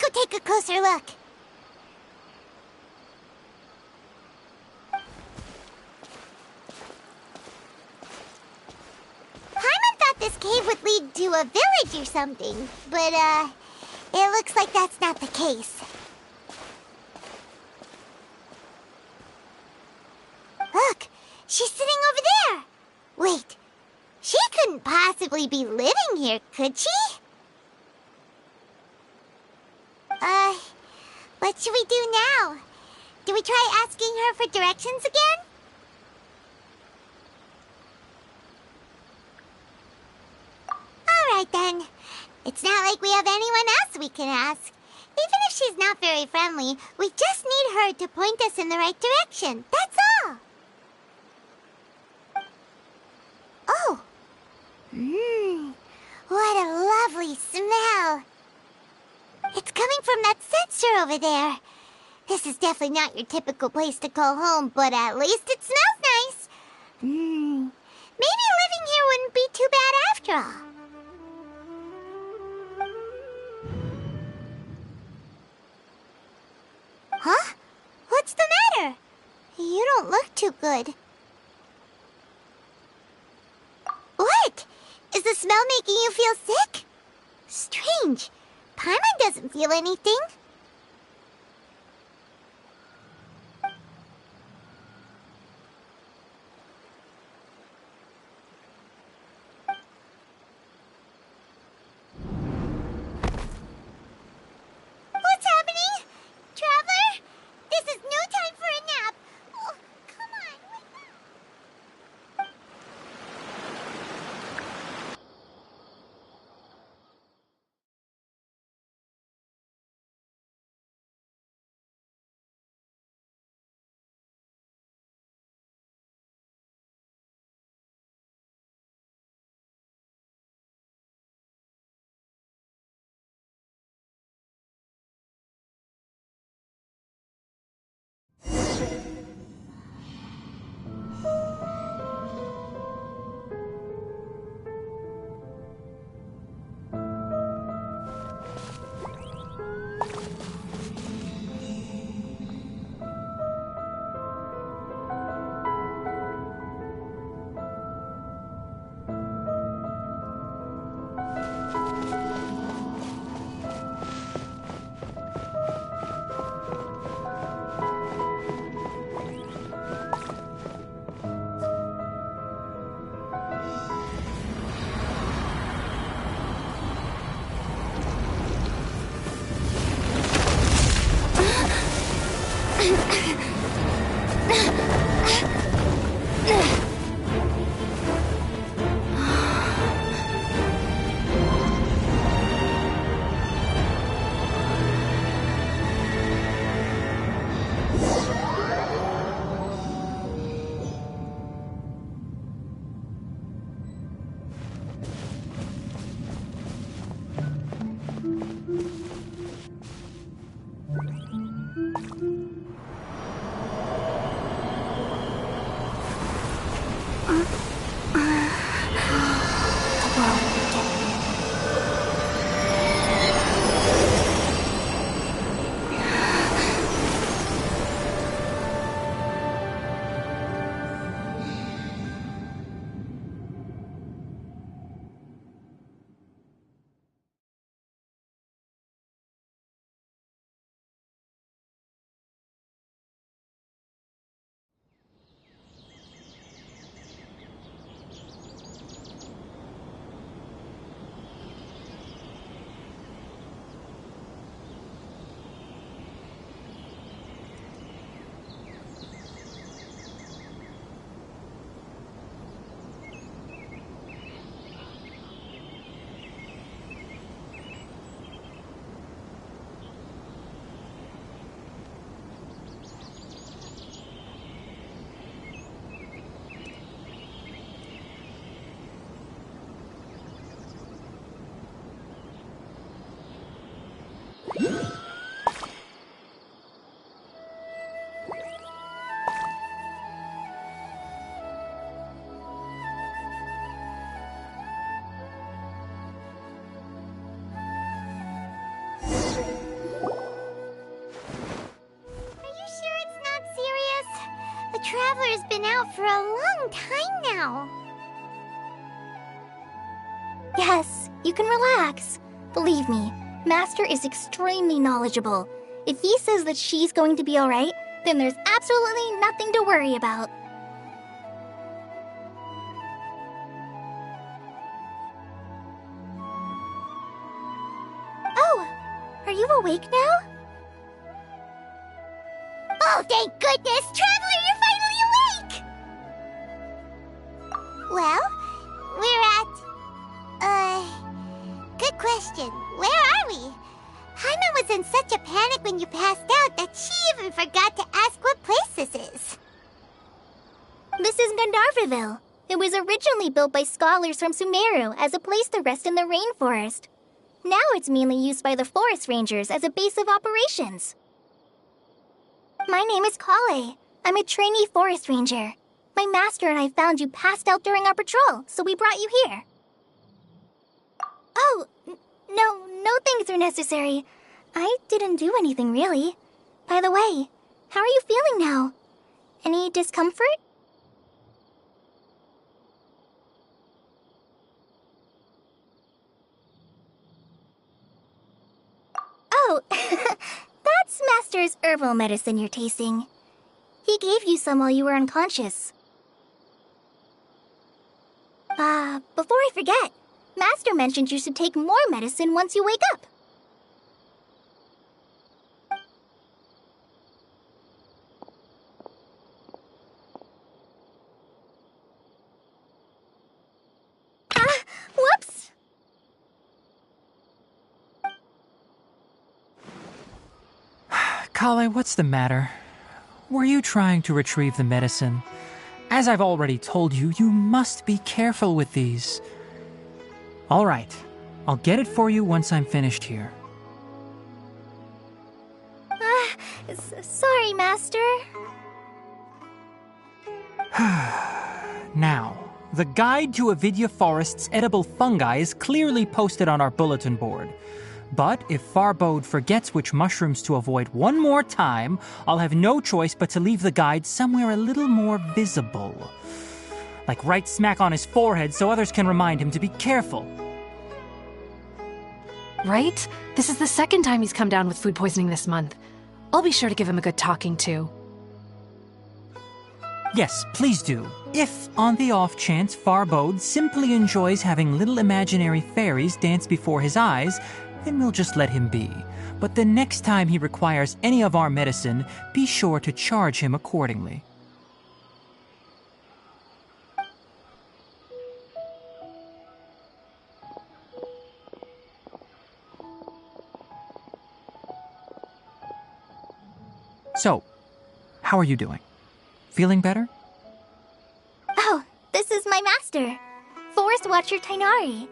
go take a closer look. Paimon thought this cave would lead to a village or something, but, it looks like that's not the case. Look, she's sitting over there. Wait, she couldn't possibly be living here, could she? What should we do now? Do we try asking her for directions again? Alright then. It's not like we have anyone else we can ask. Even if she's not very friendly, we just need her to point us in the right direction. That's all. Oh. What a lovely smell. It's coming from that sensor over there. This is definitely not your typical place to call home, but at least it smells nice. Maybe living here wouldn't be too bad after all. Huh? What's the matter? You don't look too good. What? Is the smell making you feel sick? Strange. Paimon doesn't feel anything. What's happening? Traveler? This is no time for a nap. Oh, come on, wake up. Master's been out for a long time now. Yes, you can relax. Believe me, Master is extremely knowledgeable. If he says that she's going to be alright, then there's absolutely nothing to worry about. Oh, are you awake now? Oh, thank goodness! Traveler, you're finally awake! Well, we're at... Good question. Where are we? Paimon was in such a panic when you passed out that she even forgot to ask what place this is. This is Gandharvaville. It was originally built by scholars from Sumeru as a place to rest in the rainforest. Now it's mainly used by the forest rangers as a base of operations. My name is Kale. I'm a trainee forest ranger. My master and I found you passed out during our patrol, so we brought you here. Oh, no thanks are necessary. I didn't do anything, really. By the way, how are you feeling now? Any discomfort? Oh, that's Master's herbal medicine you're tasting. He gave you some while you were unconscious. Before I forget, Master mentioned you should take more medicine once you wake up. Whoops! Kale, what's the matter? Were you trying to retrieve the medicine? As I've already told you, you must be careful with these. All right, I'll get it for you once I'm finished here. Sorry, Master. Now, the guide to Avidya Forest's edible fungi is clearly posted on our bulletin board. But if Farbode forgets which mushrooms to avoid one more time, I'll have no choice but to leave the guide somewhere a little more visible. Like right smack on his forehead so others can remind him to be careful. Right? This is the second time he's come down with food poisoning this month. I'll be sure to give him a good talking to. Yes, please do. If, on the off chance, Farbode simply enjoys having little imaginary fairies dance before his eyes, then we'll just let him be. But the next time he requires any of our medicine, be sure to charge him accordingly. So, how are you doing? Feeling better? Oh, this is my master, Forest Watcher Tainari.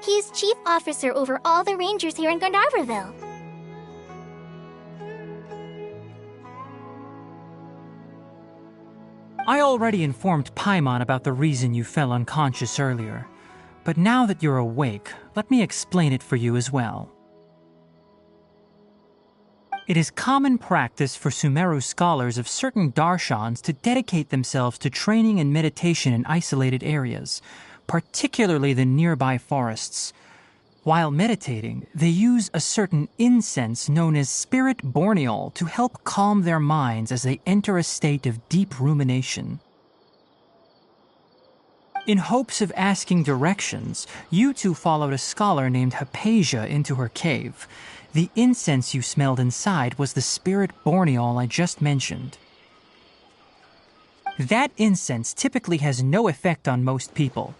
He is chief officer over all the rangers here in Gandharvaville. I already informed Paimon about the reason you fell unconscious earlier. But now that you're awake, let me explain it for you as well. It is common practice for Sumeru scholars of certain darshans to dedicate themselves to training and meditation in isolated areas, particularly the nearby forests. While meditating, they use a certain incense known as spirit borneol to help calm their minds as they enter a state of deep rumination. In hopes of asking directions, you two followed a scholar named Hypatia into her cave. The incense you smelled inside was the spirit borneol I just mentioned. That incense typically has no effect on most people,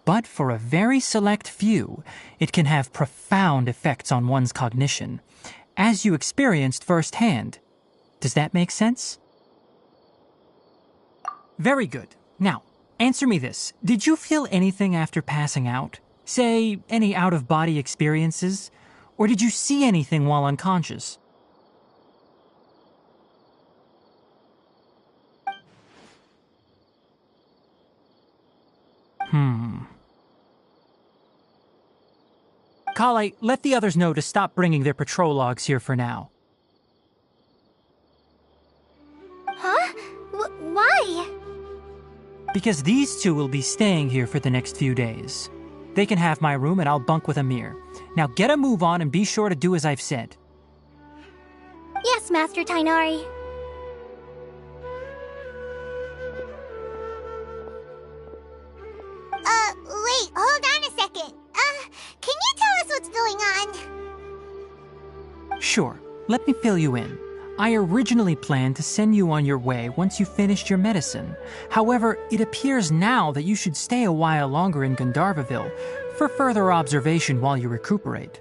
but for a very select few, it can have profound effects on one's cognition, as you experienced firsthand. Does that make sense? Very good. Now, answer me this. Did you feel anything after passing out? Say, any out-of-body experiences? Or did you see anything while unconscious? Kale, let the others know to stop bringing their patrol logs here for now. Huh? Why? because these two will be staying here for the next few days. They can have my room and I'll bunk with Amir. Now get a move on and be sure to do as I've said. Yes, Master Tainari. Wait, hold on a second. Can you tell us what's going on? Sure, let me fill you in. I originally planned to send you on your way once you finished your medicine. However, it appears now that you should stay a while longer in Gandharvaville for further observation while you recuperate.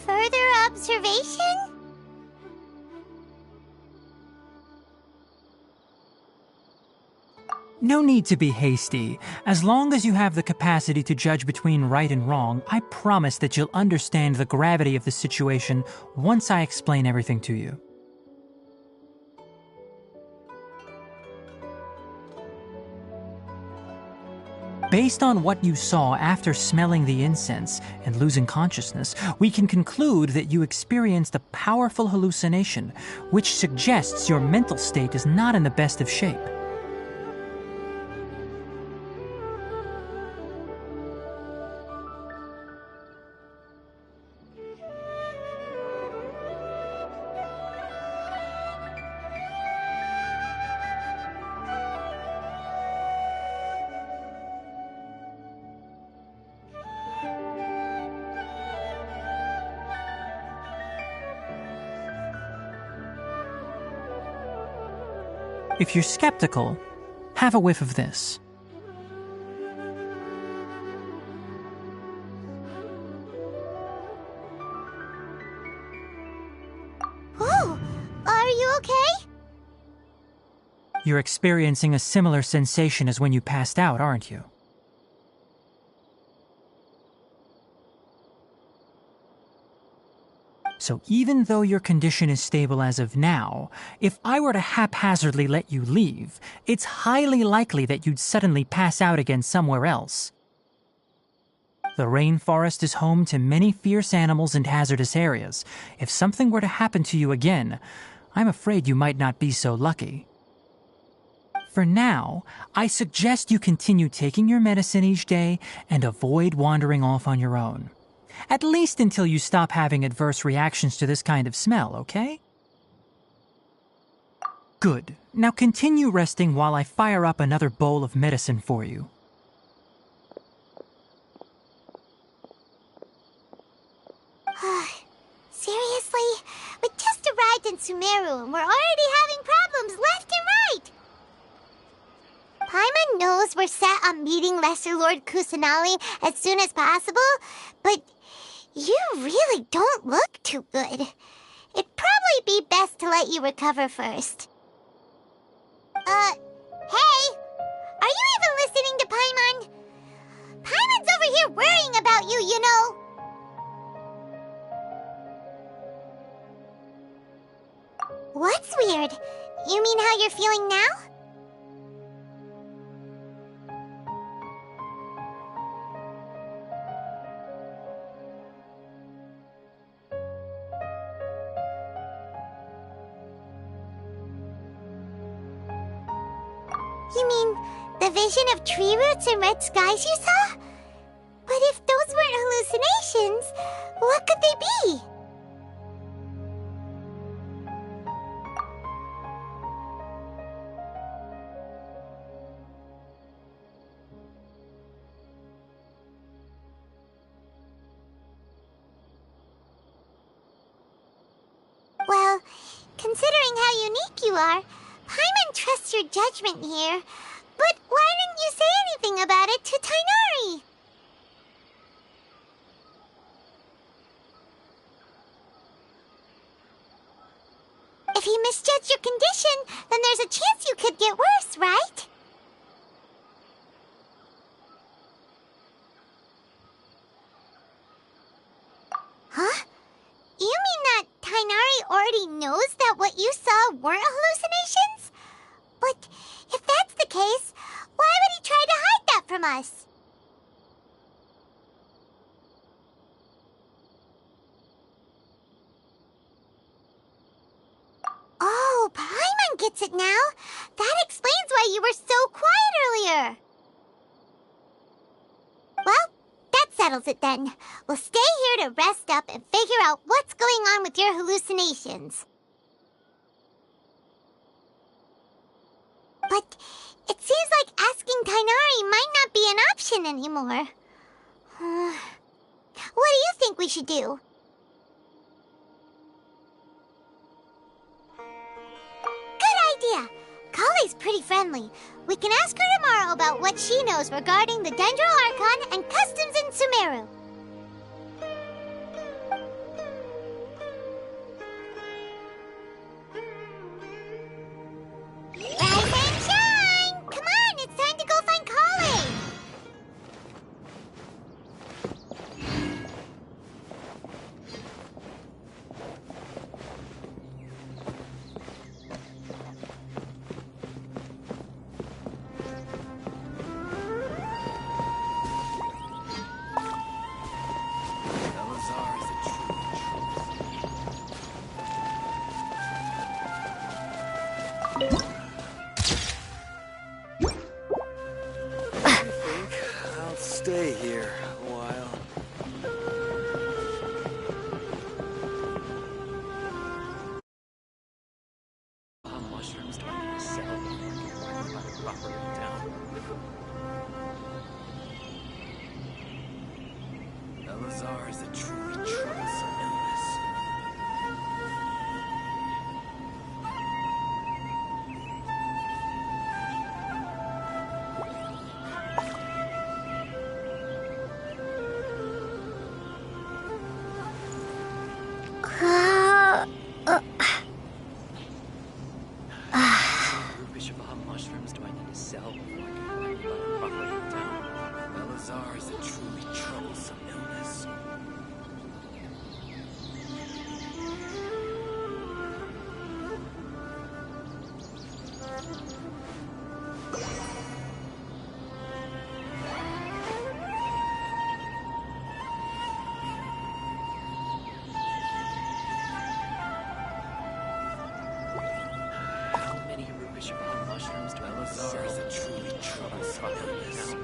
Further observation? No need to be hasty. As long as you have the capacity to judge between right and wrong, I promise that you'll understand the gravity of the situation once I explain everything to you. Based on what you saw after smelling the incense and losing consciousness, we can conclude that you experienced a powerful hallucination, which suggests your mental state is not in the best of shape. If you're skeptical, have a whiff of this. Oh, are you okay? You're experiencing a similar sensation as when you passed out, aren't you? So even though your condition is stable as of now, if I were to haphazardly let you leave, it's highly likely that you'd suddenly pass out again somewhere else. The rainforest is home to many fierce animals and hazardous areas. If something were to happen to you again, I'm afraid you might not be so lucky. For now, I suggest you continue taking your medicine each day and avoid wandering off on your own. At least until you stop having adverse reactions to this kind of smell, okay? Good. Now continue resting while I fire up another bowl of medicine for you. Seriously? We just arrived in Sumeru and we're already having problems left and right! Paimon knows we're set on meeting Lesser Lord Kusanali as soon as possible, but you really don't look too good. It'd probably be best to let you recover first. Hey! Are you even listening to Paimon? Paimon's over here worrying about you, you know! What's weird? You mean how you're feeling now? You mean the vision of tree roots and red skies you saw? But if those weren't hallucinations, what could they be? Well, considering how unique you are, Paimon trusts your judgment here. But why didn't you say anything about it to Tainari? If he misjudged your condition, then there's a chance you could get worse, right? Huh? You mean that Tainari already knows that what you saw weren't hallucinations? But if that's the case, why would he try to hide that from us? Oh, Paimon gets it now. That explains why You were so quiet earlier. Well, that settles it then. We'll stay here to rest up and figure out what's going on with your hallucinations. But it seems like asking Tighnari might not be an option anymore. What do you think we should do? Good idea! Kale's pretty friendly. We can ask her tomorrow about what she knows regarding the Dendro Archon and customs in Sumeru. Rise and shine! Come on, it's time to go find Kale! I'll stay here a while. How mushrooms do I need to sell before I can find a proper town? Elazar is a truly troublesome illness. Rupeshavaha mushrooms do I need to sell before I can find a proper town? Elazar is a truly troublesome illness. How many Rupeshavaha mushrooms do I need to sell? Elazar is a truly troublesome illness.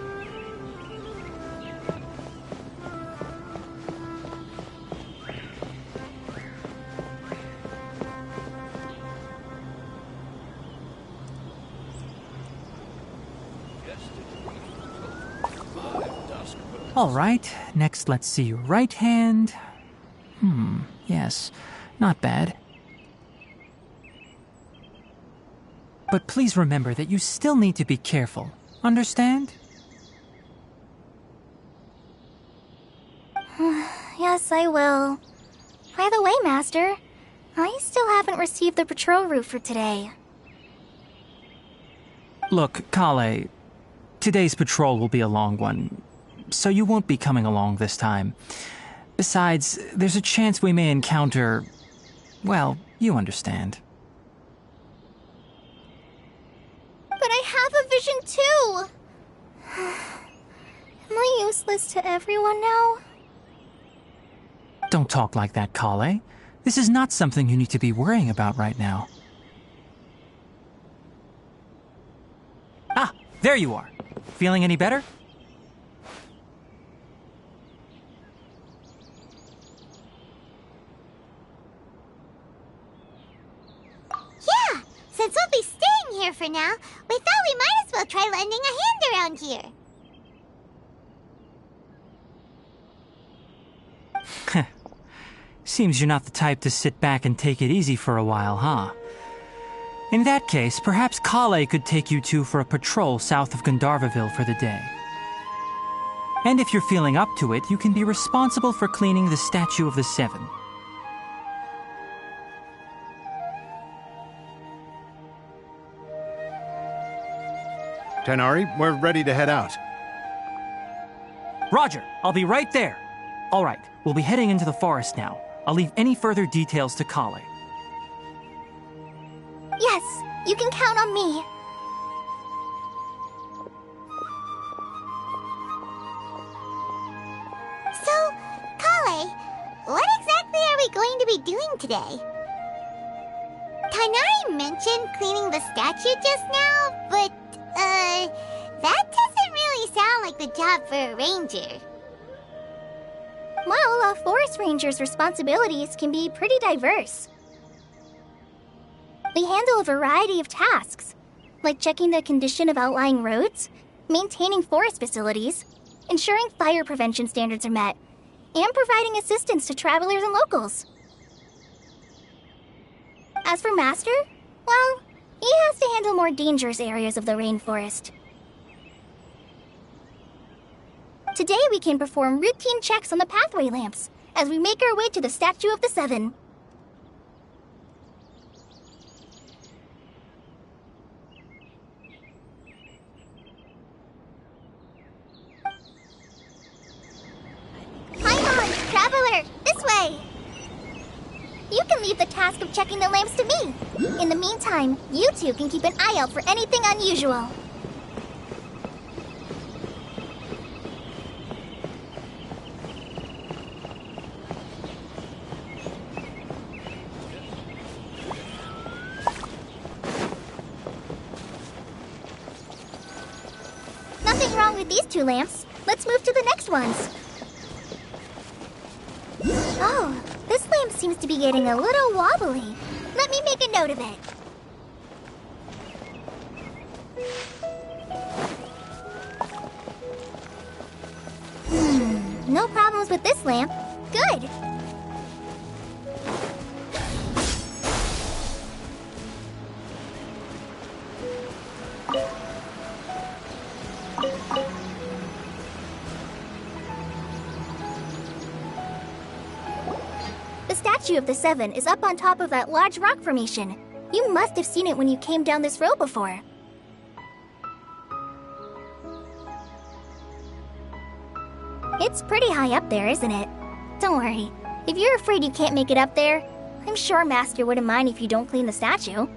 All right, next let's see your right hand. Yes, not bad. But please remember that you still need to be careful. Understand? Yes, I will. By the way, Master, I still haven't received the patrol route for today. Look, Kale, today's patrol will be a long one, so you won't be coming along this time. Besides, there's a chance we may encounter... well, you understand. But I have a vision too! Am I useless to everyone now? Don't talk like that, Kale. This is not something you need to be worrying about right now. Ah, there you are. Feeling any better? Yeah, since we'll be staying here for now, we thought we might as well try lending a hand around here. Seems you're not the type to sit back and take it easy for a while, huh? In that case, perhaps Kale could take you two for a patrol south of Gandharvaville for the day. And if you're feeling up to it, you can be responsible for cleaning the Statue of the Seven. Tighnari, we're ready to head out. Roger, I'll be right there. All right, we'll be heading into the forest now. I'll leave any further details to Kale. Yes, you can count on me. So, Kale, what exactly are we going to be doing today? Tighnari mentioned cleaning the statue just now, but that doesn't really sound like the job for a ranger. Well, a forest ranger's responsibilities can be pretty diverse. They handle a variety of tasks, like checking the condition of outlying roads, maintaining forest facilities, ensuring fire prevention standards are met, and providing assistance to travelers and locals. As for Master, well, he has to handle more dangerous areas of the rainforest. Today we can perform routine checks on the pathway lamps as we make our way to the Statue of the Seven. Paimon, traveler, this way! You can leave the task of checking the lamps to me. In the meantime, you two can keep an eye out for anything unusual. Nothing wrong with these two lamps. Let's move to the next ones. Oh, this lamp seems to be getting a little wobbly. Let me make a note of it. No problems with this lamp. Good. The Statue of the Seven is up on top of that large rock formation. You must have seen it when you came down this road before. It's pretty high up there, isn't it? Don't worry. If you're afraid you can't make it up there, I'm sure Master wouldn't mind if you don't clean the statue.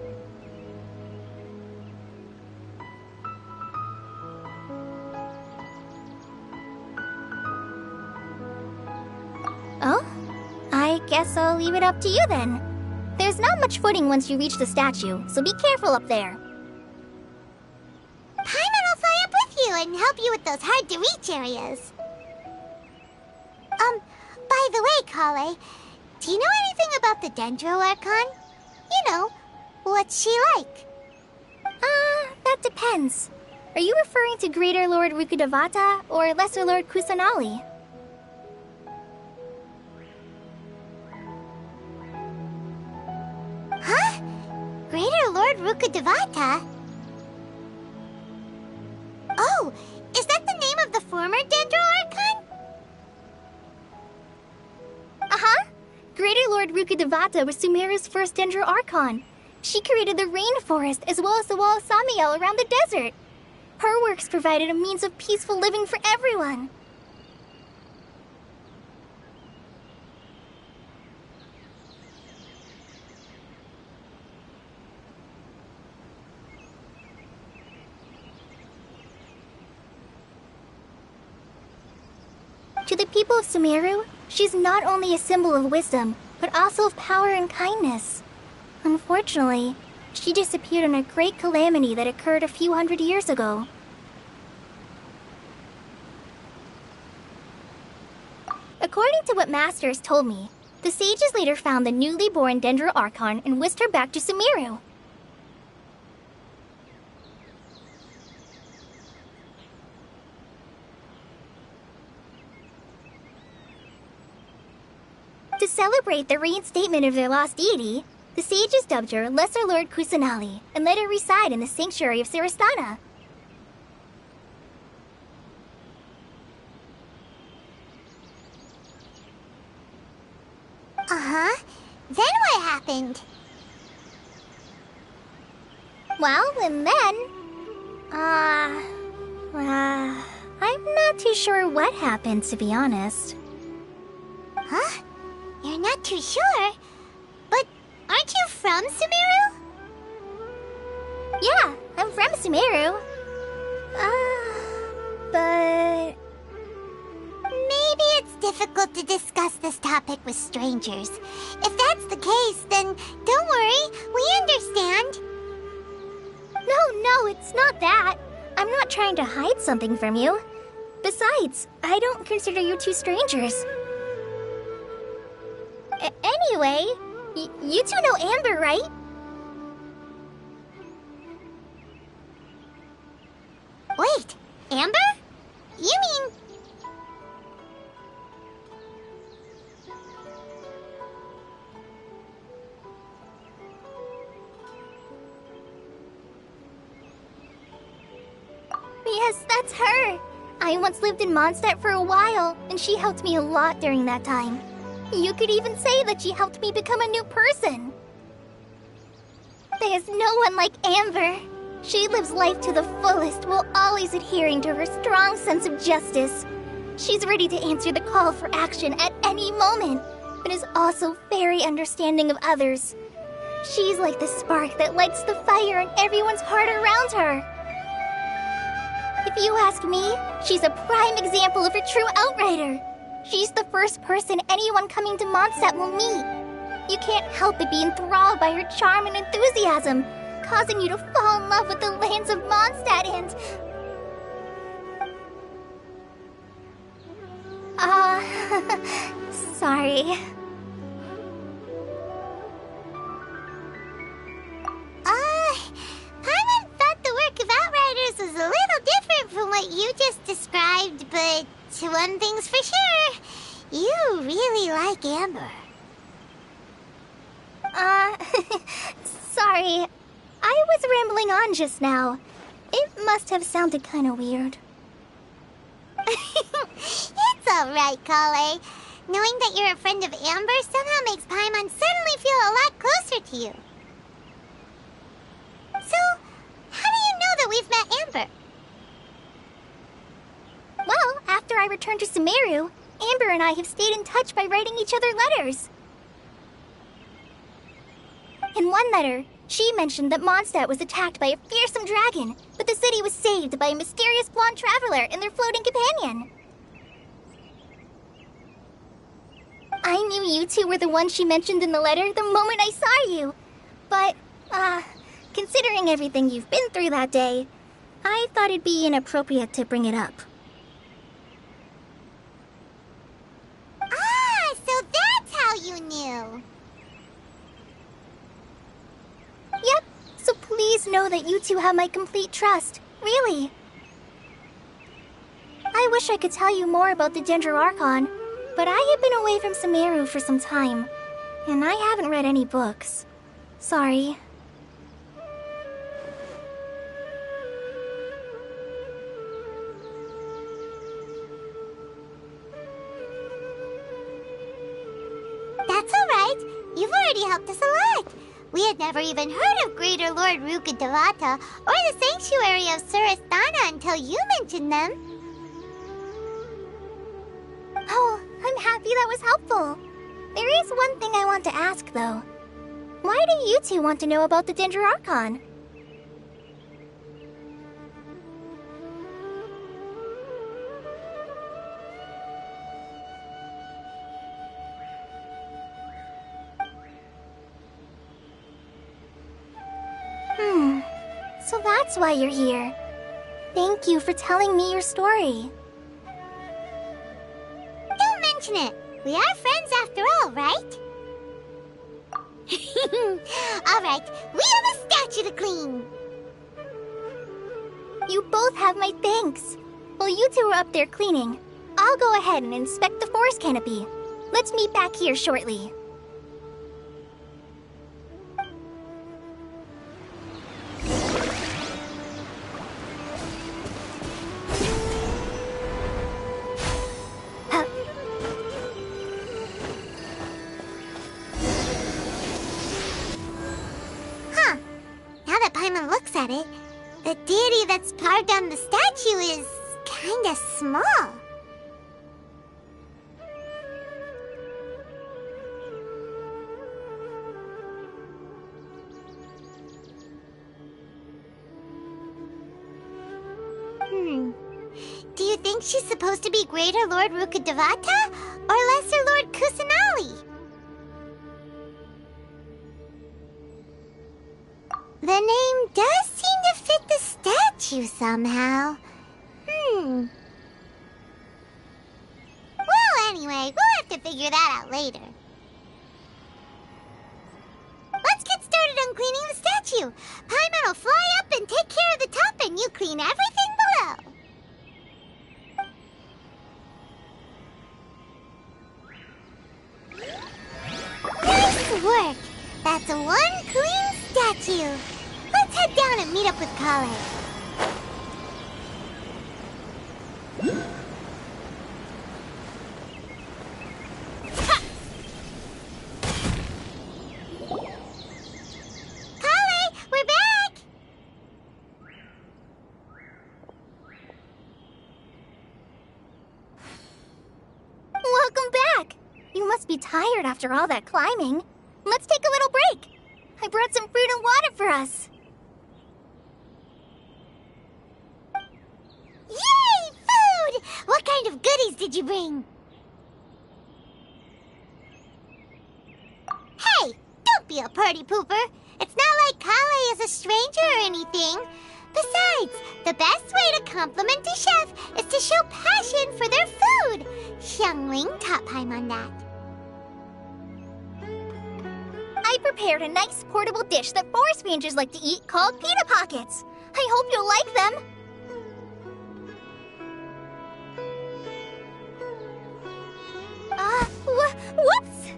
Oh? I guess I'll leave it up to you then. There's not much footing once you reach the statue, so be careful up there. Paimon will fly up with you and help you with those hard-to-reach areas. By the way, Kale, do you know anything about the Dendro Archon? You know, what's she like? That depends. Are you referring to Greater Lord Rukkhadevata or Lesser Lord Kusanali? Huh? Greater Lord Rukkhadevata? Oh, is that the name of the former Dendro Archon? Uh-huh. Greater Lord Rukkhadevata was Sumeru's first Dendro Archon. She created the rainforest as well as the Wall of Samiel around the desert. Her works provided a means of peaceful living for everyone. To the people of Sumeru, she's not only a symbol of wisdom, but also of power and kindness. Unfortunately, she disappeared in a great calamity that occurred a few hundred years ago. According to what Master has told me, the sages later found the newly born Dendro Archon and whisked her back to Sumeru. To celebrate the reinstatement of their lost deity, the sages dubbed her Lesser Lord Kusanali and let her reside in the sanctuary of Siristana. Uh-huh. Then what happened? Well, and then... I'm not too sure what happened, to be honest. Huh? You're not too sure? But aren't you from Sumeru? Yeah, I'm from Sumeru. But... Maybe it's difficult to discuss this topic with strangers. If that's the case, then don't worry, we understand. No, it's not that. I'm not trying to hide something from you. Besides, I don't consider you two strangers. Anyway, you two know Amber, right? Wait, Amber? You mean... Yes, that's her. I once lived in Mondstadt for a while, and she helped me a lot during that time. You could even say that she helped me become a new person. There's no one like Amber. She lives life to the fullest while always adhering to her strong sense of justice. She's ready to answer the call for action at any moment, but is also very understanding of others. She's like the spark that lights the fire in everyone's heart around her. If you ask me, she's a prime example of a true outrider. She's the first person anyone coming to Mondstadt will meet. You can't help but be enthralled by her charm and enthusiasm, causing you to fall in love with the lands of Mondstadt and... sorry. Paimon thought the work of Outriders was a little different from what you just described, but one thing's for sure, you really like Amber. Sorry. I was rambling on just now. It must have sounded kind of weird. It's alright, Collei. Knowing that you're a friend of Amber somehow makes Paimon suddenly feel a lot closer to you. So, how do you know that we've met Amber? Well, after I returned to Sumeru, Amber and I have stayed in touch by writing each other letters. In one letter, she mentioned that Mondstadt was attacked by a fearsome dragon, but the city was saved by a mysterious blonde traveler and their floating companion. I knew you two were the ones she mentioned in the letter the moment I saw you. But, considering everything you've been through that day, I thought it'd be inappropriate to bring it up. Ah, so that's how you knew. Yep, so please know that you two have my complete trust. Really. I wish I could tell you more about the Dendroarchon, but I have been away from Sumeru for some time, and I haven't read any books. Sorry. That's alright. You've already helped us a lot. We had never even heard of Greater Lord Rukkhadevata or the Sanctuary of Surasthana until you mentioned them. Oh, I'm happy that was helpful. There is one thing I want to ask, though. Why do you two want to know about the Dendroarchon? So that's why you're here. Thank you for telling me your story. Don't mention it. We are friends after all, right? Alright, we have a statue to clean. You both have my thanks. While you two are up there cleaning, I'll go ahead and inspect the forest canopy. Let's meet back here shortly. Paimon looks at it, the deity that's carved on the statue is kinda small. Do you think she's supposed to be Greater Lord Rukkhadevata or Lesser Lord Kusanali? The name does seem to fit the statue somehow. Well, anyway, we'll have to figure that out later. Let's get started on cleaning the statue. Paimon will fly up and take care of the top, and you clean everything below. Nice work! That's one clean statue. Let's head down and meet up with Kale. Kale, we're back! Welcome back! You must be tired after all that climbing. Let's take a little break. I brought some fruit and water for us. Yay! Food! What kind of goodies did you bring? Hey! Don't be a party pooper! It's not like Kale is a stranger or anything. Besides, the best way to compliment a chef is to show passion for their food. Xiangling taught Paimon that. I prepared a nice portable dish that forest rangers like to eat called pita pockets. I hope you'll like them. Whoops!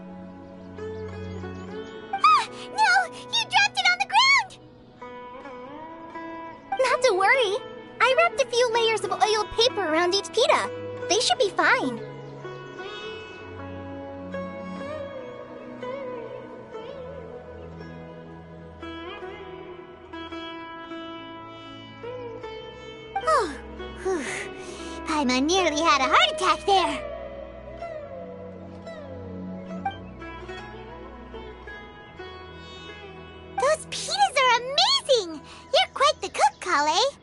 Ah! No! You dropped it on the ground! Not to worry. I wrapped a few layers of oiled paper around each pita. They should be fine. Oh, whew. Paimon nearly had a heart attack there. Those pitas are amazing! You're quite the cook, Kale.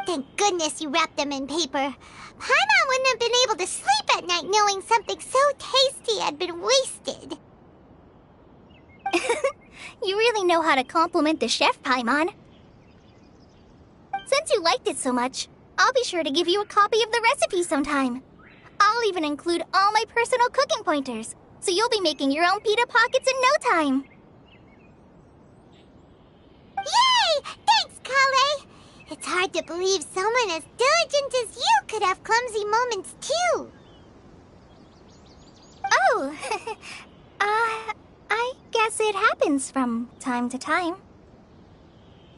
Thank goodness you wrapped them in paper. Paimon wouldn't have been able to sleep at night knowing something so tasty had been wasted. You really know how to compliment the chef, Paimon. Since you liked it so much, I'll be sure to give you a copy of the recipe sometime. I'll even include all my personal cooking pointers, so you'll be making your own pita pockets in no time. Yay! Thanks, Kale! It's hard to believe someone as diligent as you could have clumsy moments, too. Oh, I guess it happens from time to time.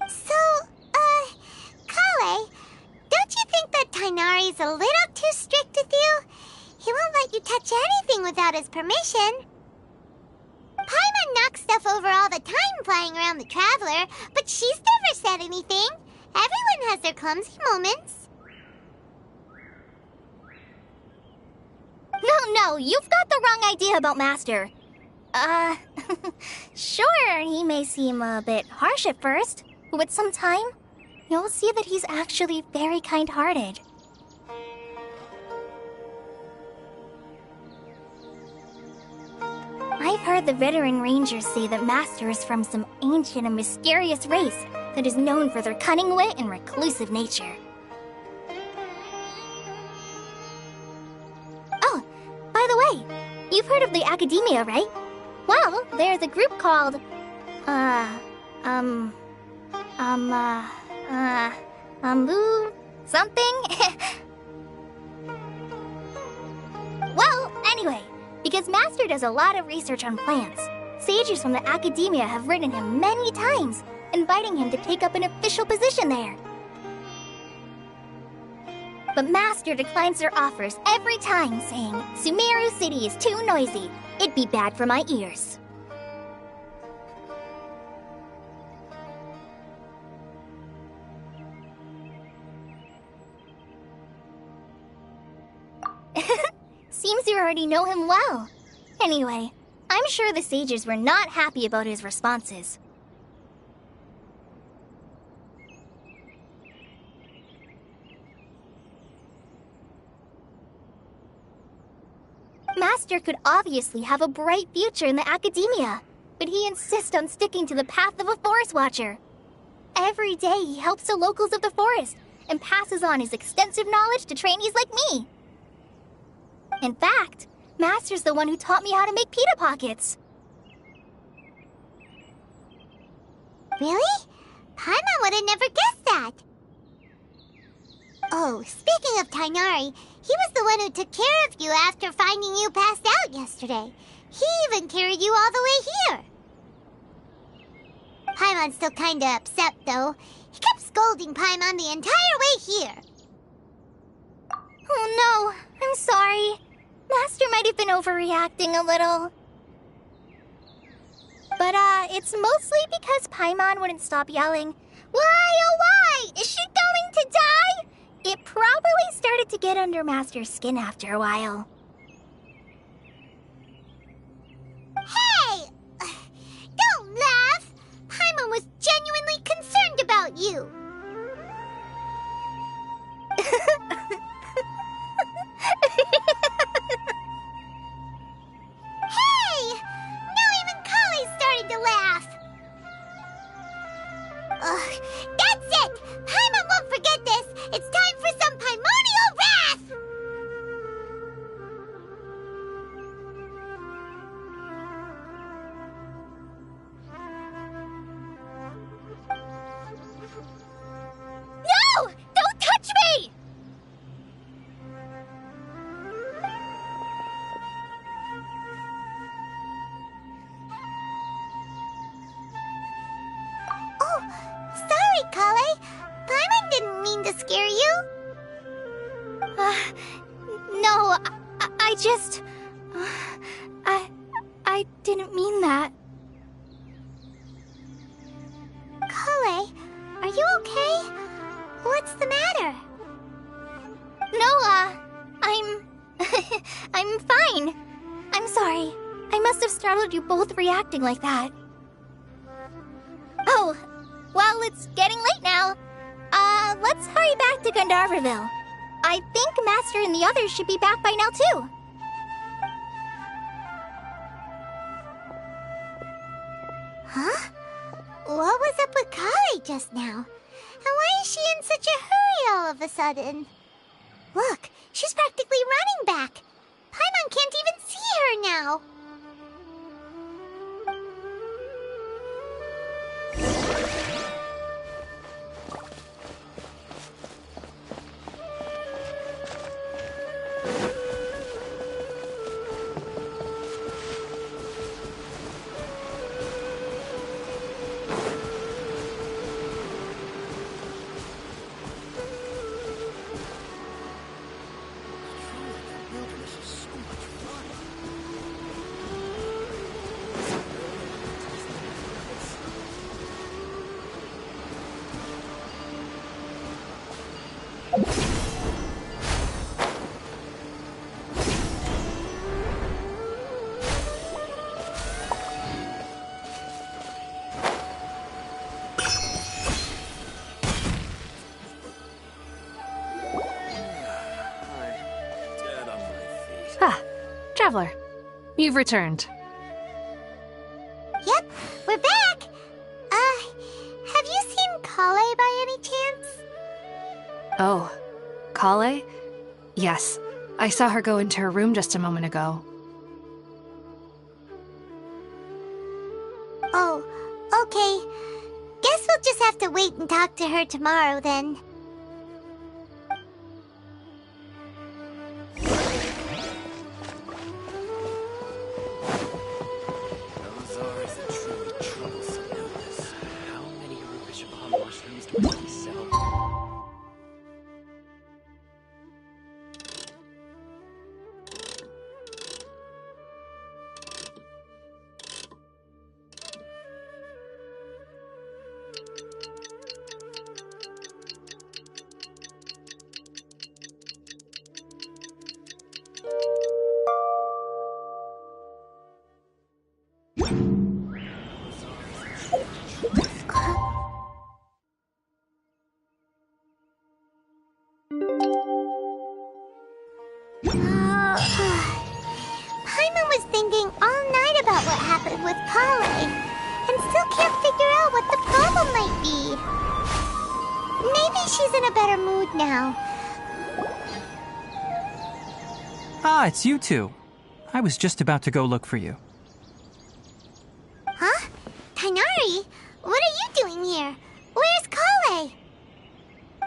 So, Kale, don't you think that Tighnari's a little too strict with you? He won't let you touch anything without his permission. Paimon knocks stuff over all the time flying around the Traveler, but she's never said anything. Everyone has their clumsy moments. No, you've got the wrong idea about Master. Sure, he may seem a bit harsh at first, but with some time, you'll see that he's actually very kind-hearted. I've heard the veteran rangers say that Master is from some ancient and mysterious race that is known for their cunning wit and reclusive nature. Oh, by the way, you've heard of the Academia, right? Well, there's a group called, something? Well, anyway, because Master does a lot of research on plants, sages from the Academia have written him many times, inviting him to take up an official position there. But Master declines their offers every time, saying, Sumeru City is too noisy. It'd be bad for my ears. Seems you already know him well. Anyway, I'm sure the sages were not happy about his responses. Master could obviously have a bright future in the Academia, but he insists on sticking to the path of a Forest Watcher. Every day he helps the locals of the forest and passes on his extensive knowledge to trainees like me. In fact, Master's the one who taught me how to make pita pockets. Really? Paimon would have never guessed that. Oh, speaking of Tighnari, he was the one who took care of you after finding you passed out yesterday. He even carried you all the way here. Paimon's still kinda upset, though. He kept scolding Paimon the entire way here. Oh no, I'm sorry. Master might have been overreacting a little. But, it's mostly because Paimon wouldn't stop yelling, "Why, oh why? Is she going to die?" It probably started to get under Master's skin after a while. Hey! Don't laugh! Paimon was genuinely concerned about you. Hey! Now even Kale started to laugh. That's it! Paimon won't forget this! It's time for some primordial wrath! No! Don't touch me! Oh, sorry, Kale. Paimon didn't mean to scare you. No, I just... I didn't mean that. Kale, are you okay? What's the matter? No, I'm... I'm fine. I'm sorry. I must have startled you both reacting like that. Oh, well, it's getting late now. Let's hurry back to Gandharville. I think Master and the others should be back by now, too. Huh? What was up with Kale just now? And why is she in such a hurry all of a sudden? Look, she's practically running back. Paimon can't even see her now. Traveler, you've returned. Yep, we're back. Have you seen Kale by any chance? Oh, Kale? Yes, I saw her go into her room just a moment ago. Oh, okay. Guess we'll just have to wait and talk to her tomorrow then. Belazar is a truly troublesome illness. How many Arubishabah mushrooms do I need to sell? Paimon was thinking all night about what happened with Kale, and still can't figure out what the problem might be. Maybe she's in a better mood now. Ah, it's you two. I was just about to go look for you. Huh? Tighnari, what are you doing here? Where's Collei?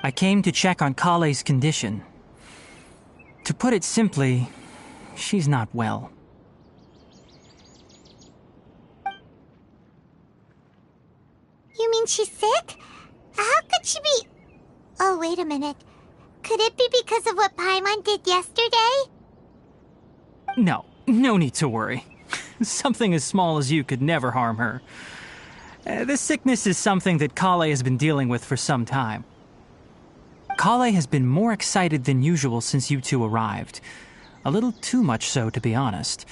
I came to check on Kallei's condition. To put it simply, she's not well. You mean she's sick? How could she be... Oh, wait a minute. Could it be because of what Paimon did yesterday? No need to worry. Something as small as you could never harm her. This sickness is something that Collei has been dealing with for some time. Collei has been more excited than usual since you two arrived. A little too much so, to be honest.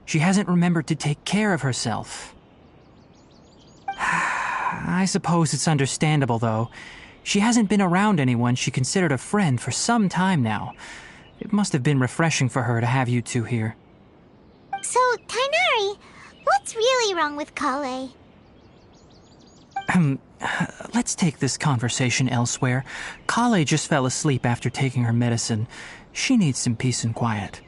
She hasn't remembered to take care of herself. I suppose it's understandable, though. She hasn't been around anyone she considered a friend for some time now. It must have been refreshing for her to have you two here. So, Tighnari, what's really wrong with Collei? Let's take this conversation elsewhere. Collei just fell asleep after taking her medicine. She needs some peace and quiet.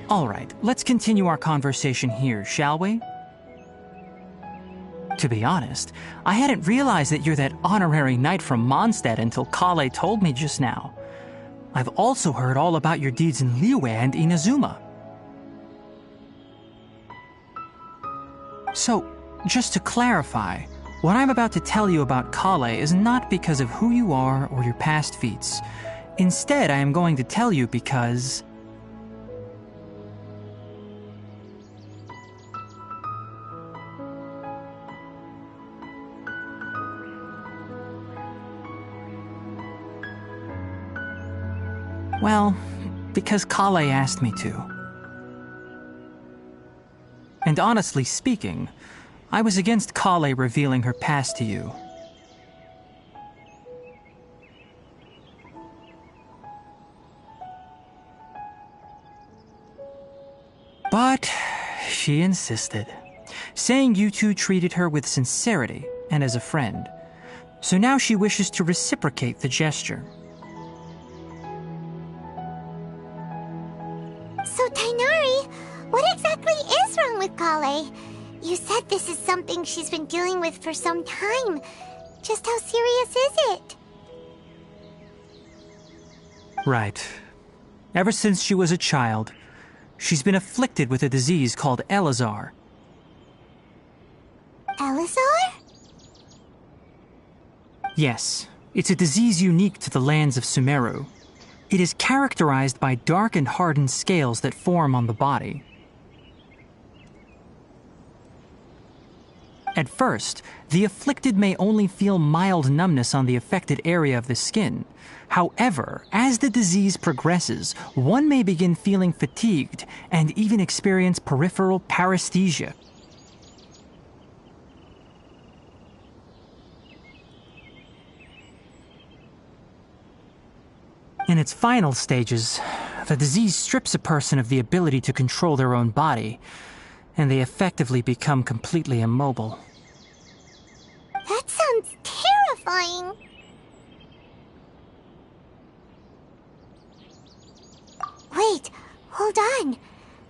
All right, let's continue our conversation here, shall we? To be honest, I hadn't realized that you're that honorary knight from Mondstadt until Collei told me just now. I've also heard all about your deeds in Liyue and Inazuma. So, just to clarify, what I'm about to tell you about Collei is not because of who you are or your past feats. Instead, I am going to tell you because... Well, because Collei asked me to. And honestly speaking, I was against Collei revealing her past to you. But she insisted, saying you two treated her with sincerity and as a friend. So now she wishes to reciprocate the gesture. So, Tighnari, what exactly is wrong with Collei? You said this is something she's been dealing with for some time. Just how serious is it? Right. Ever since she was a child, she's been afflicted with a disease called Elazar. Elazar? Yes, it's a disease unique to the lands of Sumeru. It is characterized by dark and hardened scales that form on the body. At first, the afflicted may only feel mild numbness on the affected area of the skin. However, as the disease progresses, one may begin feeling fatigued and even experience peripheral paresthesia. In its final stages, the disease strips a person of the ability to control their own body, and they effectively become completely immobile. That sounds terrifying. Wait, hold on.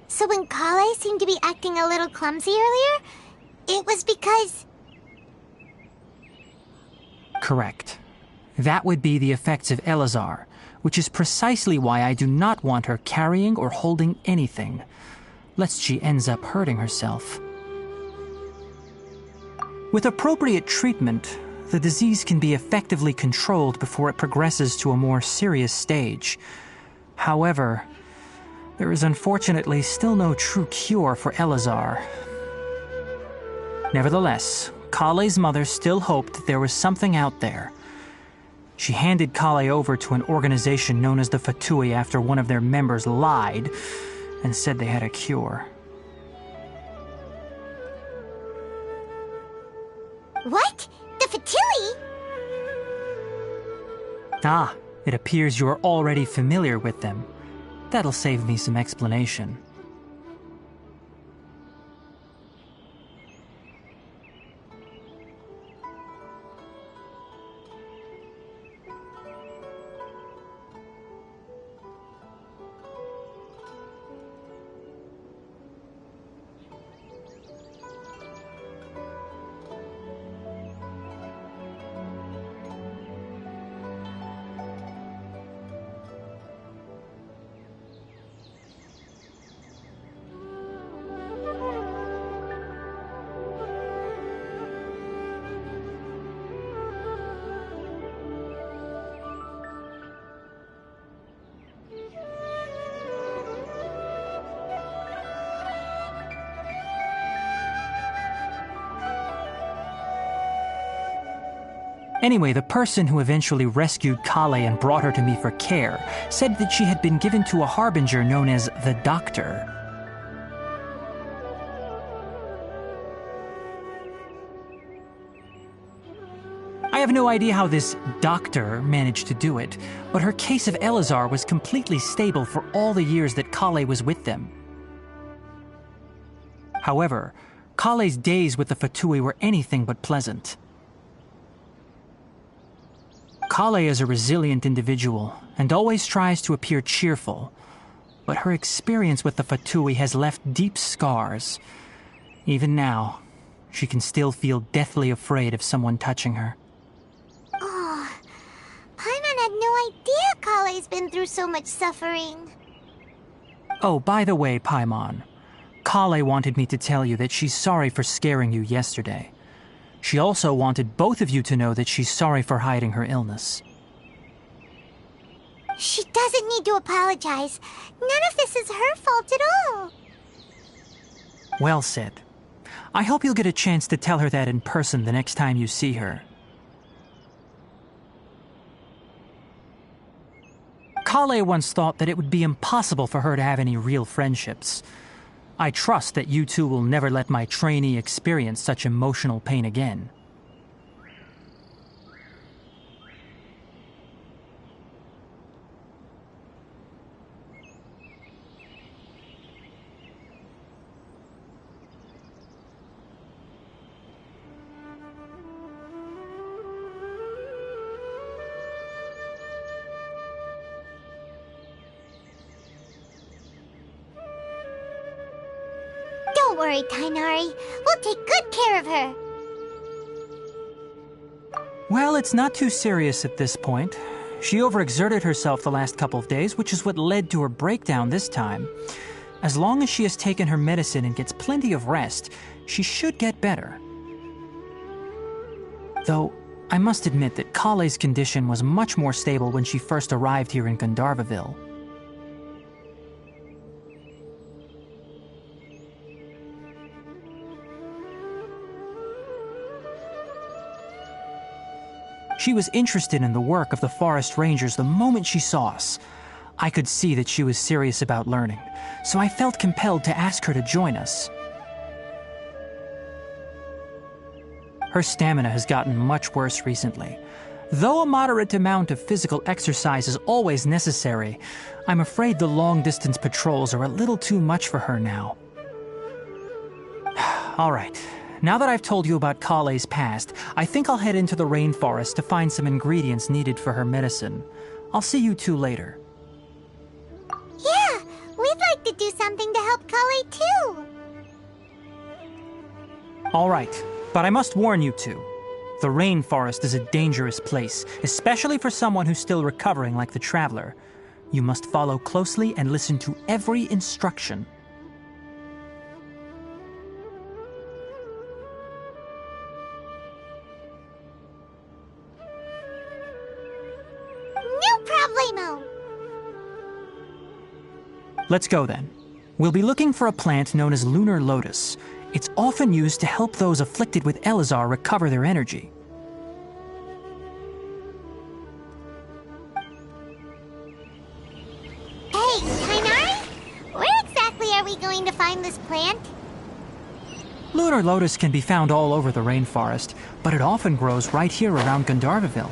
So when Collei seemed to be acting a little clumsy earlier, it was because... Correct. That would be the effects of Elazar, which is precisely why I do not want her carrying or holding anything, lest she ends up hurting herself. With appropriate treatment, the disease can be effectively controlled before it progresses to a more serious stage. However, there is unfortunately still no true cure for Elazar. Nevertheless, Collei's mother still hoped that there was something out there. She handed Kale over to an organization known as the Fatui after one of their members lied and said they had a cure. What? The Fatui? Ah, it appears you are already familiar with them. That'll save me some explanation. Anyway, the person who eventually rescued Kale and brought her to me for care said that she had been given to a harbinger known as the Doctor. I have no idea how this doctor managed to do it, but her case of Elazar was completely stable for all the years that Kale was with them. However, Kale's days with the Fatui were anything but pleasant. Kale is a resilient individual and always tries to appear cheerful, but her experience with the Fatui has left deep scars. Even now, she can still feel deathly afraid of someone touching her. Oh, Paimon had no idea Kale's been through so much suffering. Oh, by the way, Paimon, Kale wanted me to tell you that she's sorry for scaring you yesterday. She also wanted both of you to know that she's sorry for hiding her illness. She doesn't need to apologize. None of this is her fault at all. Well said. I hope you'll get a chance to tell her that in person the next time you see her. Kale once thought that it would be impossible for her to have any real friendships. I trust that you two will never let my trainee experience such emotional pain again. Don't worry, Tighnari. We'll take good care of her. Well, it's not too serious at this point. She overexerted herself the last couple of days, which is what led to her breakdown this time. As long as she has taken her medicine and gets plenty of rest, she should get better. Though, I must admit that Kale's condition was much more stable when she first arrived here in Gandharvaville. She was interested in the work of the forest rangers the moment she saw us. I could see that she was serious about learning, so I felt compelled to ask her to join us. Her stamina has gotten much worse recently. Though a moderate amount of physical exercise is always necessary, I'm afraid the long-distance patrols are a little too much for her now. All right. Now that I've told you about Kale's past, I think I'll head into the rainforest to find some ingredients needed for her medicine. I'll see you two later. Yeah, we'd like to do something to help Kale too. All right, but I must warn you two. The rainforest is a dangerous place, especially for someone who's still recovering like the Traveler. You must follow closely and listen to every instruction. No problemo. Let's go then. We'll be looking for a plant known as Lunar Lotus. It's often used to help those afflicted with Elazar recover their energy. Lunar lotus can be found all over the rainforest, but it often grows right here around Gandharvaville.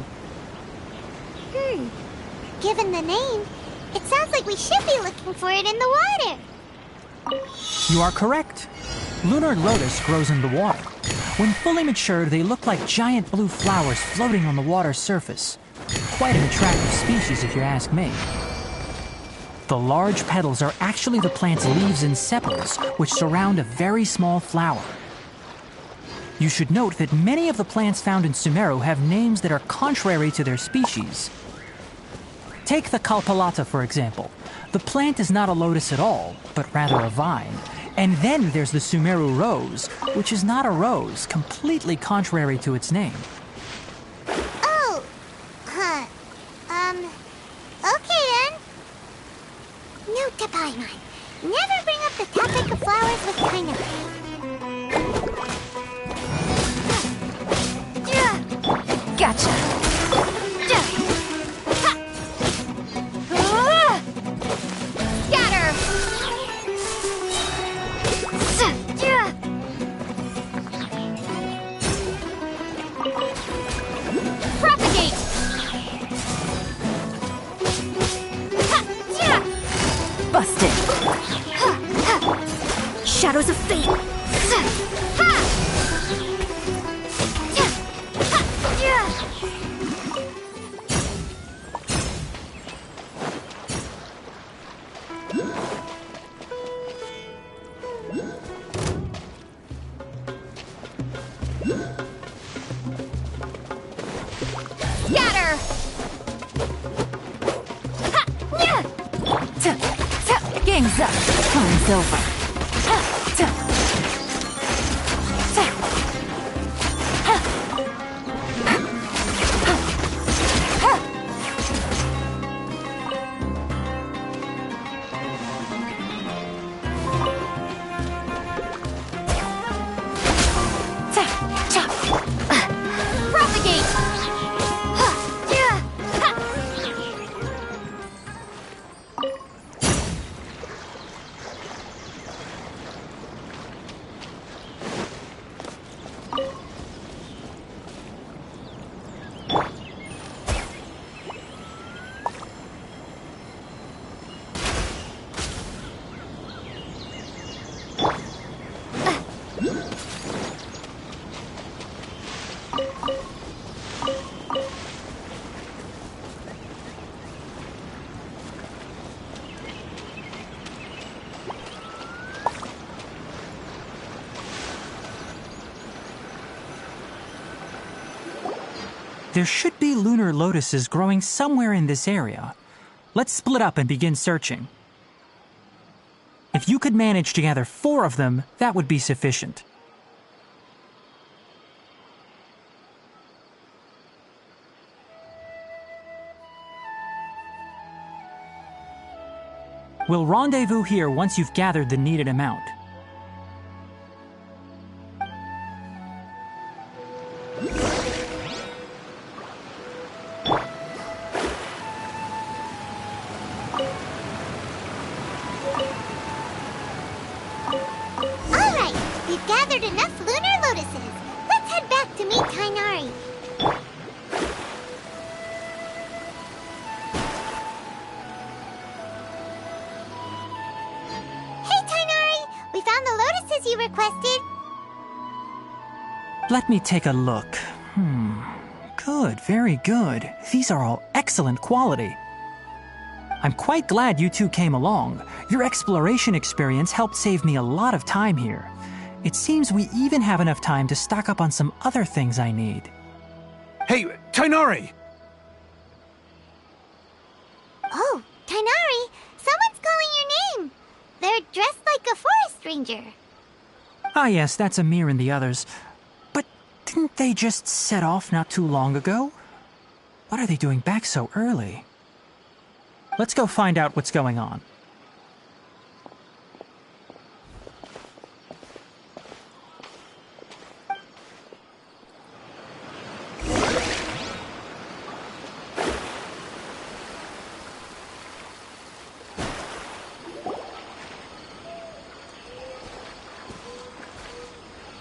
Given the name, it sounds like we should be looking for it in the water. You are correct. Lunar lotus grows in the water. When fully matured, they look like giant blue flowers floating on the water's surface. Quite an attractive species, if you ask me. The large petals are actually the plant's leaves and sepals, which surround a very small flower. You should note that many of the plants found in Sumeru have names that are contrary to their species. Take the Kalpalata, for example. The plant is not a lotus at all, but rather a vine. And then there's the Sumeru rose, which is not a rose, completely contrary to its name. Oh, okay then. Note to Paimon. Never bring up the topic of flowers with Kainari. Gotcha. Scatter! Propagate! Busted! Shadows of Fate! Scatter! Game's up. Time's over. Propagate! There should be lunar lotuses growing somewhere in this area. Let's split up and begin searching. If you could manage to gather 4 of them, that would be sufficient. We'll rendezvous here once you've gathered the needed amount. Alright, we've gathered enough lunar lotuses. Let's head back to meet Kainari. Hey, Kainari! We found the lotuses you requested. Let me take a look. Good, very good. These are all excellent quality. I'm quite glad you two came along. Your exploration experience helped save me a lot of time here. It seems we even have enough time to stock up on some other things I need. Hey, Tainari! Oh, Kainari! Someone's calling your name! They're dressed like a forest ranger. Ah yes, that's Amir and the others. But didn't they just set off not too long ago? What are they doing back so early? Let's go find out what's going on.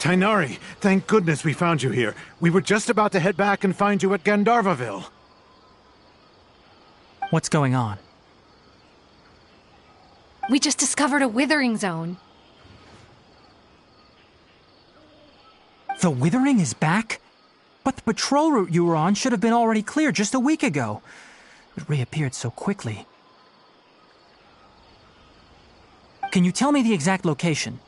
Tainari, thank goodness we found you here. We were just about to head back and find you at Gandharvaville. What's going on? We just discovered a withering zone. The withering is back? But the patrol route you were on should have been already clear just a week ago. It reappeared so quickly. Can you tell me the exact location?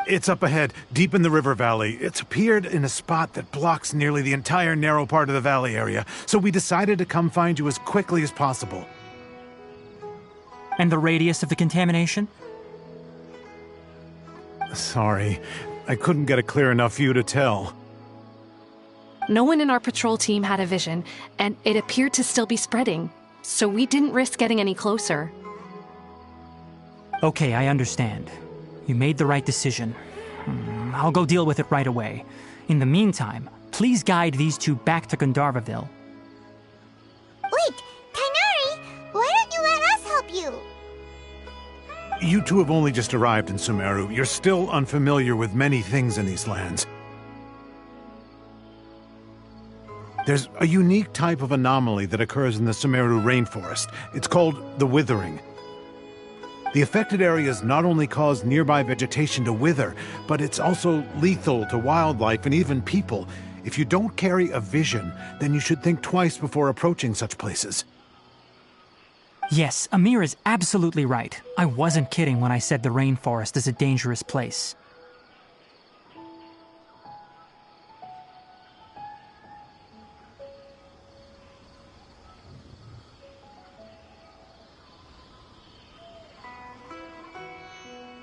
It's up ahead, deep in the river valley. It's appeared in a spot that blocks nearly the entire narrow part of the valley area, so we decided to come find you as quickly as possible. And the radius of the contamination? Sorry, I couldn't get a clear enough view to tell. No one in our patrol team had a vision, and it appeared to still be spreading, so we didn't risk getting any closer. Okay, I understand. You made the right decision. I'll go deal with it right away. In the meantime, please guide these two back to Gandharvaville. Wait, Tainari, why don't you let us help you? You two have only just arrived in Sumeru. You're still unfamiliar with many things in these lands. There's a unique type of anomaly that occurs in the Sumeru rainforest. It's called the withering. The affected areas not only cause nearby vegetation to wither, but it's also lethal to wildlife and even people. If you don't carry a vision, then you should think twice before approaching such places. Yes, Amir is absolutely right. I wasn't kidding when I said the rainforest is a dangerous place.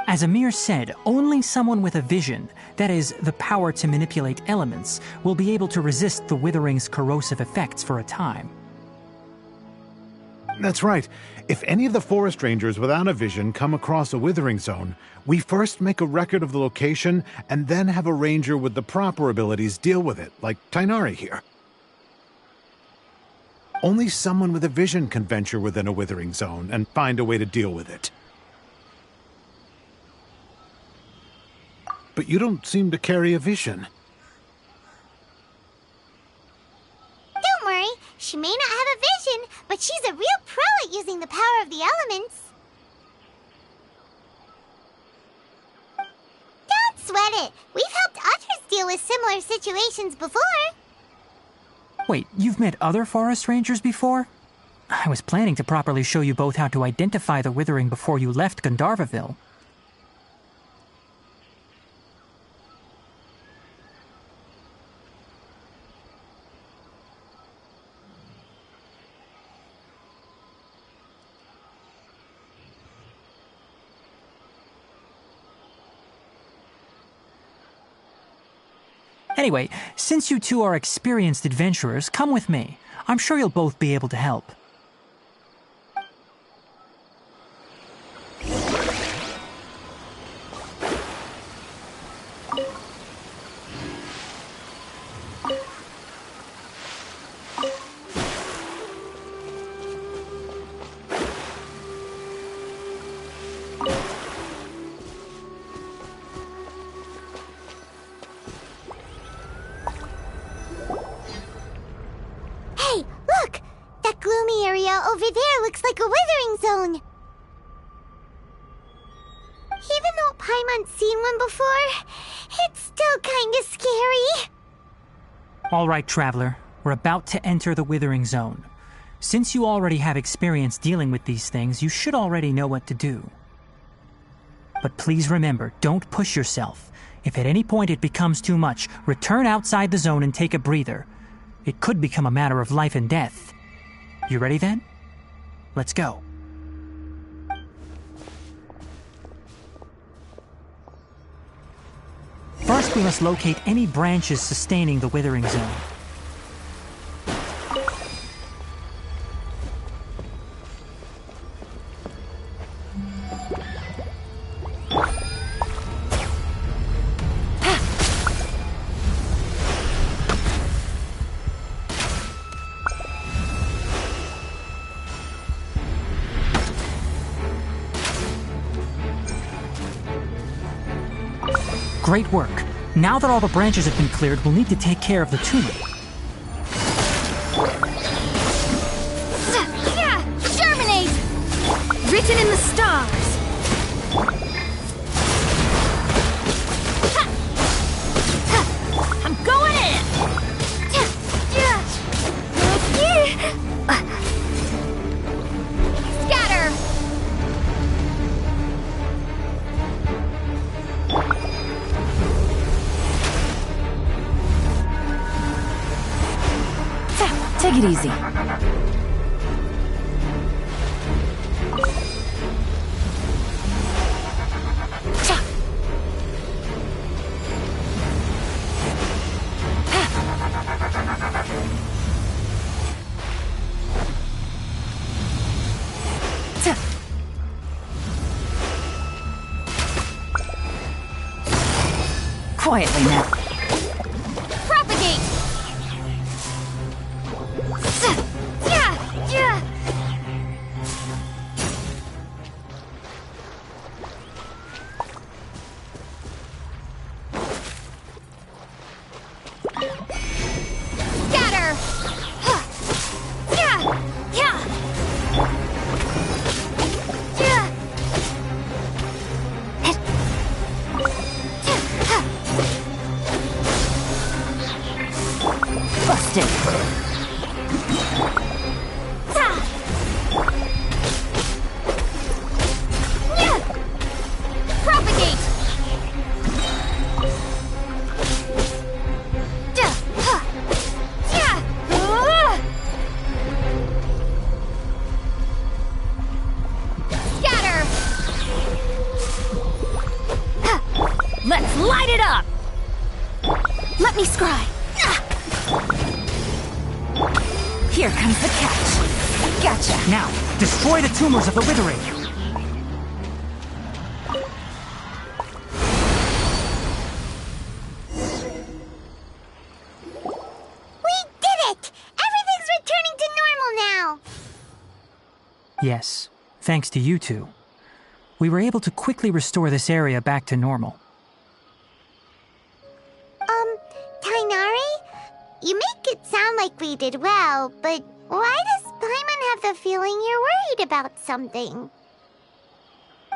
As Amir said, only someone with a vision, that is, the power to manipulate elements, will be able to resist the withering's corrosive effects for a time. That's right. If any of the forest rangers without a vision come across a withering zone, we first make a record of the location and then have a ranger with the proper abilities deal with it, like Tainari here. Only someone with a vision can venture within a withering zone and find a way to deal with it. But you don't seem to carry a vision. Don't worry, she may not have a vision, but she's a real pro at using the power of the elements. Don't sweat it. We've helped others deal with similar situations before. Wait, you've met other forest rangers before? I was planning to properly show you both how to identify the withering before you left Gandharvaville. Anyway, since you two are experienced adventurers, come with me. I'm sure you'll both be able to help. Hey, look! That gloomy area over there looks like a withering zone. Even though Paimon's seen one before, it's still kinda scary. All right, Traveler. We're about to enter the withering zone. Since you already have experience dealing with these things, you should already know what to do. But please remember, don't push yourself. If at any point it becomes too much, return outside the zone and take a breather. It could become a matter of life and death. You ready then? Let's go. First, we must locate any branches sustaining the withering zone. Great work. Now that all the branches have been cleared, we'll need to take care of the tumor. Germinate! Written in the stars. I'm going in! Scatter! Take it easy. Quietly now. Propagate! Scatter! Busted. Propagate! Scatter! Let's light it up! Let me scry. Here comes the catch. Gotcha. Now, destroy the tumors of the withering. We did it! Everything's returning to normal now! Yes, thanks to you two. We were able to quickly restore this area back to normal. Tighnari? You make it sound like we did well, but why does Paimon have the feeling you're worried about something?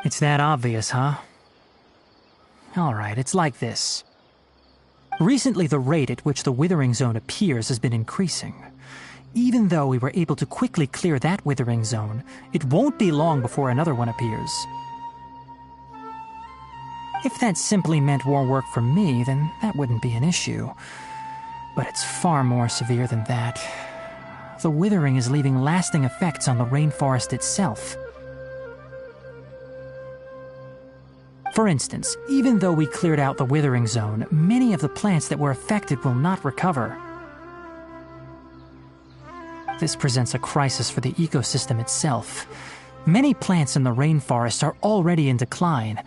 It's that obvious, huh? Alright, it's like this. Recently, the rate at which the withering zone appears has been increasing. Even though we were able to quickly clear that withering zone, it won't be long before another one appears. If that simply meant more work for me, then that wouldn't be an issue. But it's far more severe than that. The withering is leaving lasting effects on the rainforest itself. For instance, even though we cleared out the withering zone, many of the plants that were affected will not recover. This presents a crisis for the ecosystem itself. Many plants in the rainforest are already in decline,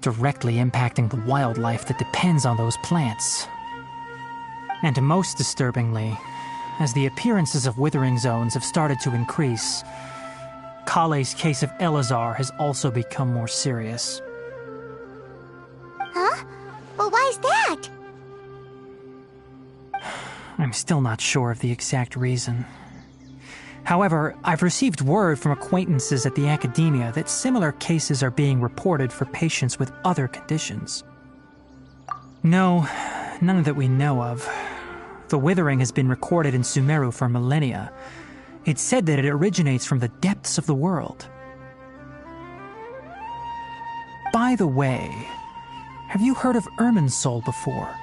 directly impacting the wildlife that depends on those plants. And most disturbingly, as the appearances of withering zones have started to increase, Kale's case of Elazar has also become more serious. Huh? Well, why's that? I'm still not sure of the exact reason. However, I've received word from acquaintances at the academia that similar cases are being reported for patients with other conditions. No, none that we know of. The withering has been recorded in Sumeru for millennia. It's said that it originates from the depths of the world. By the way, have you heard of Irminsul before?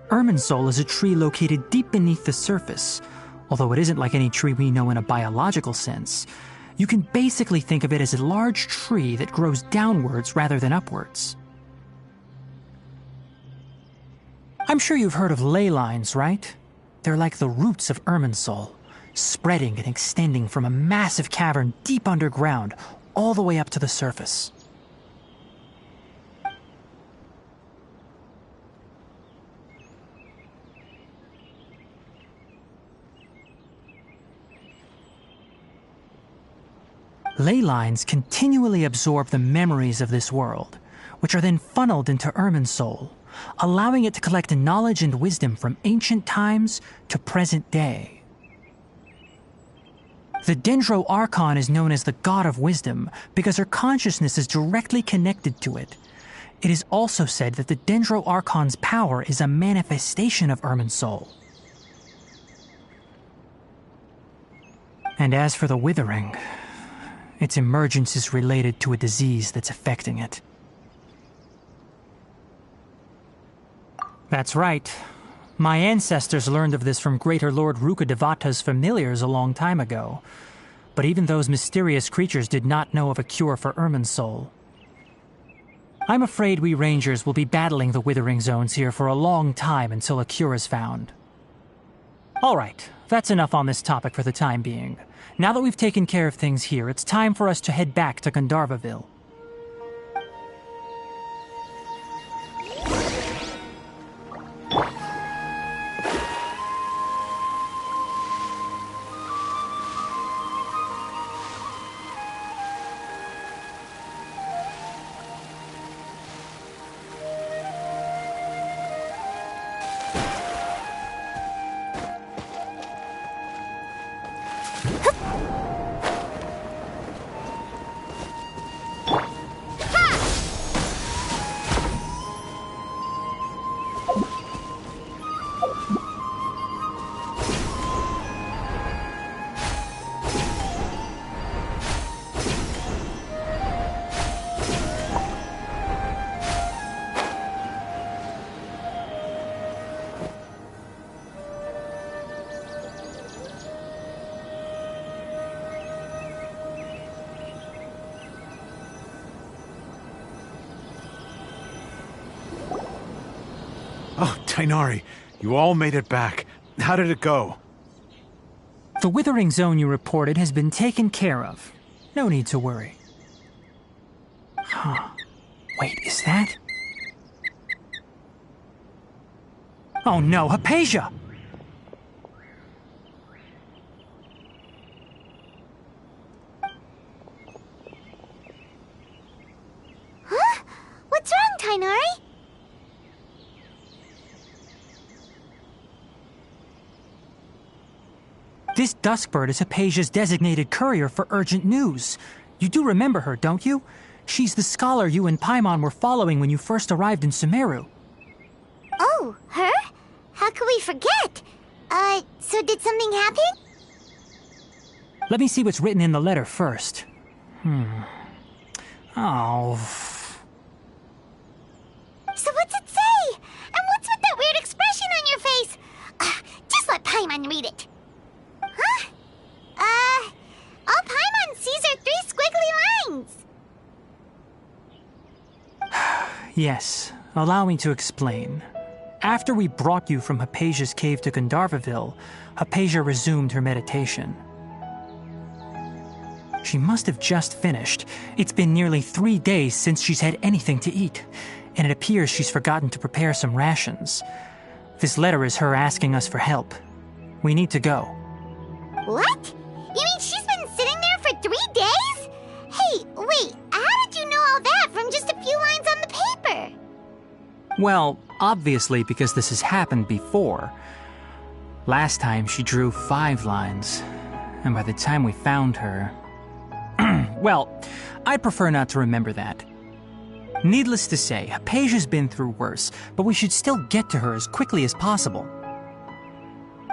Irminsul is a tree located deep beneath the surface. Although it isn't like any tree we know in a biological sense, you can basically think of it as a large tree that grows downwards rather than upwards. I'm sure you've heard of ley lines, right? They're like the roots of Irminsul, spreading and extending from a massive cavern deep underground all the way up to the surface. Ley lines continually absorb the memories of this world, which are then funneled into Irminsul, allowing it to collect knowledge and wisdom from ancient times to present day. The Dendro Archon is known as the God of Wisdom because her consciousness is directly connected to it. It is also said that the Dendro Archon's power is a manifestation of Irminsul. And as for the Withering, its emergence is related to a disease that's affecting it. That's right. My ancestors learned of this from Greater Lord Rukkhadevata's familiars a long time ago. But even those mysterious creatures did not know of a cure for Irminsul. I'm afraid we Rangers will be battling the Withering Zones here for a long time until a cure is found. Alright, that's enough on this topic for the time being. Now that we've taken care of things here, it's time for us to head back to Gandharvaville. Oh, Tighnari, you all made it back. How did it go? The Withering Zone you reported has been taken care of. No need to worry. Huh. Wait, is that? Oh no, Hypatia! Huh? What's wrong, Tighnari? This Duskbird is Hypatia's designated courier for urgent news. You do remember her, don't you? She's the scholar you and Paimon were following when you first arrived in Sumeru. Oh, her? How could we forget? So did something happen? Let me see what's written in the letter first. Oh. So what's it say? And what's with that weird expression on your face? Just let Paimon read it. Huh? All Paimon sees are 3 squiggly lines. Yes, allow me to explain. After we brought you from Hypatia's cave to Gandharvaville, Hypatia resumed her meditation. She must have just finished. It's been nearly 3 days since she's had anything to eat, and it appears she's forgotten to prepare some rations. This letter is her asking us for help. We need to go. What? You mean she's been sitting there for 3 days? Hey, wait, how did you know all that from just a few lines on the paper? Well, obviously because this has happened before. Last time she drew 5 lines, and by the time we found her... Well, I'd prefer not to remember that. Needless to say, Hypatia's been through worse, but we should still get to her as quickly as possible.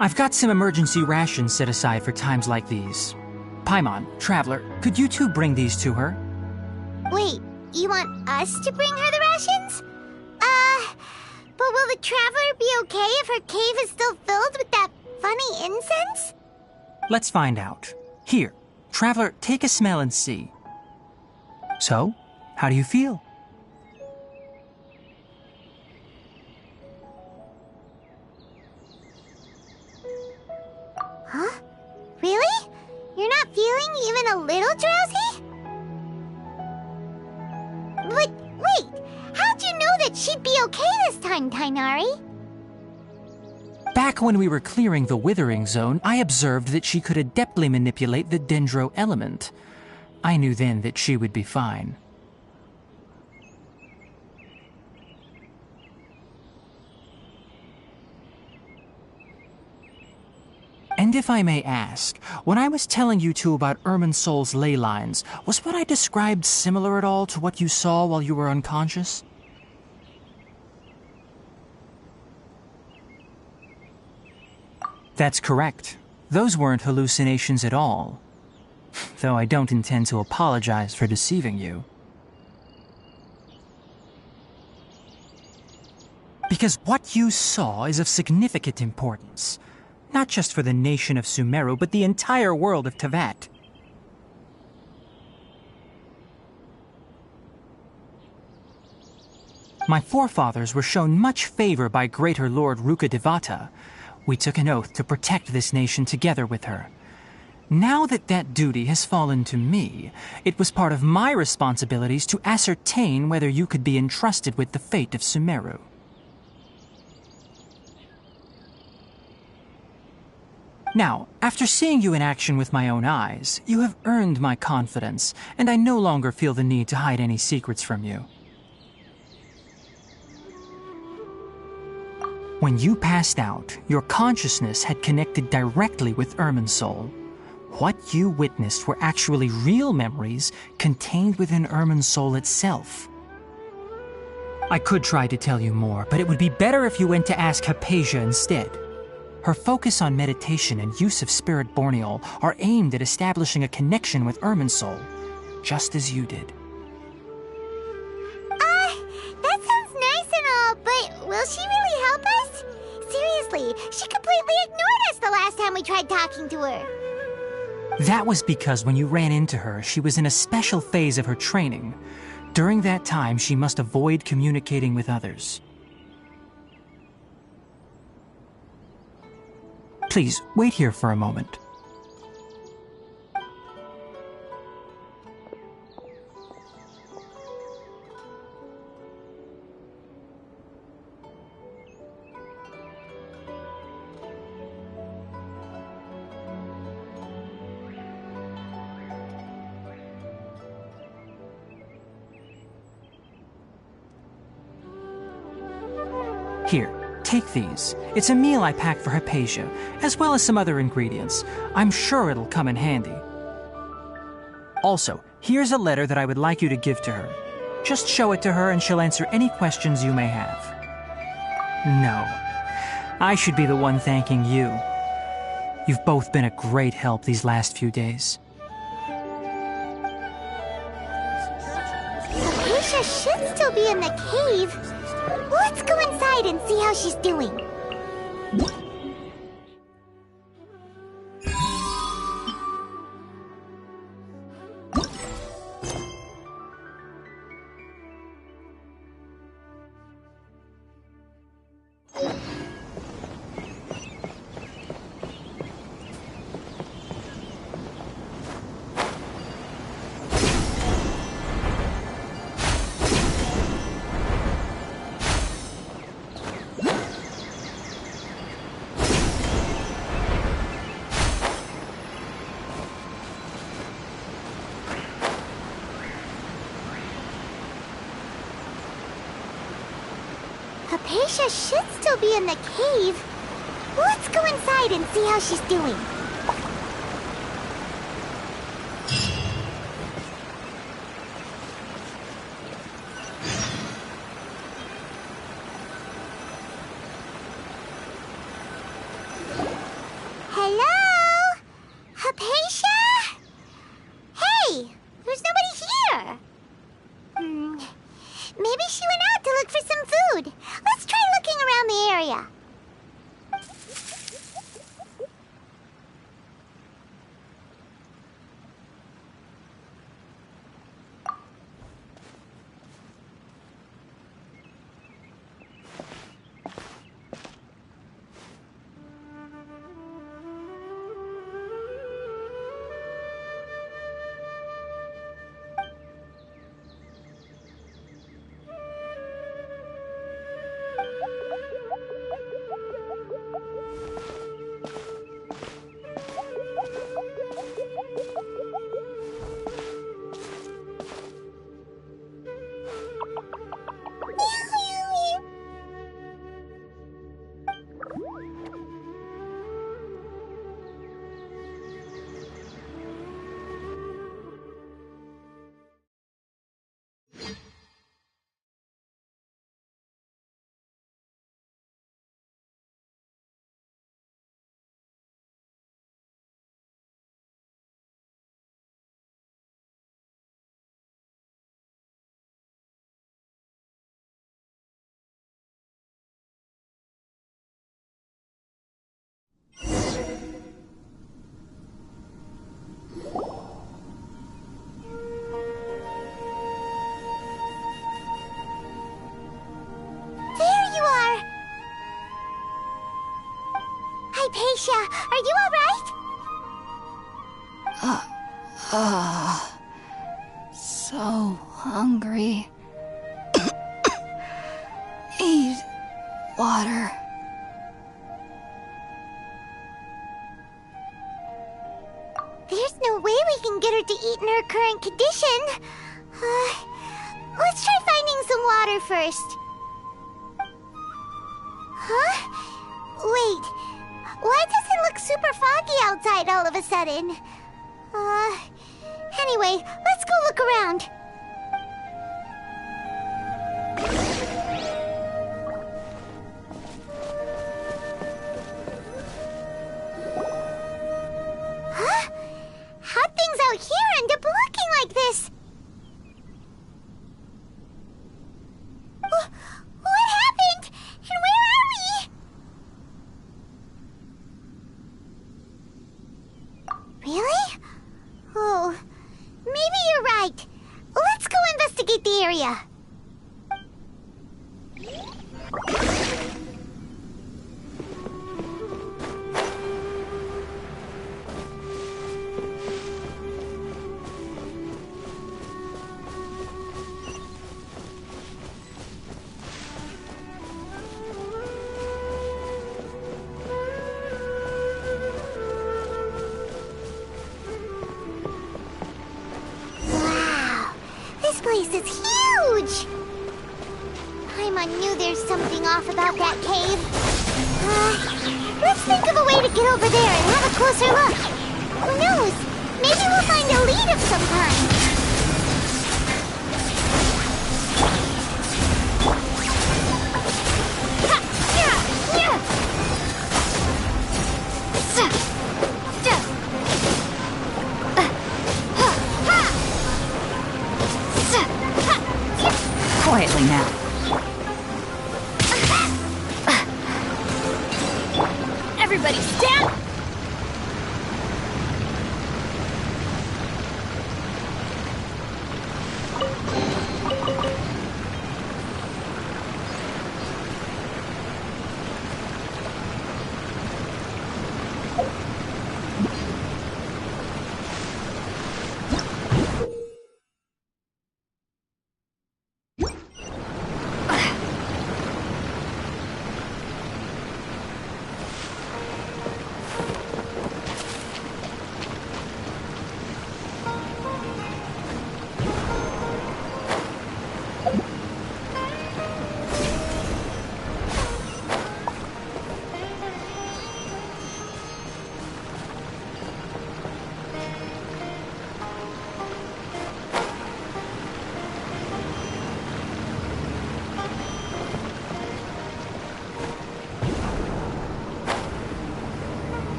I've got some emergency rations set aside for times like these. Paimon, Traveler, could you two bring these to her? Wait, you want us to bring her the rations? But will the Traveler be okay if her cave is still filled with that funny incense? Let's find out. Here, Traveler, take a smell and see. So, how do you feel? Huh? Really? You're not feeling even a little drowsy? But wait, how'd you know that she'd be okay this time, Tighnari? Back when we were clearing the Withering Zone, I observed that she could adeptly manipulate the Dendro element. I knew then that she would be fine. And if I may ask, when I was telling you two about Irminsul's ley lines, was what I described similar at all to what you saw while you were unconscious? That's correct. Those weren't hallucinations at all. Though I don't intend to apologize for deceiving you. Because what you saw is of significant importance. Not just for the nation of Sumeru, but the entire world of Teyvat. My forefathers were shown much favor by Greater Lord Rukkhadevata. We took an oath to protect this nation together with her. Now that that duty has fallen to me, it was part of my responsibilities to ascertain whether you could be entrusted with the fate of Sumeru. Now, after seeing you in action with my own eyes, you have earned my confidence, and I no longer feel the need to hide any secrets from you. When you passed out, your consciousness had connected directly with Irminsul. What you witnessed were actually real memories contained within Irminsul itself. I could try to tell you more, but it would be better if you went to ask Hypatia instead. Her focus on meditation and use of Spirit Borneol are aimed at establishing a connection with Irminsul, just as you did. That sounds nice and all, but will she really help us? Seriously, she completely ignored us the last time we tried talking to her. That was because when you ran into her, she was in a special phase of her training. During that time, she must avoid communicating with others. Please, wait here for a moment. Here. Take these. It's a meal I packed for Hypatia, as well as some other ingredients. I'm sure it'll come in handy. Also, here's a letter that I would like you to give to her. Just show it to her and she'll answer any questions you may have. No. I should be the one thanking you. You've both been a great help these last few days. Hypatia should still be in the cave. Let's go inside and see how she's doing. Hypatia should still be in the cave. Let's go inside and see how she's doing. Hello? Hypatia? Hey, there's nobody here. Maybe she went out to look for some food. Let's try looking around the area. Alicia, are you alright? So hungry. Need water. There's no way we can get her to eat in her current condition. Let's try finding some water first. Huh? Wait, why does it look super foggy outside all of a sudden? Anyway, let's go look around. Huh? How'd things out here end up looking like this? What happened? And where are we? Really? Oh, maybe you're right. Let's go investigate the area. Wow, this place is huge! Paimon knew there's something off about that cave. Let's think of a way to get over there and have a closer look. Who knows? Maybe we'll find a lead of some kind. Quietly now. Everybody stand!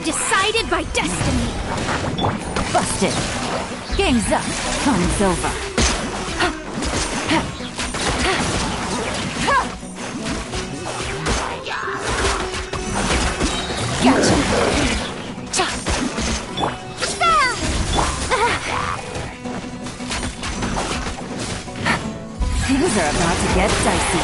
Decided by destiny. Busted. Game's up. Time's over. Gotcha. Things are about to get dicey.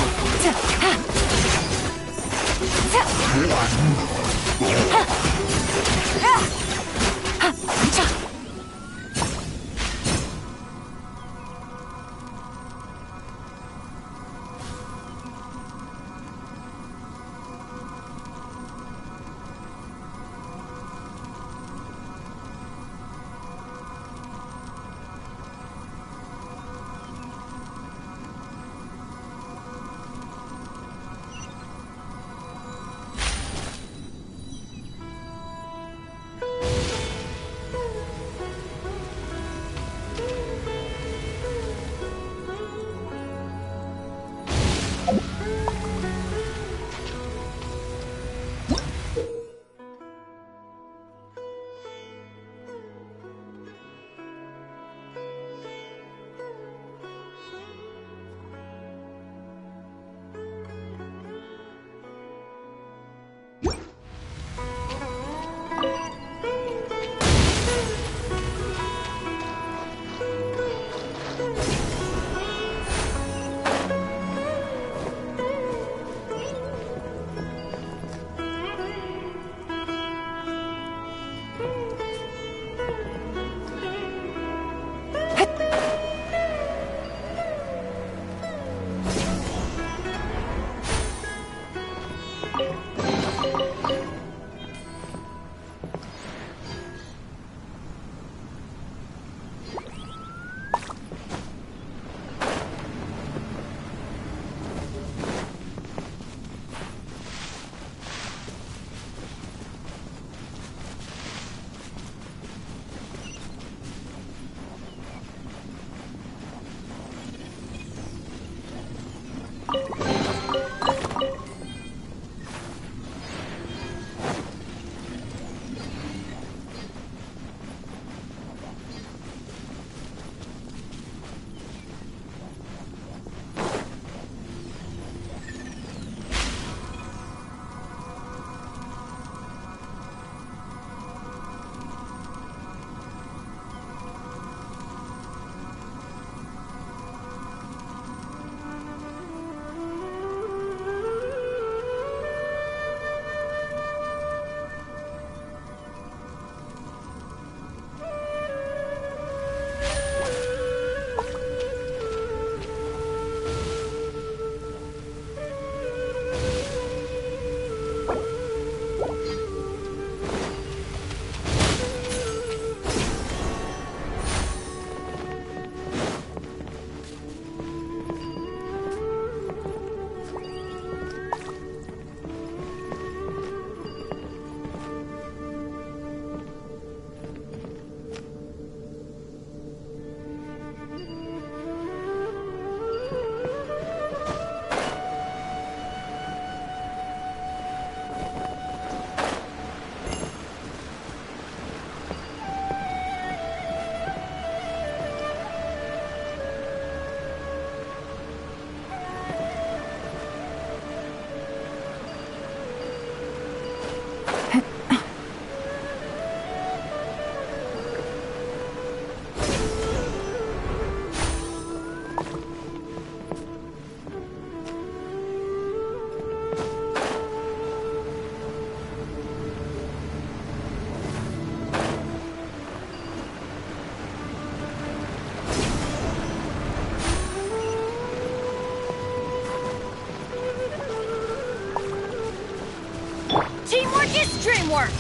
dream work!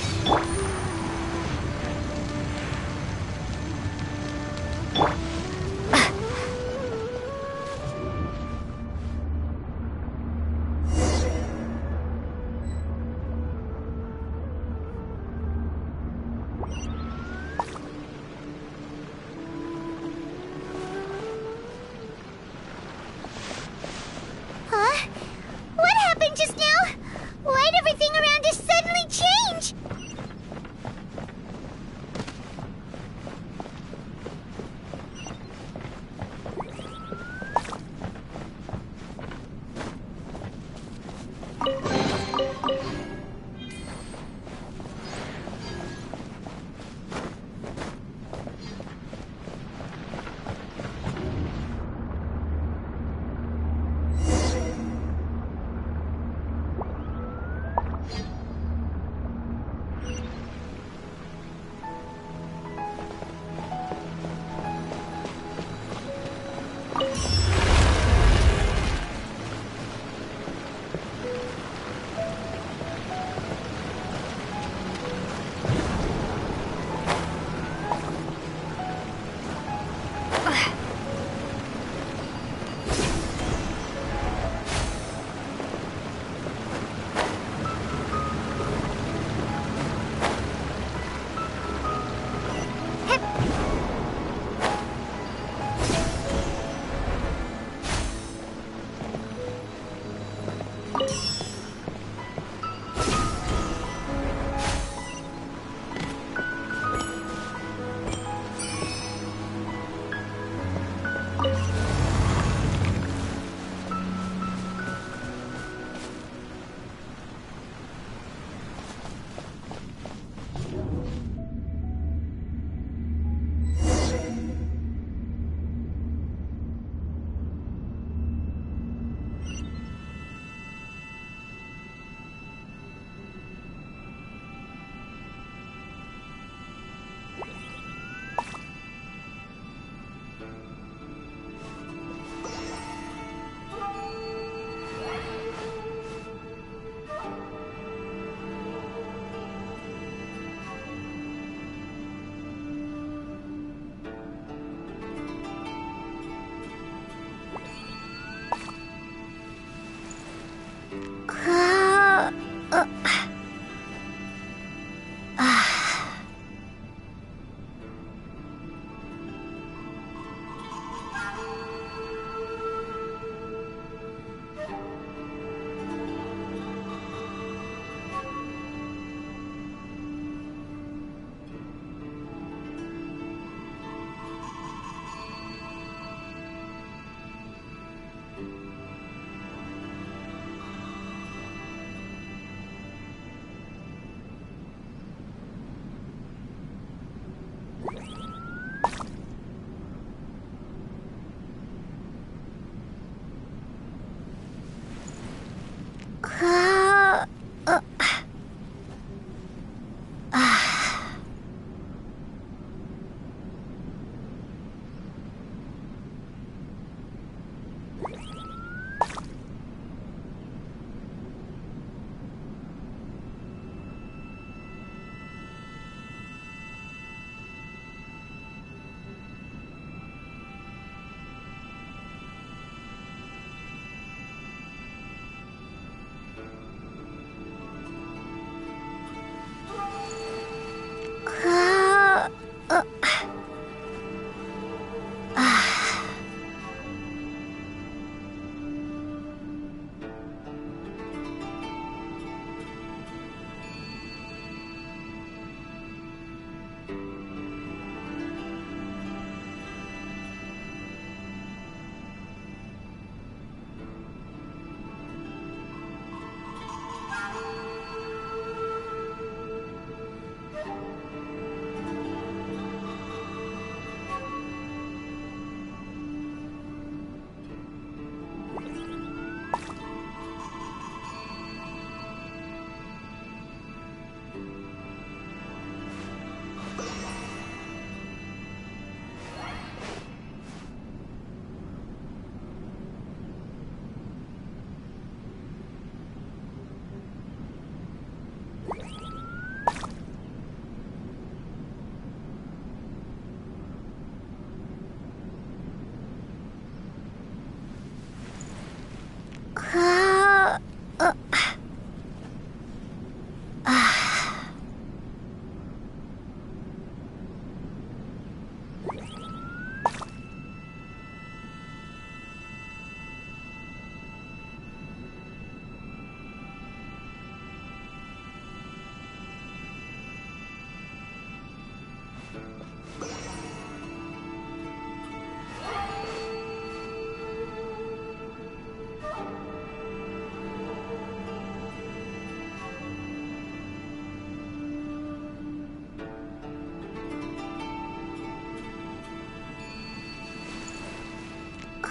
Huh? What happened just now? Why'd everything around us suddenly change?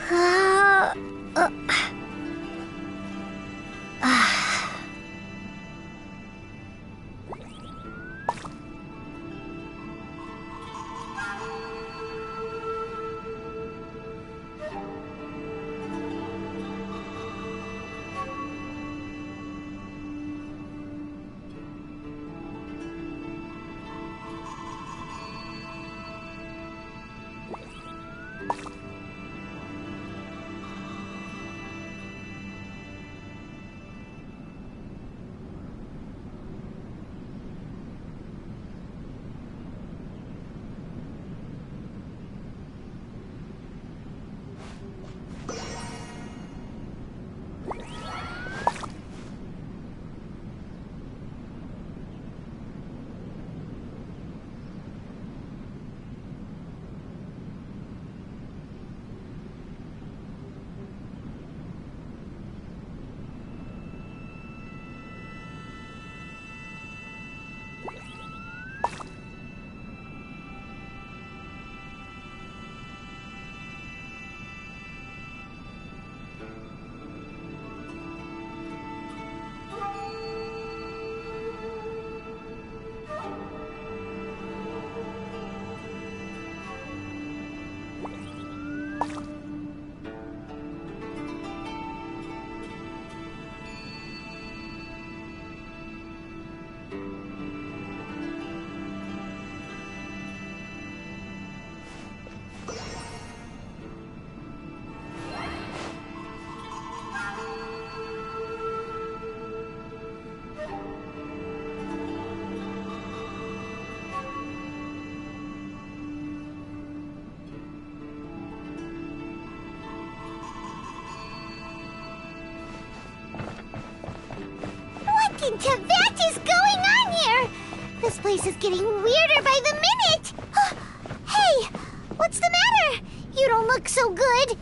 What in Tibet is going on here? This place is getting weirder by the minute! Hey, what's the matter? You don't look so good.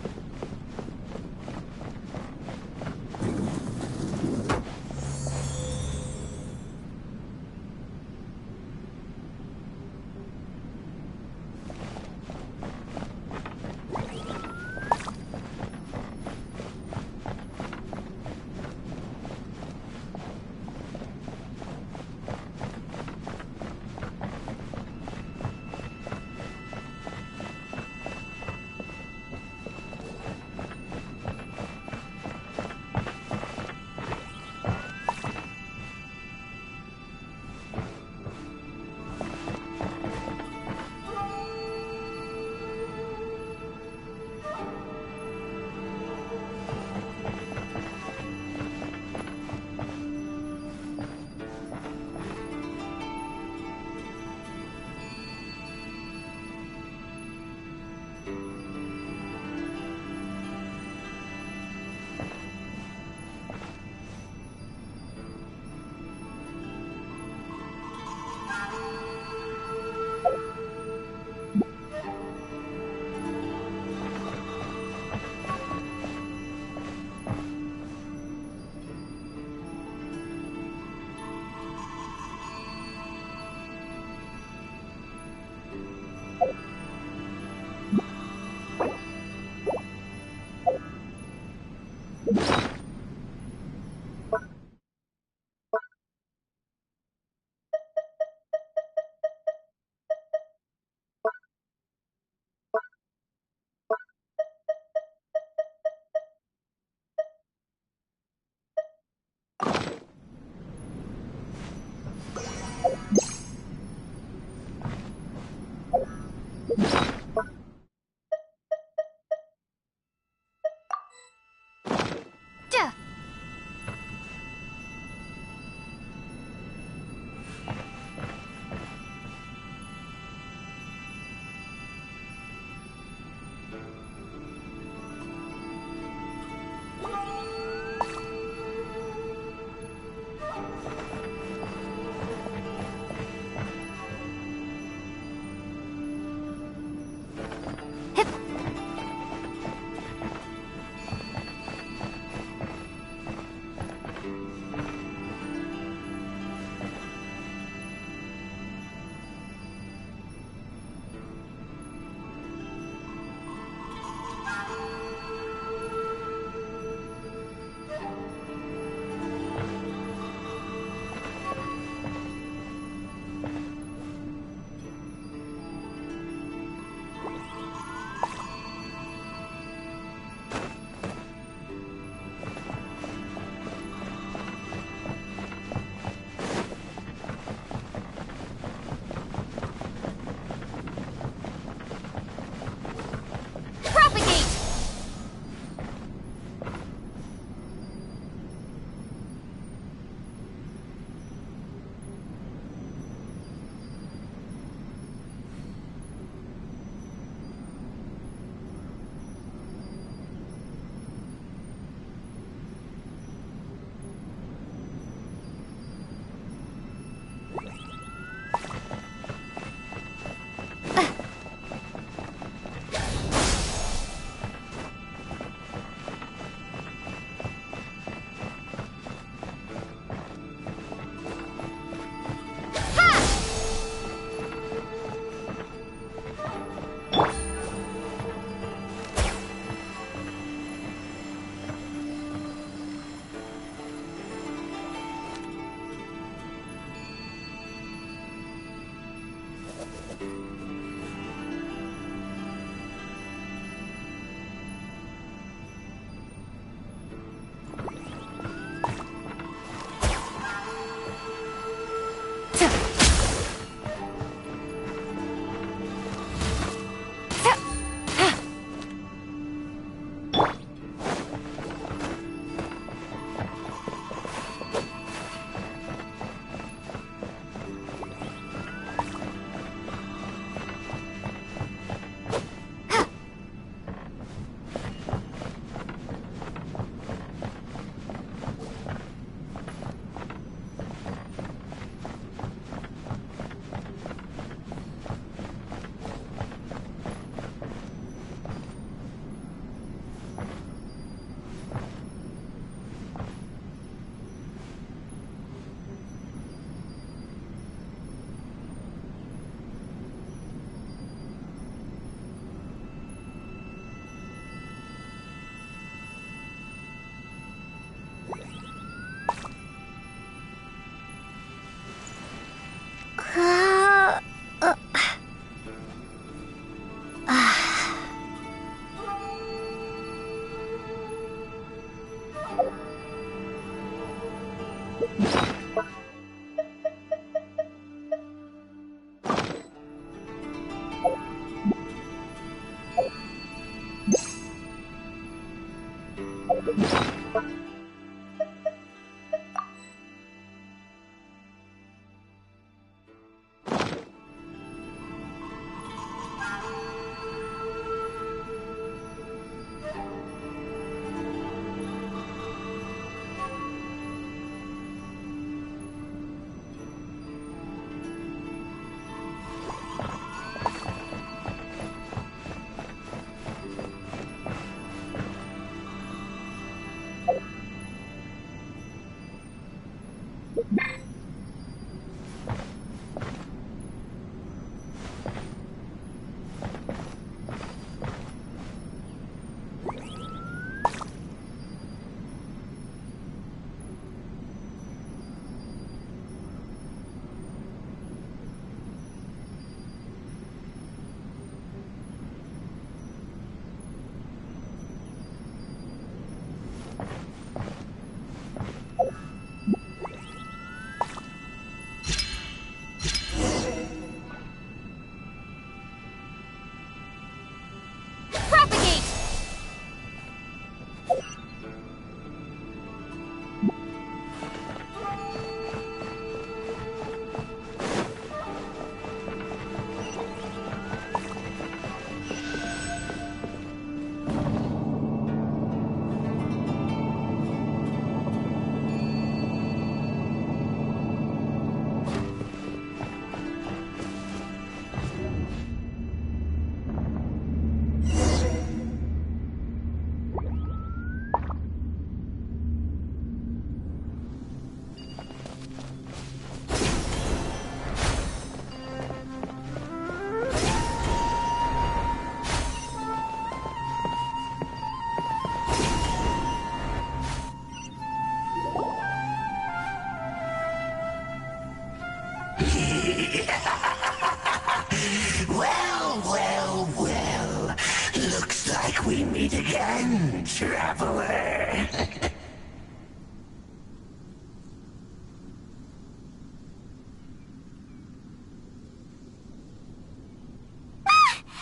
Well. Looks like we meet again, traveler.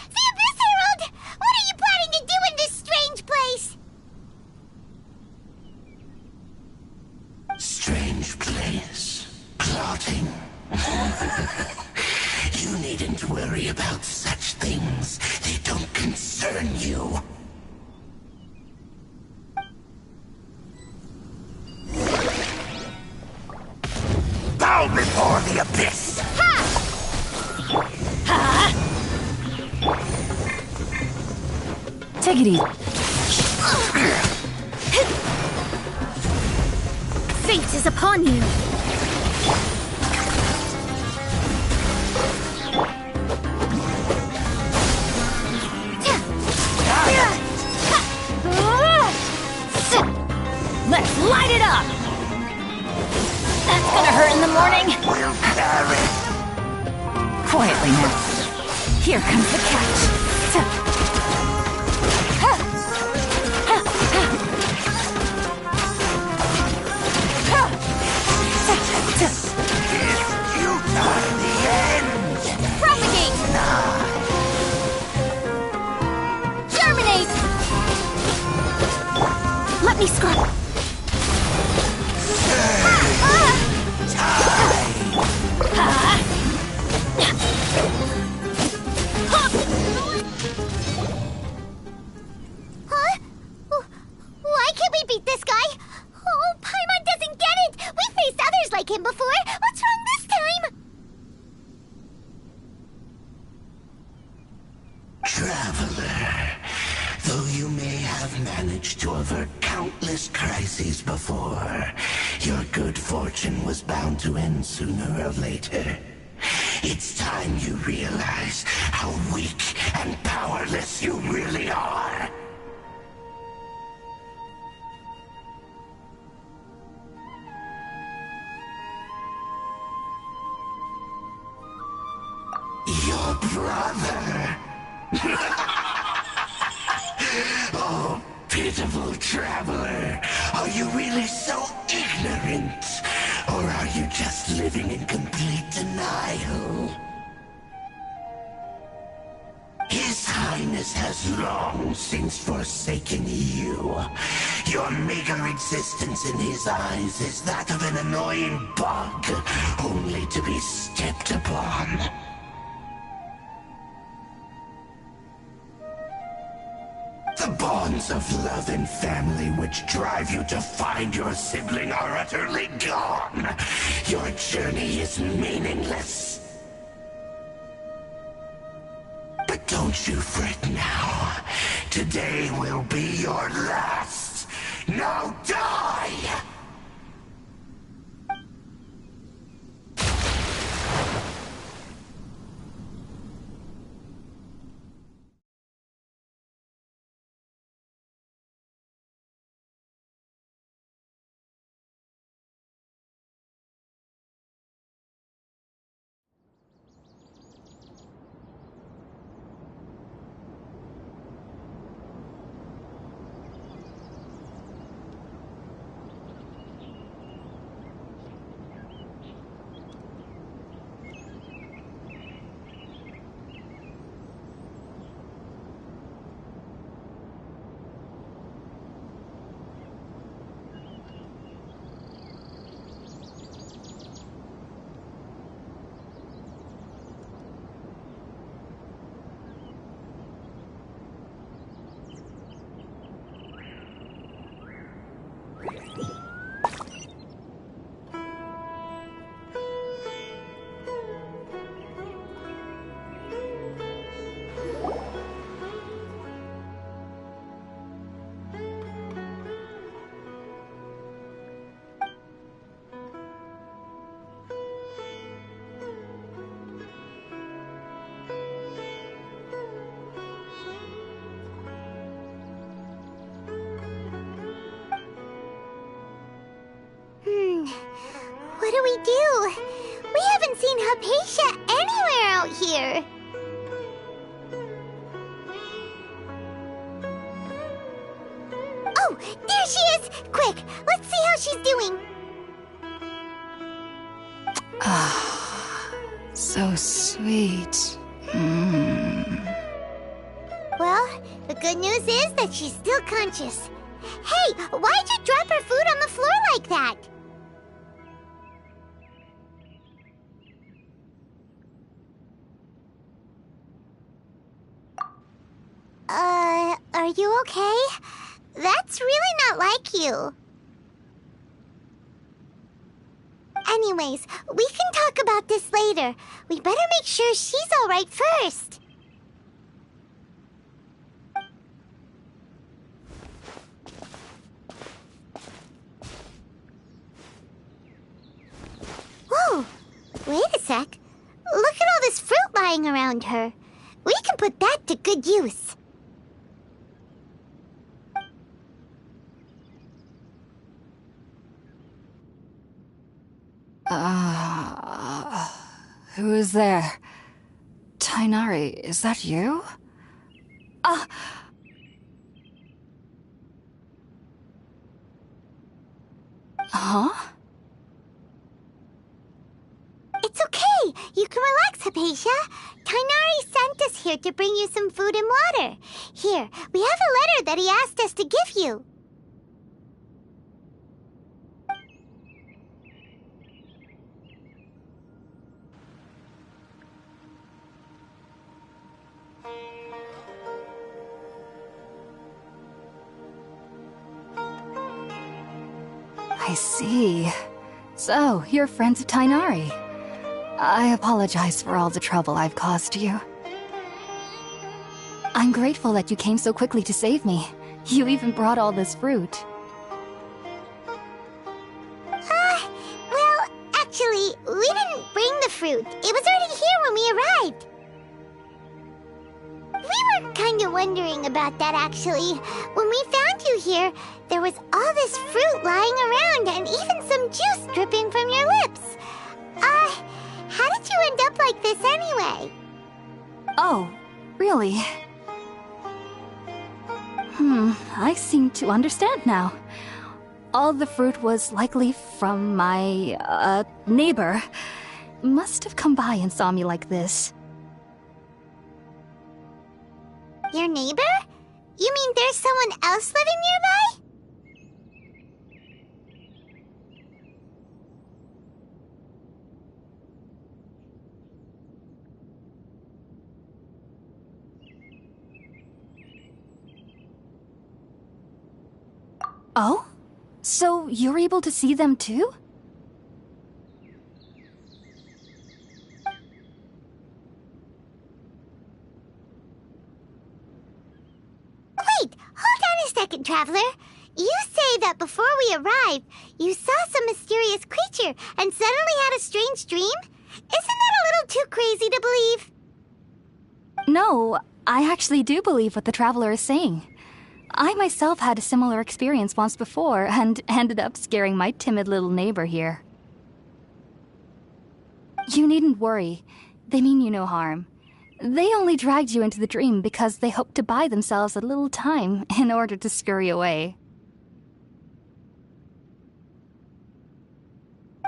The Abyss Herald! What are you planning to do in this strange place? Strange place. Plotting. You needn't worry about such things. They don't concern you. Bow before the Abyss! Take it easy. Fate is upon you. Let's light it up! That's gonna hurt in the morning. We'll carry. Quietly now. Here comes the catch. You are the end. Propagate! Germinate! Let me scrub. Huh? Why can't we beat this guy? Oh, Paimon doesn't get it! We faced others like him before! What's wrong this time? Traveler, though you may have managed to avert countless crises before, your good fortune was bound to end sooner or later. It's time you realize how weak and powerless you really are. Your brother. Oh, pitiful traveler. Are you really so ignorant? Or are you just living in complete denial? His Highness has long since forsaken you. Your meager existence in his eyes is that of an annoying bug, only to be stepped upon. The bonds of love and family which drive you to find your sibling are utterly gone. Your journey is meaningless. But don't you fret now. Today will be your last. Now die! What do we do? We haven't seen Hypatia anywhere out here. Oh, there she is! Quick, let's see how she's doing. So sweet. Well, the good news is that she's still conscious. Hey, why'd you drop her food on the floor like that? Are you okay? That's really not like you. Anyways, we can talk about this later. We better make sure she's all right first. Whoa! Wait a sec. Look at all this fruit lying around her. We can put that to good use. Who is there? Tighnari, is that you? Huh? It's okay. You can relax, Hypatia. Tighnari sent us here to bring you some food and water. Here, we have a letter that he asked us to give you. I see. So, you're friends of Tighnari. I apologize for all the trouble I've caused you. I'm grateful that you came so quickly to save me. You even brought all this fruit. Well, actually, we didn't bring the fruit. It was already here when we arrived. We were kind of wondering about that, actually. When we found you here, there was all this fruit lying around and even some juice dripping from your lips. How did you end up like this anyway? Oh, really? I seem to understand now. All the fruit was likely from my, neighbor. Must have come by and saw me like this. Your neighbor? You mean there's someone else living nearby? Oh? So you're able to see them too? Wait, hold on a second, Traveler. You say that before we arrived, you saw some mysterious creature and suddenly had a strange dream? Isn't that a little too crazy to believe? No, I actually do believe what the Traveler is saying. I myself had a similar experience once before and ended up scaring my timid little neighbor here. You needn't worry. They mean you no harm. They only dragged you into the dream because they hoped to buy themselves a little time in order to scurry away.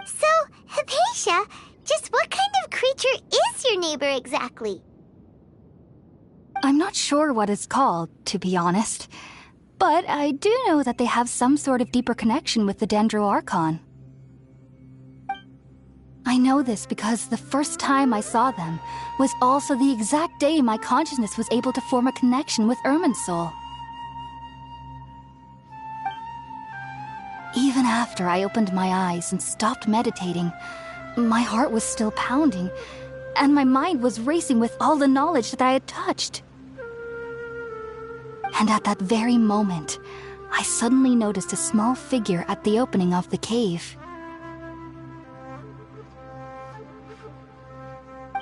So, Hypatia, just what kind of creature is your neighbor exactly? I'm not sure what it's called, to be honest. But I do know that they have some sort of deeper connection with the Dendro Archon. I know this because the first time I saw them was also the exact day my consciousness was able to form a connection with Irminsul. Even after I opened my eyes and stopped meditating, my heart was still pounding, and my mind was racing with all the knowledge that I had touched. And at that very moment, I suddenly noticed a small figure at the opening of the cave.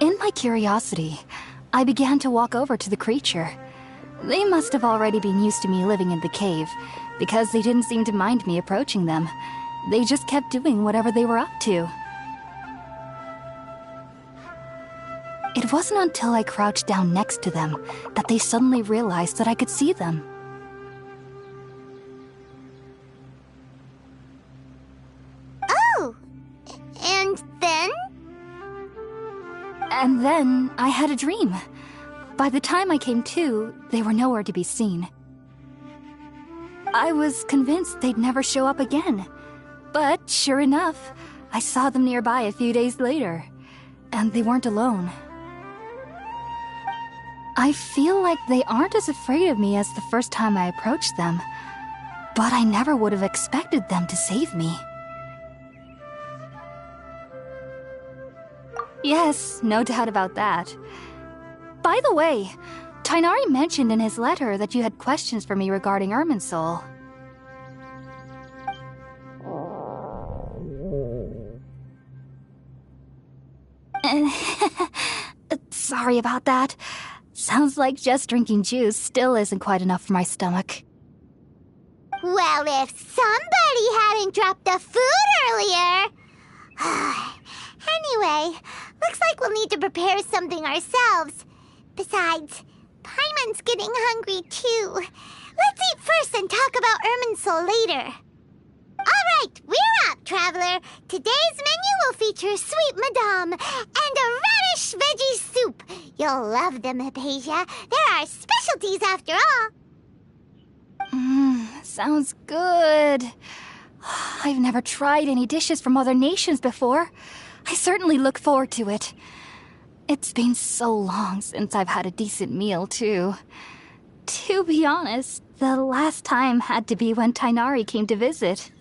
In my curiosity, I began to walk over to the creature. They must have already been used to me living in the cave, because they didn't seem to mind me approaching them. They just kept doing whatever they were up to. It wasn't until I crouched down next to them that they suddenly realized that I could see them. Oh! And then? And then I had a dream. By the time I came to, they were nowhere to be seen. I was convinced they'd never show up again. But sure enough, I saw them nearby a few days later. And they weren't alone. I feel like they aren't as afraid of me as the first time I approached them. But I never would have expected them to save me. Yes, no doubt about that. By the way, Tighnari mentioned in his letter that you had questions for me regarding Irminsul. Sorry about that. Sounds like just drinking juice still isn't quite enough for my stomach. Well, if somebody hadn't dropped the food earlier... Anyway, looks like we'll need to prepare something ourselves. Besides, Paimon's getting hungry too. Let's eat first and talk about Irminsul later. Alright, we're up, Traveler. Today's menu will feature sweet madame and a radish veggie soup. You'll love them, Hypatia. They're our specialties after all. Sounds good. I've never tried any dishes from other nations before. I certainly look forward to it. It's been so long since I've had a decent meal, too. To be honest, the last time had to be when Tighnari came to visit.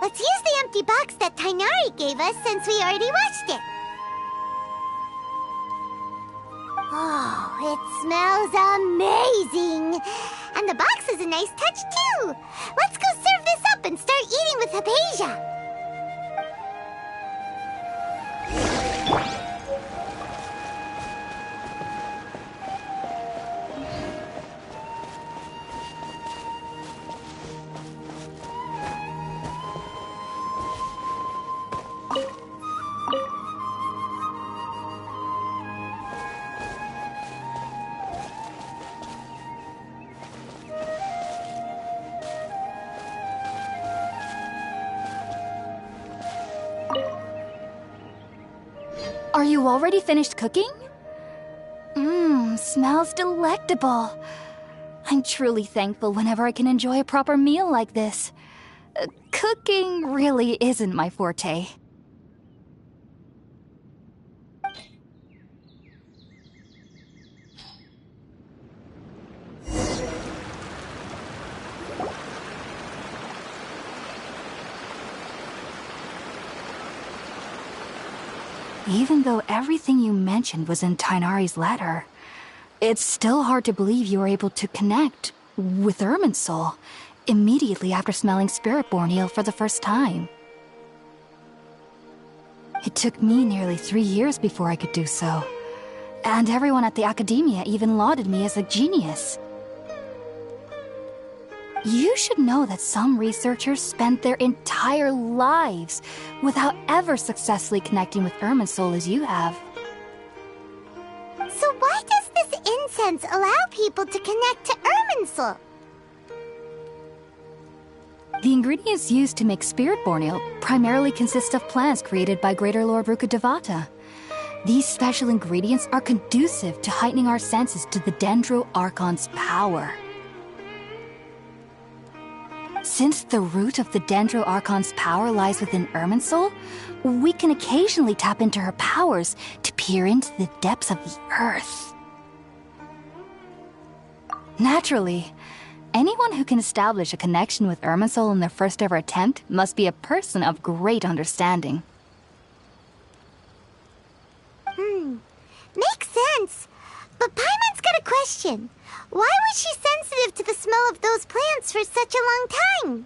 Let's use the empty box that Tighnari gave us since we already washed it. Oh, it smells amazing. And the box is a nice touch, too. Let's go serve this up and start eating with Hypatia. Are you already finished cooking? Smells delectable. I'm truly thankful whenever I can enjoy a proper meal like this. Cooking really isn't my forte. Even though everything you mentioned was in Tighnari's letter, it's still hard to believe you were able to connect with Irminsul immediately after smelling Spiritborn Ale for the first time. It took me nearly 3 years before I could do so, and everyone at the Academia even lauded me as a genius. You should know that some researchers spent their entire lives without ever successfully connecting with Irminsul as you have. So why does this incense allow people to connect to Irminsul? The ingredients used to make Spiritborn Ale primarily consist of plants created by Greater Lord Rukkhadevata. These special ingredients are conducive to heightening our senses to the Dendro Archon's power. Since the root of the Dendro Archon's power lies within Irminsul, we can occasionally tap into her powers to peer into the depths of the earth. Naturally, anyone who can establish a connection with Irminsul in their first ever attempt must be a person of great understanding. Makes sense. But Paimon's got a question. Why was she sensitive to the smell of those plants for such a long time?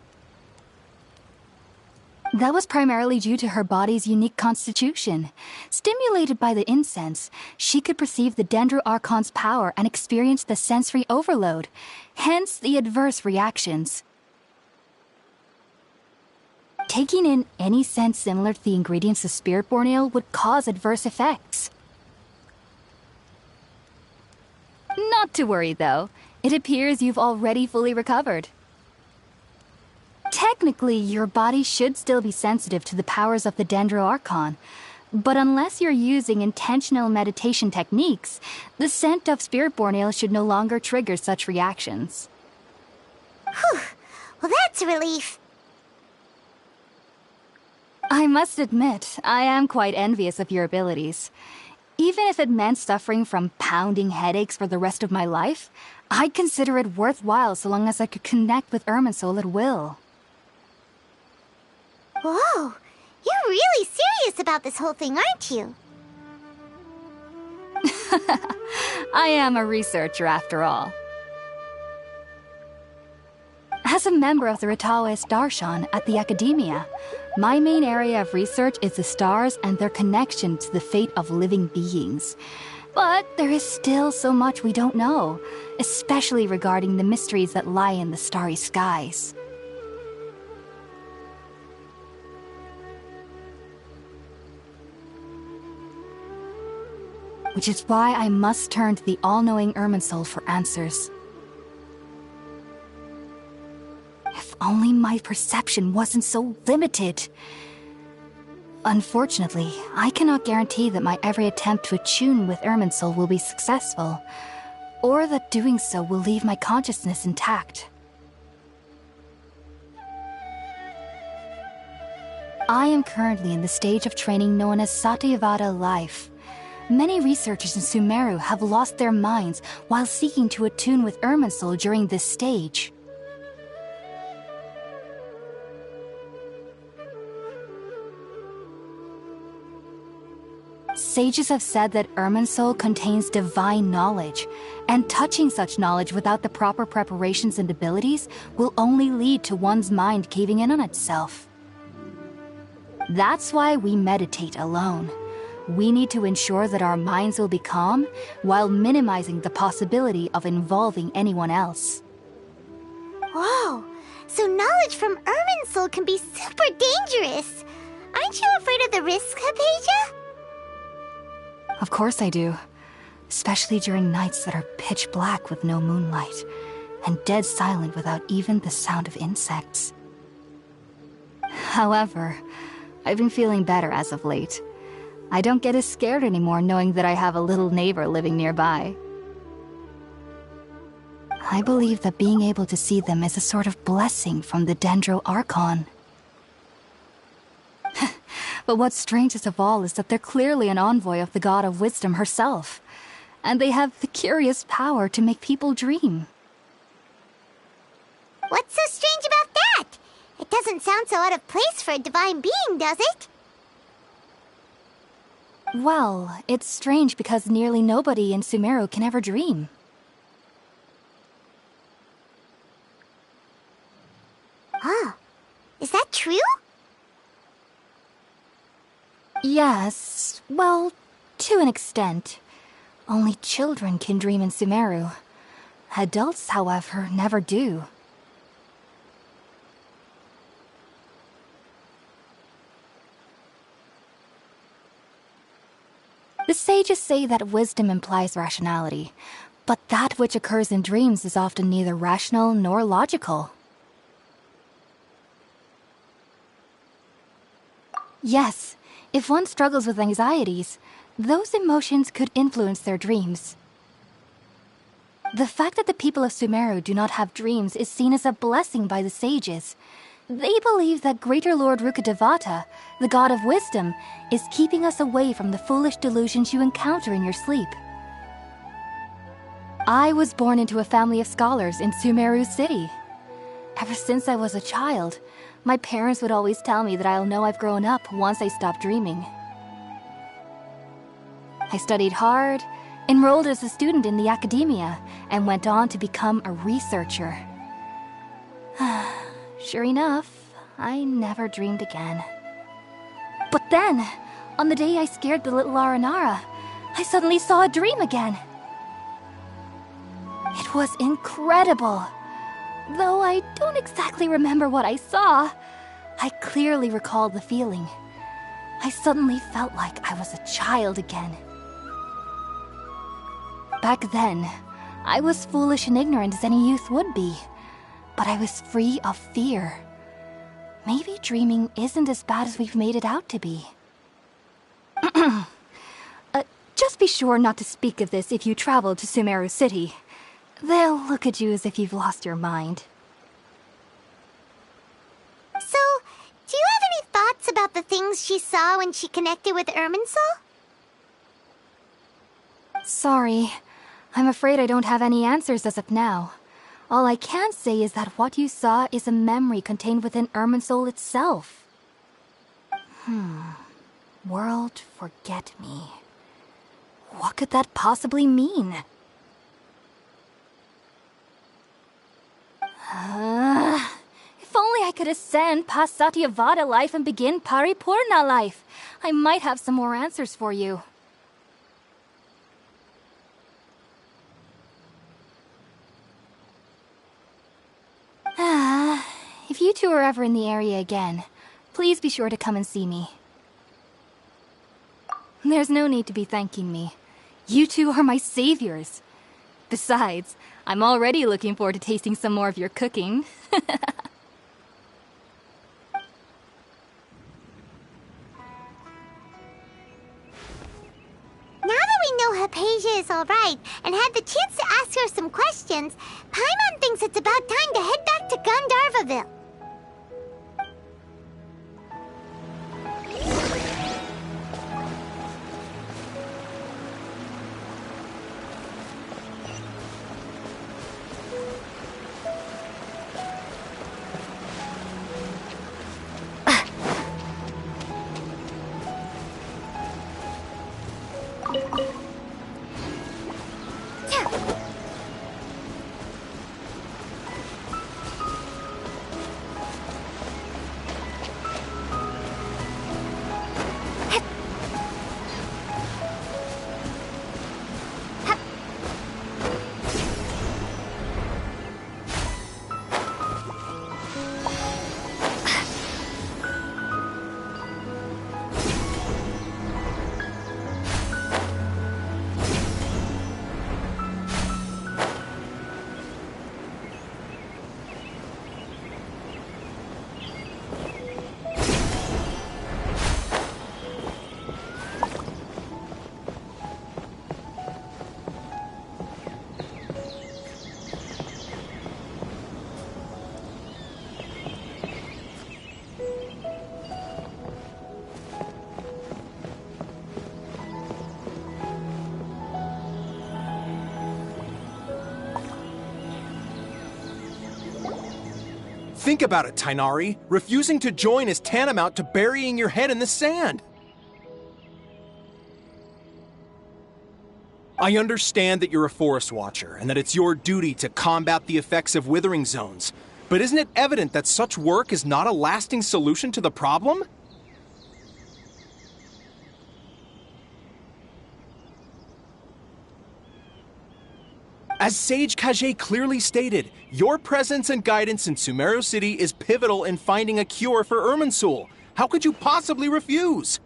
That was primarily due to her body's unique constitution. Stimulated by the incense, she could perceive the Dendro Archon's power and experience the sensory overload, hence the adverse reactions. Taking in any scent similar to the ingredients of Spiritborn Ale would cause adverse effects. Not to worry, though. It appears you've already fully recovered. Technically, your body should still be sensitive to the powers of the Dendro Archon, but unless you're using intentional meditation techniques, the scent of Spiritborn Ale should no longer trigger such reactions. Whew. Well, that's a relief. I must admit, I am quite envious of your abilities. Even if it meant suffering from pounding headaches for the rest of my life, I'd consider it worthwhile so long as I could connect with Irminsul at will. Whoa, you're really serious about this whole thing, aren't you? I am a researcher after all. As a member of the Ratawas Darshan at the Academia, my main area of research is the stars and their connection to the fate of living beings. But there is still so much we don't know, especially regarding the mysteries that lie in the starry skies. Which is why I must turn to the all-knowing Irminsul for answers. If only my perception wasn't so limited. Unfortunately, I cannot guarantee that my every attempt to attune with Irminsul will be successful, or that doing so will leave my consciousness intact. I am currently in the stage of training known as Satyavada life. Many researchers in Sumeru have lost their minds while seeking to attune with Irminsul during this stage. Sages have said that Irminsul contains divine knowledge, and touching such knowledge without the proper preparations and abilities will only lead to one's mind caving in on itself. That's why we meditate alone. We need to ensure that our minds will be calm while minimizing the possibility of involving anyone else. Whoa, so knowledge from Irminsul can be super dangerous. Aren't you afraid of the risks, Hypatia? Of course I do. Especially during nights that are pitch black with no moonlight, and dead silent without even the sound of insects. However, I've been feeling better as of late. I don't get as scared anymore knowing that I have a little neighbor living nearby. I believe that being able to see them is a sort of blessing from the Dendro Archon. But what's strangest of all is that they're clearly an envoy of the God of Wisdom herself, and they have the curious power to make people dream. What's so strange about that? It doesn't sound so out of place for a divine being, does it? Well, it's strange because nearly nobody in Sumeru can ever dream. Oh, is that true? Yes, well, to an extent. Only children can dream in Sumeru. Adults, however, never do. The sages say that wisdom implies rationality, but that which occurs in dreams is often neither rational nor logical. Yes, if one struggles with anxieties, those emotions could influence their dreams. The fact that the people of Sumeru do not have dreams is seen as a blessing by the sages. They believe that Greater Lord Rukkhadevata, the god of wisdom, is keeping us away from the foolish delusions you encounter in your sleep. I was born into a family of scholars in Sumeru City. Ever since I was a child, my parents would always tell me that I'll know I've grown up once I stop dreaming. I studied hard, enrolled as a student in the academia, and went on to become a researcher. Sure enough, I never dreamed again. But then, on the day I scared the little Aranara, I suddenly saw a dream again. It was incredible. Though I don't exactly remember what I saw, I clearly recall the feeling. I suddenly felt like I was a child again. Back then, I was foolish and ignorant as any youth would be, but I was free of fear. Maybe dreaming isn't as bad as we've made it out to be. Just be sure not to speak of this if you travel to Sumeru City. They'll look at you as if you've lost your mind. So, do you have any thoughts about the things she saw when she connected with Irminsul? Sorry. I'm afraid I don't have any answers as of now. All I can say is that what you saw is a memory contained within Irminsul itself. World forget me. What could that possibly mean? If only I could ascend past Satyavada life and begin Paripurna life, I might have some more answers for you. If you two are ever in the area again, please be sure to come and see me. There's no need to be thanking me. You two are my saviors. Besides, I'm already looking forward to tasting some more of your cooking. Now that we know Hypatia is alright and had the chance to ask her some questions, Paimon thinks it's about time to head back to Gandharvaville. Think about it, Tainari. Refusing to join is tantamount to burying your head in the sand. I understand that you're a forest watcher and that it's your duty to combat the effects of withering zones. But isn't it evident that such work is not a lasting solution to the problem? As Sage Kage clearly stated, your presence and guidance in Sumeru City is pivotal in finding a cure for Irminsul. How could you possibly refuse?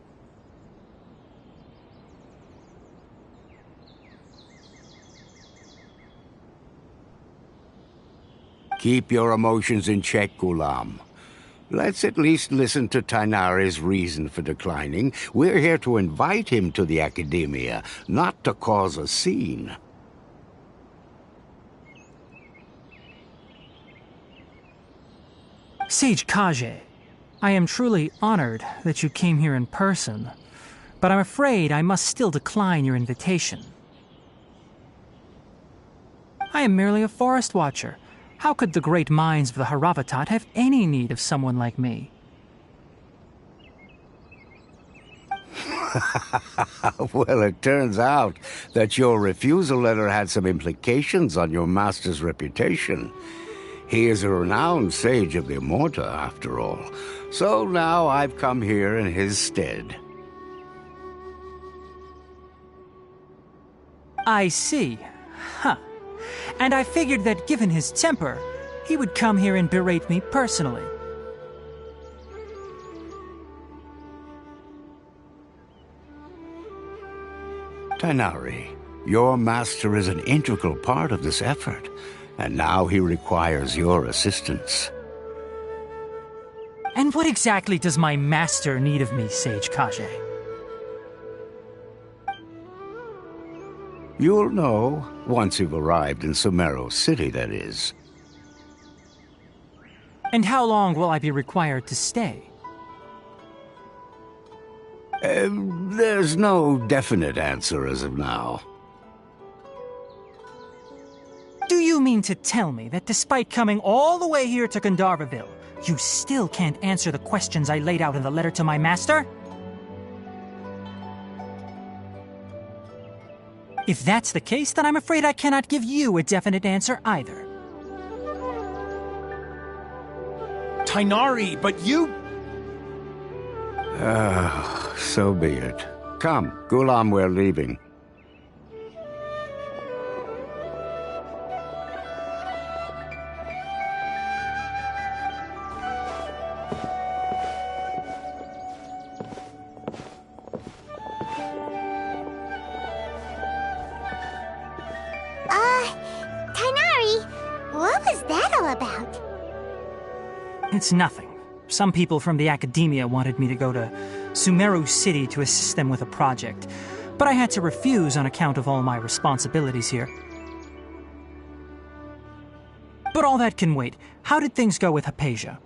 Keep your emotions in check, Gulam. Let's at least listen to Tainari's reason for declining. We're here to invite him to the Academia, not to cause a scene. Sage Kage, I am truly honored that you came here in person, but I'm afraid I must still decline your invitation. I am merely a forest watcher. How could the great minds of the Haravatat have any need of someone like me? Well, it turns out that your refusal letter had some implications on your master's reputation. He is a renowned sage of the Immorta, after all. So now I've come here in his stead. I see. Huh. And I figured that given his temper, he would come here and berate me personally. Tainari, your master is an integral part of this effort, and now he requires your assistance. And what exactly does my master need of me, Sage Kage? You'll know once you've arrived in Sumeru City, that is. And how long will I be required to stay? There's no definite answer as of now. Do you mean to tell me that despite coming all the way here to Gandharvaville, you still can't answer the questions I laid out in the letter to my master? If that's the case, then I'm afraid I cannot give you a definite answer either. Tainari, but you... So be it. Come, Gulam, we're leaving. Tainari, what was that all about? It's nothing. Some people from the Academia wanted me to go to Sumeru City to assist them with a project, but I had to refuse on account of all my responsibilities here. But all that can wait. How did things go with Hypatia?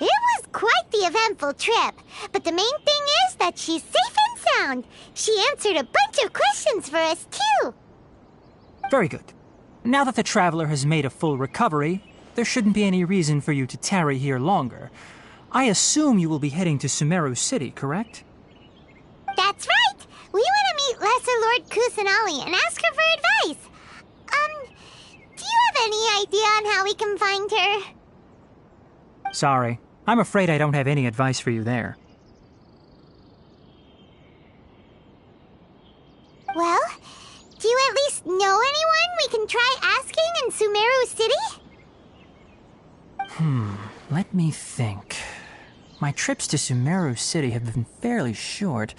It was quite the eventful trip, but the main thing is that she's safe and sound. She answered a bunch of questions for us, too. Very good. Now that the traveler has made a full recovery, there shouldn't be any reason for you to tarry here longer. I assume you will be heading to Sumeru City, correct? That's right! We want to meet Lesser Lord Kusanali and ask her for advice. Do you have any idea on how we can find her? Sorry. I'm afraid I don't have any advice for you there. Well, do you at least know anyone we can try asking in Sumeru City? Let me think. My trips to Sumeru City have been fairly short,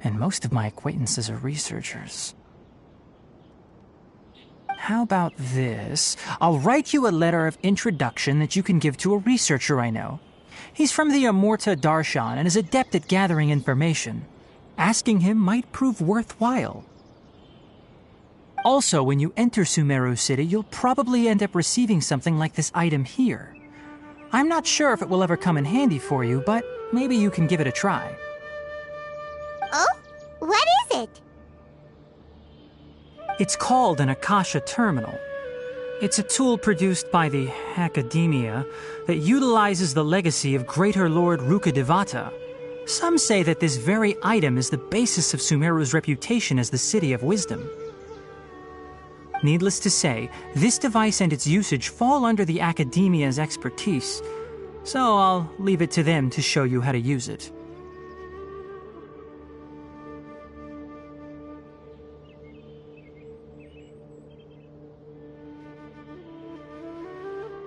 and most of my acquaintances are researchers. How about this? I'll write you a letter of introduction that you can give to a researcher I know. He's from the Immorta Darshan and is adept at gathering information. Asking him might prove worthwhile. Also, when you enter Sumeru City, you'll probably end up receiving something like this item here. I'm not sure if it will ever come in handy for you, but maybe you can give it a try. Oh? What is it? It's called an Akasha Terminal. It's a tool produced by the Academia that utilizes the legacy of Greater Lord Rukkhadevata. Some say that this very item is the basis of Sumeru's reputation as the City of Wisdom. Needless to say, this device and its usage fall under the Academia's expertise, so I'll leave it to them to show you how to use it.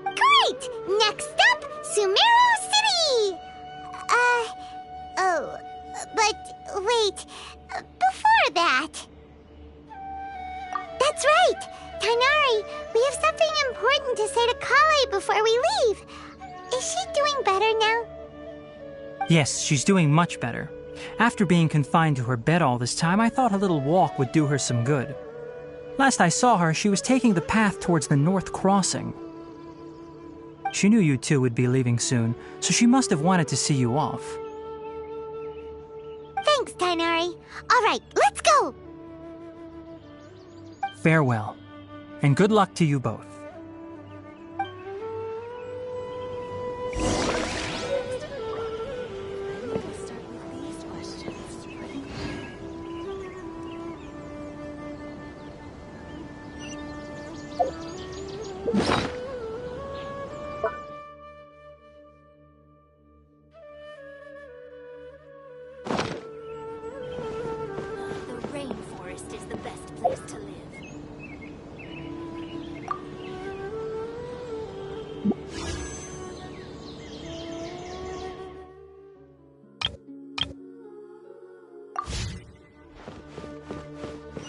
Great! Next up, Sumeru City! Oh, but wait, before that... That's right! Tainari, we have something important to say to Kale before we leave. Is she doing better now? Yes, she's doing much better. After being confined to her bed all this time, I thought a little walk would do her some good. Last I saw her, she was taking the path towards the North Crossing. She knew you two would be leaving soon, so she must have wanted to see you off. Thanks, Tainari. All right, let's go! Farewell, and good luck to you both. The rainforest is the best place to live.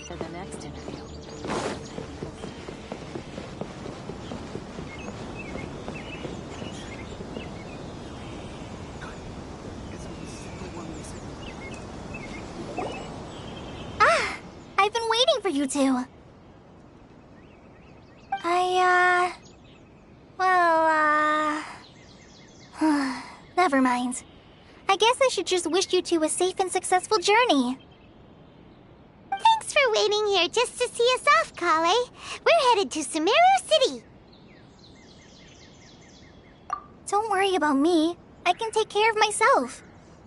For the next interview. I've been waiting for you two. Never mind. I guess I should just wish you two a safe and successful journey. Thanks for waiting here just to see us off, Kale. We're headed to Sumeru City. Don't worry about me. I can take care of myself.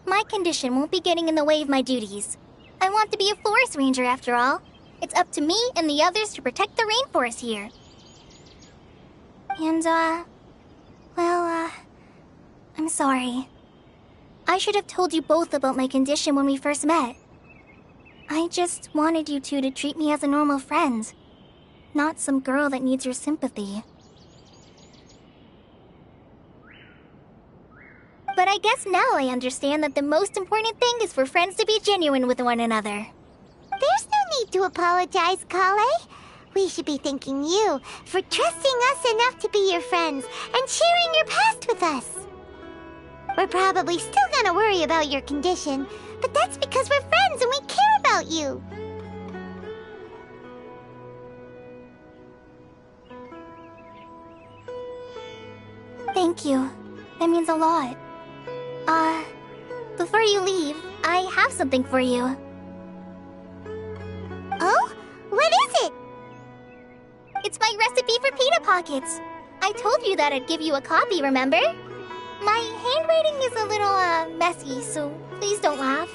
My condition won't be getting in the way of my duties. I want to be a forest ranger after all. It's up to me and the others to protect the rainforest here. And, I'm sorry. I should have told you both about my condition when we first met. I just wanted you two to treat me as a normal friend, not some girl that needs your sympathy. But I guess now I understand that the most important thing is for friends to be genuine with one another. There's no need to apologize, Kale. We should be thanking you for trusting us enough to be your friends and sharing your past with us. We're probably still gonna worry about your condition, but that's because we're friends and we care about you. Thank you. That means a lot. Before you leave, I have something for you. Oh? What is it? It's my recipe for pita pockets. I told you that I'd give you a copy, remember? My handwriting is a little, messy, so please don't laugh.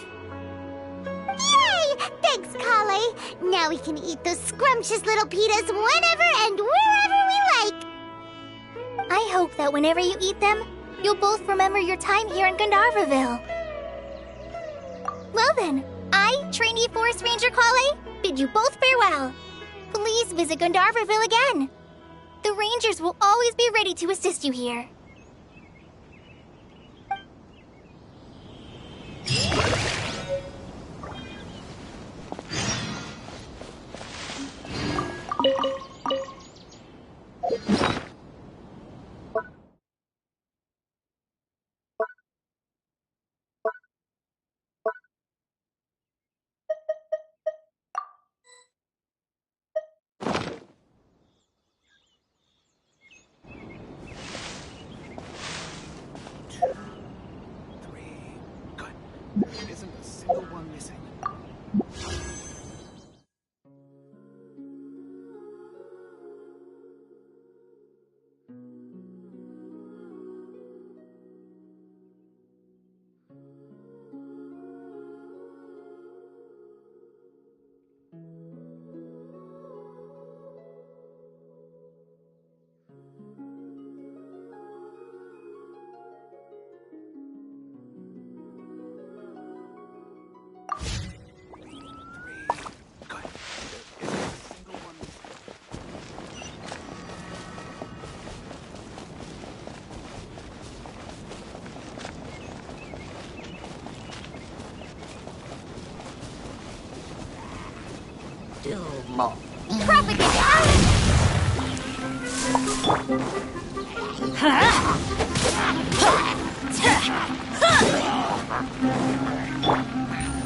Yay! Thanks, Kale. Now we can eat those scrumptious little pitas whenever and wherever we like. I hope that whenever you eat them, you'll both remember your time here in Gandharvaville. Well then, I, trainee Forest Ranger Kale, bid you both farewell. Please visit Gandharvaville again. The Rangers will always be ready to assist you here. Isn't a single one missing.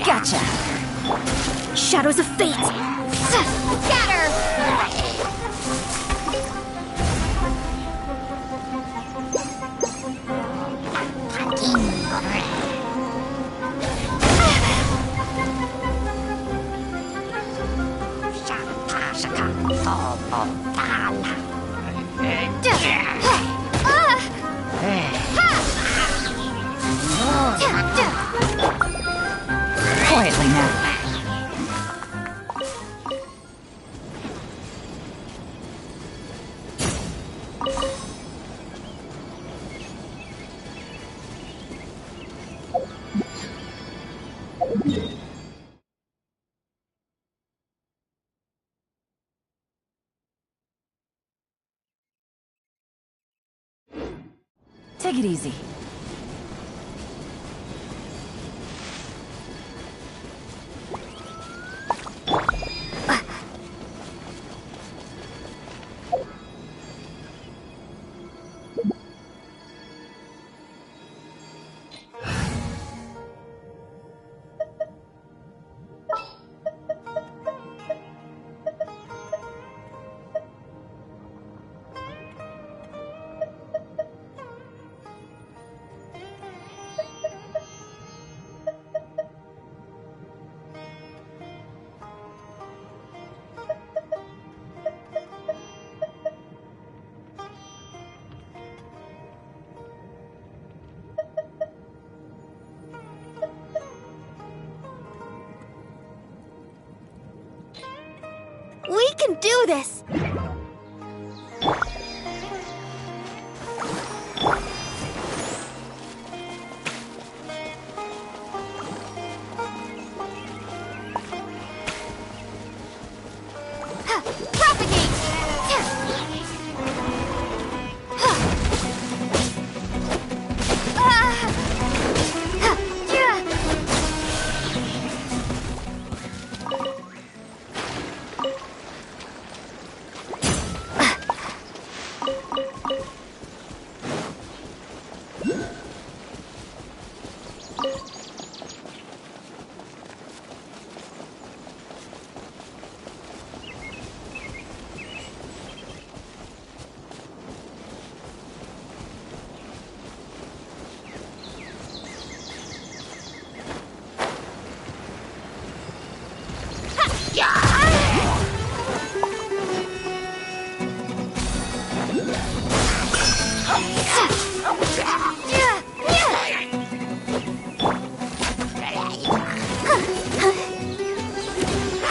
Gotcha. Shadows of fate. Scatter. Quietly now. Take it easy. We can do this!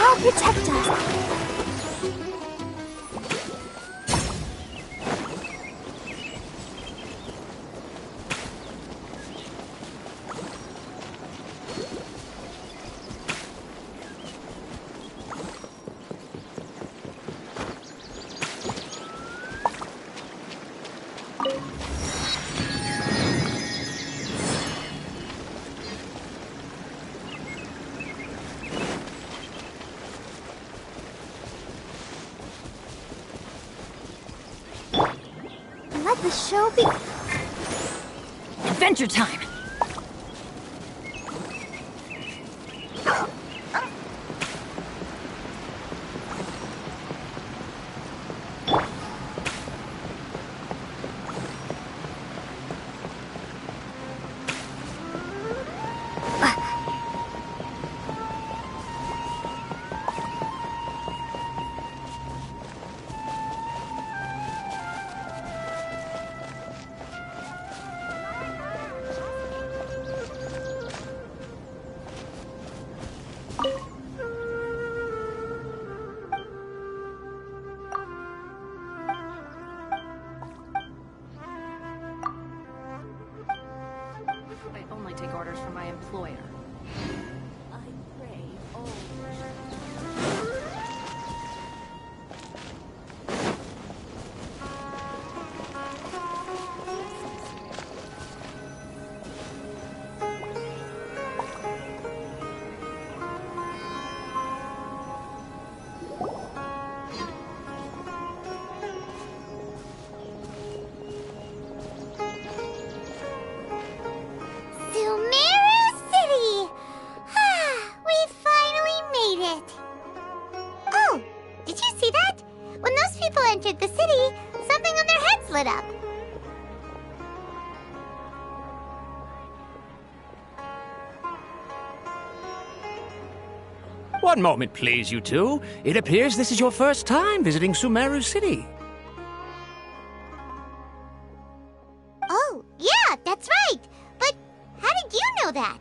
I'll protect us. Let the show be... Adventure time! I only take orders from my employer. I pray all... people entered the city, something on their heads lit up. One moment, please, you two. It appears this is your first time visiting Sumeru City. Oh, yeah, that's right. But how did you know that?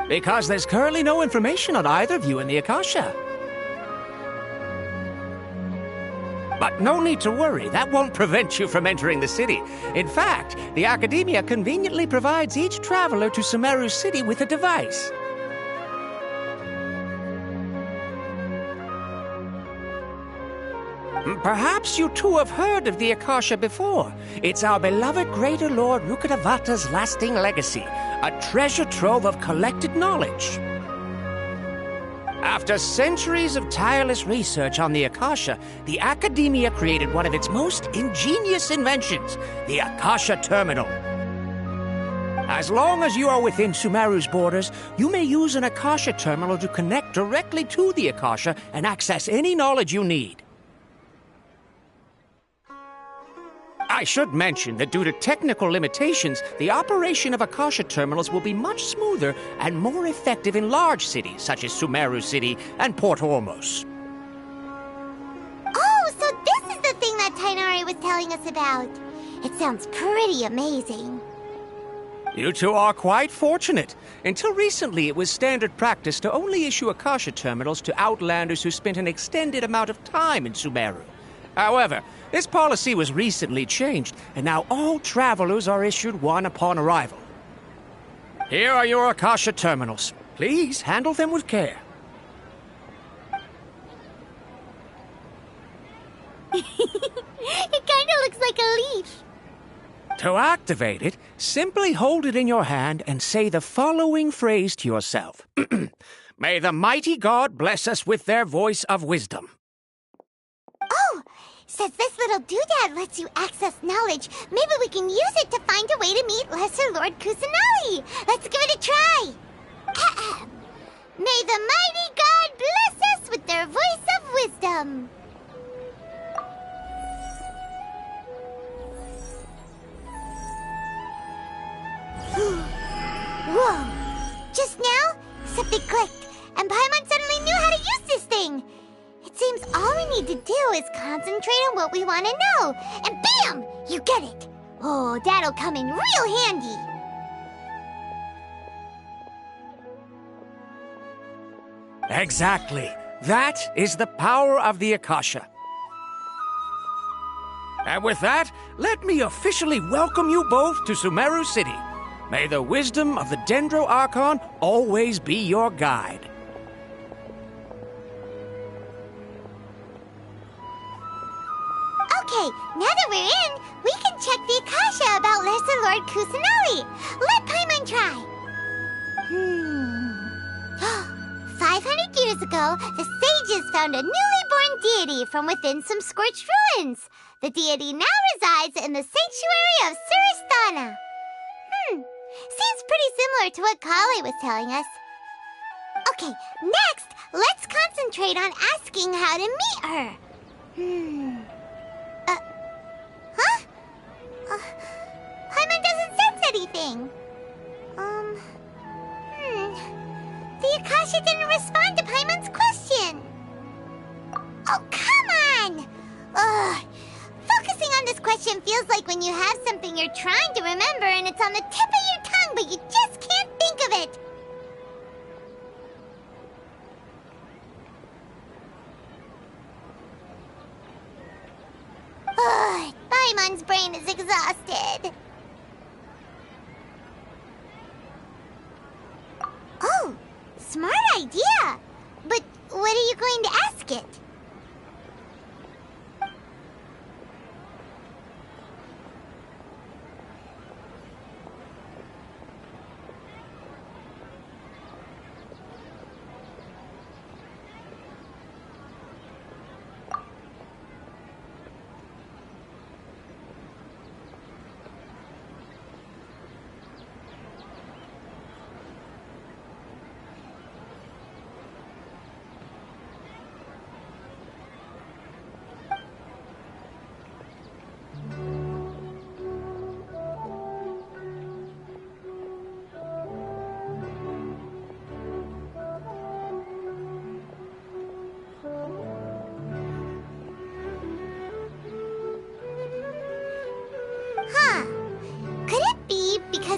Because there's currently no information on either of you in the Akasha. But no need to worry, that won't prevent you from entering the city. In fact, the Academia conveniently provides each traveler to Sumeru City with a device. Perhaps you two have heard of the Akasha before. It's our beloved Greater Lord Rukkhadevata's lasting legacy, a treasure trove of collected knowledge. After centuries of tireless research on the Akasha, the Academia created one of its most ingenious inventions, the Akasha Terminal. As long as you are within Sumeru's borders, you may use an Akasha Terminal to connect directly to the Akasha and access any knowledge you need. I should mention that due to technical limitations, the operation of Akasha terminals will be much smoother and more effective in large cities such as Sumeru City and Port Ormos. Oh, so this is the thing that Tighnari was telling us about. It sounds pretty amazing. You two are quite fortunate. Until recently, it was standard practice to only issue Akasha terminals to outlanders who spent an extended amount of time in Sumeru. However, this policy was recently changed, and now all travelers are issued one upon arrival. Here are your Akasha terminals. Please handle them with care. It kinda looks like a leaf. To activate it, simply hold it in your hand and say the following phrase to yourself. May the mighty God bless us with their voice of wisdom. Oh, says this little doodad lets you access knowledge. Maybe we can use it to find a way to meet Lesser Lord Kusanali. Let's give it a try. May the mighty God bless us with their voice of wisdom. Whoa! Just now, something clicked, and Paimon suddenly knew how to use this thing. It seems all we need to do is concentrate on what we want to know, and bam! You get it! Oh, that'll come in real handy. Exactly. That is the power of the Akasha. And with that, let me officially welcome you both to Sumeru City. May the wisdom of the Dendro Archon always be your guide. Okay, now that we're in, we can check the Akasha about Lesser Lord Kusanali. Let Paimon try. 500 years ago, the sages found a newly born deity from within some scorched ruins. The deity now resides in the sanctuary of Surasthana. Seems pretty similar to what Kali was telling us. Okay, next, let's concentrate on asking how to meet her. Paimon doesn't sense anything. The Akasha didn't respond to Paimon's question. Oh, come on! Ugh. Focusing on this question feels like when you have something you're trying to remember and it's on the tip of your tongue, but you just can't think of it. Ugh, Paimon's brain is exhausted. Oh, smart idea. But what are you going to ask it?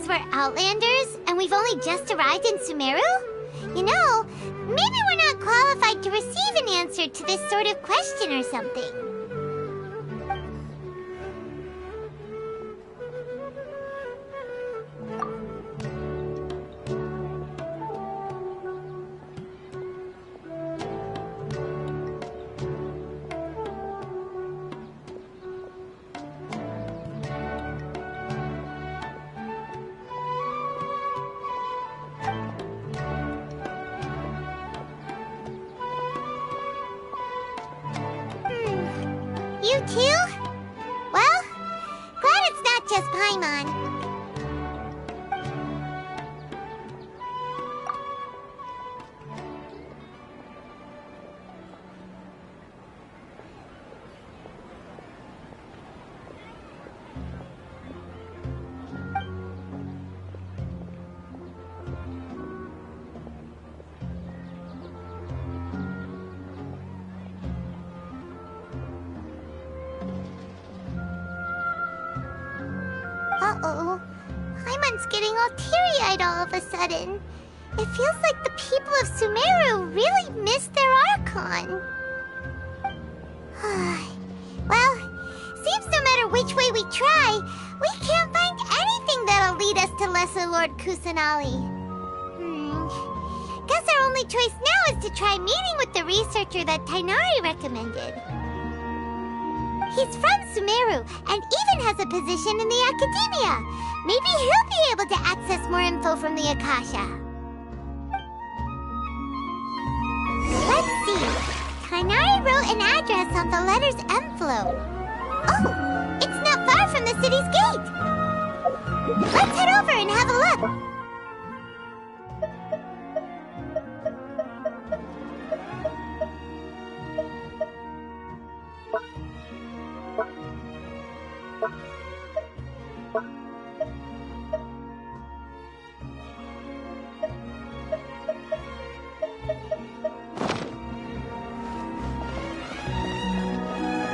we're Outlanders and we've only just arrived in Sumeru? You know, maybe we're not qualified to receive an answer to this sort of question or something. You too? Well, glad it's not just Paimon. Uh-oh. Paimon's getting all teary-eyed all of a sudden. It feels like the people of Sumeru really missed their Archon. Well, seems no matter which way we try, we can't find anything that'll lead us to Lesser Lord Kusanali. Guess our only choice now is to try meeting with the researcher that Tighnari recommended. He's from Sumeru and even has a position in the academia. Maybe he'll be able to access more info from the Akasha. Let's see. Tighnari wrote an address on the letter's envelope. Oh, it's not far from the city's gate. Let's head over and have a look.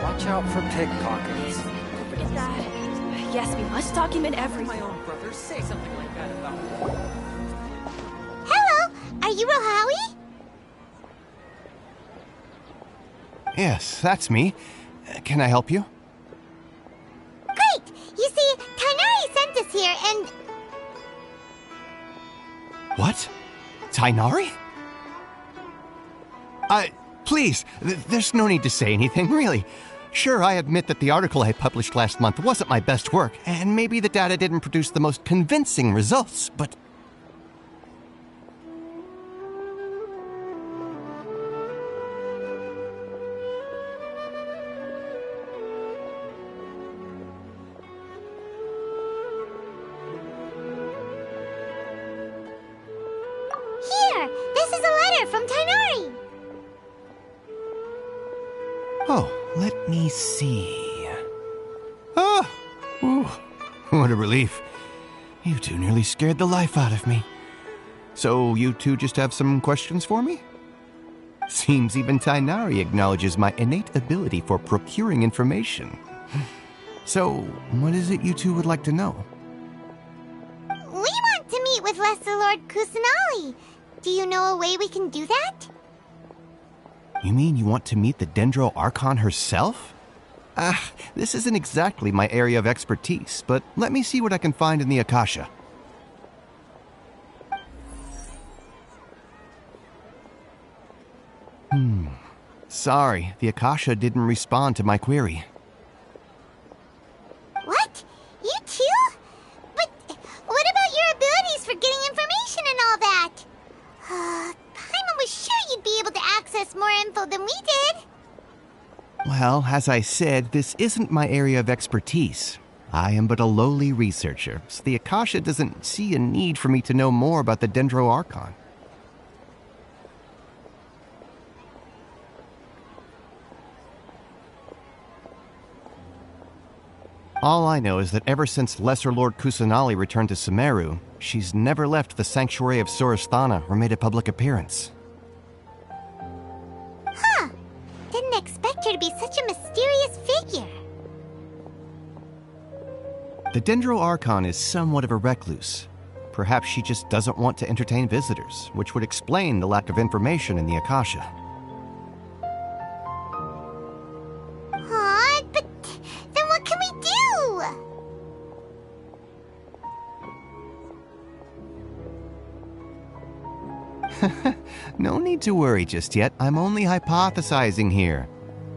Watch out for pickpockets. Yes, we must document everything. My own brother, say something like that about me. Hello, are you Rohawi? Yes, that's me. Can I help you? Great! You see, Tighnari sent us here and... What? Tighnari? Please, there's no need to say anything, really. Sure, I admit that the article I published last month wasn't my best work, and maybe the data didn't produce the most convincing results, but... Here! This is a letter from Tighnari! Oh, let me see. Ah! Ooh, what a relief. You two nearly scared the life out of me. So you two just have some questions for me? Seems even Tighnari acknowledges my innate ability for procuring information. So, what is it you two would like to know? We want to meet with Lesser Lord Kusanali. Do you know a way we can do that? You mean you want to meet the Dendro Archon herself? This isn't exactly my area of expertise, but let me see what I can find in the Akasha. Sorry, the Akasha didn't respond to my query. What? You too? But what about your abilities for getting information and all that? Paimon was sure you'd be able to access more info than we did. Well, as I said, this isn't my area of expertise. I am but a lowly researcher, so the Akasha doesn't see a need for me to know more about the Dendro Archon. All I know is that ever since Lesser Lord Kusanali returned to Sumeru, she's never left the Sanctuary of Sorasthana or made a public appearance. Huh. Didn't expect her to be such a mysterious figure. The Dendro Archon is somewhat of a recluse. Perhaps she just doesn't want to entertain visitors, which would explain the lack of information in the Akasha. Aw, but then what can we do? No need to worry just yet. I'm only hypothesizing here.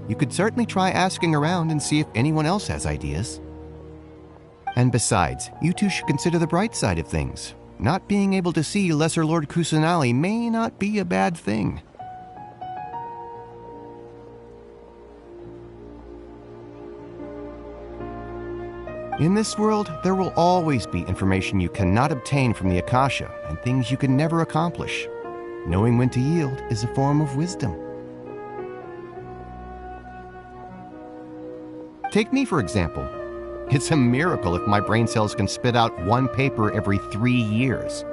You could certainly try asking around and see if anyone else has ideas. And besides, you two should consider the bright side of things. Not being able to see Lesser Lord Kusanali may not be a bad thing. In this world, there will always be information you cannot obtain from the Akasha and things you can never accomplish. Knowing when to yield is a form of wisdom. Take me, for example. It's a miracle if my brain cells can spit out one paper every 3 years.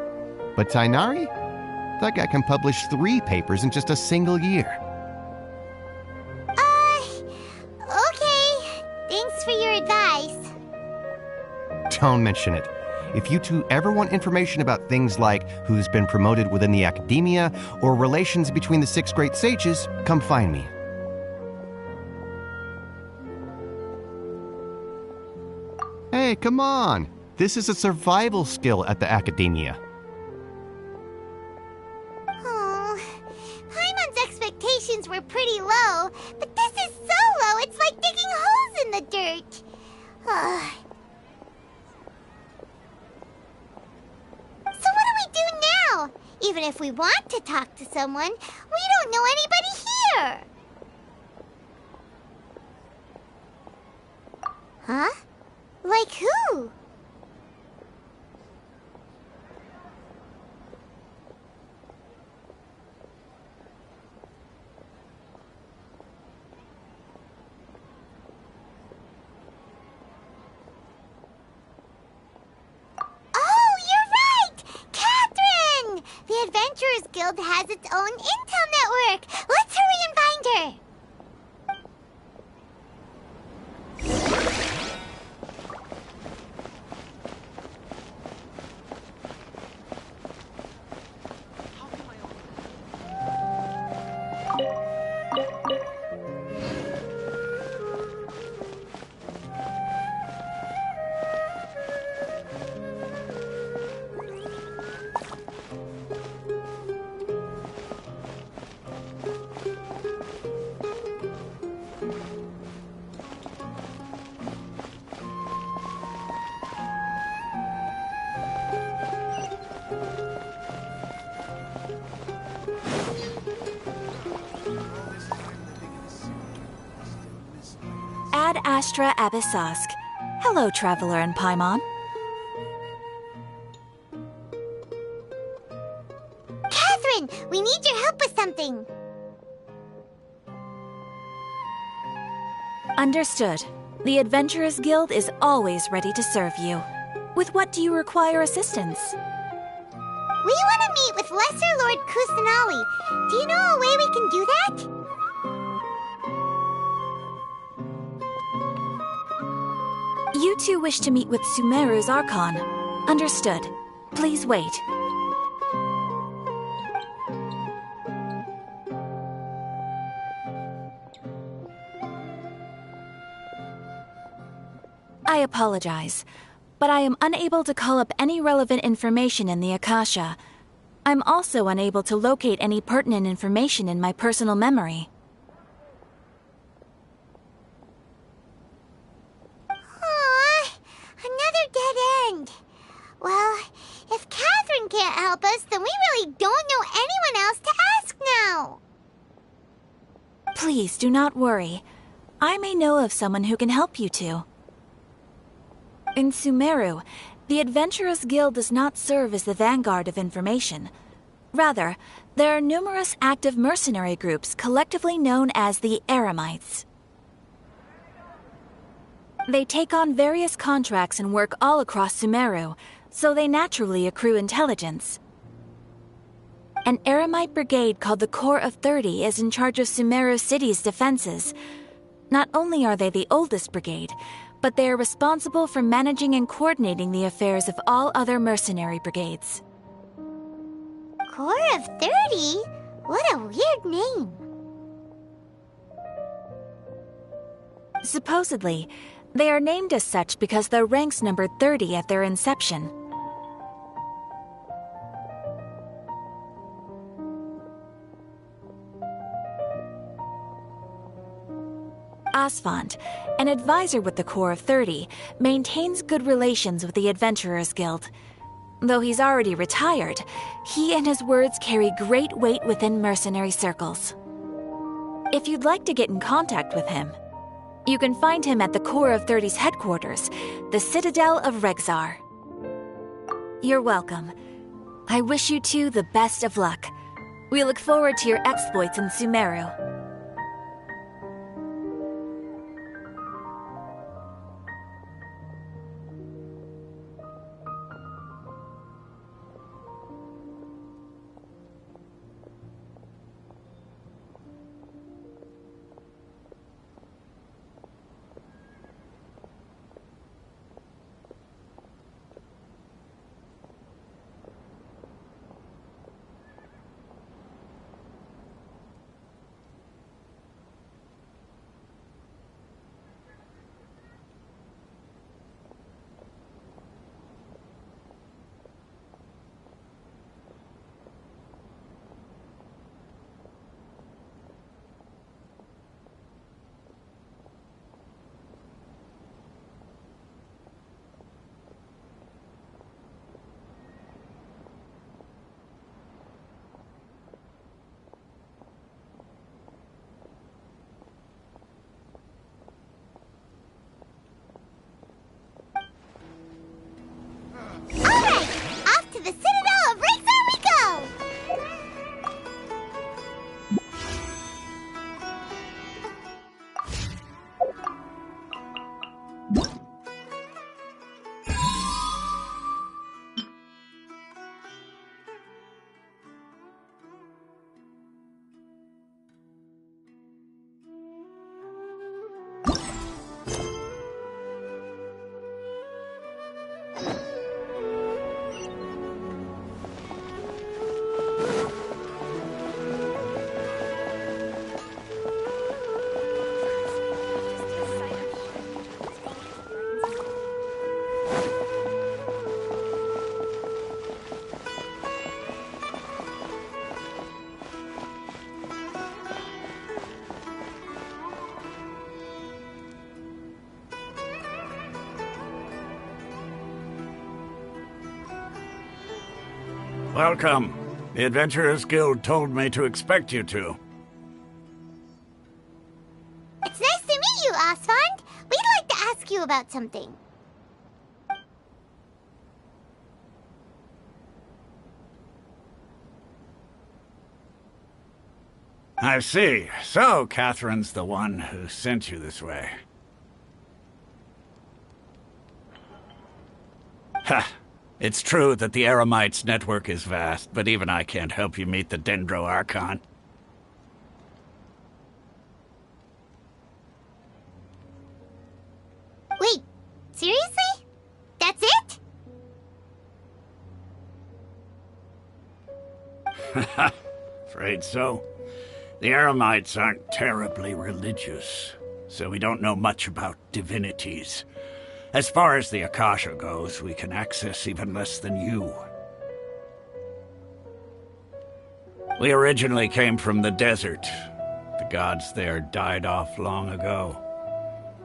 But Tighnari? That guy can publish 3 papers in just a single year. Okay. Thanks for your advice. Don't mention it. If you two ever want information about things like who's been promoted within the academia or relations between the 6 great sages, come find me. Hey, come on! This is a survival skill at the academia. Oh, Paimon's expectations were pretty low, but this is so low it's like digging holes in the dirt. So what do we do now? Even if we want to talk to someone, we don't know anybody here. Huh? Like who? Oh, you're right! Catherine! The Adventurers Guild has its own intel network. Let's hurry and find her. Ad Astra Abyssosk. Hello, Traveler and Paimon. Catherine, we need your help with something. Understood. The Adventurers Guild is always ready to serve you. With what do you require assistance? We want to meet with Lesser Lord Kusanali. Do you know a way we can do that? You two wish to meet with Sumeru's Archon. Understood. Please wait. I apologize, but I am unable to call up any relevant information in the Akasha. I'm also unable to locate any pertinent information in my personal memory. Another dead end. Well, if Catherine can't help us, then we really don't know anyone else to ask now. Please do not worry. I may know of someone who can help you two. In Sumeru, the Adventurers Guild does not serve as the vanguard of information. Rather, there are numerous active mercenary groups collectively known as the Eremites. They take on various contracts and work all across Sumeru, so they naturally accrue intelligence. An Eremite brigade called the Corps of 30 is in charge of Sumeru City's defenses. Not only are they the oldest brigade, but they are responsible for managing and coordinating the affairs of all other mercenary brigades. Corps of 30? What a weird name. Supposedly, they are named as such because their ranks numbered 30 at their inception. Asfand, an advisor with the Corps of 30, maintains good relations with the Adventurers Guild. Though he's already retired, he and his words carry great weight within mercenary circles. If you'd like to get in contact with him, you can find him at the Corps of 30's headquarters, the Citadel of Rexar. You're welcome. I wish you two the best of luck. We look forward to your exploits in Sumeru. Alright, off to the Citadel of Rexar we go! Welcome. The Adventurers Guild told me to expect you two. It's nice to meet you, Asfand. We'd like to ask you about something. I see. So, Catherine's the one who sent you this way. Ha! It's true that the Eremites network is vast, but even I can't help you meet the Dendro Archon. Wait, seriously? That's it? Afraid so. The Eremites aren't terribly religious, so we don't know much about divinities. As far as the Akasha goes, we can access even less than you. We originally came from the desert. The gods there died off long ago.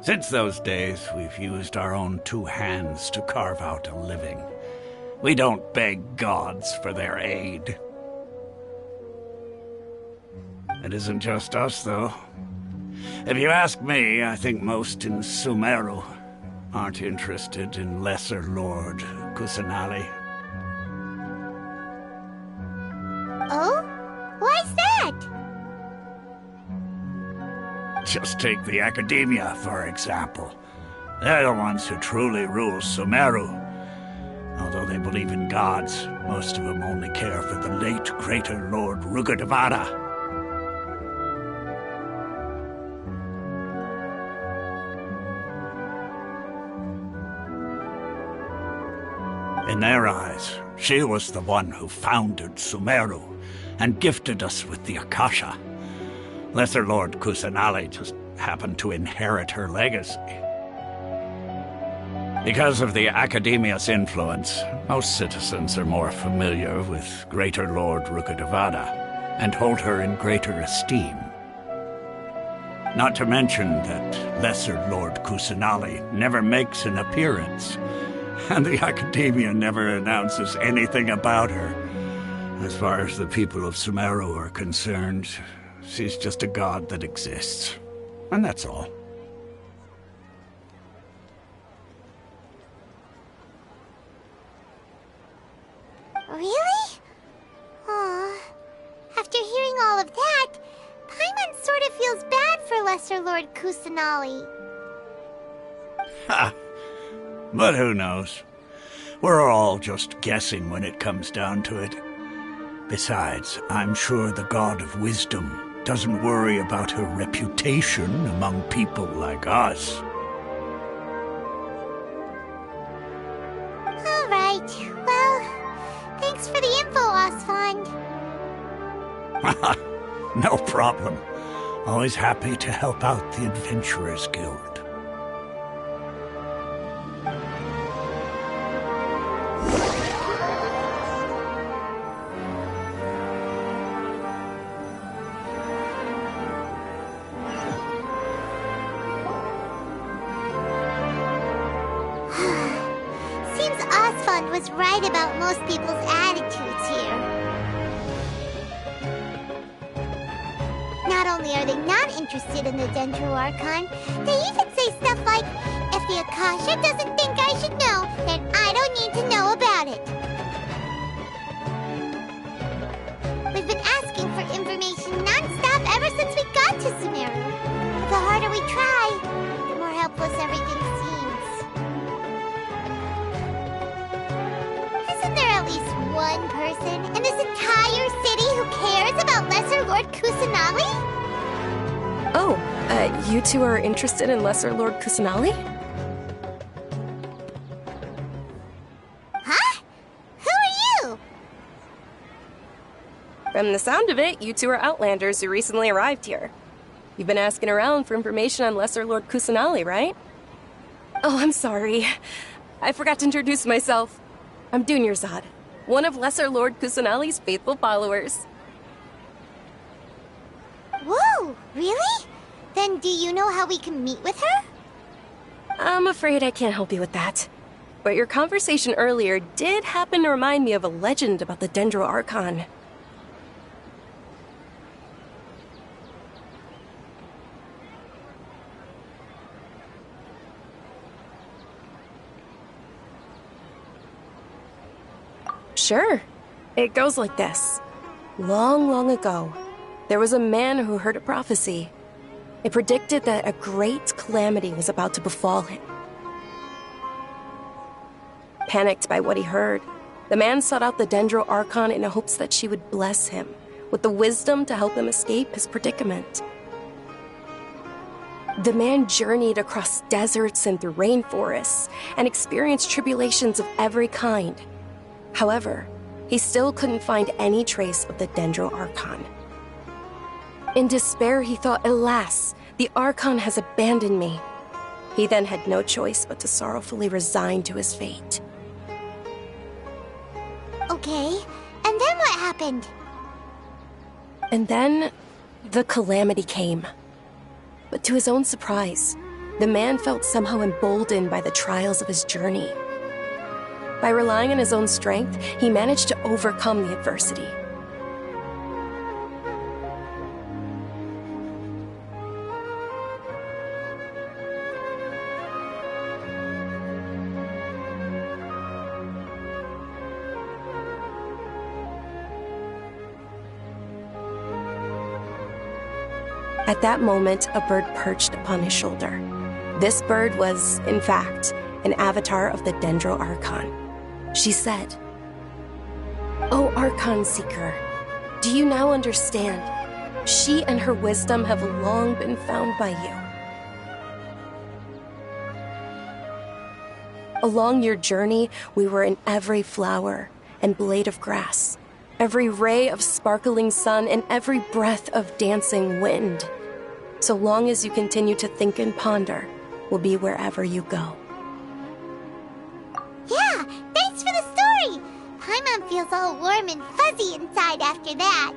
Since those days, we've used our own two hands to carve out a living. We don't beg gods for their aid. It isn't just us, though. If you ask me, I think most in Sumeru aren't interested in Lesser Lord Kusanali. Oh? Why's that? Just take the Academia, for example. They're the ones who truly rule Sumeru. Although they believe in gods, most of them only care for the late greater Lord Rugurdevara. In their eyes, she was the one who founded Sumeru and gifted us with the Akasha. Lesser Lord Kusanali just happened to inherit her legacy. Because of the Academia's influence, most citizens are more familiar with Greater Lord Rukkhadevada and hold her in greater esteem. Not to mention that Lesser Lord Kusanali never makes an appearance, and the Academia never announces anything about her. As far as the people of Sumeru are concerned, she's just a god that exists. And that's all. Really? Aw. After hearing all of that, Paimon sort of feels bad for Lesser Lord Kusanali. Ha! But who knows? We're all just guessing when it comes down to it. Besides, I'm sure the God of Wisdom doesn't worry about her reputation among people like us. Alright, well, thanks for the info, Osfond. No problem. Always happy to help out the Adventurers Guild. Seems Osfond was right about most people's attitudes here. Not only are they not interested in the Dendro Archon, they even say stuff like, if the Akasha doesn't think I should know, then I don't need to know about it. We've been asking for information non-stop ever since we got to Sumeru. The harder we try, the more helpless everything seems. Isn't there at least one person in this entire city who cares about Lesser Lord Kusanali? Oh, you two are interested in Lesser Lord Kusanali? Huh? Who are you? From the sound of it, you two are Outlanders who recently arrived here. You've been asking around for information on Lesser Lord Kusanali, right? Oh, I'm sorry. I forgot to introduce myself. I'm Dunyarzad, one of Lesser Lord Kusanali's faithful followers. Whoa, really? Then do you know how we can meet with her? I'm afraid I can't help you with that. But your conversation earlier did happen to remind me of a legend about the Dendro Archon. Sure. It goes like this. Long, long ago, there was a man who heard a prophecy. It predicted that a great calamity was about to befall him. Panicked by what he heard, the man sought out the Dendro Archon in hopes that she would bless him with the wisdom to help him escape his predicament. The man journeyed across deserts and through rainforests and experienced tribulations of every kind. However, he still couldn't find any trace of the Dendro Archon. In despair, he thought, alas, the Archon has abandoned me. He then had no choice but to sorrowfully resign to his fate. Okay, and then what happened? And then, the calamity came. But to his own surprise, the man felt somehow emboldened by the trials of his journey. By relying on his own strength, he managed to overcome the adversity. At that moment, a bird perched upon his shoulder. This bird was, in fact, an avatar of the Dendro Archon. She said, "O Archon Seeker, do you now understand? She and her wisdom have long been found by you." Along your journey, we were in every flower and blade of grass, every ray of sparkling sun, and every breath of dancing wind. So long as you continue to think and ponder, we'll be wherever you go. Yeah, thanks for the story! Paimon feels all warm and fuzzy inside after that.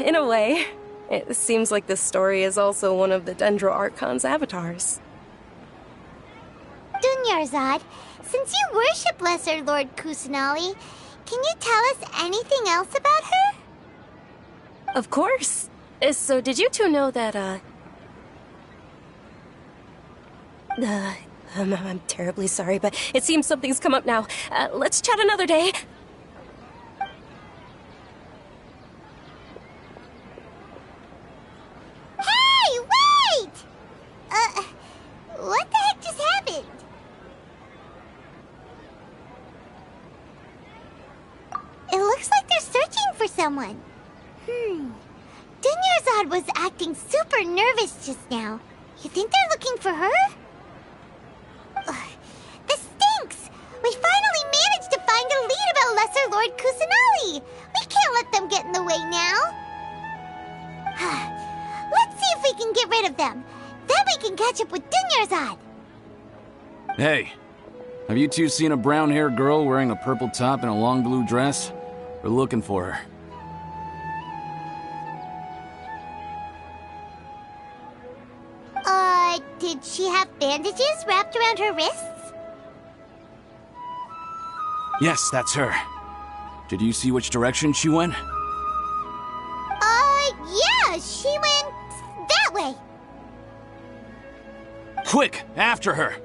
In a way. It seems like this story is also one of the Dendro Archon's avatars. Dunyarzad, since you worship Lesser Lord Kusanali, can you tell us anything else about her? Of course. So did you two know that, I'm terribly sorry, but it seems something's come up now. Let's chat another day. Hey, wait! What the heck just happened? It looks like they're searching for someone. Dunyarzad was acting super nervous just now. You think they're looking for her? This stinks! We finally managed to find a lead about Lesser Lord Kusanali! We can't let them get in the way now! Let's see if we can get rid of them. Then we can catch up with Dunyarzad! Hey, have you two seen a brown-haired girl wearing a purple top and a long blue dress? We're looking for her. Did she have bandages wrapped around her wrists? Yes, that's her. Did you see which direction she went? Yeah, she went that way. Quick, after her!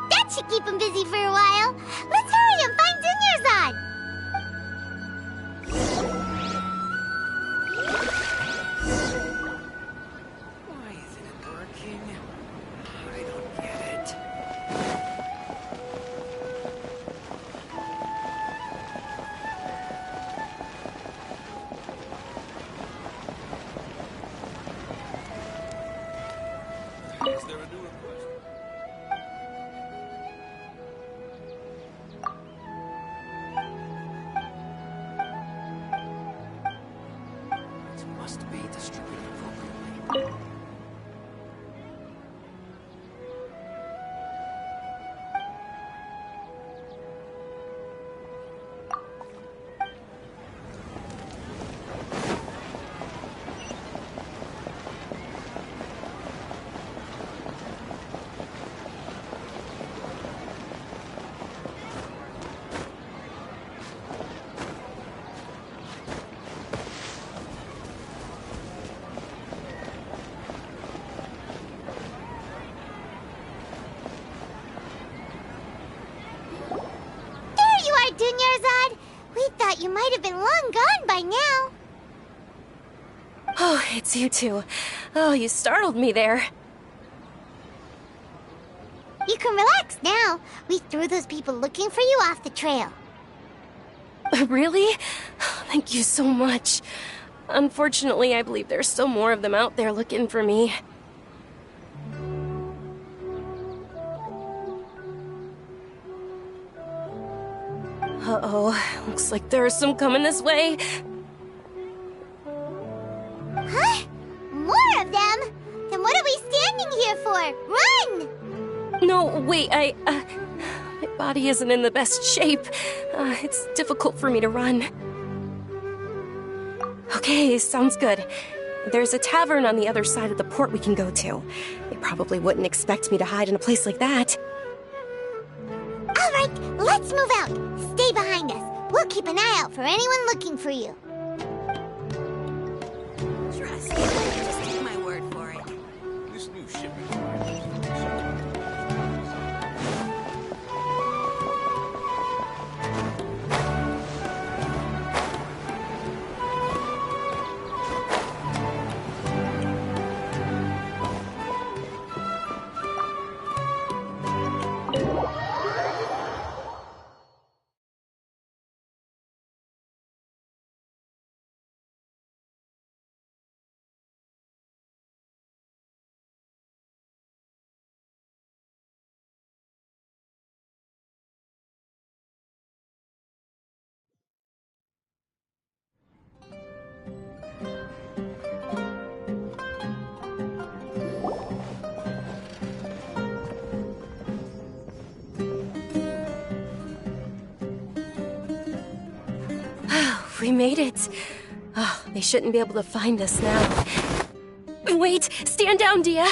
That should keep him busy for a while. Let's hurry and find Dunyarzad! Why isn't it working? I don't get it. Is there a new request? It must be distributed appropriately. There you are, Dunyarzad! We thought you might have been long gone by now. Oh, it's you two. Oh, you startled me there. You can relax now. We threw those people looking for you off the trail. Really? Thank you so much. Unfortunately, I believe there's still more of them out there looking for me. Uh-oh, looks like there are some coming this way. Huh? More of them? Then what are we standing here for? Run! No, wait, my body isn't in the best shape. It's difficult for me to run. Okay, sounds good. There's a tavern on the other side of the port we can go to. They probably wouldn't expect me to hide in a place like that. All right, let's move out. Stay behind us. We'll keep an eye out for anyone looking for you. Trust me, just take my word for it. This new shipping. We made it. Oh, they shouldn't be able to find us now. Wait! Stand down, Dia!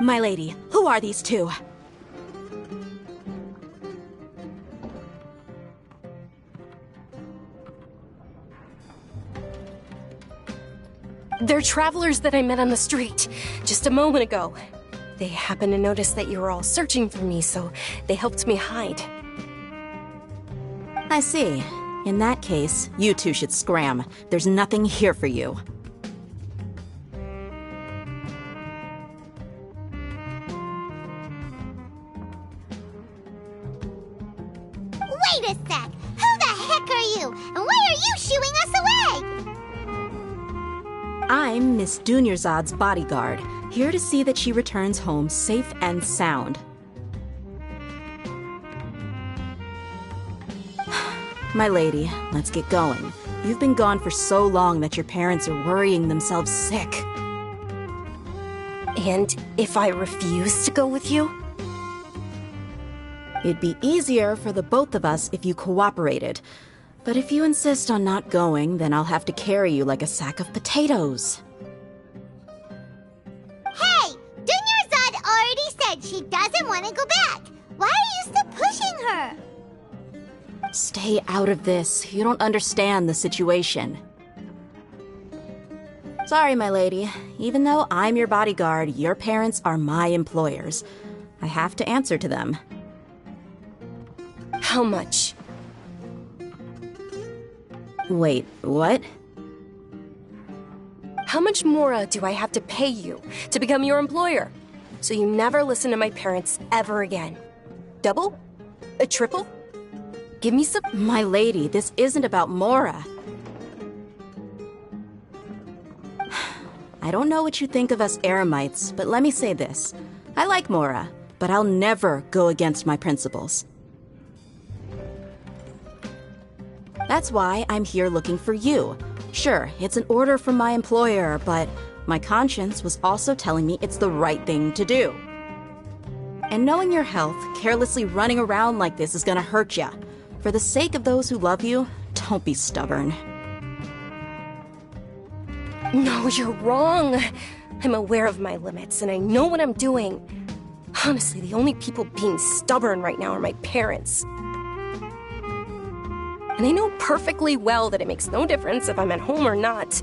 My lady, who are these two? They're travelers that I met on the street just a moment ago. They happened to notice that you were all searching for me, so they helped me hide. I see. In that case, you two should scram. There's nothing here for you. Wait a sec! Who the heck are you? And why are you shooing us away? I'm Miss Dunyarzad's bodyguard, here to see that she returns home safe and sound. My lady, let's get going. You've been gone for so long that your parents are worrying themselves sick. And if I refuse to go with you? It'd be easier for the both of us if you cooperated. But if you insist on not going, then I'll have to carry you like a sack of potatoes. Hey! Dunyarzad already said she doesn't want to go back. Why are you still pushing her? Stay out of this. You don't understand the situation. Sorry, my lady. Even though I'm your bodyguard, your parents are my employers. I have to answer to them. How much? Wait, what? How much more do I have to pay you to become your employer? So you never listen to my parents ever again. Double? A triple? Give me some— My lady, this isn't about Mora. I don't know what you think of us Eremites, but let me say this. I like Mora, but I'll never go against my principles. That's why I'm here looking for you. Sure, it's an order from my employer, but my conscience was also telling me it's the right thing to do. And knowing your health, carelessly running around like this is gonna hurt ya. For the sake of those who love you, don't be stubborn. No, you're wrong. I'm aware of my limits, and I know what I'm doing. Honestly, the only people being stubborn right now are my parents. And I know perfectly well that it makes no difference if I'm at home or not.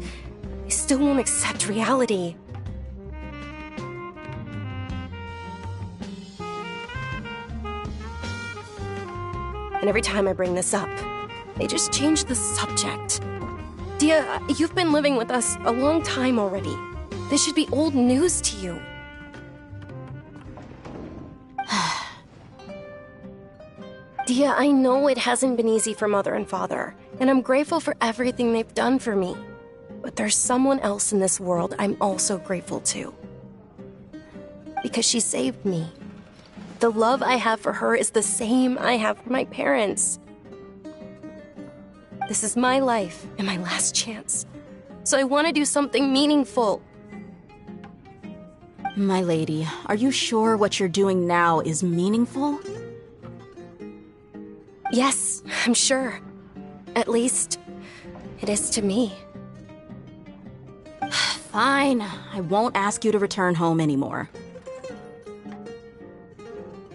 I still won't accept reality. And every time I bring this up, they just change the subject. Dia, you've been living with us a long time already. This should be old news to you. Dia, I know it hasn't been easy for Mother and Father, and I'm grateful for everything they've done for me. But there's someone else in this world I'm also grateful to. Because she saved me. The love I have for her is the same I have for my parents. This is my life and my last chance. So I want to do something meaningful. My lady, are you sure what you're doing now is meaningful? Yes, I'm sure. At least, it is to me. Fine. I won't ask you to return home anymore.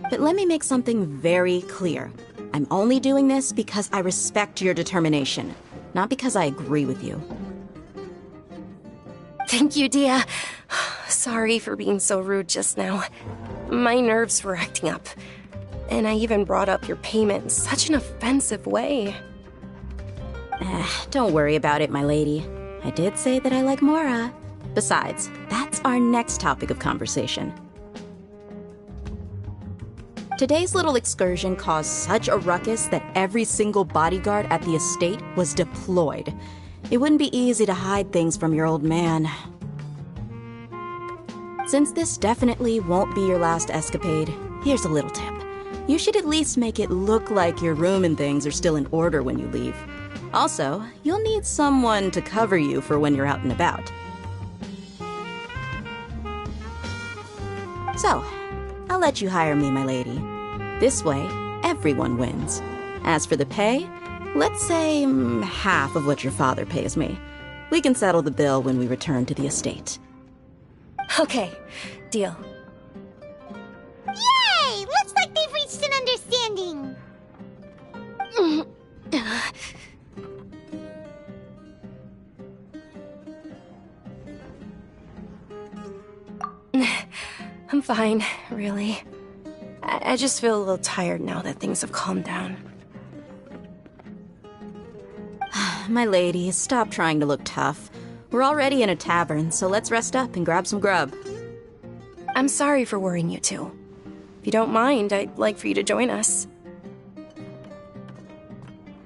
But let me make something very clear. I'm only doing this because I respect your determination, not because I agree with you. Thank you, Dia. Sorry for being so rude just now. My nerves were acting up. And I even brought up your payment in such an offensive way. Don't worry about it, my lady. I did say that I like Mora. Besides, that's our next topic of conversation. Today's little excursion caused such a ruckus that every single bodyguard at the estate was deployed. it wouldn't be easy to hide things from your old man. Since this definitely won't be your last escapade, here's a little tip. You should at least make it look like your room and things are still in order when you leave. Also, you'll need someone to cover you for when you're out and about. So, I'll let you hire me, my lady. This way, everyone wins. As for the pay, let's say half of what your father pays me. We can settle the bill when we return to the estate. Okay, deal. Yay! Looks like they've reached an understanding. I'm fine, really. I just feel a little tired now that things have calmed down. My lady, stop trying to look tough. We're already in a tavern, so let's rest up and grab some grub. I'm sorry for worrying you two. If you don't mind, I'd like for you to join us.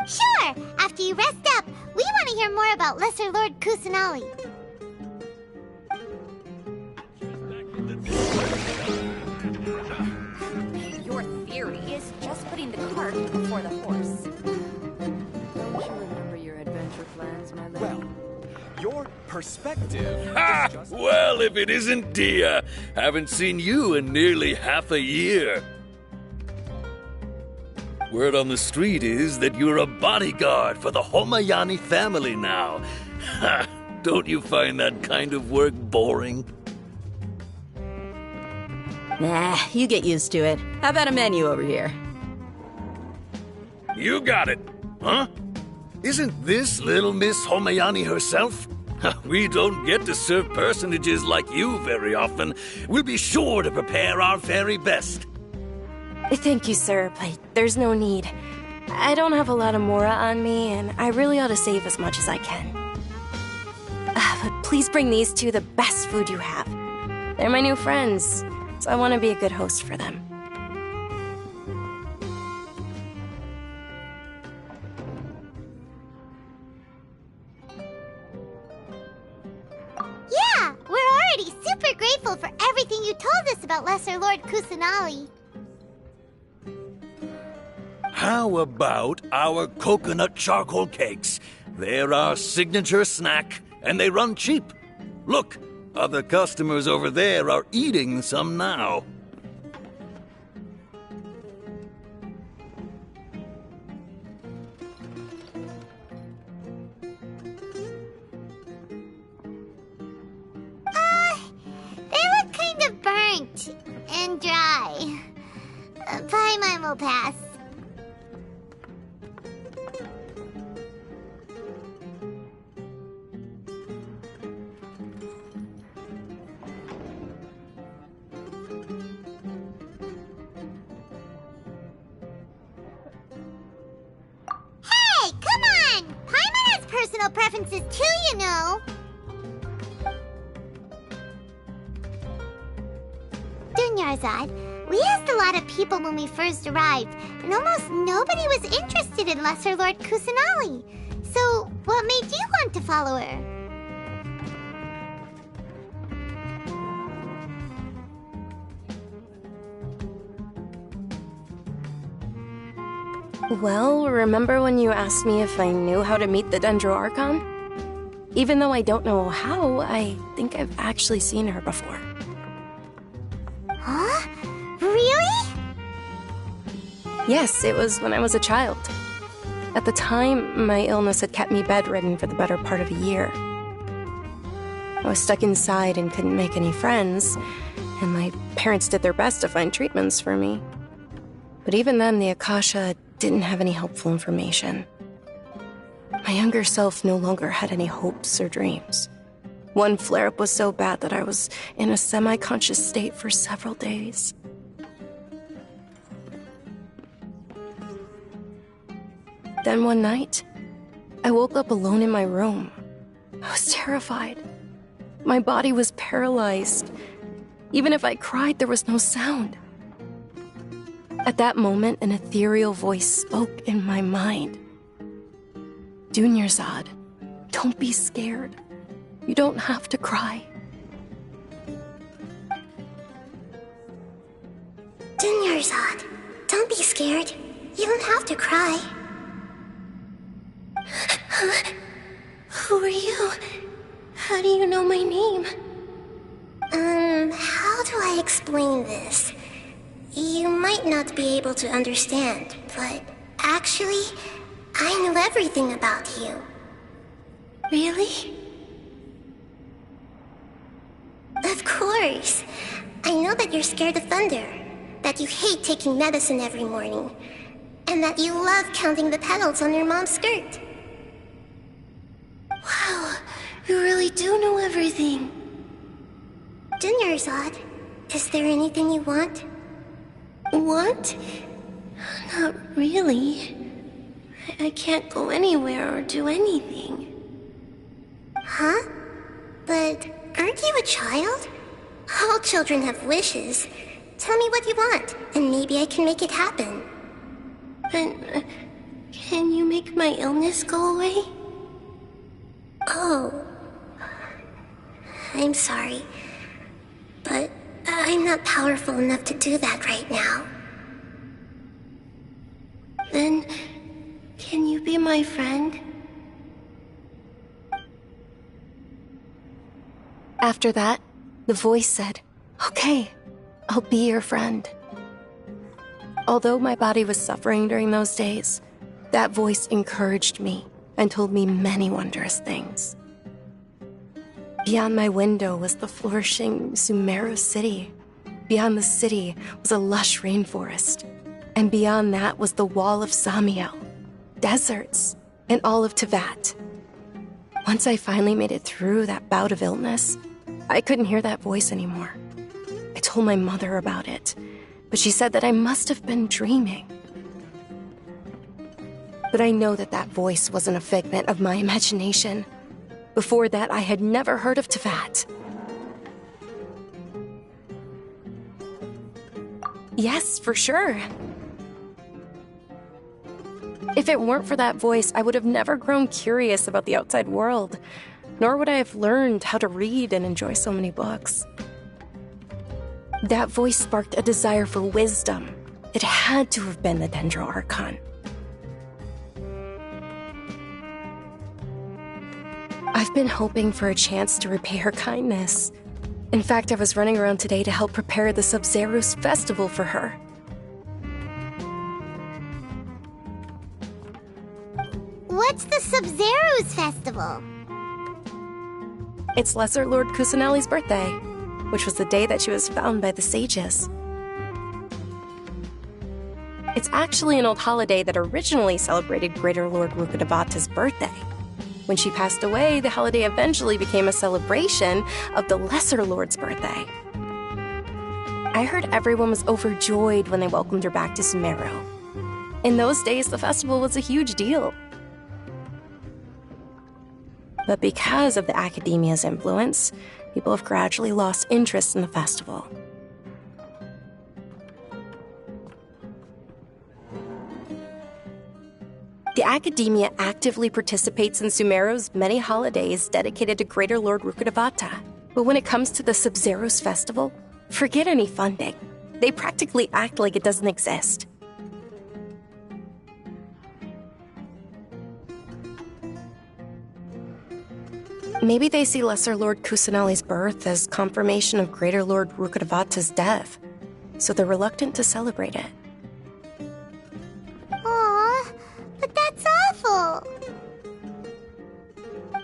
Sure! After you rest up, we want to hear more about Lesser Lord Kusanali. Your theory is just putting the cart before the horse. Don't you remember your adventure plans, my lady? Well, your perspective Ha! is just... Well, if it isn't Dia. Haven't seen you in nearly half a year. Word on the street is that you're a bodyguard for the Homayani family now. Ha! Don't you find that kind of work boring? Nah, you get used to it. How about a menu over here? You got it, huh? Isn't this little Miss Homayani herself? We don't get to serve personages like you very often. We'll be sure to prepare our very best. Thank you, sir, but there's no need. I don't have a lot of Mora on me, and I really ought to save as much as I can. But please bring these two the best food you have. They're my new friends, so I want to be a good host for them. Yeah, we're already super grateful for everything you told us about Lesser Lord Kusanali. How about our coconut charcoal cakes? They're our signature snack, and they run cheap. Look, other customers over there are eating some now. They look kind of burnt and dry. Paimon will pass. Hey, come on! Paimon has personal preferences too, you know. Dunyarzad, we asked a lot of people when we first arrived, and almost nobody was interested in Lesser Lord Kusanali. So, what made you want to follow her? Well, remember when you asked me if I knew how to meet the Dendro Archon? Even though I don't know how, I think I've actually seen her before. Huh? Really? Yes, it was when I was a child. At the time, my illness had kept me bedridden for the better part of a year. I was stuck inside and couldn't make any friends, and my parents did their best to find treatments for me. But even then, the Akasha didn't have any helpful information. My younger self no longer had any hopes or dreams. One flare-up was so bad that I was in a semi-conscious state for several days. Then one night, I woke up alone in my room. I was terrified. My body was paralyzed. Even if I cried, there was no sound. At that moment, an ethereal voice spoke in my mind. Dunyarzad, Don't be scared. You don't have to cry. Dunyarzad, don't be scared. You don't have to cry. Who are you? How do you know my name? How do I explain this? You might not be able to understand, but actually, I know everything about you. Really? Of course. I know that you're scared of thunder, that you hate taking medicine every morning, and that you love counting the petals on your mom's skirt. Wow, you really do know everything. Dunyarzad, is there anything you want? Want? Not really. I can't go anywhere or do anything. Huh? But aren't you a child? All children have wishes. Tell me what you want, and maybe I can make it happen. But can you make my illness go away? Oh. I'm sorry. But I'm not powerful enough to do that right now. Then, can you be my friend? After that, the voice said, "Okay, I'll be your friend." Although my body was suffering during those days, that voice encouraged me and told me many wondrous things. Beyond my window was the flourishing Sumeru city. Beyond the city was a lush rainforest. And beyond that was the wall of Samiel, deserts, and all of Teyvat. Once I finally made it through that bout of illness, I couldn't hear that voice anymore. I told my mother about it, but she said that I must have been dreaming. But I know that that voice wasn't a figment of my imagination. Before that, I had never heard of Teyvat. Yes, for sure. If it weren't for that voice, I would have never grown curious about the outside world, nor would I have learned how to read and enjoy so many books. That voice sparked a desire for wisdom. It had to have been the Dendro Archon. I've been hoping for a chance to repay her kindness. In fact, I was running around today to help prepare the Sub-Zerus festival for her. What's the Sub-Zerus festival? It's Lesser Lord Kusanali's birthday, which was the day that she was found by the sages. It's actually an old holiday that originally celebrated Greater Lord Rukkhadevata's birthday. When she passed away, the holiday eventually became a celebration of the Lesser Lord's birthday. I heard everyone was overjoyed when they welcomed her back to Sumeru. In those days, the festival was a huge deal. But because of the Academia's influence, people have gradually lost interest in the festival. The Academia actively participates in Sumeru's many holidays dedicated to Greater Lord Rukkhadevata. But when it comes to the Sub-Zerus festival, forget any funding. They practically act like it doesn't exist. Maybe they see Lesser Lord Kusanali's birth as confirmation of Greater Lord Rukkhadevata's death, so they're reluctant to celebrate it. Aw, but that's awful.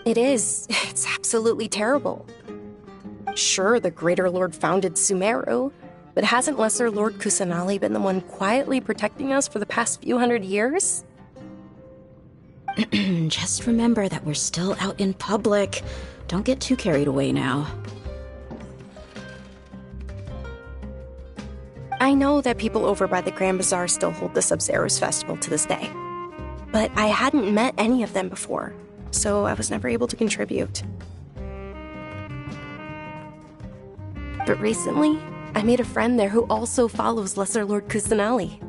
It is. It's absolutely terrible. Sure, the Greater Lord founded Sumeru, but hasn't Lesser Lord Kusanali been the one quietly protecting us for the past few hundred years? Just remember that we're still out in public. Don't get too carried away now. I know that people over by the Grand Bazaar still hold the Sub-Zerus festival to this day. But I hadn't met any of them before, so I was never able to contribute. But recently, I made a friend there who also follows Lesser Lord Kusanali.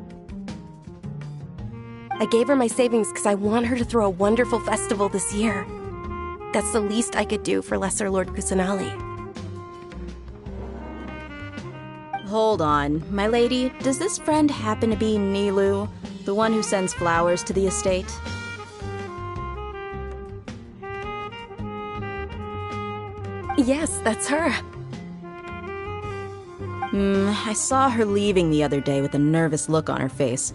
I gave her my savings because I want her to throw a wonderful festival this year. That's the least I could do for Lesser Lord Kusanali. Hold on, my lady. Does this friend happen to be Nilou, the one who sends flowers to the estate? Yes, that's her. I saw her leaving the other day with a nervous look on her face.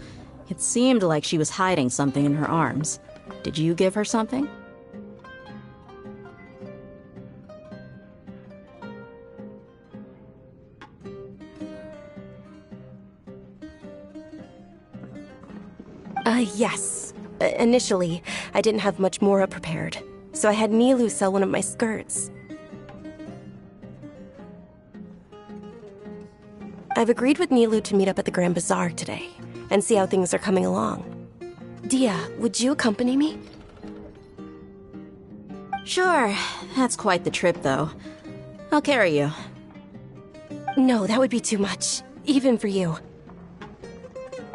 It seemed like she was hiding something in her arms. Did you give her something? Yes. Initially, I didn't have much Mora prepared, so I had Nilou sell one of my skirts. I've agreed with Nilou to meet up at the Grand Bazaar today, and see how things are coming along. Dia, would you accompany me? Sure. That's quite the trip, though. I'll carry you. No, that would be too much, even for you.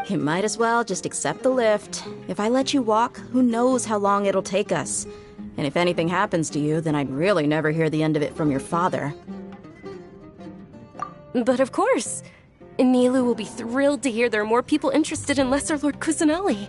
You might as well just accept the lift. If I let you walk, who knows how long it'll take us. And if anything happens to you, then I'd really never hear the end of it from your father. But of course. Nilou will be thrilled to hear there are more people interested in Lesser Lord Kusanali.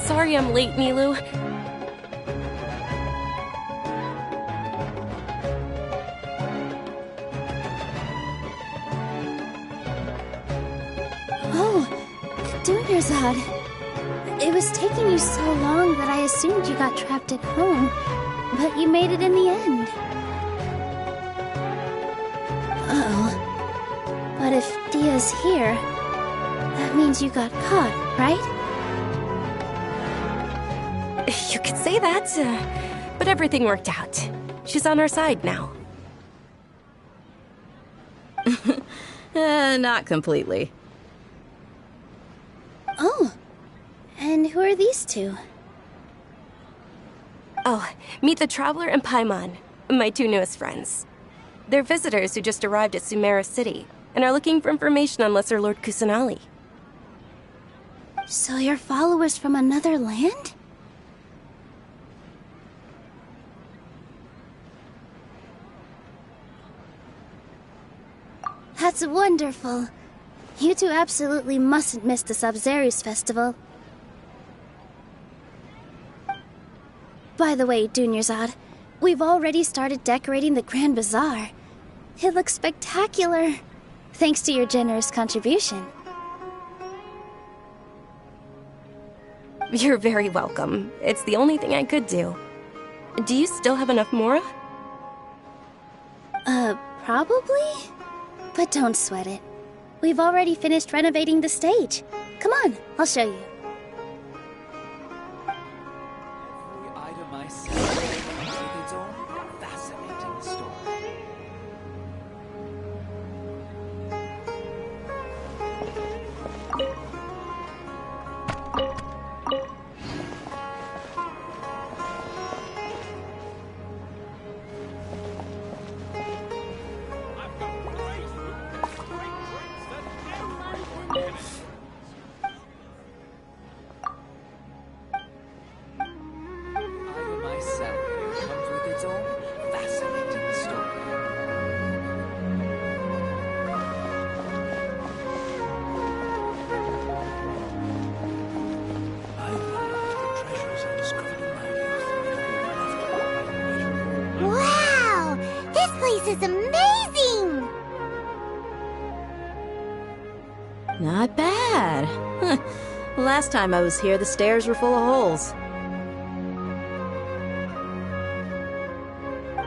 Sorry I'm late, Nilou. Oh, Dunyarzad. It was taking you so long that I assumed you got trapped at home, but you made it in the end. Uh-oh. But if Dia's here, that means you got caught, right? You could say that, but everything worked out. She's on our side now. Not completely. Oh, and who are these two? Oh, meet the Traveler and Paimon, my two newest friends. They're visitors who just arrived at Sumeru City and are looking for information on Lesser Lord Kusanali. So you're followers from another land? That's wonderful. You two absolutely mustn't miss the Sabzeruz festival. By the way, Dunyarzad, we've already started decorating the Grand Bazaar. It looks spectacular, thanks to your generous contribution. You're very welcome. It's the only thing I could do. Do you still have enough Mora? Probably? But don't sweat it. We've already finished renovating the stage. Come on, I'll show you. Every item I sell comes with its own fascinating story. Item I sell comes with its own fascinating story. Wow! This place is amazing! Not bad. Last time I was here, the stairs were full of holes.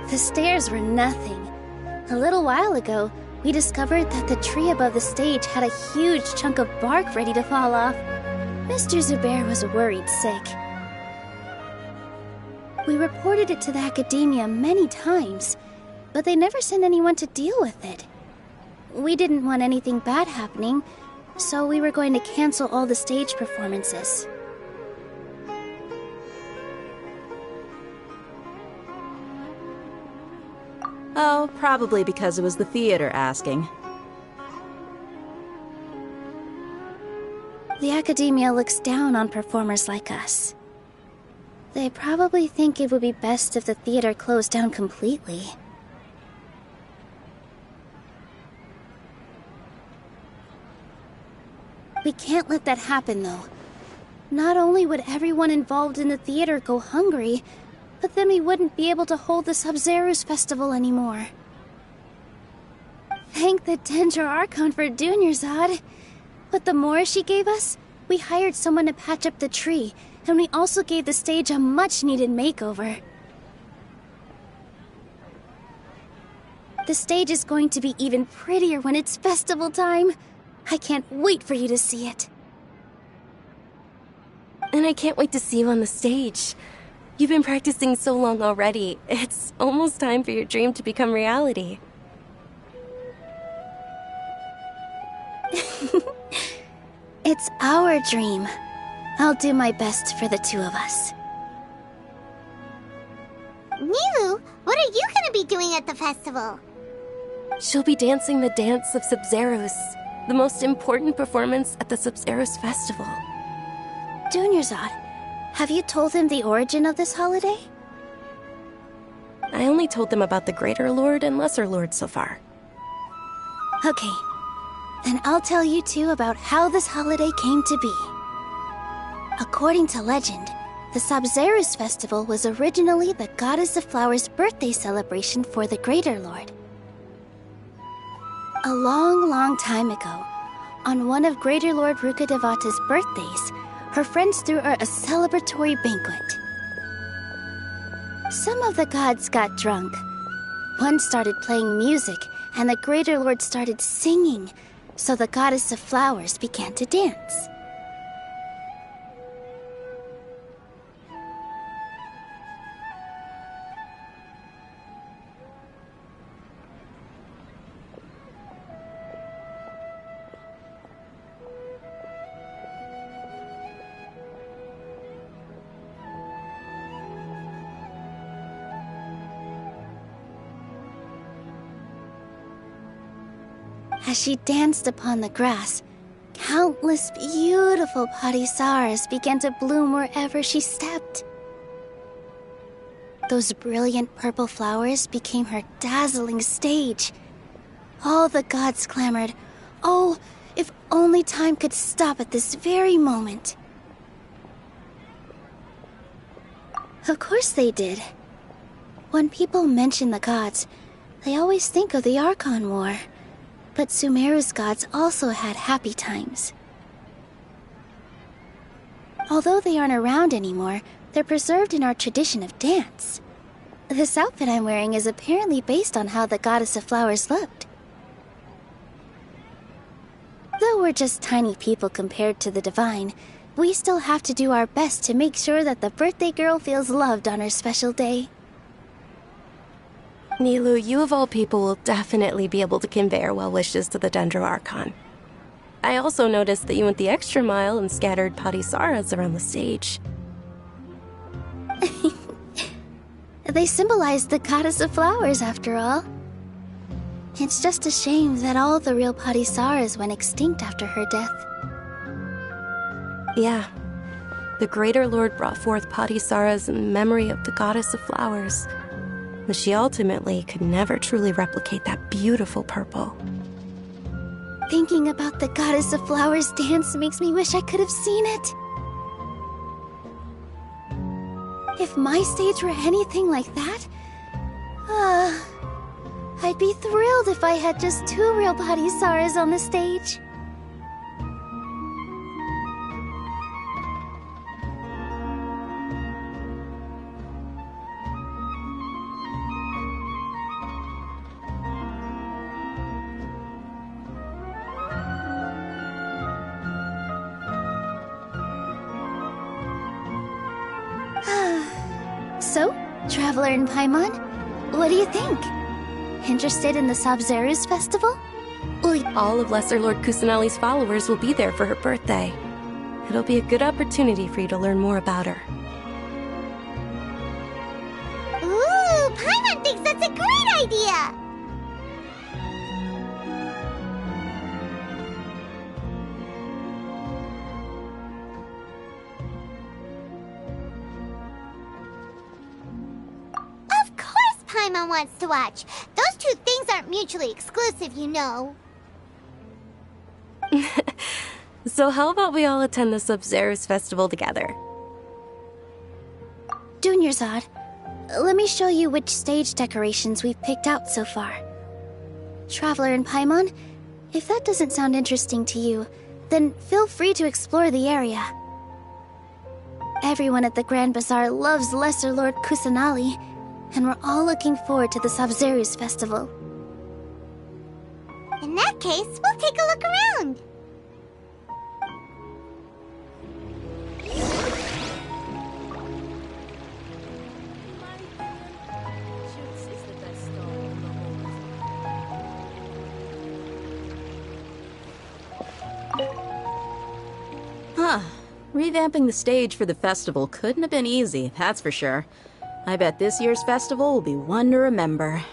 The stairs were nothing. A little while ago, we discovered that the tree above the stage had a huge chunk of bark ready to fall off. Mr. Zubair was worried sick. We reported it to the academia many times, but they never sent anyone to deal with it. We didn't want anything bad happening, so we were going to cancel all the stage performances. Oh, probably because it was the theater asking. The academia looks down on performers like us. They probably think it would be best if the theater closed down completely. We can't let that happen, though. Not only would everyone involved in the theater go hungry, but then we wouldn't be able to hold the Sabzeruz festival anymore. Thank the Dendro Archon for Dunyarzad. With the Moorish she gave us, we hired someone to patch up the tree, and we also gave the stage a much-needed makeover. The stage is going to be even prettier when it's festival time. I can't wait for you to see it. And I can't wait to see you on the stage. You've been practicing so long already. It's almost time for your dream to become reality. It's our dream. I'll do my best for the two of us. Nilou, what are you gonna be doing at the festival? She'll be dancing the dance of Sabzeruz, the most important performance at the Sabzeruz festival. Dunyarzad, have you told him the origin of this holiday? I only told them about the Greater Lord and Lesser Lord so far. Okay. Then I'll tell you two about how this holiday came to be. According to legend, the Sabzeruz festival was originally the Goddess of Flowers' birthday celebration for the Greater Lord. A long, long time ago, on one of Greater Lord Rukkhadevata's birthdays, her friends threw her a celebratory banquet. Some of the gods got drunk. One started playing music, and the Greater Lord started singing, so the Goddess of Flowers began to dance. As she danced upon the grass, countless beautiful parisaras began to bloom wherever she stepped. Those brilliant purple flowers became her dazzling stage. All the gods clamored, "Oh, if only time could stop at this very moment." Of course they did. When people mention the gods, they always think of the Archon War. But Sumeru's gods also had happy times. Although they aren't around anymore, they're preserved in our tradition of dance. This outfit I'm wearing is apparently based on how the Goddess of Flowers looked. though we're just tiny people compared to the Divine, we still have to do our best to make sure that the birthday girl feels loved on her special day. Nilou, you of all people will definitely be able to convey our well wishes to the Dendro Archon. I also noticed that you went the extra mile and scattered Patisaras around the stage. They symbolize the goddess of flowers, after all. It's just a shame that all the real Patisaras went extinct after her death. Yeah. The Greater Lord brought forth Patisaras in memory of the goddess of flowers, but she ultimately could never truly replicate that beautiful purple. Thinking about the goddess of flowers dance makes me wish I could have seen it. If my stage were anything like that, I'd be thrilled if I had just 2 real Patisaras on the stage. So, Traveler in Paimon, what do you think? Interested in the Sabzeruz festival? All of Lesser Lord Kusanali's followers will be there for her birthday. It'll be a good opportunity for you to learn more about her. Ooh, Paimon thinks that's a great idea! Of course Paimon wants to watch. Those 2 things aren't mutually exclusive, you know. So how about we all attend the Sabzeruz festival together? Dunyarzad, let me show you which stage decorations we've picked out so far. Traveler in Paimon, if that doesn't sound interesting to you, then feel free to explore the area. Everyone at the Grand Bazaar loves Lesser Lord Kusanali, and we're all looking forward to the Sabzeruz festival. In that case, we'll take a look around. Huh. Revamping the stage for the festival couldn't have been easy, that's for sure. I bet this year's festival will be one to remember.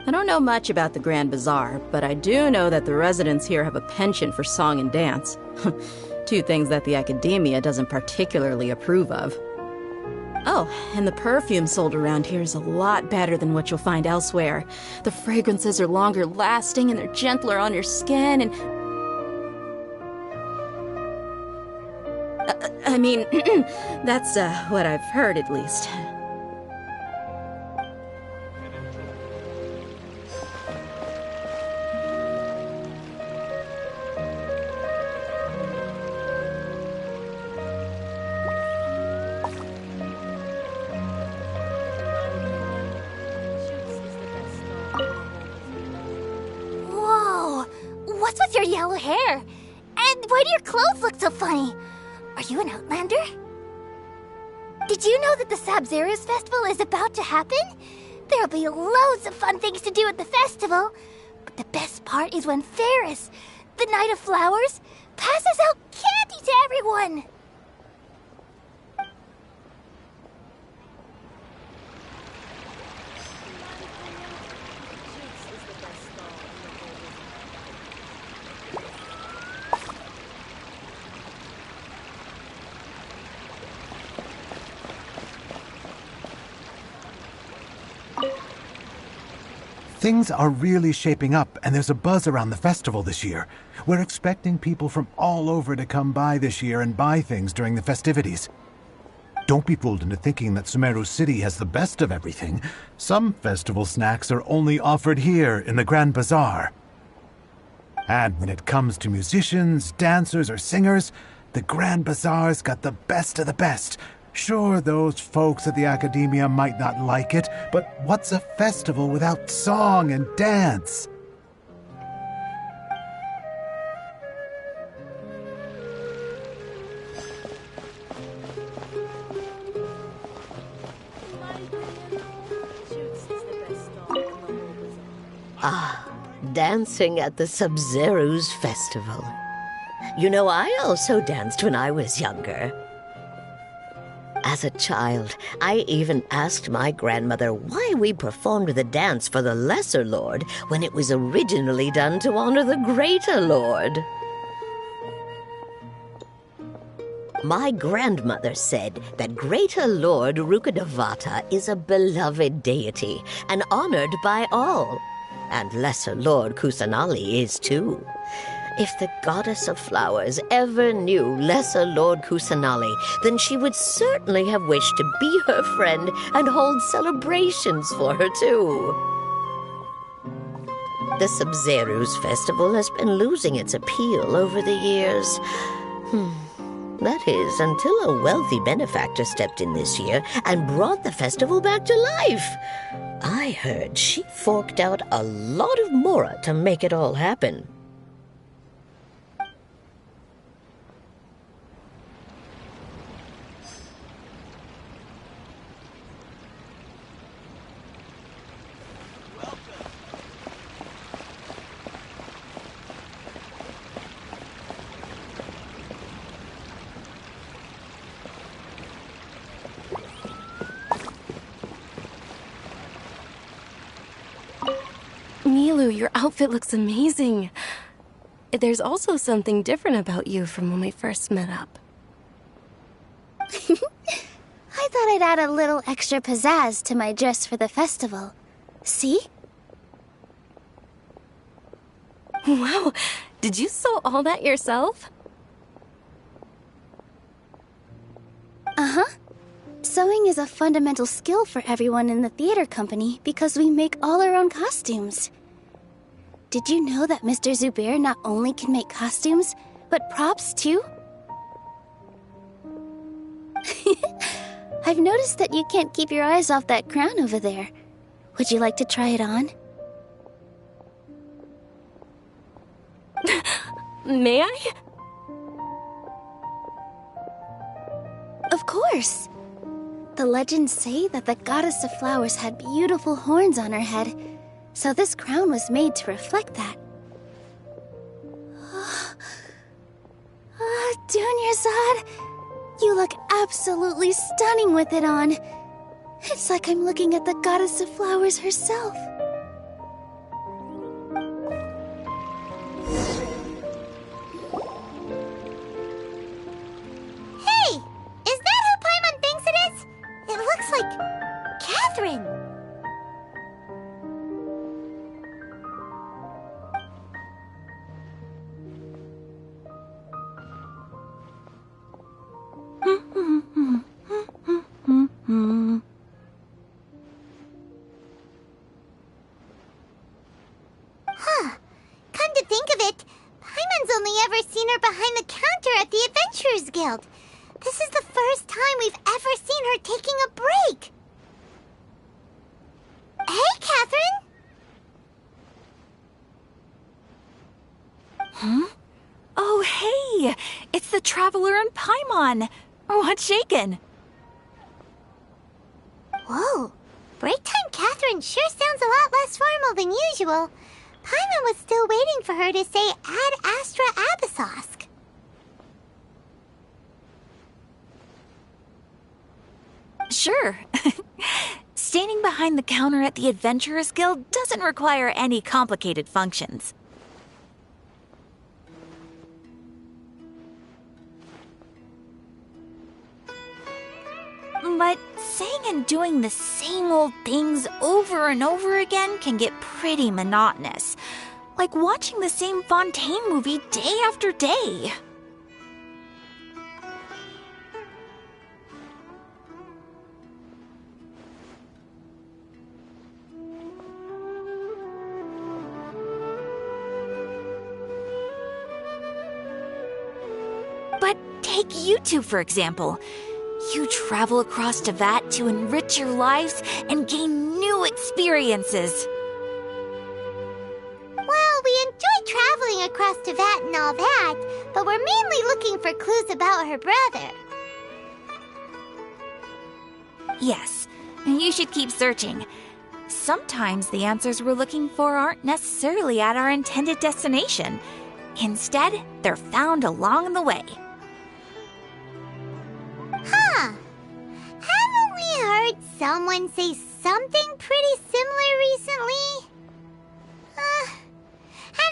I don't know much about the Grand Bazaar, but I do know that the residents here have a penchant for song and dance. 2 things that the academia doesn't particularly approve of. Oh, and the perfume sold around here is a lot better than what you'll find elsewhere. The fragrances are longer lasting and they're gentler on your skin and... I mean, that's what I've heard at least. Whoa! What's with your yellow hair? And why do your clothes look so funny? Are you an Outlander? Did you know that the Sabzeruz festival is about to happen? There'll be loads of fun things to do at the festival. But the best part is when Ferris, the Knight of Flowers, passes out candy to everyone! Things are really shaping up, and there's a buzz around the festival this year. We're expecting people from all over to come by this year and buy things during the festivities. Don't be fooled into thinking that Sumeru City has the best of everything. Some festival snacks are only offered here in the Grand Bazaar. And when it comes to musicians, dancers, or singers, the Grand Bazaar's got the best of the best. Sure, those folks at the Academia might not like it, but what's a festival without song and dance? Ah, dancing at the Sabzeruz festival. You know, I also danced when I was younger. As a child, I even asked my grandmother why we performed the dance for the Lesser Lord when it was originally done to honor the Greater Lord. My grandmother said that Greater Lord Rukkhadevata is a beloved deity and honored by all, and Lesser Lord Kusanali is too. If the goddess of flowers ever knew Lesser Lord Kusanali, then she would certainly have wished to be her friend and hold celebrations for her too. The Sabzeruz festival has been losing its appeal over the years. That is, until a wealthy benefactor stepped in this year and brought the festival back to life. I heard she forked out a lot of mora to make it all happen. Milu, your outfit looks amazing. There's also something different about you from when we first met up. I thought I'd add a little extra pizzazz to my dress for the festival. See? Wow, did you sew all that yourself? Uh-huh. Sewing is a fundamental skill for everyone in the theater company because we make all our own costumes. Did you know that Mr. Zubair not only can make costumes, but props too? I've noticed that you can't keep your eyes off that crown over there. Would you like to try it on? May I? Of course. The legends say that the goddess of flowers had beautiful horns on her head, so this crown was made to reflect that. Dunyarzad, you look absolutely stunning with it on. It's like I'm looking at the goddess of flowers herself. Hey! Is that who Paimon thinks it is? It looks like Catherine. Huh. Come to think of it, Paimon's only ever seen her behind the counter at the Adventurers Guild. This is the first time we've ever seen her taking a break. Hey, Catherine! Huh? Oh, hey! It's the Traveler and Paimon! What's shaken? Whoa. Break time Catherine sure sounds a lot less formal than usual. Paimon was still waiting for her to say Ad Astra Abyssosque. Sure. Standing behind the counter at the Adventurers Guild doesn't require any complicated functions. But saying and doing the same old things over and over again can get pretty monotonous. Like watching the same Fontaine movie day after day. But take you two, for example. You travel across Teyvat to enrich your lives and gain new experiences. Well, we enjoy traveling across Teyvat and all that, but we're mainly looking for clues about her brother. Yes, you should keep searching. sometimes the answers we're looking for aren't necessarily at our intended destination. Instead, they're found along the way. Huh. Haven't we heard someone say something pretty similar recently?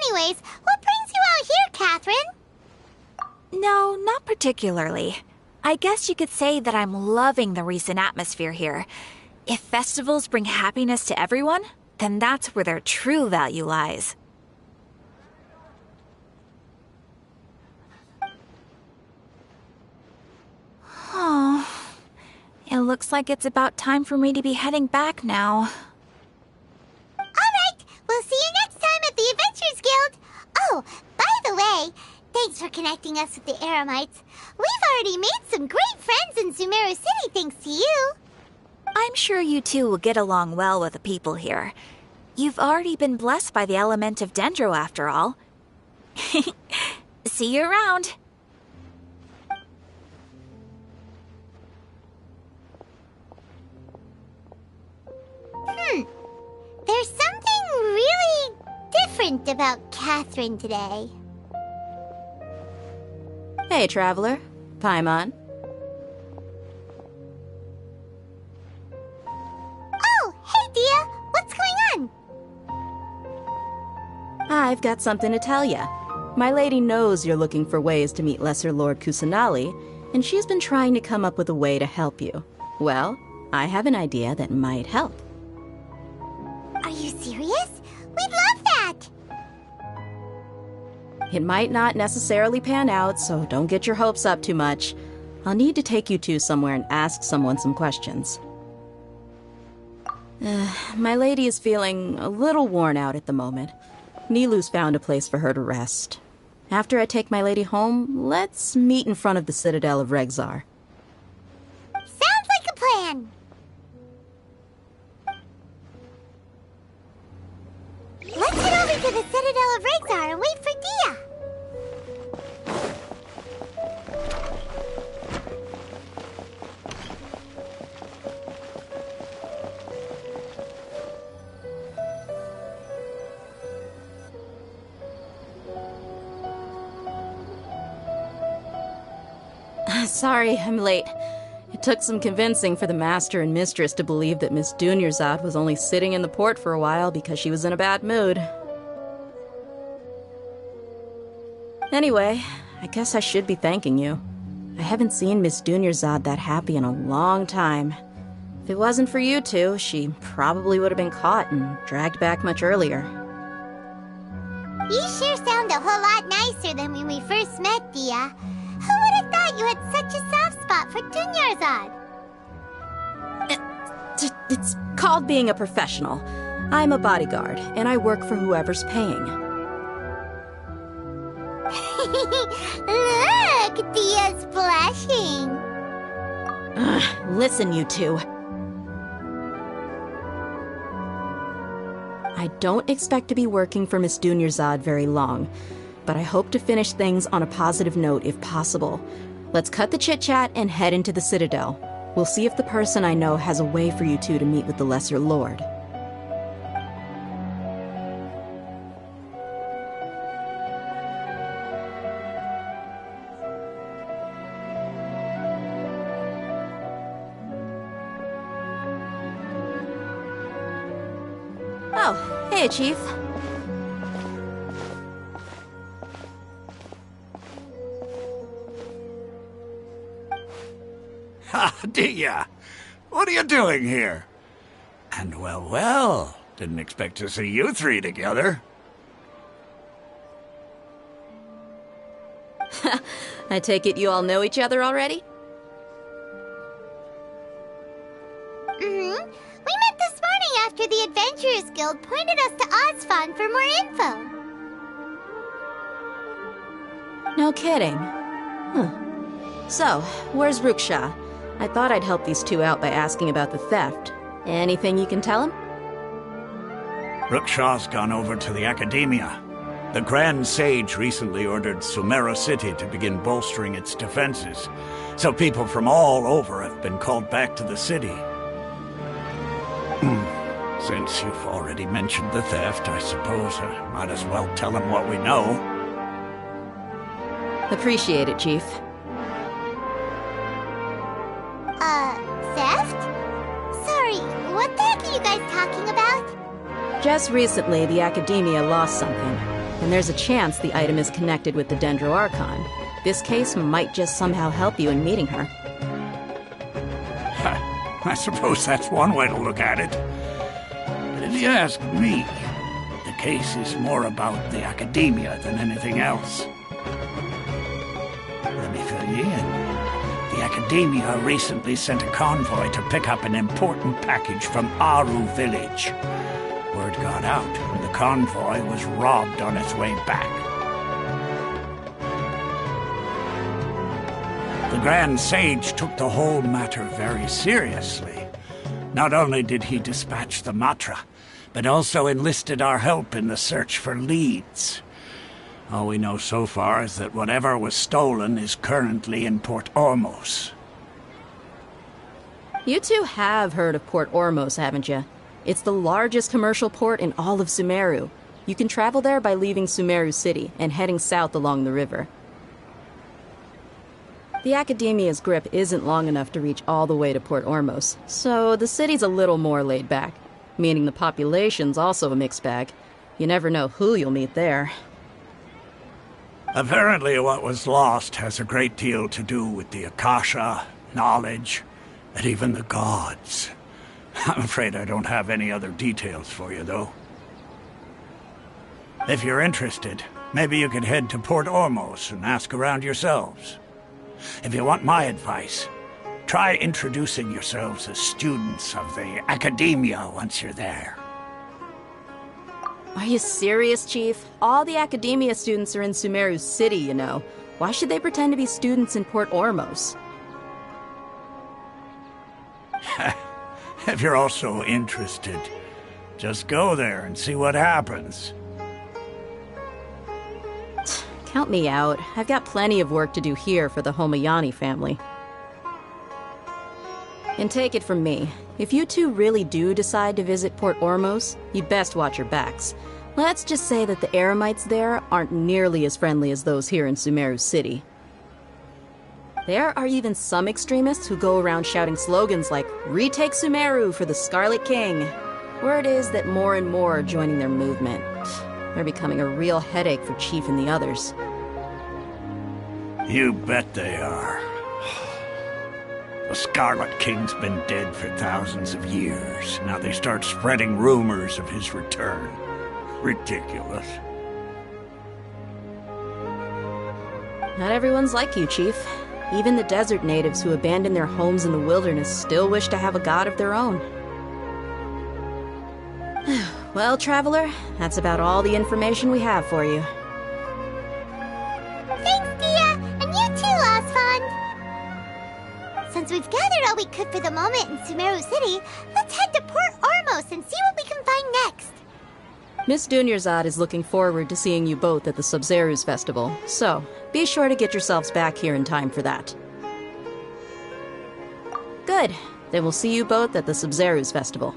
Anyways, what brings you out here, Catherine? No, not particularly. I guess you could say that I'm loving the recent atmosphere here. If festivals bring happiness to everyone, then that's where their true value lies. Oh, it looks like it's about time for me to be heading back now. Alright, we'll see you next time at the Adventurers Guild. Oh, by the way, thanks for connecting us with the Eremites. We've already made some great friends in Sumeru City thanks to you. I'm sure you two will get along well with the people here. You've already been blessed by the element of Dendro after all. See you around. There's something really different about Catherine today. Hey, Traveler. Paimon. Oh, hey, Dia. What's going on? I've got something to tell ya. My lady knows you're looking for ways to meet Lesser Lord Kusanali, and she's been trying to come up with a way to help you. Well, I have an idea that might help. Are you serious? We'd love that! It might not necessarily pan out, so don't get your hopes up too much. I'll need to take you two somewhere and ask someone some questions. My lady is feeling a little worn out at the moment. Nilu's found a place for her to rest. After I take my lady home, let's meet in front of the Citadel of Regzar. Sounds like a plan! Let's head over to the Citadel of Regzar and wait for Dia! Sorry, I'm late. It took some convincing for the Master and Mistress to believe that Miss Dunyarzad was only sitting in the port for a while because she was in a bad mood. Anyway, I guess I should be thanking you. I haven't seen Miss Dunyarzad that happy in a long time. If it wasn't for you two, she probably would have been caught and dragged back much earlier. You sure sound a whole lot nicer than when we first met, Dia. Who would have thought you had such a soft spot for Dunyarzad? It's called being a professional. I'm a bodyguard, and I work for whoever's paying. Look, Dia's blushing. Listen, you two. I don't expect to be working for Miss Dunyarzad very long, but I hope to finish things on a positive note if possible. Let's cut the chit-chat and head into the Citadel. We'll see if the person I know has a way for you two to meet with the Lesser Lord. Oh, hey, Chief. Ha, Dia! What are you doing here? And well, didn't expect to see you three together. I take it you all know each other already? We met this morning after the Adventurers Guild pointed us to Ozfon for more info. No kidding. Huh. So, where's Ruksha? I thought I'd help these two out by asking about the theft. Anything you can tell him? Ruksha's gone over to the Academia. The Grand Sage recently ordered Sumeru City to begin bolstering its defenses, so people from all over have been called back to the city. Since you've already mentioned the theft, I suppose I might as well tell him what we know. Appreciate it, Chief. Theft? Sorry, what the heck are you guys talking about? Just recently, the Academia lost something, and there's a chance the item is connected with the Dendro Archon. This case might just somehow help you in meeting her. I suppose that's one way to look at it. But if you ask me, the case is more about the Academia than anything else. Let me fill you in. The Academia recently sent a convoy to pick up an important package from Aru village. Word got out, and the convoy was robbed on its way back. The Grand Sage took the whole matter very seriously. Not only did he dispatch the Matra, but also enlisted our help in the search for leads. All we know so far is that whatever was stolen is currently in Port Ormos. You two have heard of Port Ormos, haven't you? It's the largest commercial port in all of Sumeru. You can travel there by leaving Sumeru City and heading south along the river. The Academia's grip isn't long enough to reach all the way to Port Ormos, so the city's a little more laid back, meaning the population's also a mixed bag. You never know who you'll meet there. Apparently what was lost has a great deal to do with the Akasha, knowledge, and even the gods. I'm afraid I don't have any other details for you, though. If you're interested, maybe you could head to Port Ormos and ask around yourselves. If you want my advice, try introducing yourselves as students of the Academia once you're there. Are you serious, Chief? All the Academia students are in Sumeru City, you know. Why should they pretend to be students in Port Ormos? If you're also interested, just go there and see what happens. Count me out. I've got plenty of work to do here for the Homayani family. And take it from me, if you two really do decide to visit Port Ormos, you'd best watch your backs. Let's just say that the Eremites there aren't nearly as friendly as those here in Sumeru City. There are even some extremists who go around shouting slogans like, "Retake Sumeru for the Scarlet King." Word is that more and more are joining their movement. They're becoming a real headache for Chief and the others. You bet they are. The Scarlet King's been dead for thousands of years. Now they start spreading rumors of his return. Ridiculous. Not everyone's like you, Chief. Even the desert natives who abandoned their homes in the wilderness still wish to have a god of their own. Well, Traveler, that's about all the information we have for you. Thanks, Dia! And you too, Osfond! Since we've gathered all we could for the moment in Sumeru City, let's head to Port Ormos and see what we can find next. Miss Dunyarzad is looking forward to seeing you both at the Sub-Zerus Festival, so be sure to get yourselves back here in time for that. Good. Then we'll see you both at the Sub-Zerus Festival.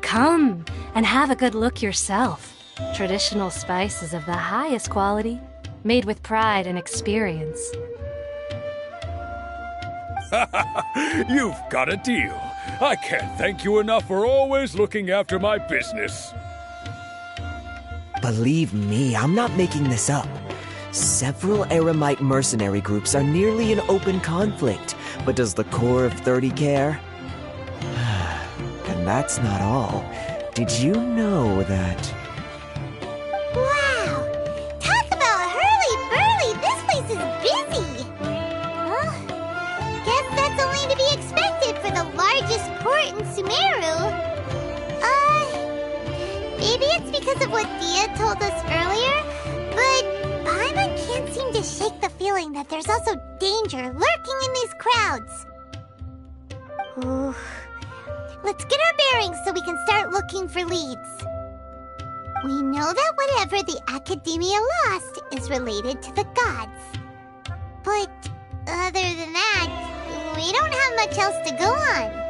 Come and have a good look yourself. Traditional spices of the highest quality, made with pride and experience. You've got a deal. I can't thank you enough for always looking after my business. Believe me, I'm not making this up. Several Eremite mercenary groups are nearly in open conflict, but does the core of 30 care? And that's not all. Did you know that... Wow! Talk about hurly-burly! This place is busy! Huh? Guess that's only to be expected for the largest port in Sumeru. Maybe it's because of what Dia told us earlier, but Paimon can't seem to shake the feeling that there's also danger lurking in these crowds. Ooh. Let's get our bearings so we can start looking for leads. We know that whatever the Academia lost is related to the gods. But other than that, we don't have much else to go on.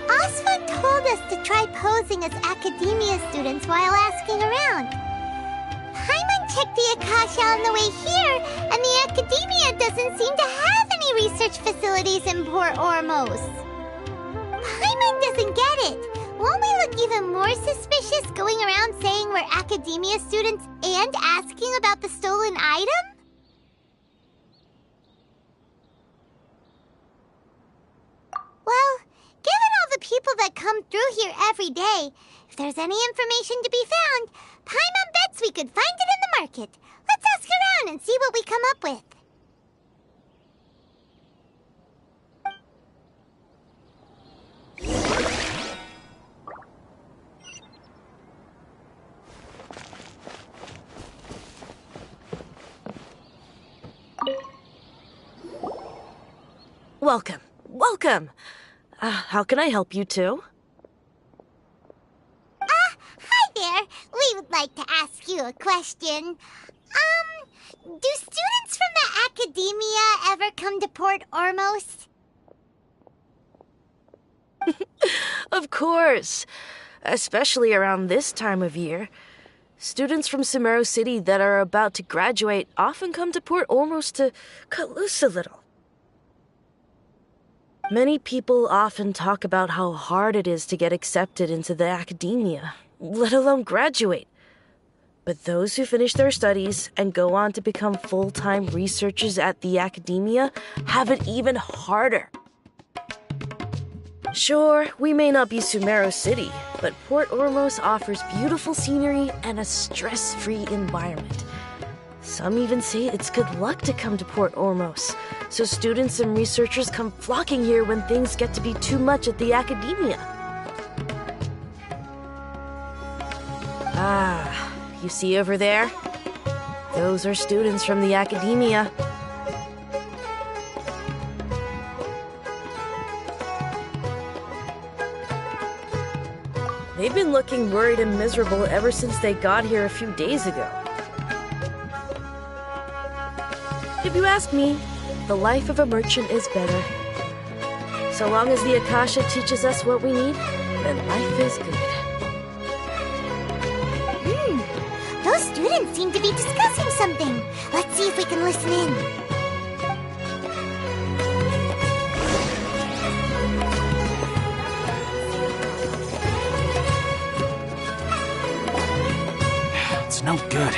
Osfa told us to try posing as Academia students while asking around. Paimon checked the Akasha on the way here, and the Academia doesn't seem to have any research facilities in Port Ormos. Paimon doesn't get it. Won't we look even more suspicious going around saying we're Academia students and asking about the stolen item? Well, given all the people that come through here every day, if there's any information to be found, Paimon bets we could find it in the market. Let's ask around and see what we come up with. Welcome. Welcome. How can I help you two? Hi there. We would like to ask you a question. Do students from the Academia ever come to Port Ormos? Of course. Especially around this time of year. Students from Sumeru City that are about to graduate often come to Port Ormos to cut loose a little. Many people often talk about how hard it is to get accepted into the Academia, let alone graduate. But those who finish their studies and go on to become full-time researchers at the Academia have it even harder. Sure, we may not be Sumeru City, but Port Ormos offers beautiful scenery and a stress-free environment. Some even say it's good luck to come to Port Ormos, so students and researchers come flocking here when things get to be too much at the Academia. You see over there? Those are students from the Academia. They've been looking worried and miserable ever since they got here a few days ago. If you ask me, the life of a merchant is better. So long as the Akasha teaches us what we need, then life is good. Those students seem to be discussing something. Let's see if we can listen in. It's no good.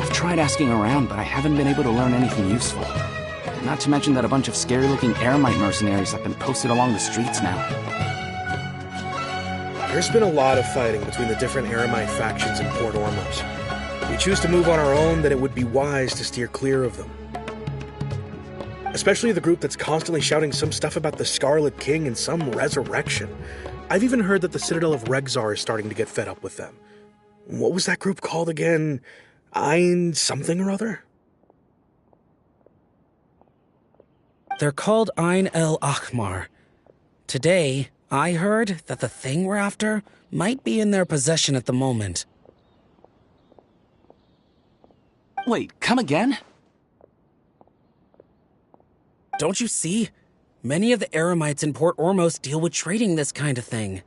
I've tried asking around, but I haven't been able to learn anything useful. Not to mention that a bunch of scary-looking Eremite mercenaries have been posted along the streets now. There's been a lot of fighting between the different Eremite factions in Port Ormos. If we choose to move on our own, then it would be wise to steer clear of them. Especially the group that's constantly shouting some stuff about the Scarlet King and some resurrection. I've even heard that the Citadel of Regzar is starting to get fed up with them. What was that group called again? Ein something or other? They're called Ein El Akhmar. Today, I heard that the thing we're after might be in their possession at the moment. Wait, come again? Don't you see? Many of the Eremites in Port Ormos deal with trading this kind of thing.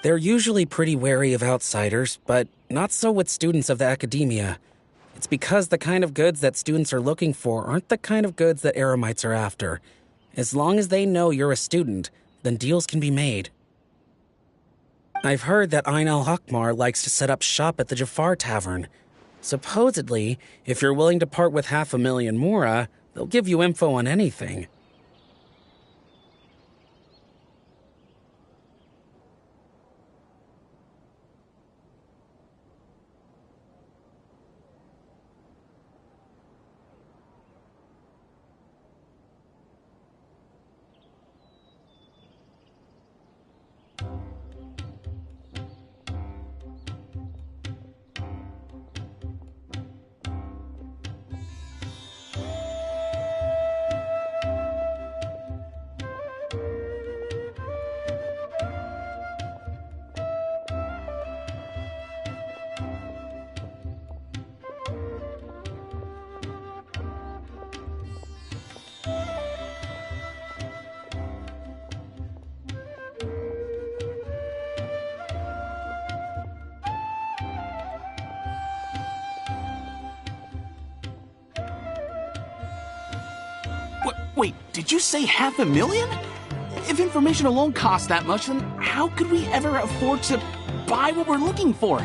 They're usually pretty wary of outsiders, but not so with students of the Academia. It's because the kind of goods that students are looking for aren't the kind of goods that Eremites are after. As long as they know you're a student, then deals can be made. I've heard that Ain al-Hakmar likes to set up shop at the Jafar Tavern. Supposedly, if you're willing to part with 500,000 Mora, they'll give you info on anything. Wait, did you say 500,000? If information alone costs that much, then how could we ever afford to buy what we're looking for?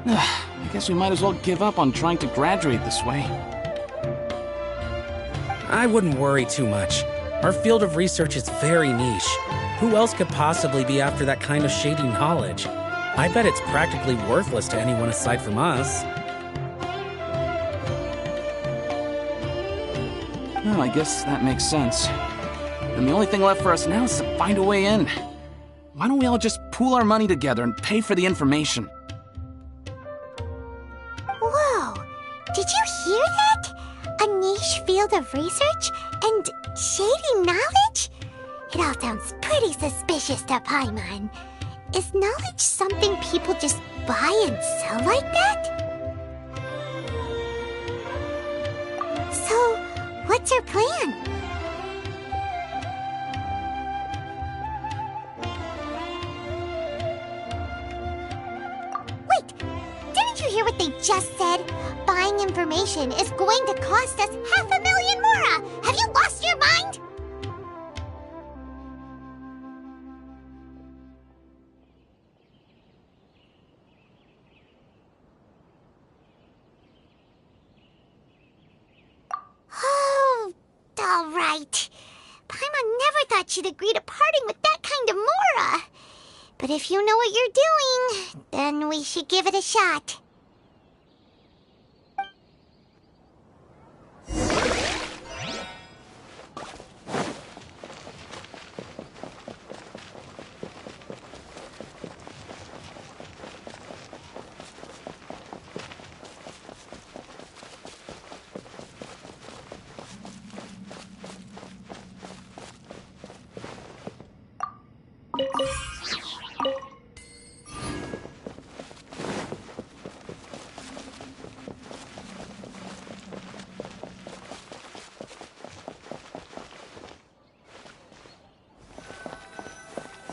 I guess we might as well give up on trying to graduate this way. I wouldn't worry too much. Our field of research is very niche. Who else could possibly be after that kind of shady knowledge? I bet it's practically worthless to anyone aside from us. Well, I guess that makes sense. And the only thing left for us now is to find a way in. Why don't we all just pool our money together and pay for the information? Whoa! Did you hear that? A niche field of research and shady knowledge? It all sounds pretty suspicious to Paimon. Is knowledge something people just buy and sell like that? So, what's your plan? Wait, didn't you hear what they just said? Buying information is going to cost us 500,000 Mora! Have you lost your mind? All right. Paimon never thought she'd agree to parting with that kind of Mora. But if you know what you're doing, then we should give it a shot.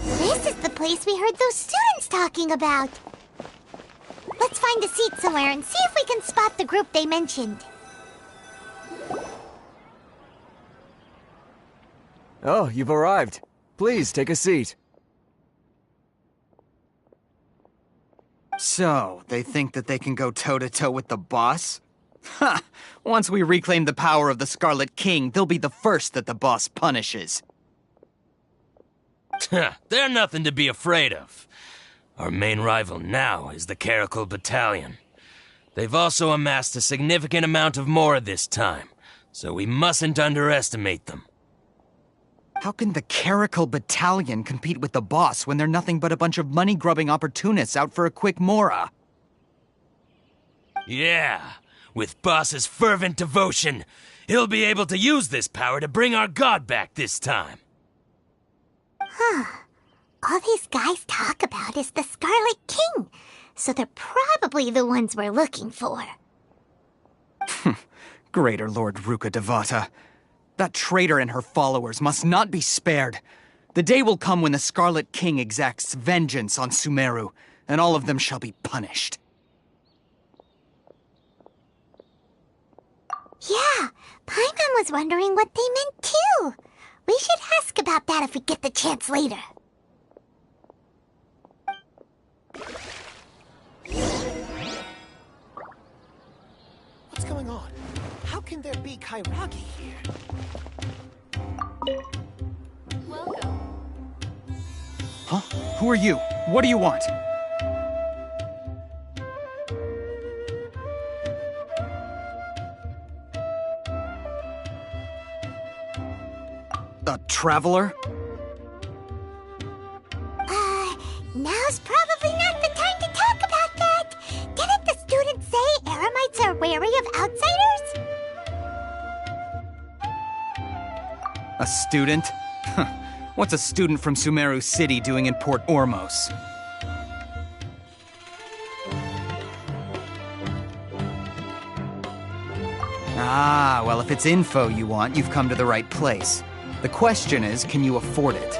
This is the place we heard those students talking about. Let's find a seat somewhere and see if we can spot the group they mentioned. Oh, you've arrived. Please, take a seat. So, they think that they can go toe-to-toe with the boss? Ha! Once we reclaim the power of the Scarlet King, they'll be the first that the boss punishes. They're nothing to be afraid of. Our main rival now is the Caracal Battalion. They've also amassed a significant amount of Mora this time, so we mustn't underestimate them. How can the Caracal Battalion compete with the boss when they're nothing but a bunch of money-grubbing opportunists out for a quick Mora? Yeah, with Boss's fervent devotion, he'll be able to use this power to bring our god back this time. Huh. All these guys talk about is the Scarlet King, so they're probably the ones we're looking for. Greater Lord Ruka Devata. That traitor and her followers must not be spared. The day will come when the Scarlet King exacts vengeance on Sumeru, and all of them shall be punished. Yeah, Paimon was wondering what they meant too. We should ask about that if we get the chance later. What's going on? How can there be Kairagi here? Huh? Who are you? What do you want? A traveler? Now's probably not the time to talk about that. Didn't the students say Eremites are wary of outsiders? A student? What's a student from Sumeru City doing in Port Ormos? Ah, well, if it's info you want, you've come to the right place. The question is, can you afford it?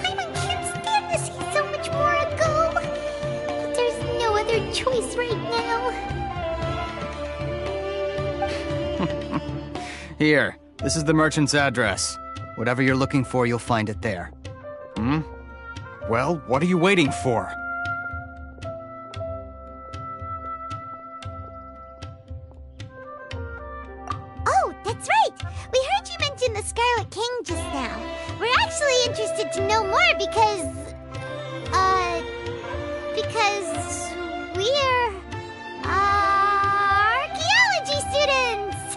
Paimon can't stand to see so much more go. But there's no other choice right now. Here, this is the merchant's address. Whatever you're looking for, you'll find it there. Hmm? Well, what are you waiting for? Oh, that's right! We heard you mention the Scarlet King just now. We're actually interested to know more because we're, archaeology students!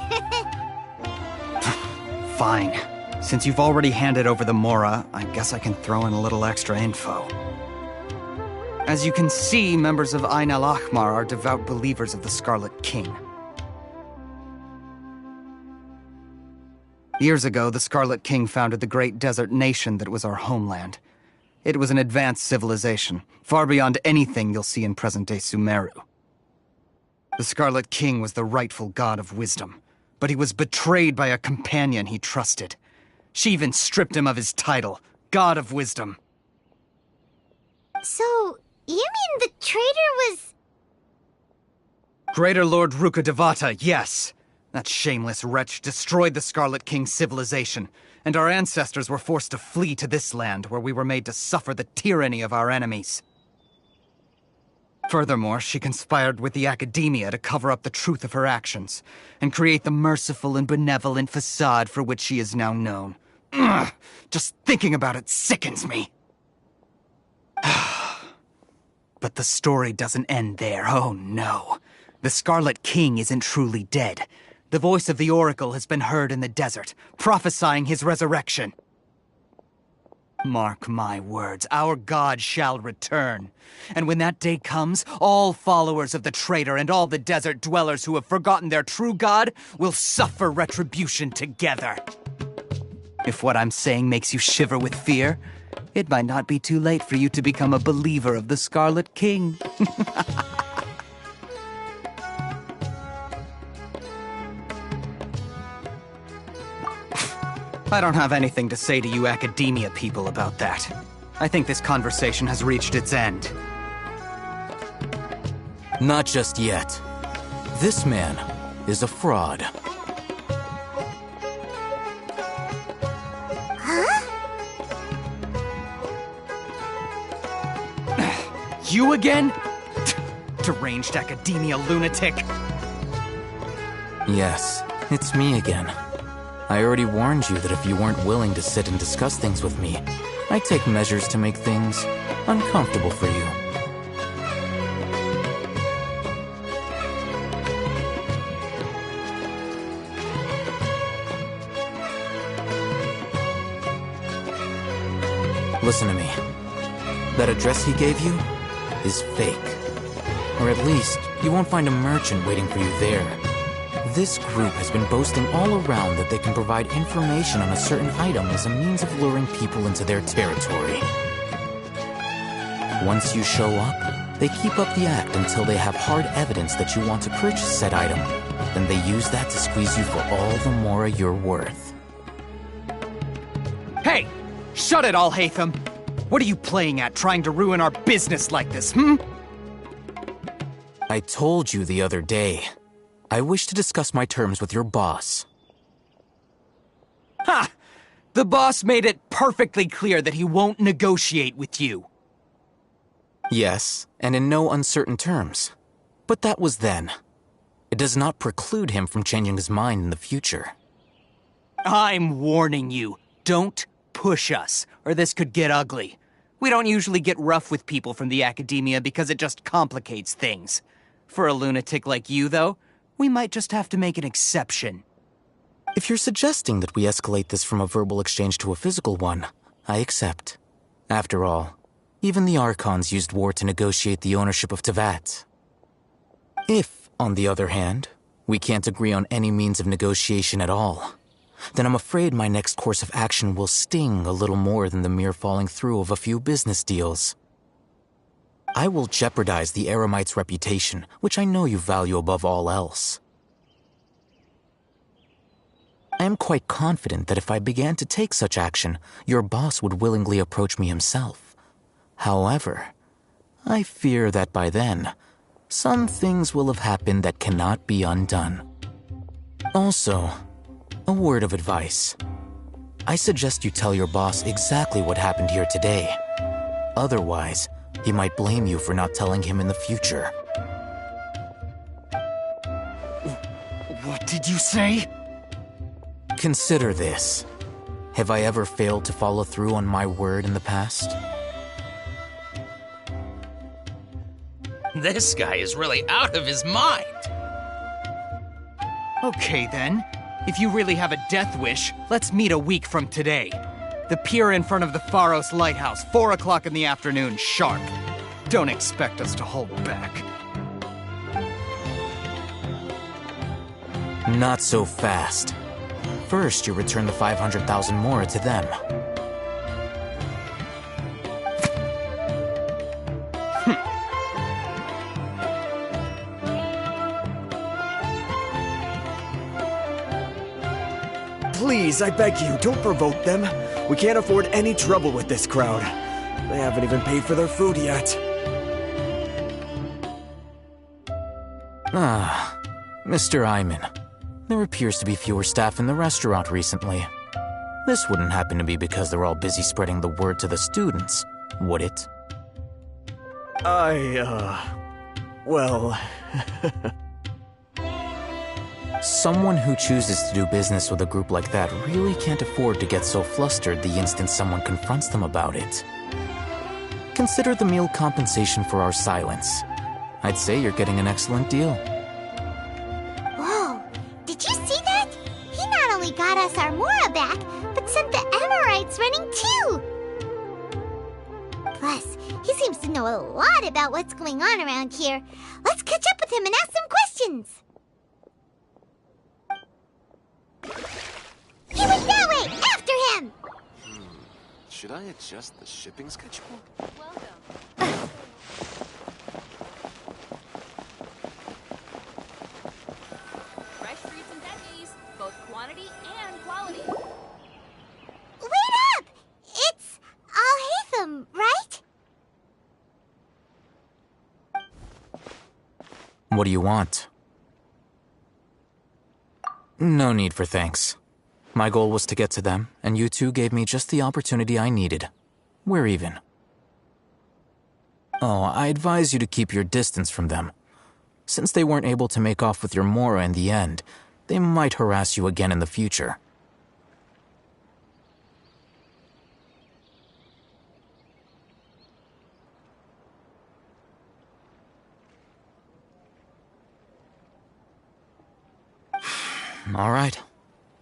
Fine. Since you've already handed over the Mora, I guess I can throw in a little extra info. As you can see, members of Ain al-Ahmar are devout believers of the Scarlet King. Years ago, the Scarlet King founded the great desert nation that was our homeland. It was an advanced civilization, far beyond anything you'll see in present-day Sumeru. The Scarlet King was the rightful god of wisdom, but he was betrayed by a companion he trusted. She even stripped him of his title, God of Wisdom. So, you mean the traitor was... Greater Lord Rukkhadevata, yes! That shameless wretch destroyed the Scarlet King's civilization, and our ancestors were forced to flee to this land where we were made to suffer the tyranny of our enemies. Furthermore, she conspired with the Academia to cover up the truth of her actions, and create the merciful and benevolent facade for which she is now known. Ugh, just thinking about it sickens me. But the story doesn't end there, oh no. The Scarlet King isn't truly dead. The voice of the Oracle has been heard in the desert, prophesying his resurrection. Mark my words, our god shall return. And when that day comes, all followers of the traitor and all the desert dwellers who have forgotten their true god will suffer retribution together. If what I'm saying makes you shiver with fear, it might not be too late for you to become a believer of the Scarlet King. I don't have anything to say to you Academia people about that. I think this conversation has reached its end. Not just yet. This man is a fraud. You again? Deranged Academia lunatic. Yes, it's me again. I already warned you that if you weren't willing to sit and discuss things with me, I'd take measures to make things uncomfortable for you. Listen to me. That address he gave you is fake. Or at least, you won't find a merchant waiting for you there. This group has been boasting all around that they can provide information on a certain item as a means of luring people into their territory. Once you show up, they keep up the act until they have hard evidence that you want to purchase said item. Then they use that to squeeze you for all the Mora you're worth. Shut it, Alhaitham! What are you playing at, trying to ruin our business like this, hmm? I told you the other day. I wish to discuss my terms with your boss. Ha! The boss made it perfectly clear that he won't negotiate with you. Yes, and in no uncertain terms. But that was then. It does not preclude him from changing his mind in the future. I'm warning you, don't push us, or this could get ugly. We don't usually get rough with people from the academia because it just complicates things. For a lunatic like you, though, we might just have to make an exception. If you're suggesting that we escalate this from a verbal exchange to a physical one, I accept. After all, even the Archons used war to negotiate the ownership of Teyvat. If, on the other hand, we can't agree on any means of negotiation at all, then I'm afraid my next course of action will sting a little more than the mere following through of a few business deals. I will jeopardize the Eremites' reputation, which I know you value above all else. I am quite confident that if I began to take such action, your boss would willingly approach me himself. However, I fear that by then, some things will have happened that cannot be undone. Also, a word of advice. I suggest you tell your boss exactly what happened here today. Otherwise, he might blame you for not telling him in the future. What did you say? Consider this. Have I ever failed to follow through on my word in the past? This guy is really out of his mind. Okay then. If you really have a death wish, let's meet a week from today. The pier in front of the Pharos Lighthouse, 4 o'clock in the afternoon, sharp. Don't expect us to hold back. Not so fast. First, you return the 500,000 Mora to them. Please, I beg you, don't provoke them. We can't afford any trouble with this crowd. They haven't even paid for their food yet. Ah, Mr. Iman. There appears to be fewer staff in the restaurant recently. This wouldn't happen to be because they're all busy spreading the word to the students, would it? Well... Someone who chooses to do business with a group like that really can't afford to get so flustered the instant someone confronts them about it. Consider the meal compensation for our silence. I'd say you're getting an excellent deal. Whoa! Did you see that? He not only got us our Mora back, but sent the Emorites running too! Plus, he seems to know a lot about what's going on around here. Let's catch up with him and ask some questions! He went that way! After him! Should I adjust the shipping schedule? Welcome. Fresh fruits and veggies, both quantity and quality. Wait up! It's Alhaitham, right? What do you want? No need for thanks. My goal was to get to them, and you two gave me just the opportunity I needed. We're even. Oh, I advise you to keep your distance from them. Since they weren't able to make off with your Mora in the end, they might harass you again in the future. All right.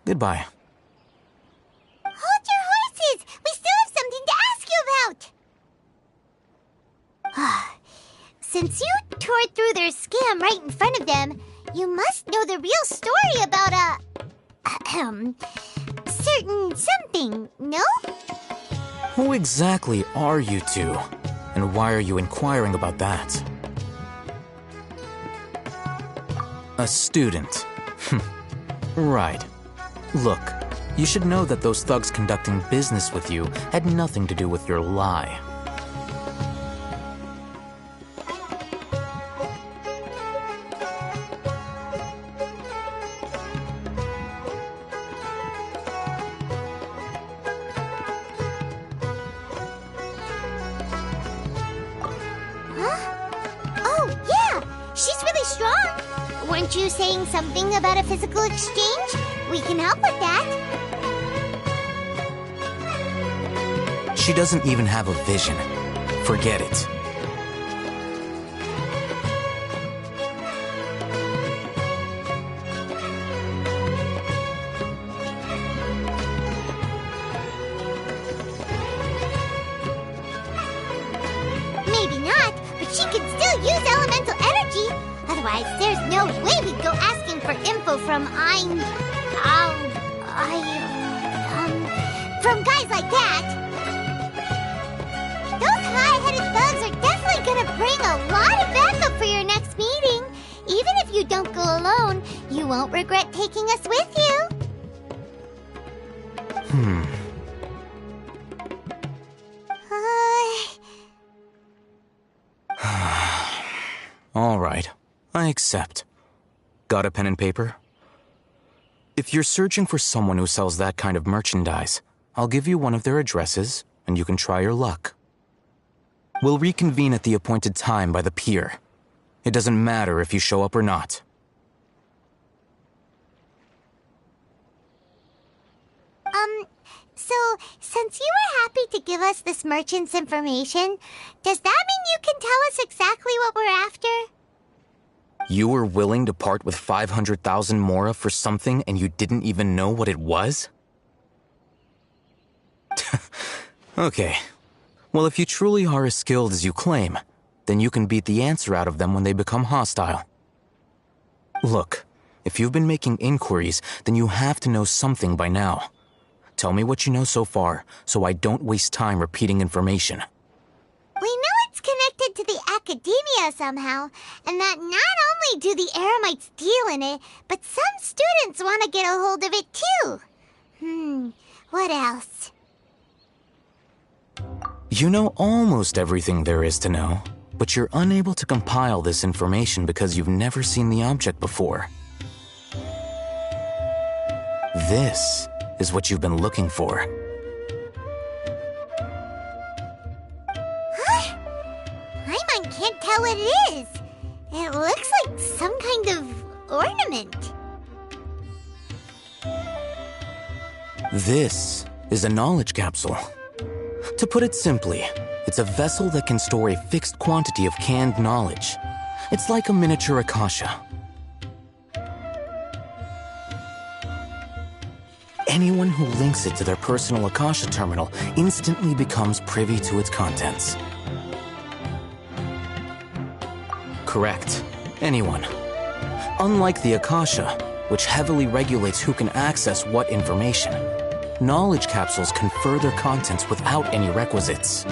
Goodbye. Hold your horses! We still have something to ask you about! Since you tore through their scam right in front of them, you must know the real story about certain something, no? Who exactly are you two? And why are you inquiring about that? A student. Right. Look, You should know that those thugs conducting business with you had nothing to do with your lie. Oh, yeah! She's really strong! Weren't you saying something about a physical exchange? We can help with that. She doesn't even have a vision. Forget it. Maybe not, but she can still use elemental energy. Otherwise, there's no way we'd go asking for info from from guys like that. Those high-headed thugs are definitely gonna bring a lot of backup for your next meeting. Even if you don't go alone, you won't regret taking us with you. All right, I accept. Got a pen and paper? If you're searching for someone who sells that kind of merchandise, I'll give you one of their addresses, and you can try your luck. We'll reconvene at the appointed time by the pier. It doesn't matter if you show up or not. So, since you were happy to give us this merchant's information, does that mean you can tell us exactly what we're after? You were willing to part with 500,000 mora for something and you didn't even know what it was? Okay. Well, if you truly are as skilled as you claim, then you can beat the answer out of them when they become hostile. Look, if you've been making inquiries, then you have to know something by now. Tell me what you know so far, so I don't waste time repeating information. We know it's connected to the academia somehow, and that not only do the Eremites deal in it, but some students want to get a hold of it too. What else? You know almost everything there is to know, but you're unable to compile this information because you've never seen the object before. This is what you've been looking for. Paimon can't tell what it is. It looks like some kind of ornament. This is a knowledge capsule. To put it simply, it's a vessel that can store a fixed quantity of canned knowledge. It's like a miniature Akasha. Anyone who links it to their personal Akasha terminal instantly becomes privy to its contents. Correct. Anyone. Unlike the Akasha, which heavily regulates who can access what information, knowledge capsules confer their contents without any requisites.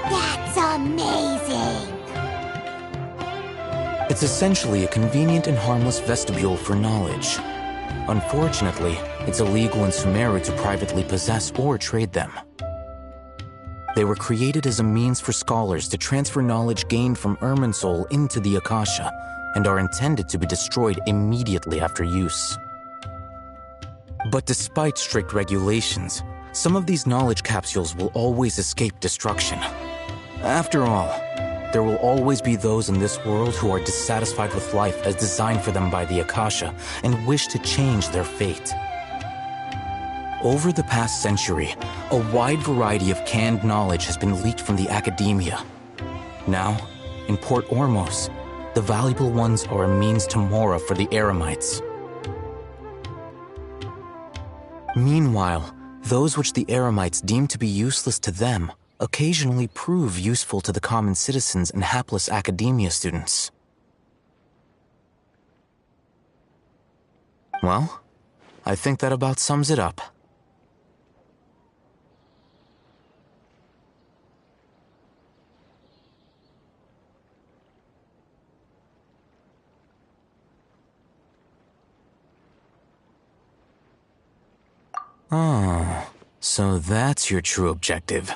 That's amazing! It's essentially a convenient and harmless vestibule for knowledge. Unfortunately, it's illegal in Sumeru to privately possess or trade them. They were created as a means for scholars to transfer knowledge gained from Irminsul into the Akasha, and are intended to be destroyed immediately after use. But despite strict regulations, some of these knowledge capsules will always escape destruction. After all, there will always be those in this world who are dissatisfied with life as designed for them by the Akasha and wish to change their fate. Over the past century, a wide variety of canned knowledge has been leaked from the academia. Now, in Port Ormos, the valuable ones are a means to Mora for the Eremites. Meanwhile, those which the Eremites deem to be useless to them occasionally prove useful to the common citizens and hapless academia students. Well, I think that about sums it up. Oh, so that's your true objective.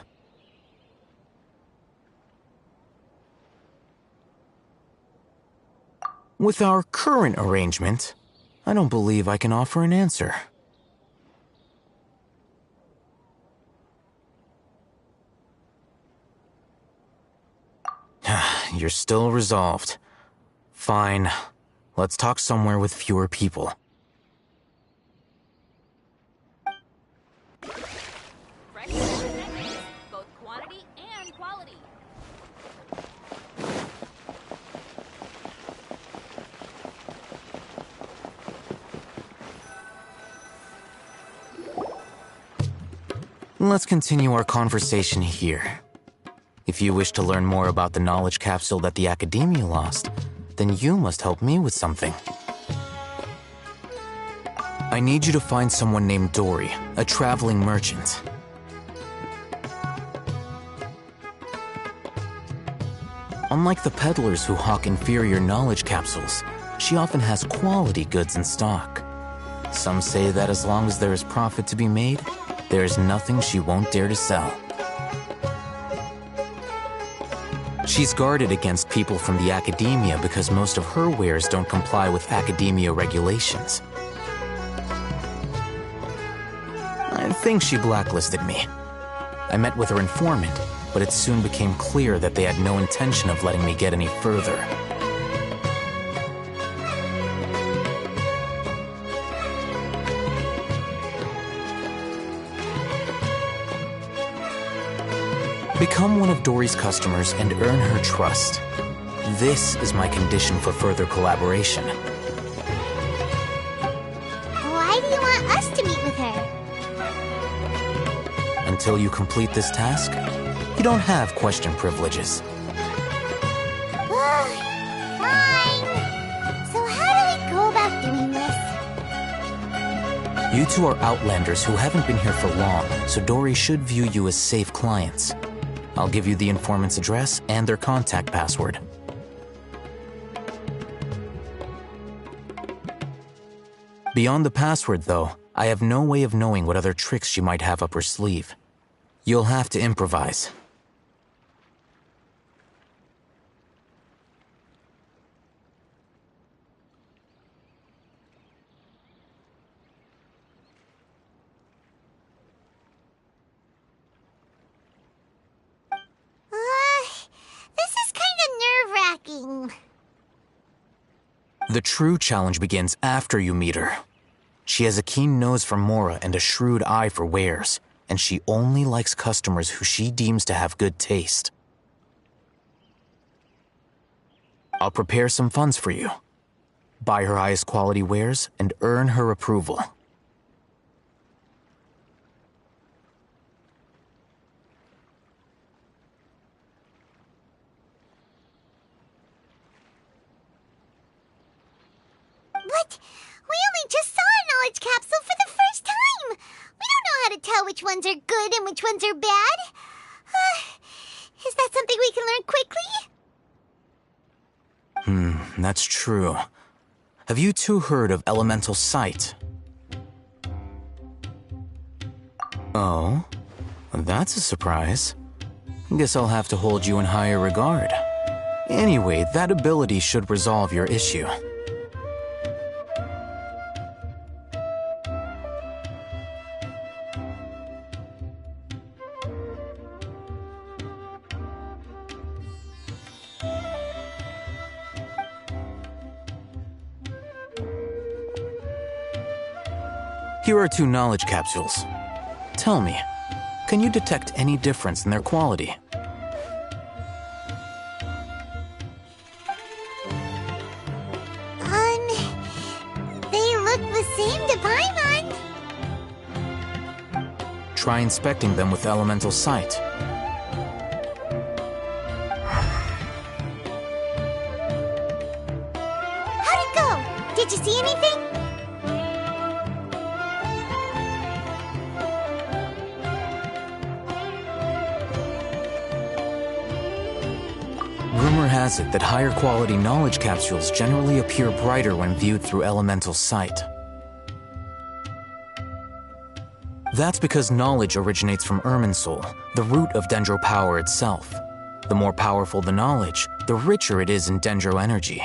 With our current arrangement, I don't believe I can offer an answer. You're still resolved. Fine. Let's talk somewhere with fewer people. Fresh fruits and veggies, both quantity and quality. Let's continue our conversation here. If you wish to learn more about the knowledge capsule that the Academia lost, then you must help me with something. I need you to find someone named Dory, a traveling merchant. Unlike the peddlers who hawk inferior knowledge capsules, she often has quality goods in stock. Some say that as long as there is profit to be made, there is nothing she won't dare to sell. She's guarded against people from the Academia because most of her wares don't comply with Academia regulations. I think she blacklisted me. I met with her informant, but it soon became clear that they had no intention of letting me get any further. Become one of Dory's customers and earn her trust. This is my condition for further collaboration. Why do you want us to meet with her? Until you complete this task, you don't have question privileges. Fine. So how do we go about doing this? You two are Outlanders who haven't been here for long, so Dory should view you as safe clients. I'll give you the informant's address and their contact password. Beyond the password, though, I have no way of knowing what other tricks she might have up her sleeve. You'll have to improvise. This is kind of nerve-wracking. The true challenge begins after you meet her. She has a keen nose for Mora and a shrewd eye for wares, and she only likes customers who she deems to have good taste. I'll prepare some funds for you. Buy her highest quality wares and earn her approval. What? We only just saw a knowledge capsule for the first time! We don't know how to tell which ones are good and which ones are bad. Is that something we can learn quickly? That's true. Have you two heard of elemental sight? Oh? That's a surprise. Guess I'll have to hold you in higher regard. Anyway, that ability should resolve your issue. Here are 2 knowledge capsules. Tell me, can you detect any difference in their quality? They look the same to Paimon. Try inspecting them with elemental sight. How'd it go? Did you see anything? Rumor has it that higher quality knowledge capsules generally appear brighter when viewed through elemental sight. That's because knowledge originates from Irminsul, the root of Dendro power itself. The more powerful the knowledge, the richer it is in Dendro energy.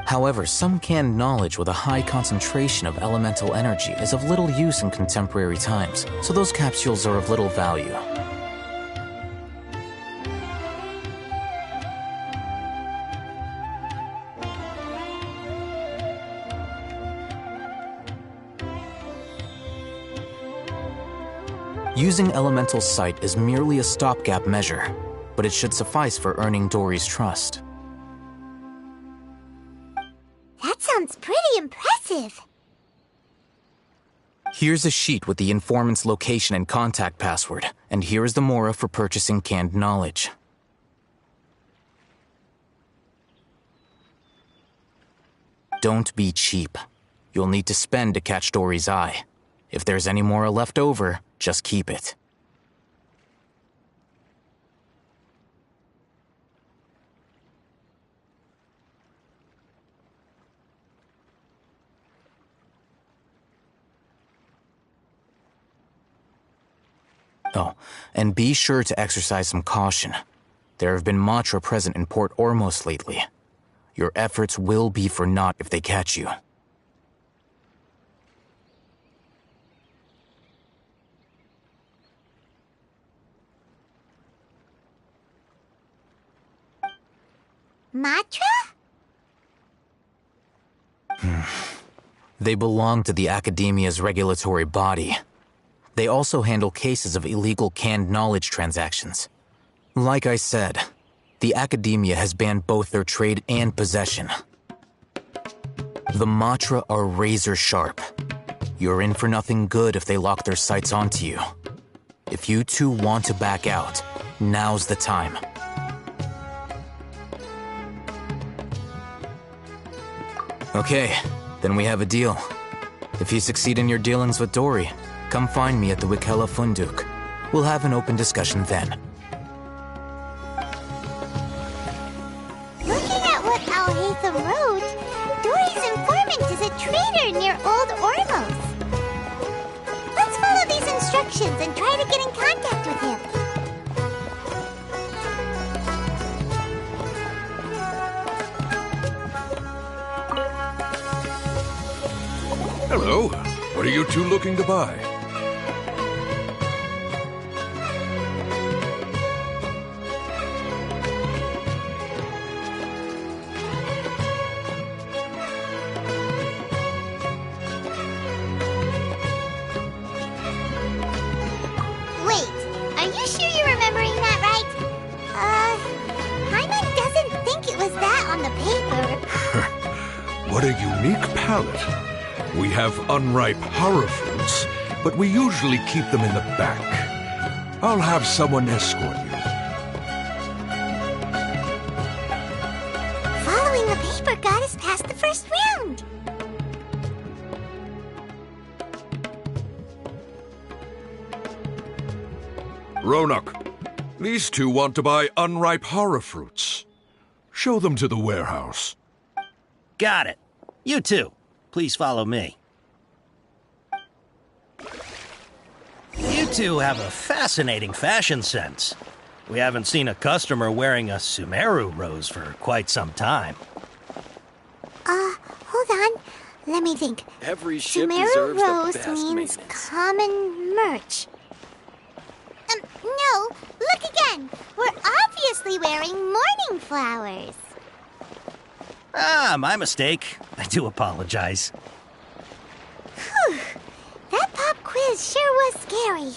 However, some canned knowledge with a high concentration of elemental energy is of little use in contemporary times, so those capsules are of little value. Using Elemental Sight is merely a stopgap measure, but it should suffice for earning Dory's trust. That sounds pretty impressive. Here's a sheet with the informant's location and contact password, and here is the Mora for purchasing canned knowledge. Don't be cheap. You'll need to spend to catch Dory's eye. If there's any Mora left over, just keep it. Oh, and be sure to exercise some caution. There have been Matra present in Port Ormos lately. Your efforts will be for naught if they catch you. Matra? They belong to the Academia's regulatory body. They also handle cases of illegal canned knowledge transactions. Like I said, the Academia has banned both their trade and possession. The Matra are razor sharp. You're in for nothing good if they lock their sights onto you. If you two want to back out, now's the time. Okay, then we have a deal. If you succeed in your dealings with Dory, come find me at the Wikela Funduk. We'll have an open discussion then. Looking at what Al-Haytham wrote, Dory's informant is a traitor near Old Ormos. Let's follow these instructions and try to get in contact with him. Hello. What are you two looking to buy? Wait, are you sure you're remembering that right? Hyman doesn't think it was that on the paper. What a unique palette. We have unripe horror fruits, but we usually keep them in the back. I'll have someone escort you. Following the paper got us past the first round. Ronak, these two want to buy unripe horror fruits. Show them to the warehouse. Got it. You too. Please follow me. You two have a fascinating fashion sense. We haven't seen a customer wearing a Sumeru rose for quite some time. Hold on. Let me think. Every ship Sumeru deserves the rose best means maintenance. common merch. No, look again. We're obviously wearing morning flowers. Ah, my mistake. I do apologize. Whew. That pop quiz sure was scary.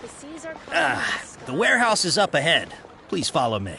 The seas are calm. The warehouse is up ahead. Please follow me.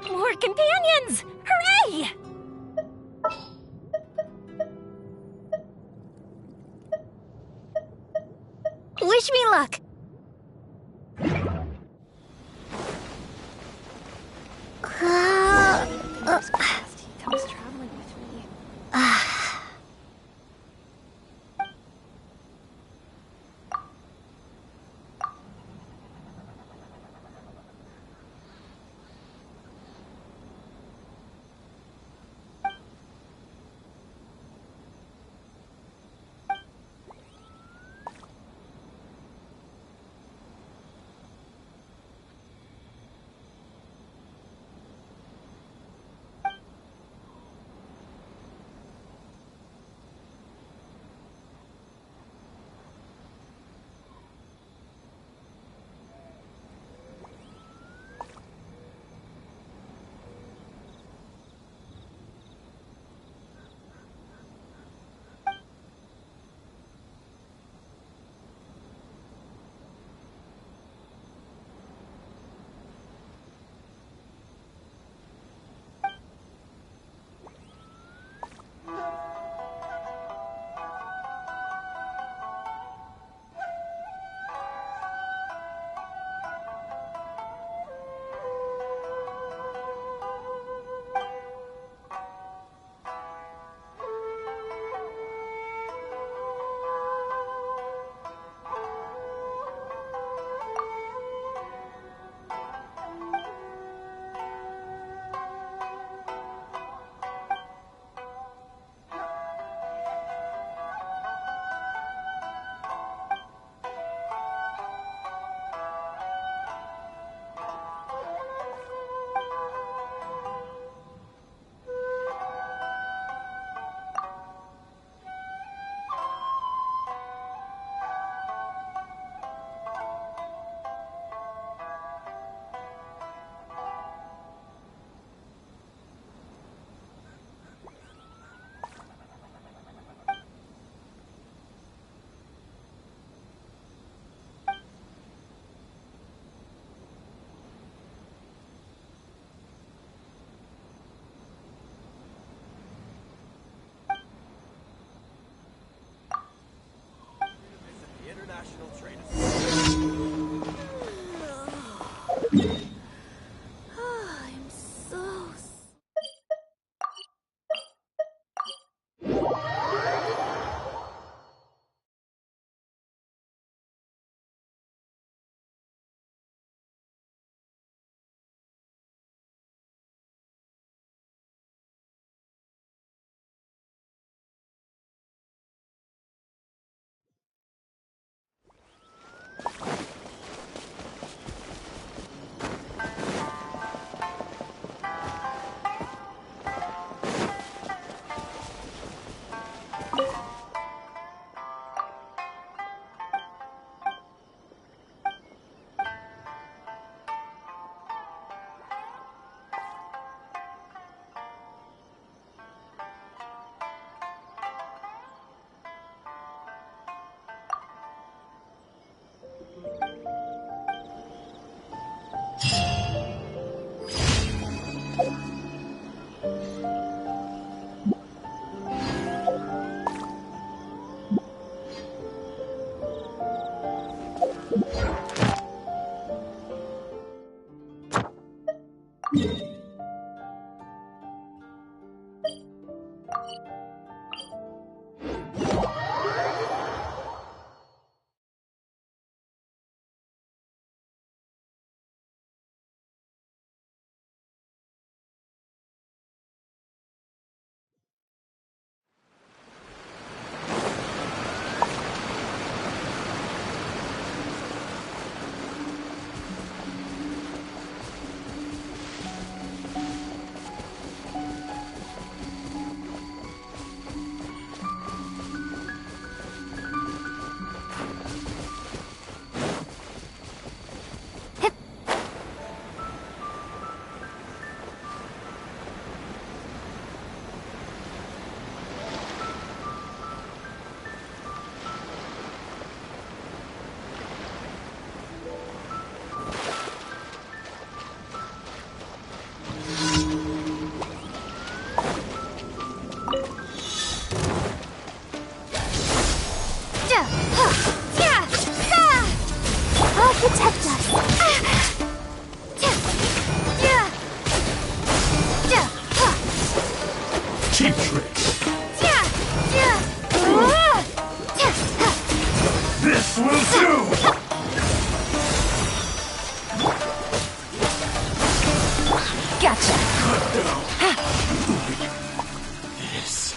More companions! Hooray! Wish me luck! He comes traveling with me. Cheap trick. This will do! Gotcha. This.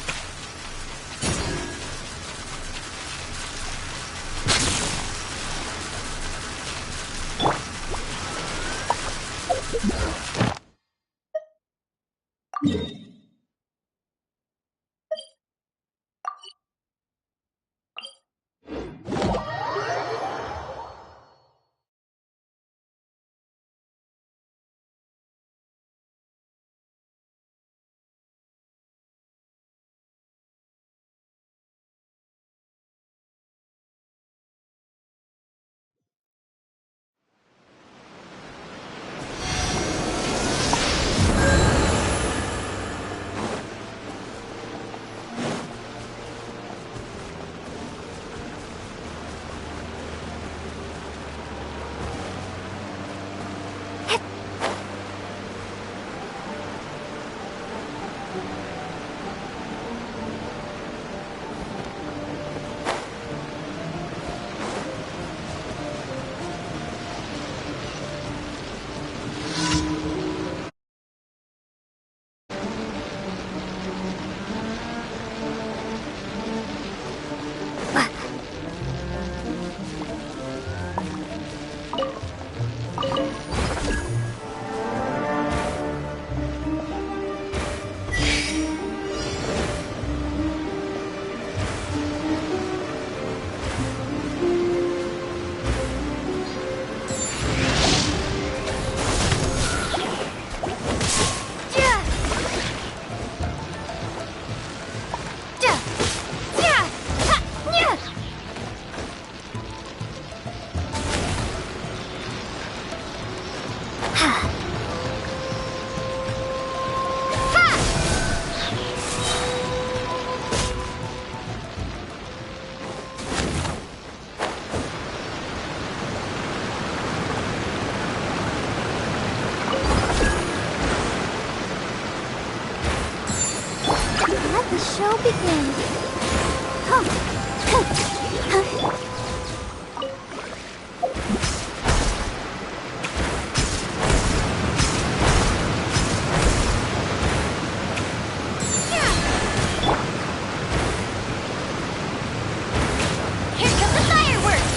Let the show begin. Here comes the fireworks!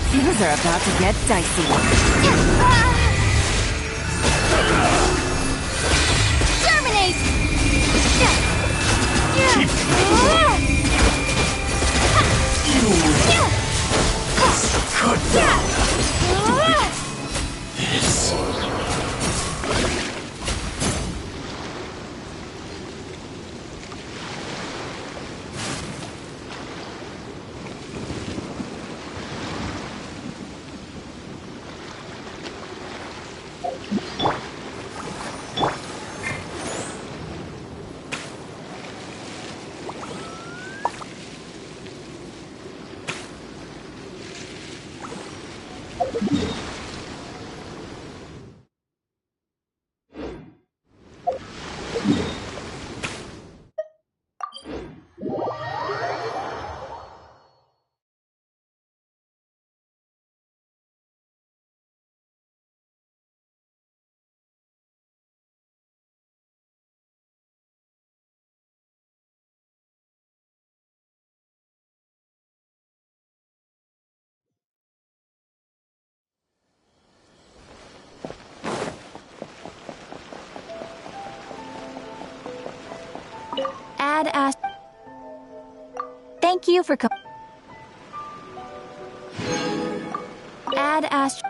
Things are about to get dicey. Terminate! Cut down. This. Ad Ast. Thank you for Ad Ast.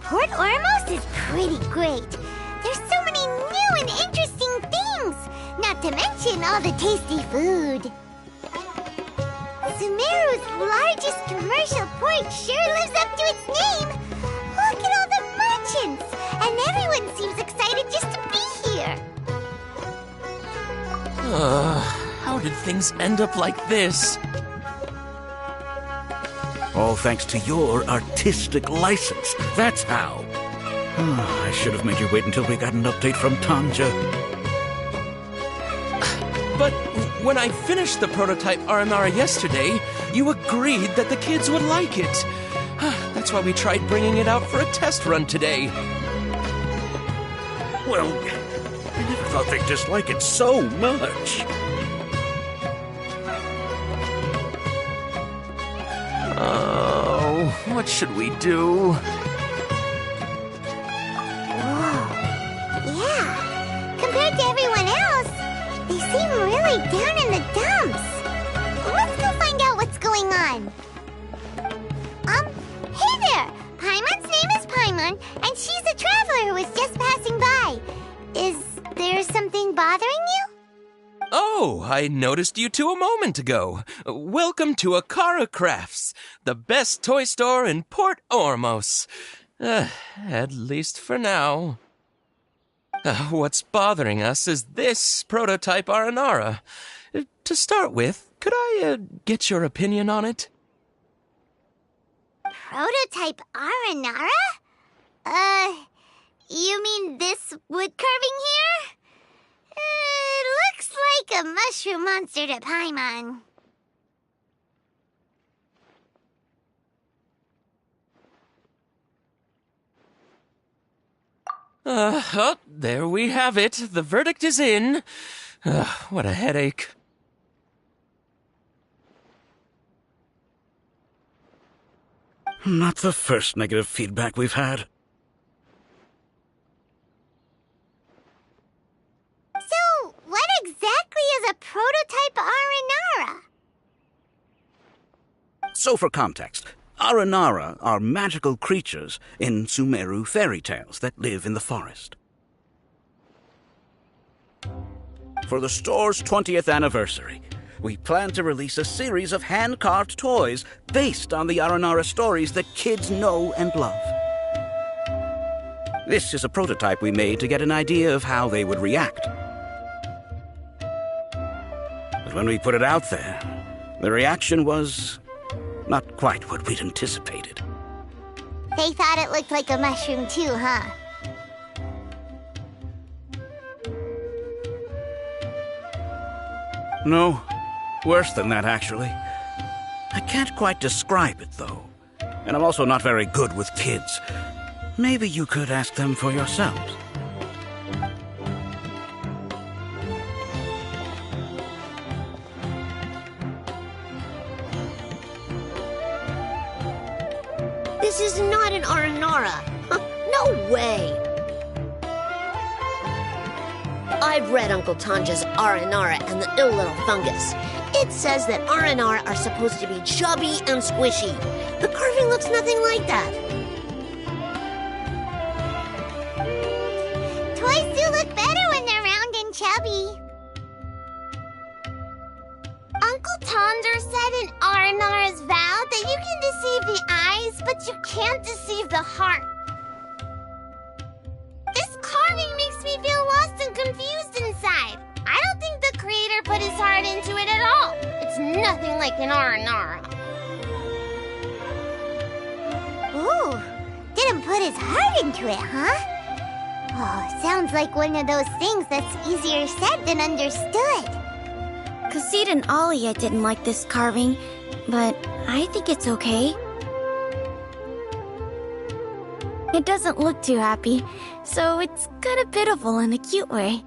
Port Ormos is pretty great. There's so many new and interesting things, not to mention all the tasty food. Sumeru's largest commercial port sure lives up to its name. Look at all the merchants, and everyone seems excited just to be here. How did things end up like this? All thanks to your artistic license. That's how. I should have made you wait until we got an update from Tanja. But when I finished the prototype Aranara yesterday, you agreed that the kids would like it. That's why we tried bringing it out for a test run today. Well, I never thought they'd dislike it so much. Oh, what should we do? Yeah. Compared to everyone else, they seem really down in the dumps. Let's go find out what's going on. Hey there! Paimon's name is Paimon, and she's a traveler who was just passing by. Is there something bothering you? Oh, I noticed you two a moment ago. Welcome to Akara Crafts, the best toy store in Port Ormos. At least for now. What's bothering us is this prototype Aranara. To start with, could I get your opinion on it? Prototype Aranara? You mean this wood carving here? It looks like a mushroom monster to Paimon. Oh, there we have it. The verdict is in. What a headache. Not the first negative feedback we've had. So, what exactly is a prototype Aranara? So for context, Aranara are magical creatures in Sumeru fairy tales that live in the forest. For the store's 20th anniversary, we plan to release a series of hand-carved toys based on the Aranara stories that kids know and love. This is a prototype we made to get an idea of how they would react. But when we put it out there, the reaction was not quite what we'd anticipated. They thought it looked like a mushroom too, huh? No, worse than that, actually. I can't quite describe it, though. And I'm also not very good with kids. Maybe you could ask them for yourselves. This is not an Aranara. No way. I've read Uncle Tanja's Aranara and the Ill Little Fungus. It says that Aranara are supposed to be chubby and squishy. The carving looks nothing like that. Toys do look better when they're round and chubby. Uncle Tonder said in Aranara's vow that you can deceive the eyes, but you can't deceive the heart. This carving makes me feel lost and confused inside. I don't think the creator put his heart into it at all. It's nothing like an Aranara. Ooh, didn't put his heart into it, huh? Oh, sounds like one of those things that's easier said than understood. Kassid and Alia didn't like this carving, but I think it's okay. It doesn't look too happy, so it's kind of pitiful in a cute way.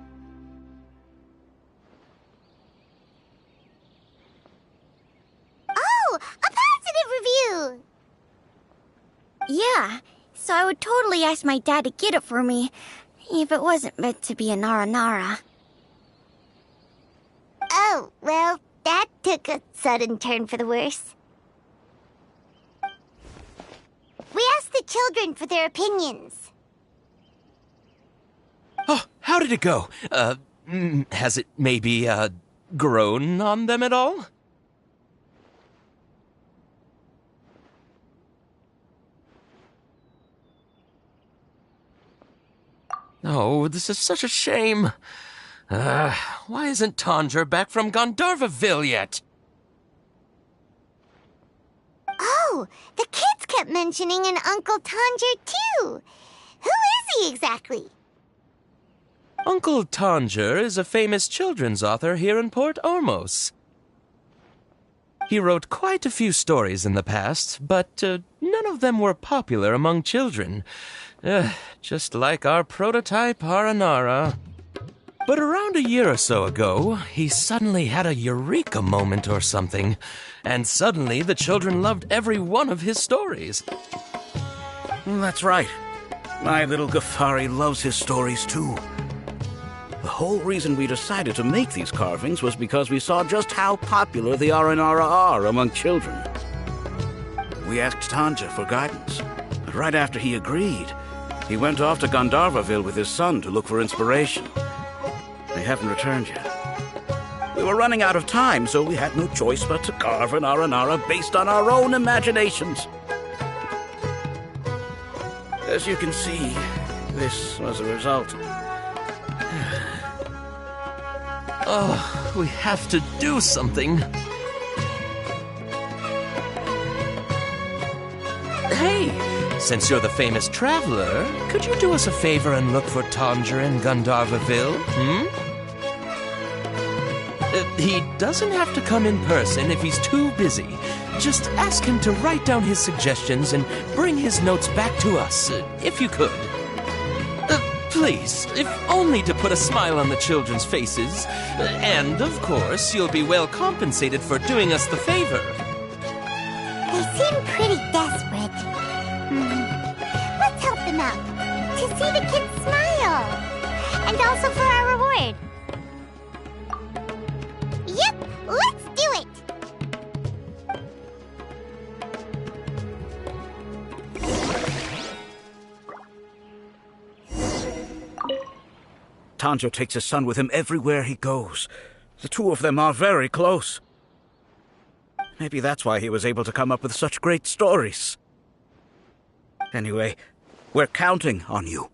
Oh, a positive review! Yeah, so I would totally ask my dad to get it for me, if it wasn't meant to be an Aranara. Oh, well, that took a sudden turn for the worse. We asked the children for their opinions. Oh, how did it go? Has it maybe, grown on them at all? Oh, this is such a shame. Why isn't Tanger back from Gandharvaville yet? Oh, the kids kept mentioning an Uncle Tanger, too. Who is he exactly? Uncle Tanger is a famous children's author here in Port Ormos. He wrote quite a few stories in the past, but none of them were popular among children. Just like our prototype Aranara. But around a year or so ago, he suddenly had a eureka moment or something, and suddenly the children loved every one of his stories. That's right. My little Ghaffari loves his stories too. The whole reason we decided to make these carvings was because we saw just how popular the Aranara are among children. We asked Tanja for guidance, but right after he agreed, he went off to Gandharvaville with his son to look for inspiration. They haven't returned yet. We were running out of time, so we had no choice but to carve an Aranara based on our own imaginations. As you can see, this was the result. Oh, we have to do something. Hey, since you're the famous traveler, could you do us a favor and look for Tanja in Gandharvaville, He doesn't have to come in person if he's too busy. Just ask him to write down his suggestions and bring his notes back to us, if you could. Please, if only to put a smile on the children's faces. And, of course, you'll be well compensated for doing us the favor. They seem pretty desperate. Let's help them out. To see the kids smile. And also for our reward. Yep, let's do it! Tanja takes his son with him everywhere he goes. The two of them are very close. Maybe that's why he was able to come up with such great stories. Anyway, we're counting on you.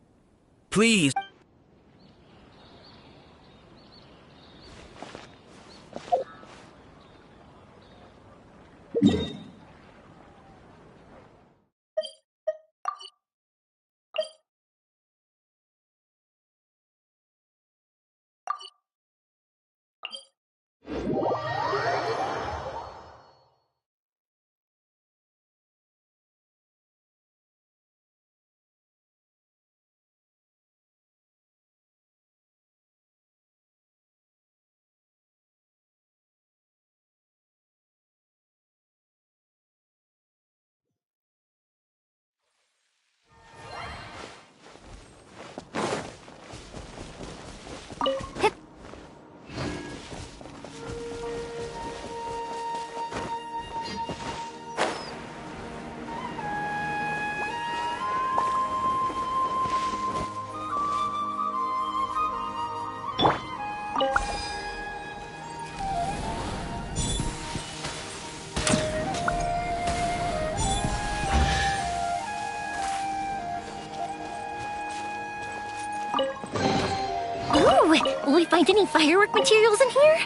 Please. Will we find any firework materials in here?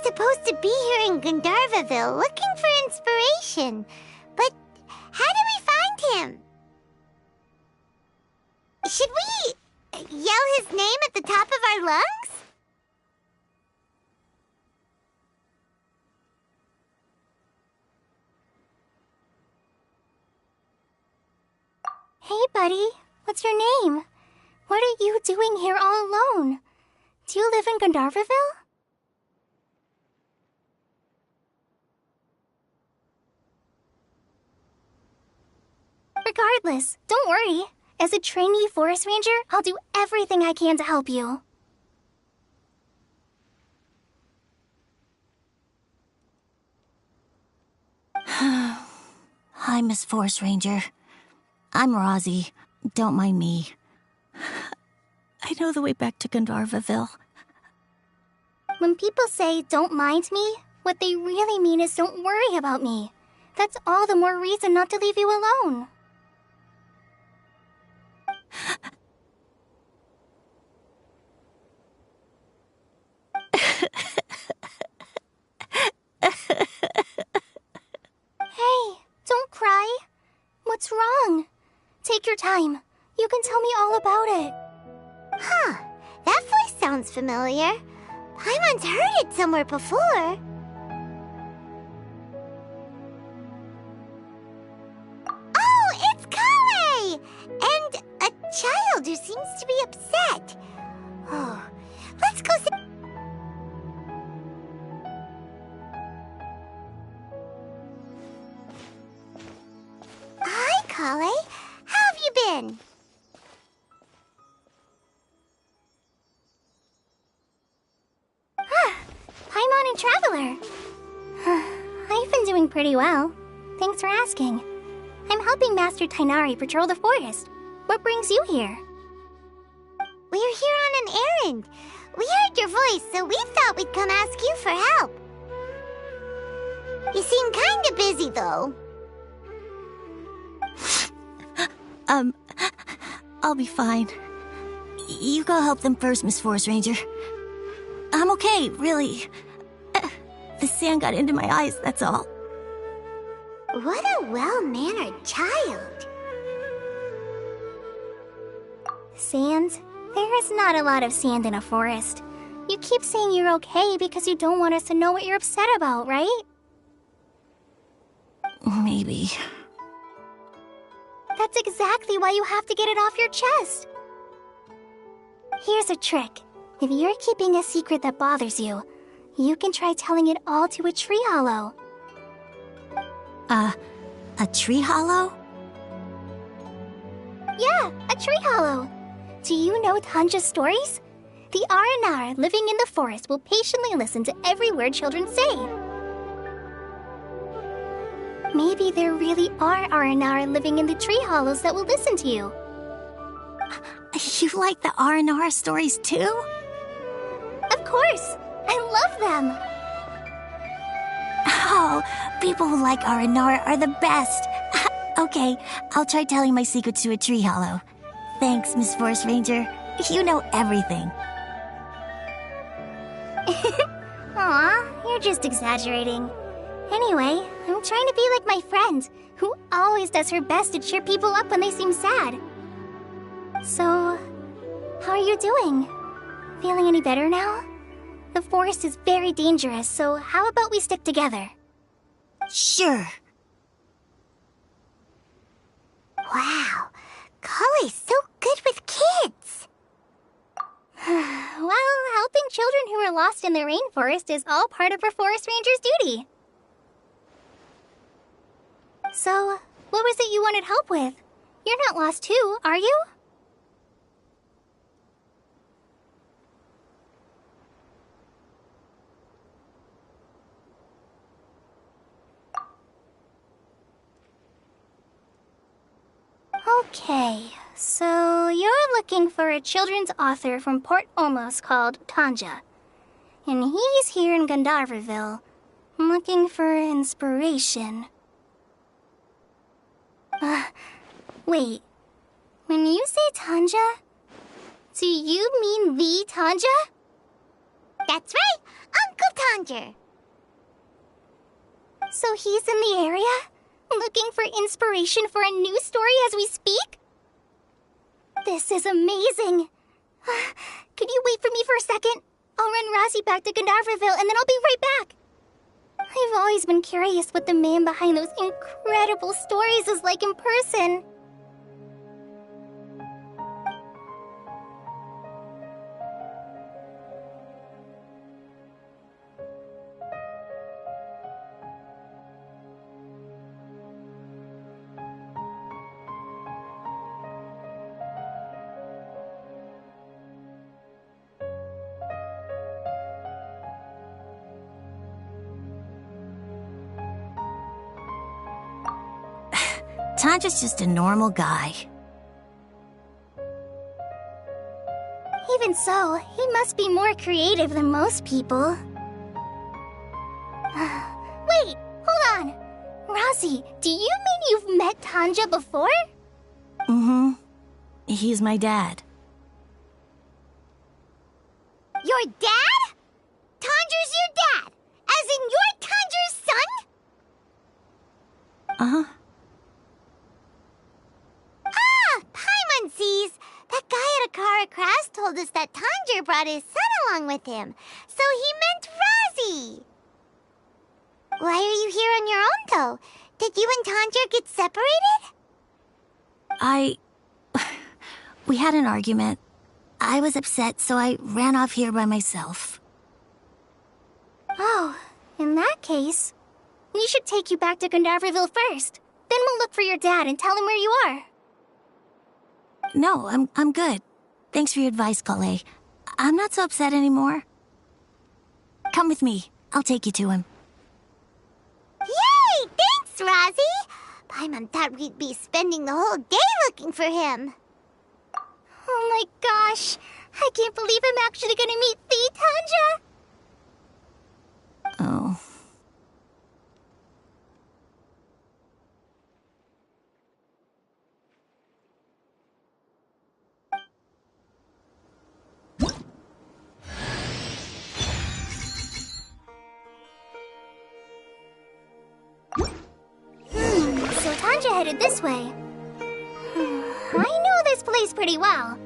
Supposed to be here in Gandharvaville looking for inspiration. But how do we find him? Should we yell his name at the top of our lungs? Hey, buddy. What's your name? What are you doing here all alone? Do you live in Gandharvaville? Regardless, don't worry. As a trainee forest ranger, I'll do everything I can to help you. Hi, Miss Forest Ranger. I'm Rozzy. Don't mind me. I know the way back to Gandharvaville. When people say, don't mind me, what they really mean is don't worry about me. That's all the more reason not to leave you alone. Hey, don't cry. What's wrong? Take your time. You can tell me all about it. Huh. That voice sounds familiar. Paimon's heard it somewhere before. Oh, it's Kale! And a child who seems to be upset. Oh, let's go see... Hi, Kale. How have you been? Paimon and Traveler. I've been doing pretty well. Thanks for asking. I'm helping Master Tighnari patrol the forest. What brings you here? We're here on an errand. We heard your voice, so we thought we'd come ask you for help. You seem kinda busy, though. I'll be fine. You go help them first, Miss Forest Ranger. I'm okay, really. The sand got into my eyes, that's all. What a well-mannered child. Sand? There is not a lot of sand in a forest. You keep saying you're okay because you don't want us to know what you're upset about, right? Maybe. That's exactly why you have to get it off your chest. Here's a trick. If you're keeping a secret that bothers you, you can try telling it all to a tree hollow. A tree hollow? Yeah, a tree hollow. Do you know Tanja's stories? The Aranar living in the forest will patiently listen to every word children say. Maybe there really are Aranar living in the tree hollows that will listen to you. You like the Aranar stories too? Of course! I love them! Oh, people who like Aranar are the best. Okay, I'll try telling my secrets to a tree hollow. Thanks, Miss Forest Ranger. You know everything. Aw, you're just exaggerating. Anyway, I'm trying to be like my friend, who always does her best to cheer people up when they seem sad. So, how are you doing? Feeling any better now? The forest is very dangerous, so how about we stick together? Sure. Wow, Kale's so good with kids. Well, helping children who are lost in the rainforest is all part of a forest ranger's duty. So, what was it you wanted help with? You're not lost too, are you? Okay, so you're looking for a children's author from Port Ormos called Tanja. And he's here in Gandharvaville, looking for inspiration. Wait. When you say Tanja, do you mean the Tanja? That's right, Uncle Tanja. So he's in the area? Looking for inspiration for a new story as we speak? This is amazing. Could you wait for me for a second? I'll run Razi back to Gandharvaville and then I'll be right back. I've always been curious what the man behind those incredible stories is like in person. Tanja's just a normal guy. Even so, he must be more creative than most people. Wait, hold on. Razi, do you mean you've met Tanja before? Mm-hmm. He's my dad. Your dad? Uh-huh. Ah! Paimonsees! That guy at Akara Crash told us that Tanjiro brought his son along with him. So he meant Razi! Why are you here on your own, though? Did you and Tanjiro get separated? We had an argument. I was upset, so I ran off here by myself. Oh, in that case, we should take you back to Gandaverville first. Then we'll look for your dad and tell him where you are. No, I'm good. Thanks for your advice, Kale. I'm not so upset anymore. Come with me. I'll take you to him. Yay! Thanks, Razi! Paimon thought we'd be spending the whole day looking for him. Oh my gosh! I can't believe I'm actually gonna meet the Tanja! Oh. So Tanja headed this way. I know this place pretty well.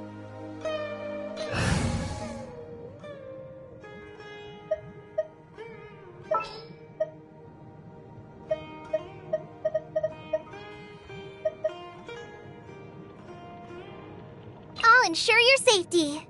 I'll ensure your safety.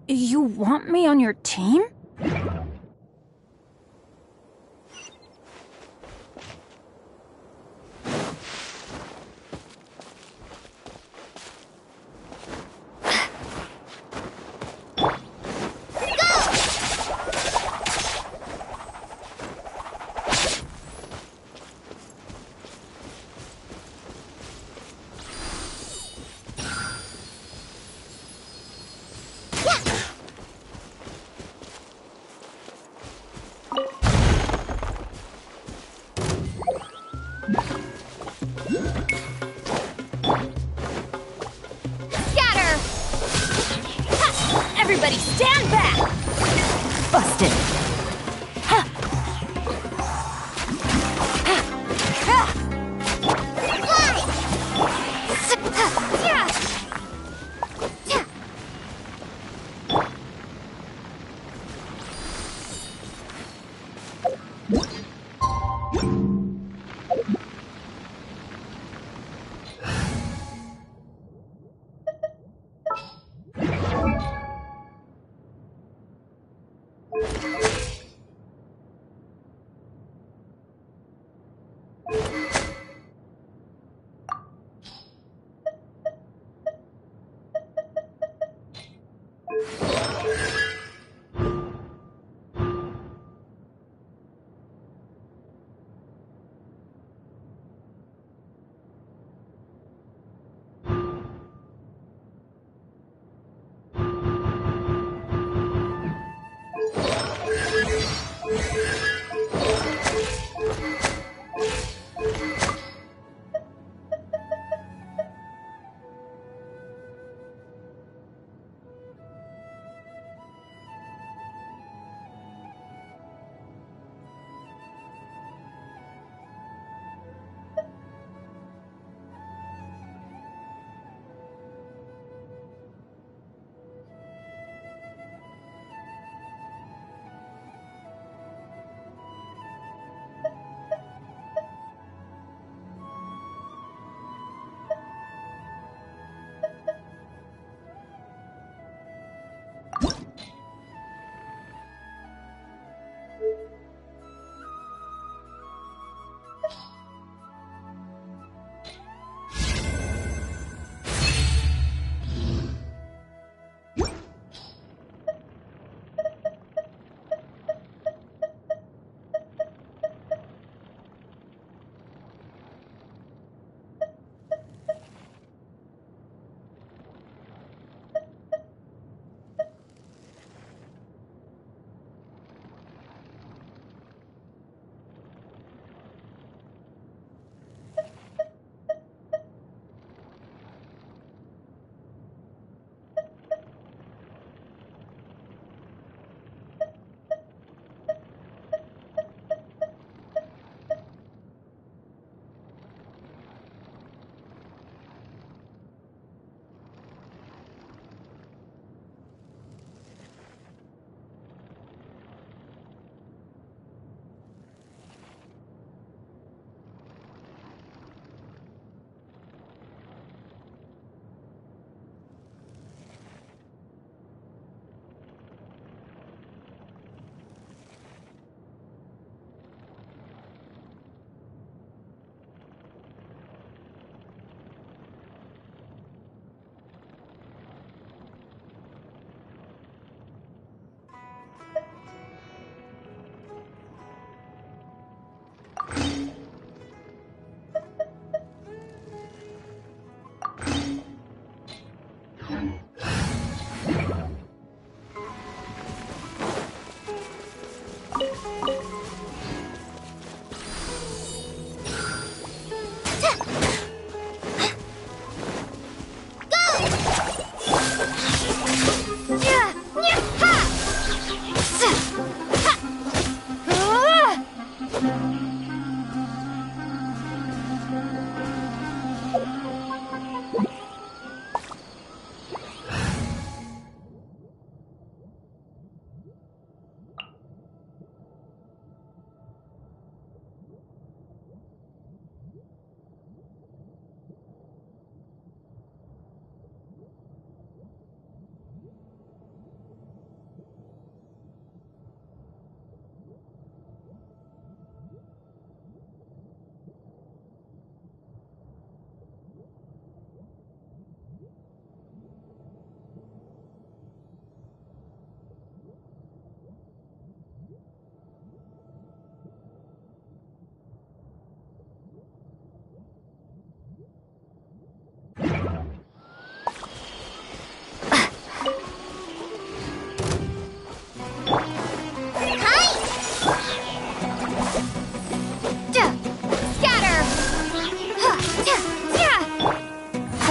You want me on your team? Scatter! Ha! Everybody stand back! Busted.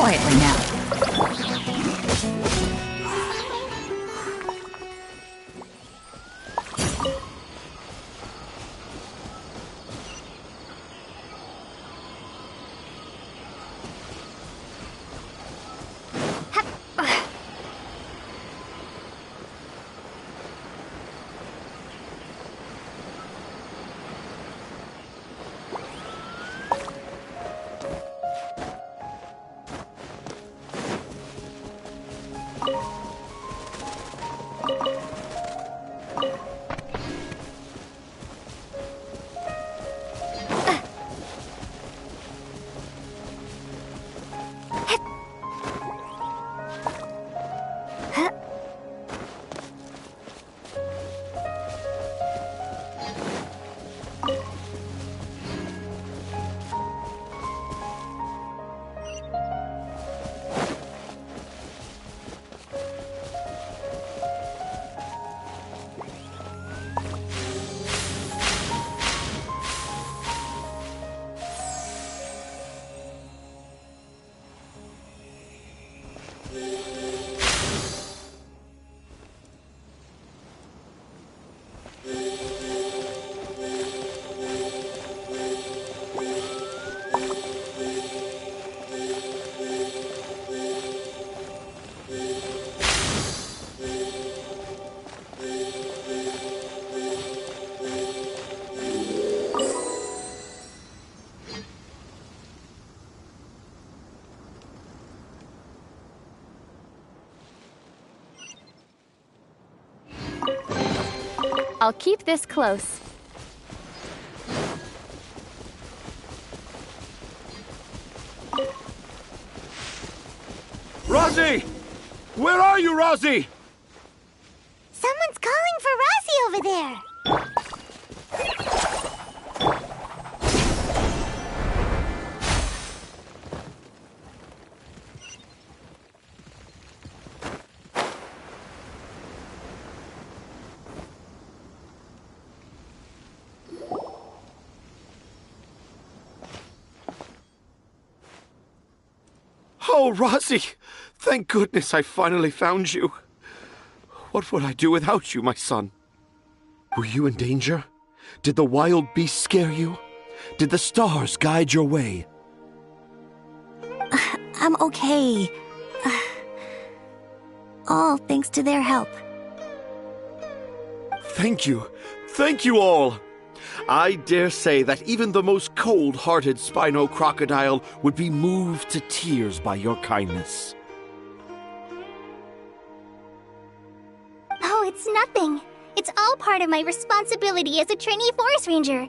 quietly now. I'll keep this close. Rosie! Where are you, Rosie? Someone's calling for Rosie over there. Oh, Rosie! Thank goodness I finally found you. What would I do without you, my son? Were you in danger? Did the wild beasts scare you? Did the stars guide your way? I'm okay. All thanks to their help. Thank you. Thank you all. I dare say that even the most cold-hearted Spino crocodile would be moved to tears by your kindness. Oh, it's nothing. It's all part of my responsibility as a trainee forest ranger.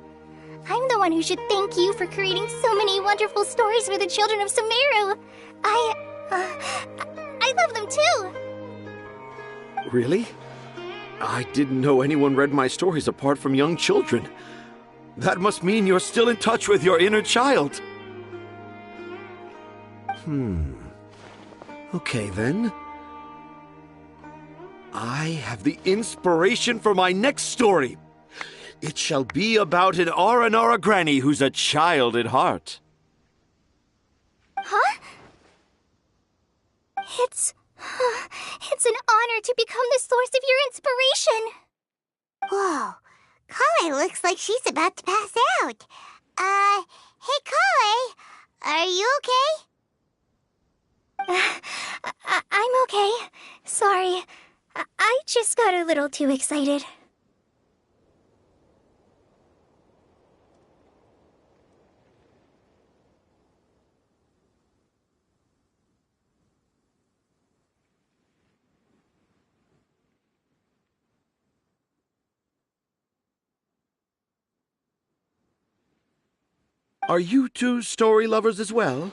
I'm the one who should thank you for creating so many wonderful stories for the children of Sumeru. I love them too. Really? I didn't know anyone read my stories apart from young children. That must mean you're still in touch with your inner child. Okay, then. I have the inspiration for my next story. It shall be about an Aranara granny who's a child at heart. Huh? It's an honor to become the source of your inspiration. Whoa. Kale looks like she's about to pass out. Hey, Kale, are you okay? I'm okay. Sorry. I just got a little too excited. Are you two story lovers as well?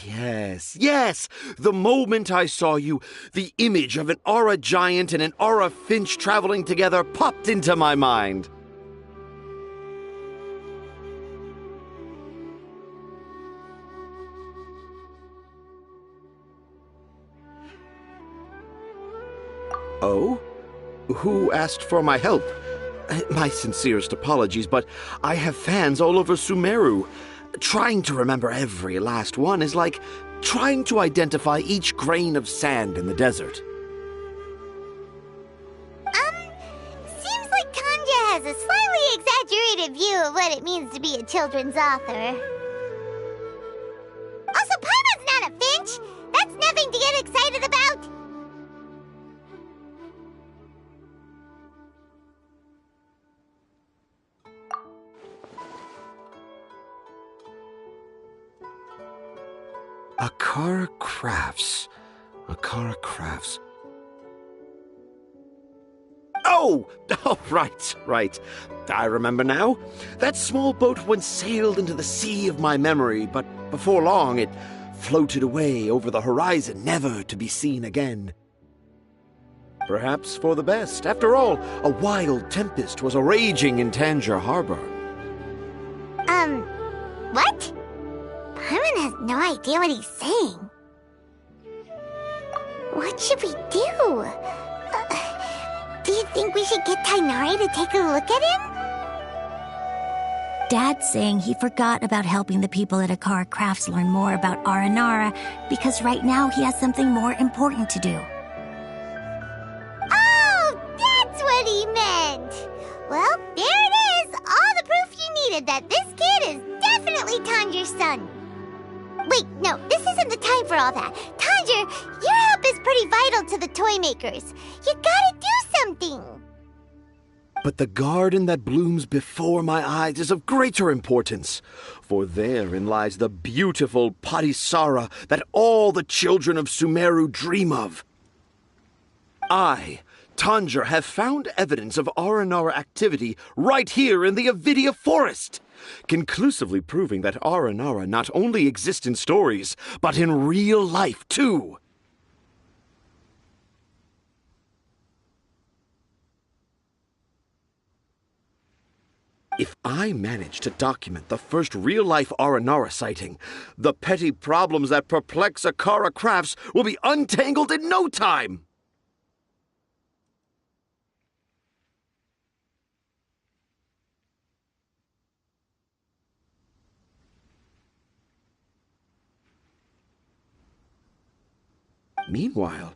Yes. The moment I saw you, the image of an Aura giant and an Aura finch traveling together popped into my mind. Oh? Who asked for my help? My sincerest apologies, but I have fans all over Sumeru. Trying to remember every last one is like trying to identify each grain of sand in the desert. Seems like Tanja has a slightly exaggerated view of what it means to be a children's author. Also, Paimon's not a finch! That's nothing to get excited about! Akara Crafts. Akara Crafts. Oh, right. I remember now. That small boat once sailed into the sea of my memory, but before long it floated away over the horizon, never to be seen again. Perhaps for the best. After all, a wild tempest was raging in Tanger Harbor. What? Paimon has no idea what he's saying. What should we do? Do you think we should get Tighnari to take a look at him? Dad's saying he forgot about helping the people at Akara Crafts learn more about Aranara because right now he has something more important to do. Oh, that's what he meant! Well, there it is! All the proof you needed that this kid is definitely Tanger's son. Wait, no, this isn't the time for all that. Tanger, your help is pretty vital to the toy makers. You gotta do something. But the garden that blooms before my eyes is of greater importance, for therein lies the beautiful Padisara that all the children of Sumeru dream of. I, Tanger, have found evidence of Aranara activity right here in the Avidia Forest, conclusively proving that Aranara not only exist in stories, but in real life too. If I manage to document the first real-life Aranara sighting, the petty problems that perplex Akara Crafts will be untangled in no time! Meanwhile,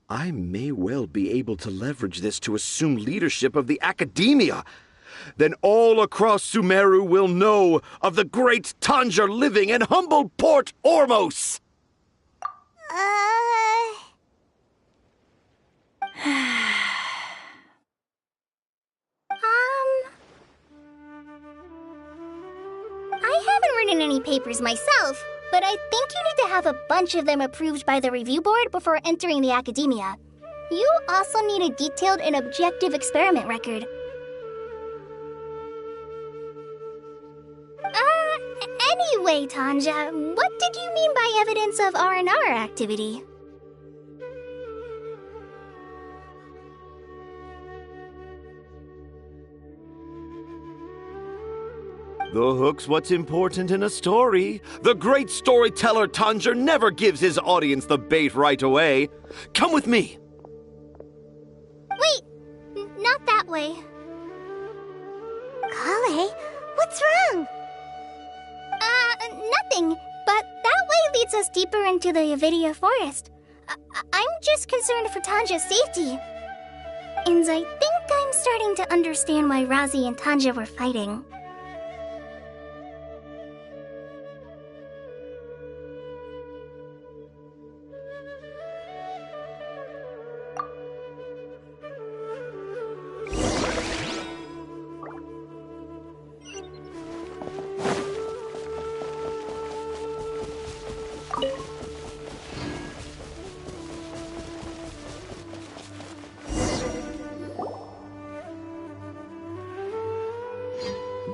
I may well be able to leverage this to assume leadership of the Academia. Then all across Sumeru will know of the great Tanger living in humble Port Ormos! I haven't written any papers myself, but I think you need to have a bunch of them approved by the review board before entering the Academia. You also need a detailed and objective experiment record. Anyway, Tanja, what did you mean by evidence of Aranara activity? The hook's what's important in a story. The great storyteller Tanger never gives his audience the bait right away. Come with me. Wait, not that way. Kale, what's wrong? Nothing, but that way leads us deeper into the Avidia Forest. I'm just concerned for Tanja's safety. And I think I'm starting to understand why Razi and Tanja were fighting.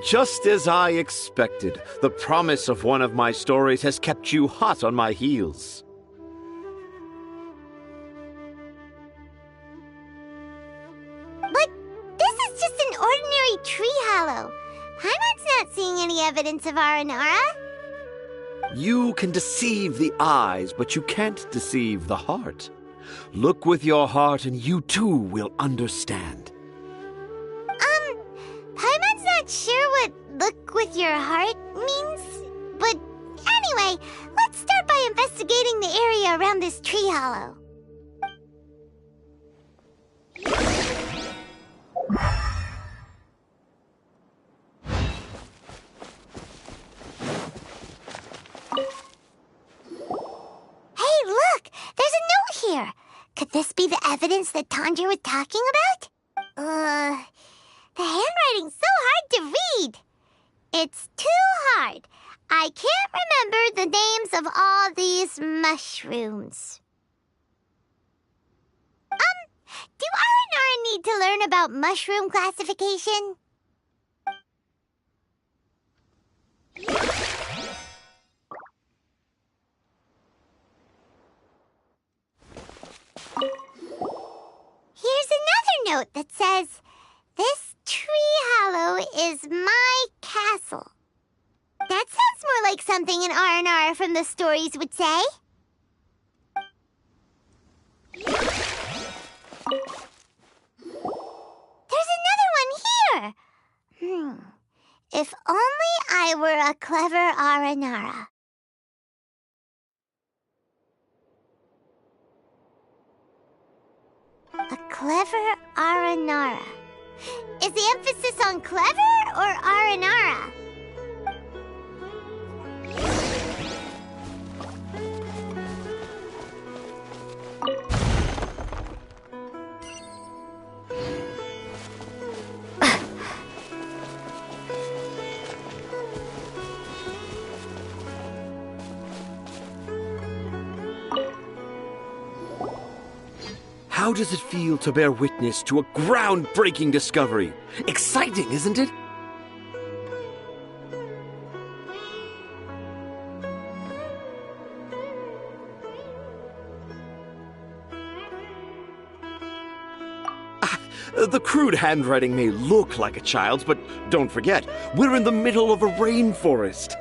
Just as I expected, the promise of one of my stories has kept you hot on my heels. But this is just an ordinary tree hollow. Paimon's not seeing any evidence of Aranara. You can deceive the eyes, but you can't deceive the heart. Look with your heart and you too will understand. Paimon's not sure what look with your heart means. but anyway, let's start by investigating the area around this tree hollow. Hey, look! There's a note here! Could this be the evidence that Tanja was talking about? The handwriting's so hard to read. It's too hard. I can't remember the names of all these mushrooms. Do R&R need to learn about mushroom classification? Here's another note that says, "This tree hollow is my castle." That sounds more like something an R&R from the stories would say. There's another one here. If only I were a clever Aranara. A clever Aranara. Is the emphasis on clever or Aranara? How does it feel to bear witness to a groundbreaking discovery? Exciting, isn't it? The crude handwriting may look like a child's, but don't forget, we're in the middle of a rainforest.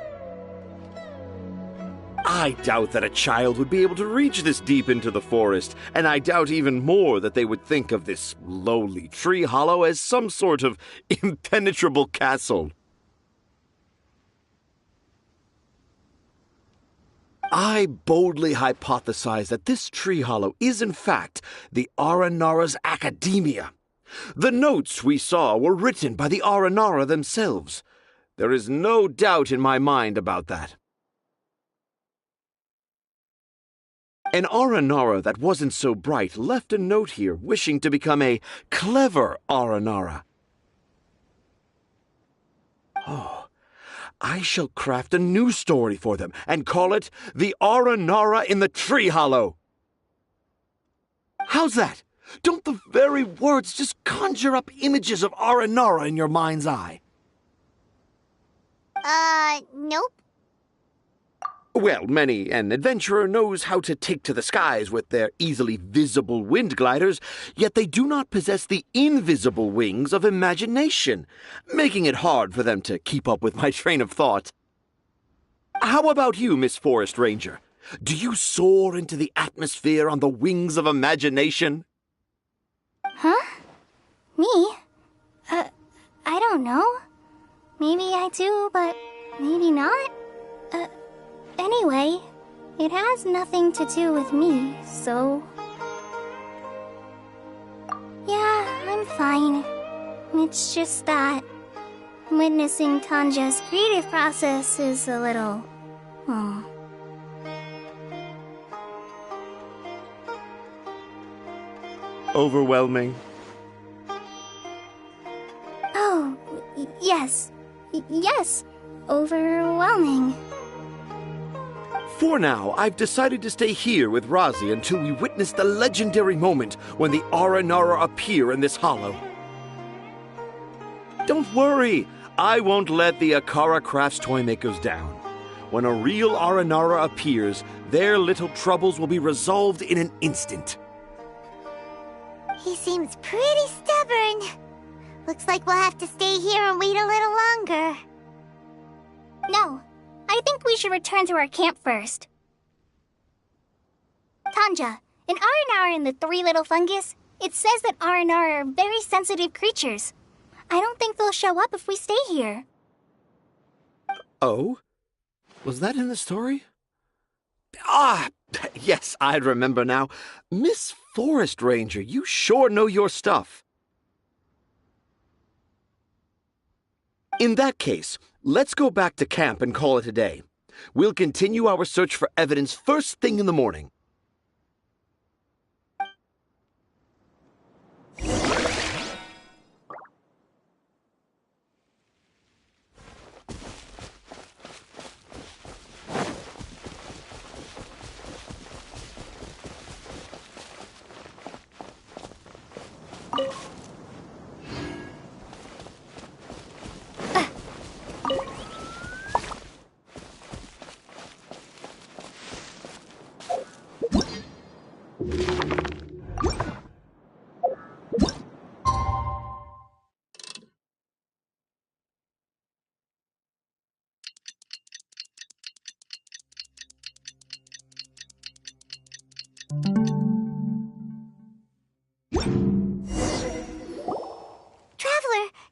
I doubt that a child would be able to reach this deep into the forest, and I doubt even more that they would think of this lowly tree hollow as some sort of impenetrable castle. I boldly hypothesize that this tree hollow is in fact the Aranara's academia. The notes we saw were written by the Aranara themselves. There is no doubt in my mind about that. An Aranara that wasn't so bright left a note here wishing to become a clever Aranara. Oh, I shall craft a new story for them and call it The Aranara in the Tree Hollow. How's that? Don't the very words just conjure up images of Aranara in your mind's eye? Nope. Well, many an adventurer knows how to take to the skies with their easily visible wind gliders, yet they do not possess the invisible wings of imagination, making it hard for them to keep up with my train of thought. How about you, Miss Forest Ranger? Do you soar into the atmosphere on the wings of imagination? Huh? Me? I don't know. Maybe I do, but maybe not. Anyway, it has nothing to do with me, so... Yeah, I'm fine. It's just that witnessing Tanja's creative process is a little... Overwhelming? Oh, yes. Yes, overwhelming. For now, I've decided to stay here with Razi until we witness the legendary moment when the Aranara appear in this hollow. Don't worry, I won't let the Akara Crafts toymakers down. When a real Aranara appears, their little troubles will be resolved in an instant. He seems pretty stubborn. Looks like we'll have to stay here and wait a little longer. No, I think we should return to our camp first. Tanja, in Aranara and the Three Little Fungus, it says that Aranara are very sensitive creatures. I don't think they'll show up if we stay here. Oh? Was that in the story? Ah, yes, I remember now. Miss Forest Ranger, you sure know your stuff. In that case, let's go back to camp and call it a day. We'll continue our search for evidence first thing in the morning.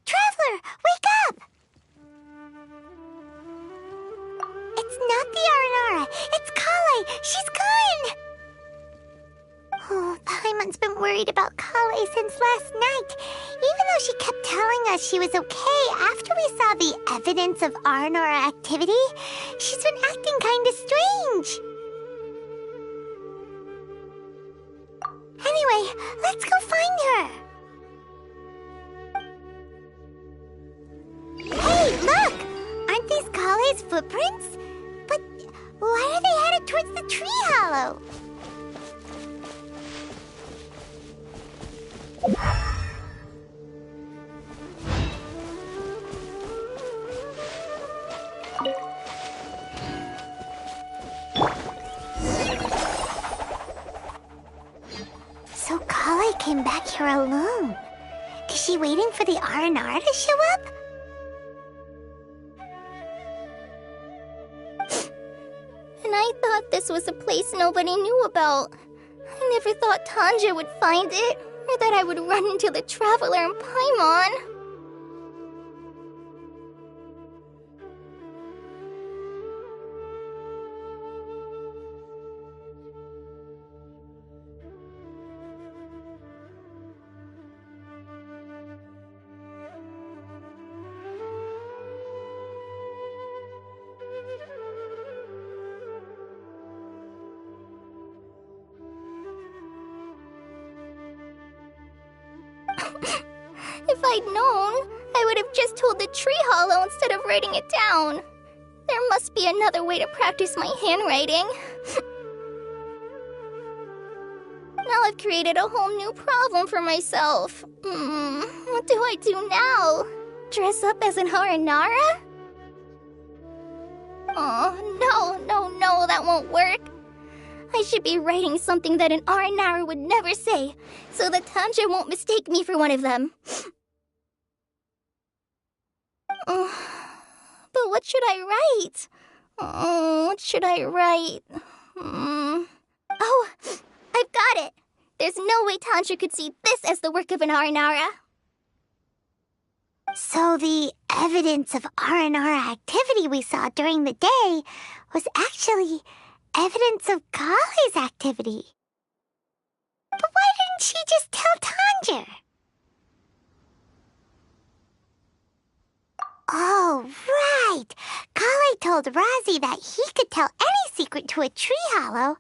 Traveler, wake up! It's not the Aranara. It's Kale. She's gone! Oh, Paimon's been worried about Kale since last night. Even though she kept telling us she was okay after we saw the evidence of Aranara activity, she's been acting kinda strange. Anyway, let's go find her. Hey, look! Aren't these Kale's footprints? But why are they headed towards the tree hollow? So Kale came back here alone. Is she waiting for the Aranara to show up? And I thought this was a place nobody knew about. I never thought Tanja would find it, or that I would run into the Traveler and Paimon. If I'd known, I would have just told the tree hollow instead of writing it down. There must be another way to practice my handwriting. Now I've created a whole new problem for myself. What do I do now? Dress up as an Aranara? Oh, no, that won't work. I should be writing something that an Aranara would never say, so that Tanja won't mistake me for one of them. But what should I write? What should I write? Oh, I've got it! There's no way Tanja could see this as the work of an Aranara. So the evidence of Aranara activity we saw during the day was actually evidence of Kale's activity. But why didn't she just tell Tanja? Oh, right. Kale told Razi that he could tell any secret to a tree hollow.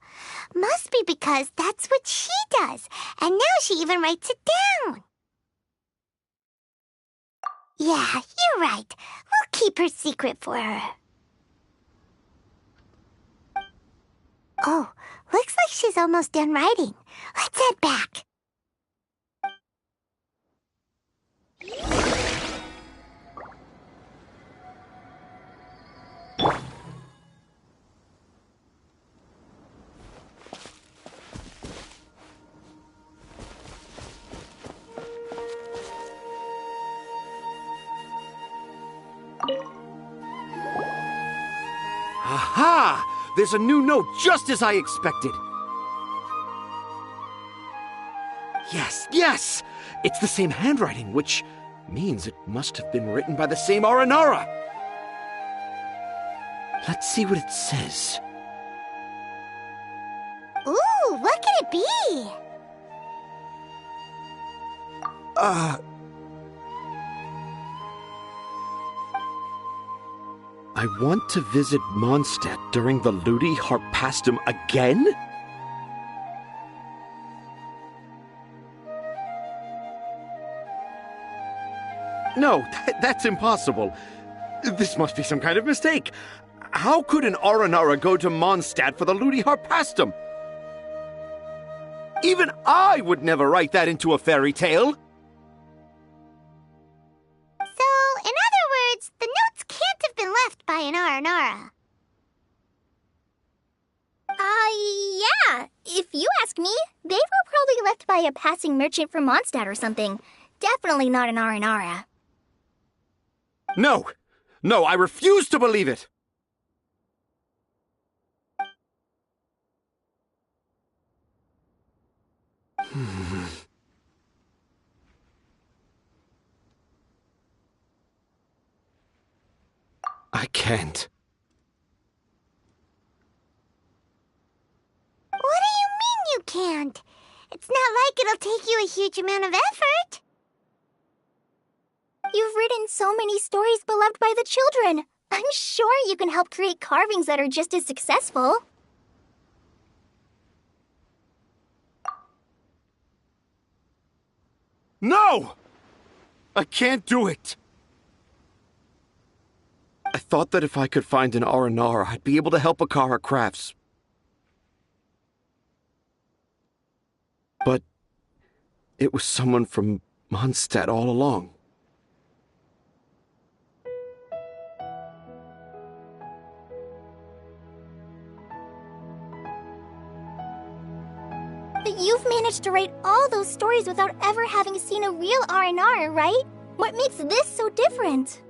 Must be because that's what she does, and now she even writes it down. Yeah, you're right. We'll keep her secret for her. Oh, looks like she's almost done writing. Let's head back. Aha! There's a new note just as I expected. Yes! It's the same handwriting, which means it must have been written by the same Aranara. Let's see what it says. Ooh, what could it be? I want to visit Mondstadt during the Ludi Harpastum again? No, that's impossible. This must be some kind of mistake. How could an Aranara go to Mondstadt for the Ludi Harpastum? Even I would never write that into a fairy tale. So, in other words, the notes can't have been left by an Aranara. Yeah. If you ask me, they were probably left by a passing merchant from Mondstadt or something. Definitely not an Aranara. No, I refuse to believe it. I can't. What do you mean you can't? It's not like it'll take you a huge amount of effort. You've written so many stories beloved by the children. I'm sure you can help create carvings that are just as successful. No! I can't do it. I thought that if I could find an Aranara, I'd be able to help Akara Crafts. But it was someone from Mondstadt all along. But you've managed to write all those stories without ever having seen a real Aranara, right? What makes this so different?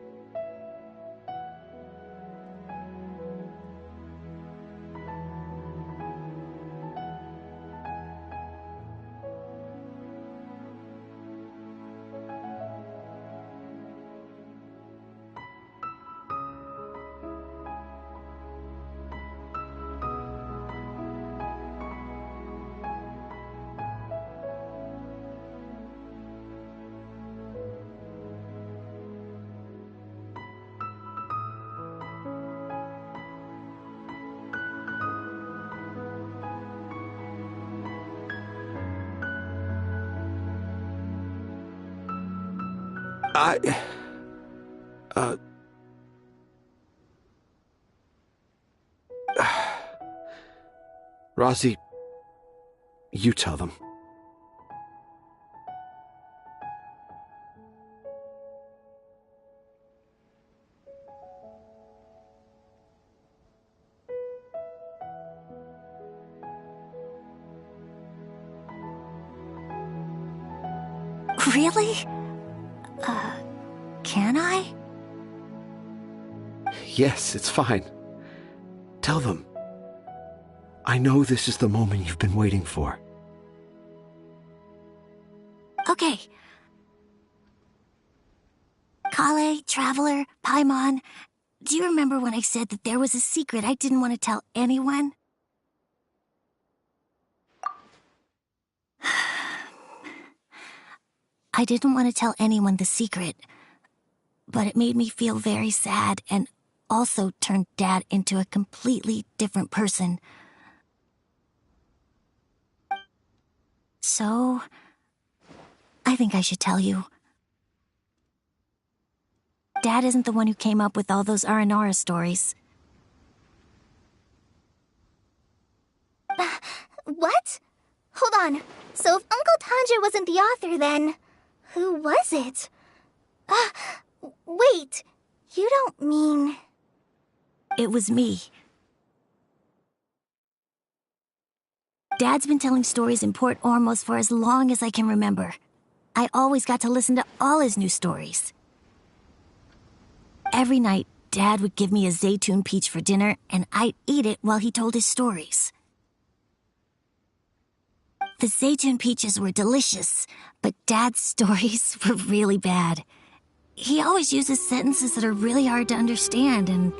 Rosie, you tell them. Really? Can I? Yes, it's fine. Tell them. I know this is the moment you've been waiting for. Okay. Kale, Traveler, Paimon, do you remember when I said that there was a secret I didn't want to tell anyone? I didn't want to tell anyone the secret, but it made me feel very sad and also turned Dad into a completely different person. So, I think I should tell you. Dad isn't the one who came up with all those Aranara stories. What? Hold on. So if Uncle Tanja wasn't the author, then who was it? Wait. You don't mean... It was me. Dad's been telling stories in Port Ormos for as long as I can remember. I always got to listen to all his new stories. Every night, Dad would give me a Zaytun peach for dinner, and I'd eat it while he told his stories. The Zaytun peaches were delicious, but Dad's stories were really bad. He always uses sentences that are really hard to understand, and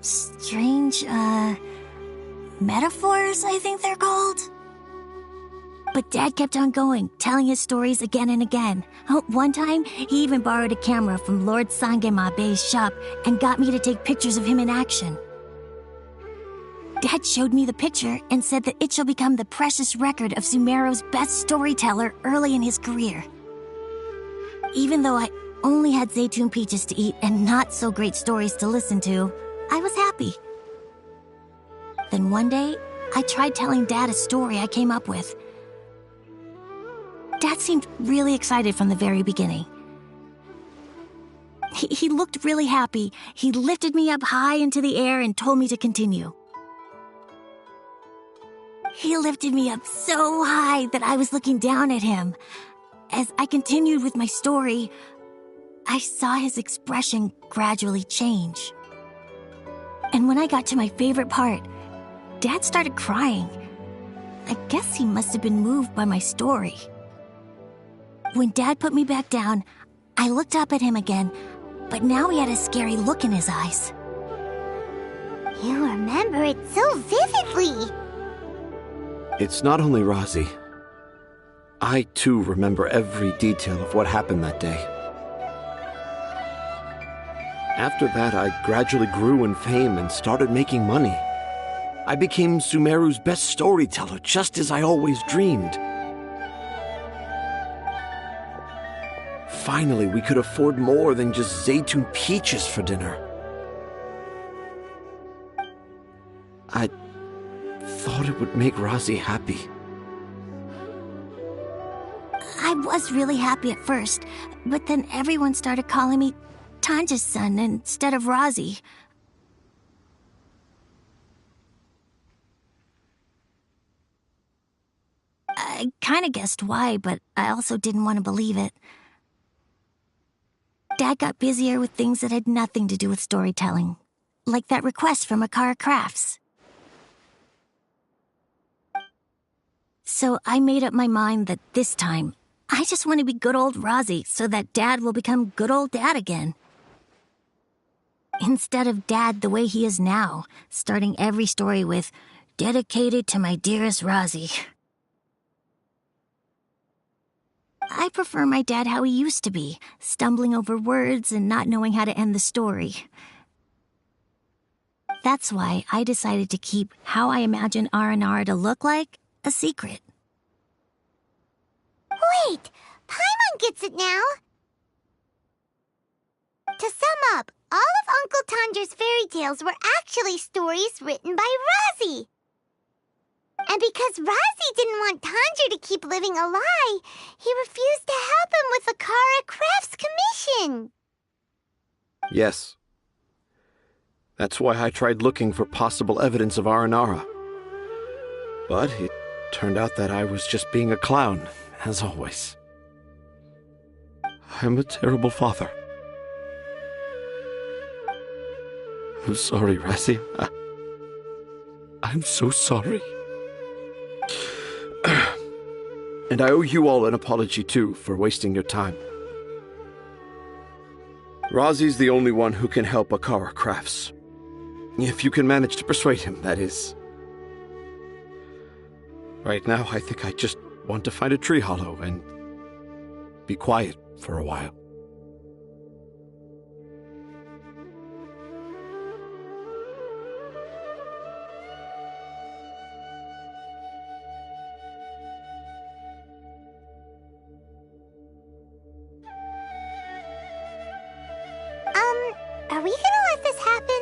strange, metaphors, I think they're called. But Dad kept on going, telling his stories again and again. One time, he even borrowed a camera from Lord Sangemabe's shop and got me to take pictures of him in action. Dad showed me the picture and said that it shall become the precious record of Sumeru's best storyteller early in his career. Even though I only had Zaytune peaches to eat and not so great stories to listen to, I was happy. Then one day, I tried telling Dad a story I came up with. Dad seemed really excited from the very beginning. He looked really happy. He lifted me up high into the air and told me to continue. He lifted me up so high that I was looking down at him. As I continued with my story, I saw his expression gradually change. And when I got to my favorite part, Dad started crying. I guess he must have been moved by my story. When Dad put me back down, I looked up at him again, but now he had a scary look in his eyes. You remember it so vividly. It's not only Razi. I, too, remember every detail of what happened that day. After that, I gradually grew in fame and started making money. I became Sumeru's best storyteller, just as I always dreamed. Finally, we could afford more than just Zaytune peaches for dinner. I thought it would make Razi happy. I was really happy at first, but then everyone started calling me Tanja's son instead of Razi. I kinda guessed why, but I also didn't want to believe it. Dad got busier with things that had nothing to do with storytelling, like that request from Akara Crafts. So I made up my mind that this time, I just want to be good old Razi so that Dad will become good old Dad again. Instead of Dad the way he is now, starting every story with, "Dedicated to my dearest Razi." I prefer my dad how he used to be, stumbling over words and not knowing how to end the story. That's why I decided to keep how I imagine Aranara to look like a secret. Wait, Paimon gets it now. To sum up, all of Uncle Tanja's fairy tales were actually stories written by Razi. And because Razi didn't want Tanja to keep living a lie, he refused to help him with the Akara Crafts commission. Yes. That's why I tried looking for possible evidence of Aranara. But it turned out that I was just being a clown, as always. I'm a terrible father. I'm sorry, Razi. I'm so sorry. And I owe you all an apology, too, for wasting your time. Razi's the only one who can help Akara Crafts. If you can manage to persuade him, that is. Right now, I think I just want to find a tree hollow and be quiet for a while. Are we gonna let this happen?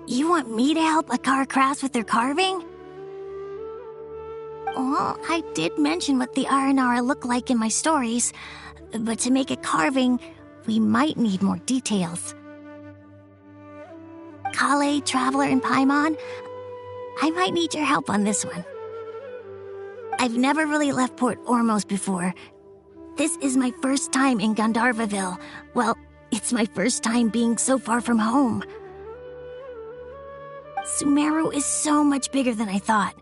You want me to help Akara Crafts with their carving? Well, I did mention what the Aranara look like in my stories, but to make a carving, we might need more details. Kale, Traveler, and Paimon, I might need your help on this one. I've never really left Port Ormos before. This is my first time in Gandharvaville. Well, it's my first time being so far from home. Sumeru is so much bigger than I thought.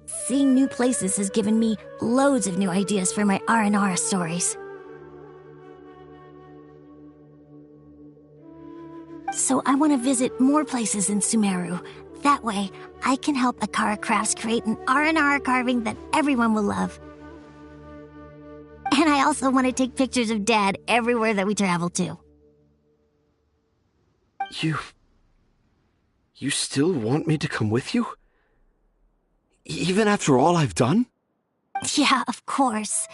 Seeing new places has given me loads of new ideas for my Aranara stories. So I want to visit more places in Sumeru. That way, I can help Akara Crafts create an Aranara carving that everyone will love. And I also want to take pictures of Dad everywhere that we travel to. You still want me to come with you? Even after all I've done? Yeah, of course.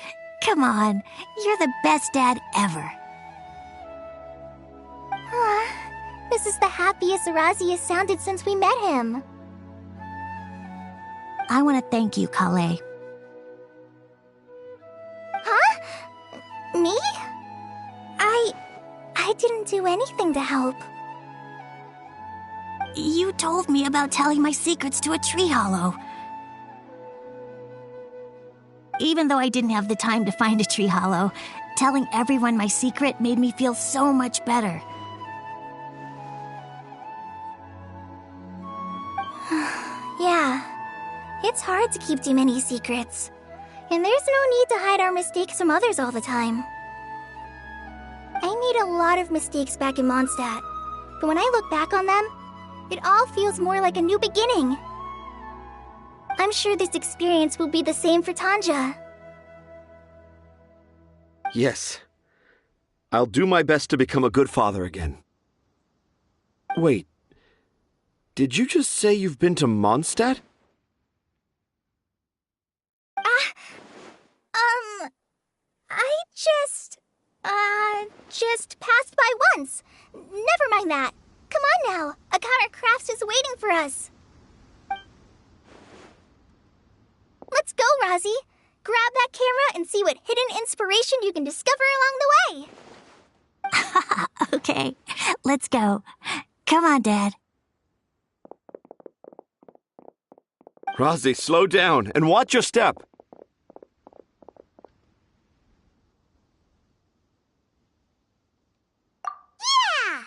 Come on, you're the best dad ever. This is the happiest Razi has sounded since we met him. I want to thank you, Kale. Huh? Me? I didn't do anything to help. You told me about telling my secrets to a tree hollow. Even though I didn't have the time to find a tree hollow, telling everyone my secret made me feel so much better. Yeah, it's hard to keep too many secrets. And there's no need to hide our mistakes from others all the time. I made a lot of mistakes back in Mondstadt, but when I look back on them, it all feels more like a new beginning. I'm sure this experience will be the same for Tanja. Yes. I'll do my best to become a good father again. Wait. Did you just say you've been to Mondstadt? I just passed by once. Never mind that. Come on now. Akara Crafts is waiting for us. Let's go, Razi. Grab that camera and see what hidden inspiration you can discover along the way. Okay, let's go. Come on, Dad. Razi, slow down and watch your step. Yeah!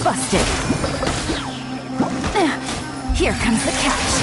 Busted. Here comes the catch.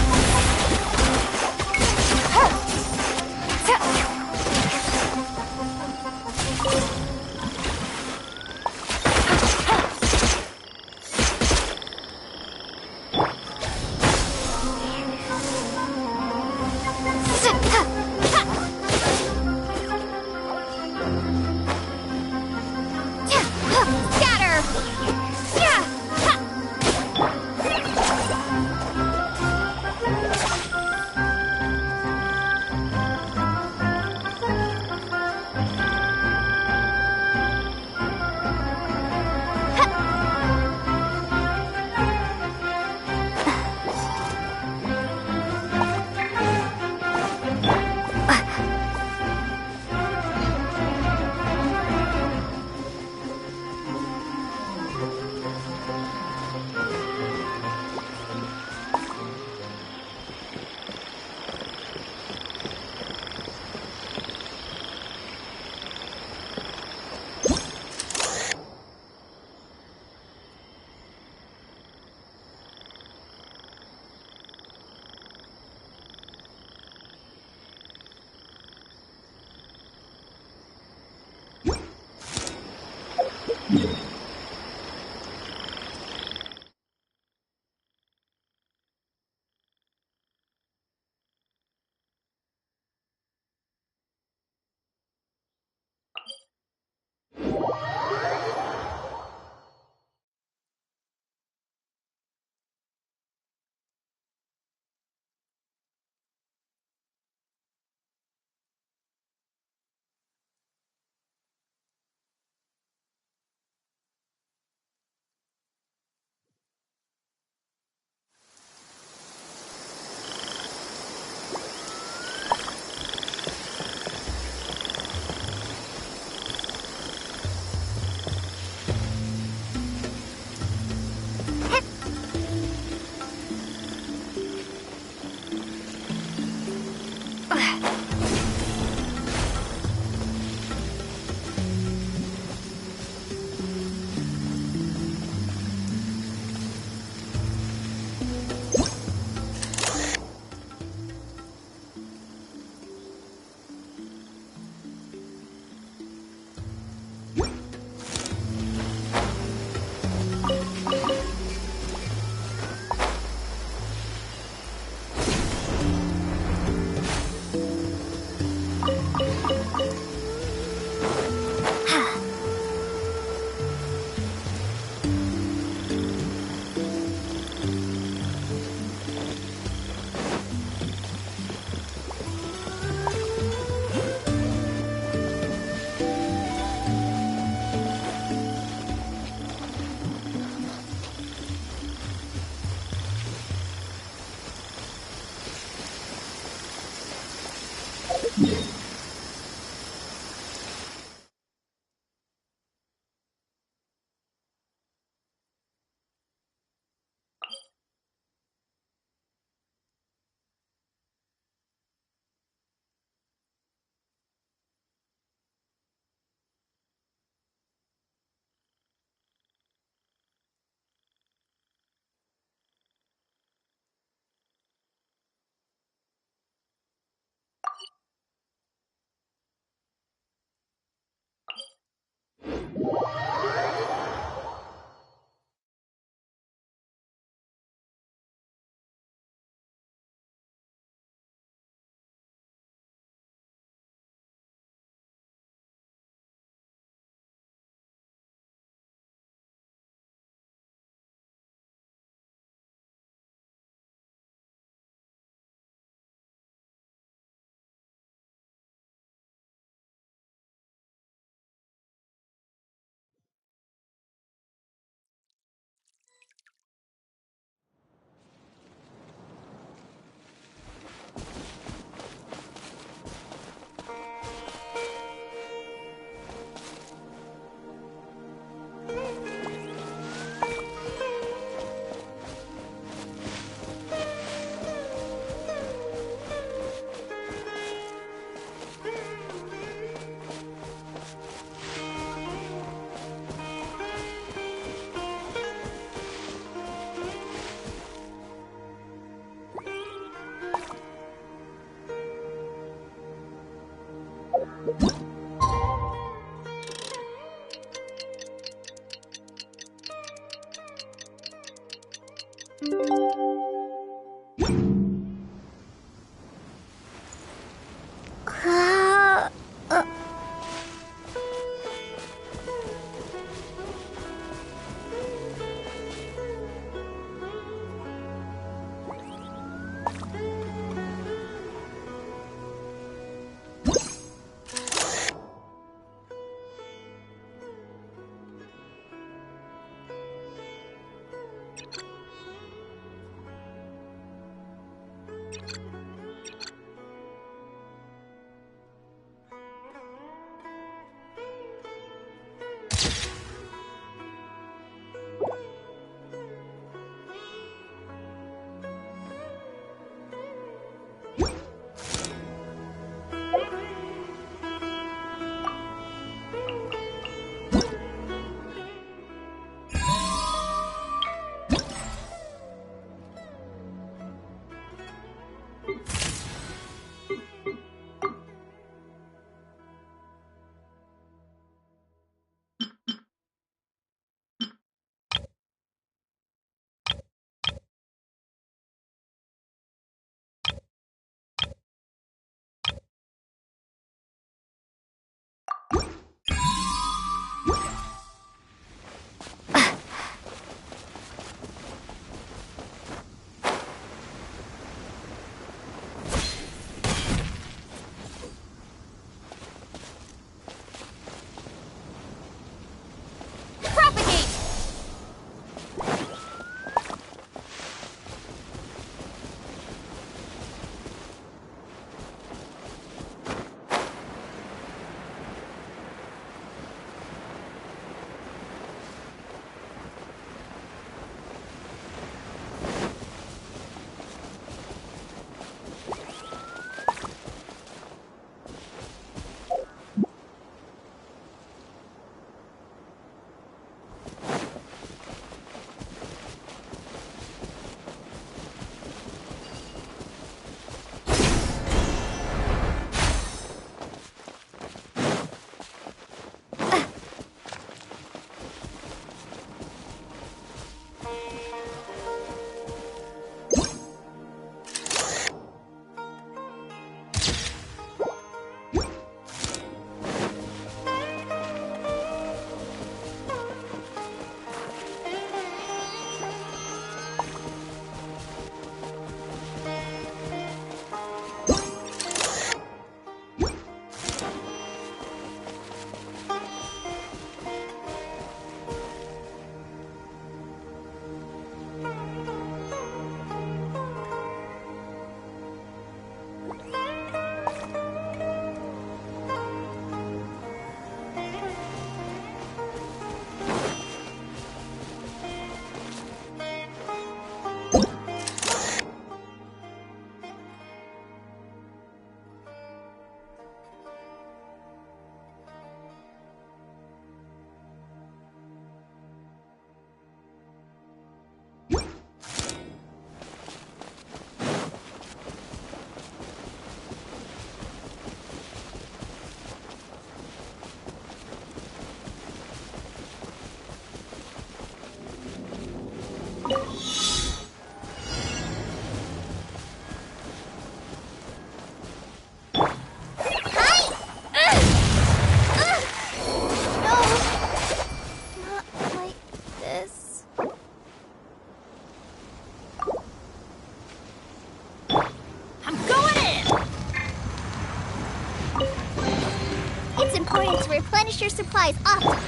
replenish your supplies often.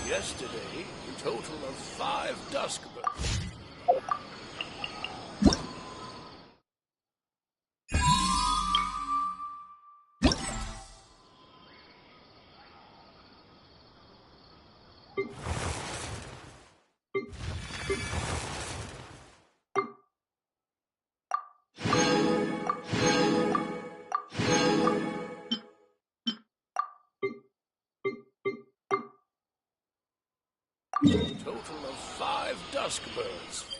Yesterday, a total of 5 Duskbirds. Total of 5 Duskbirds.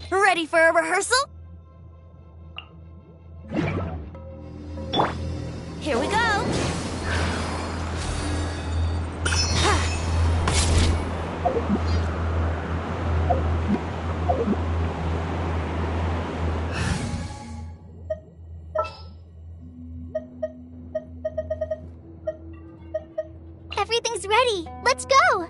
Ready for a rehearsal? Here we go. Everything's ready. Let's go.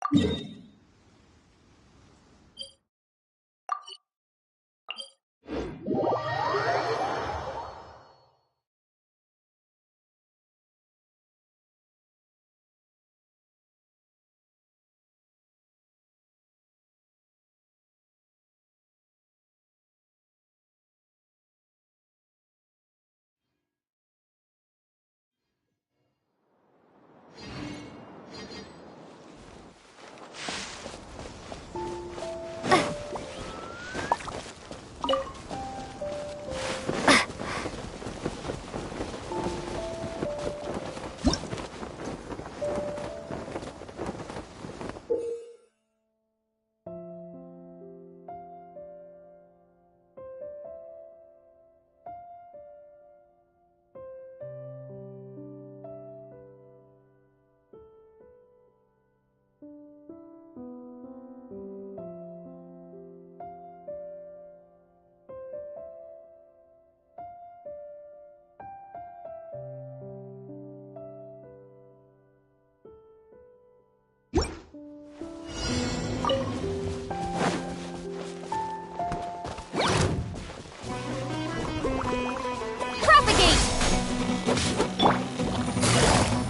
Propagate!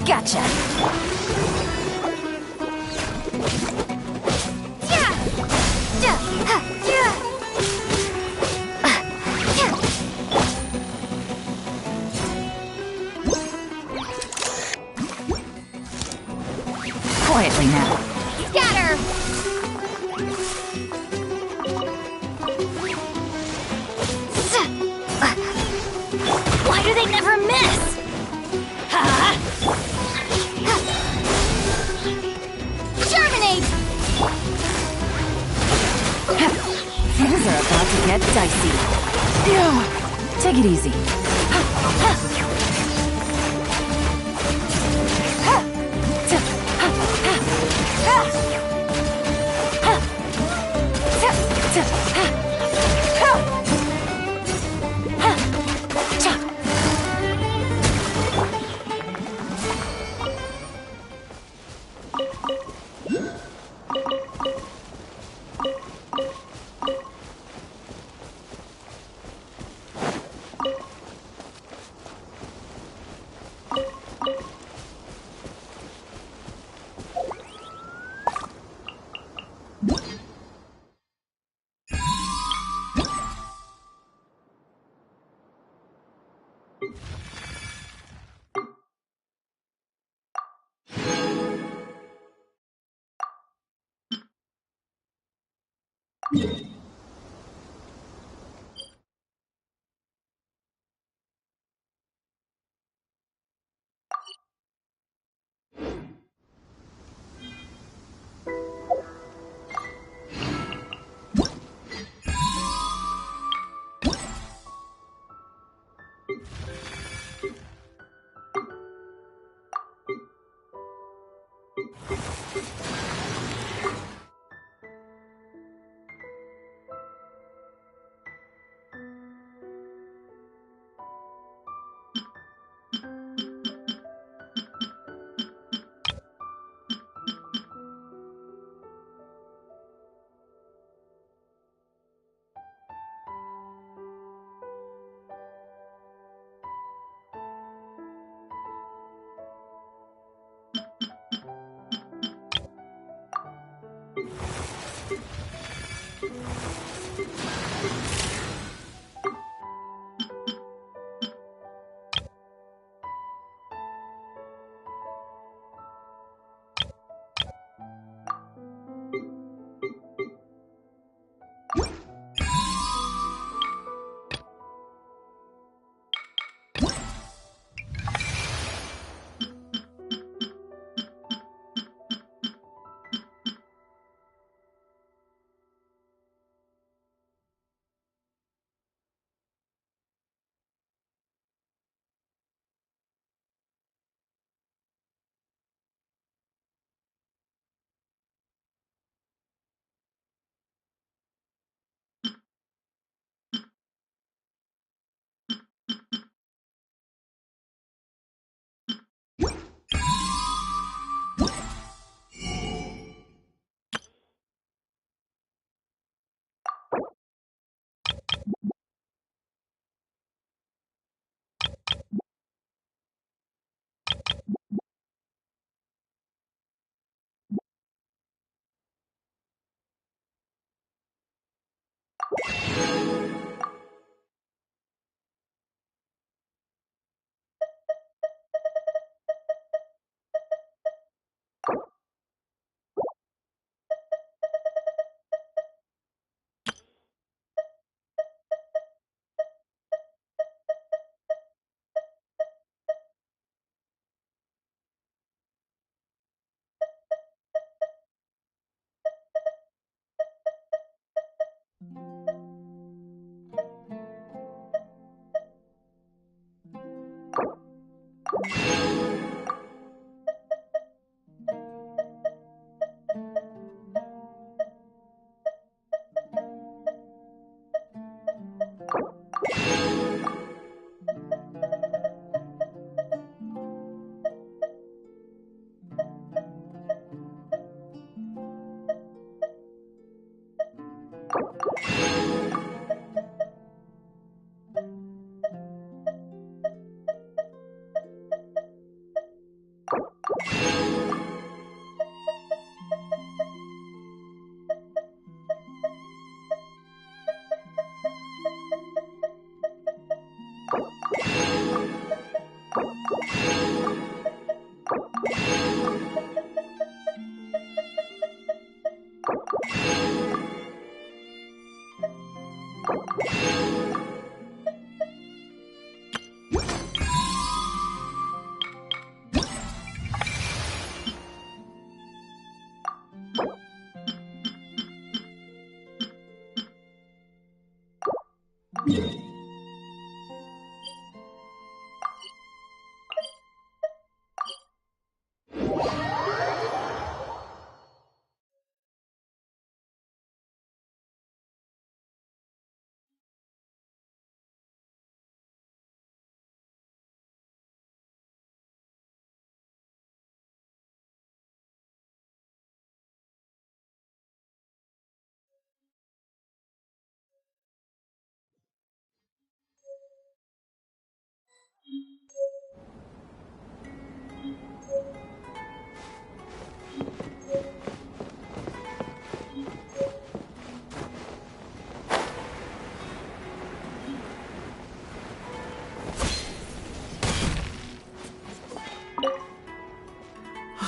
Gotcha! Quietly now. Scatter! Why do they never miss? Germinate! Things are about to get dicey. Take it easy.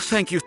Thank you.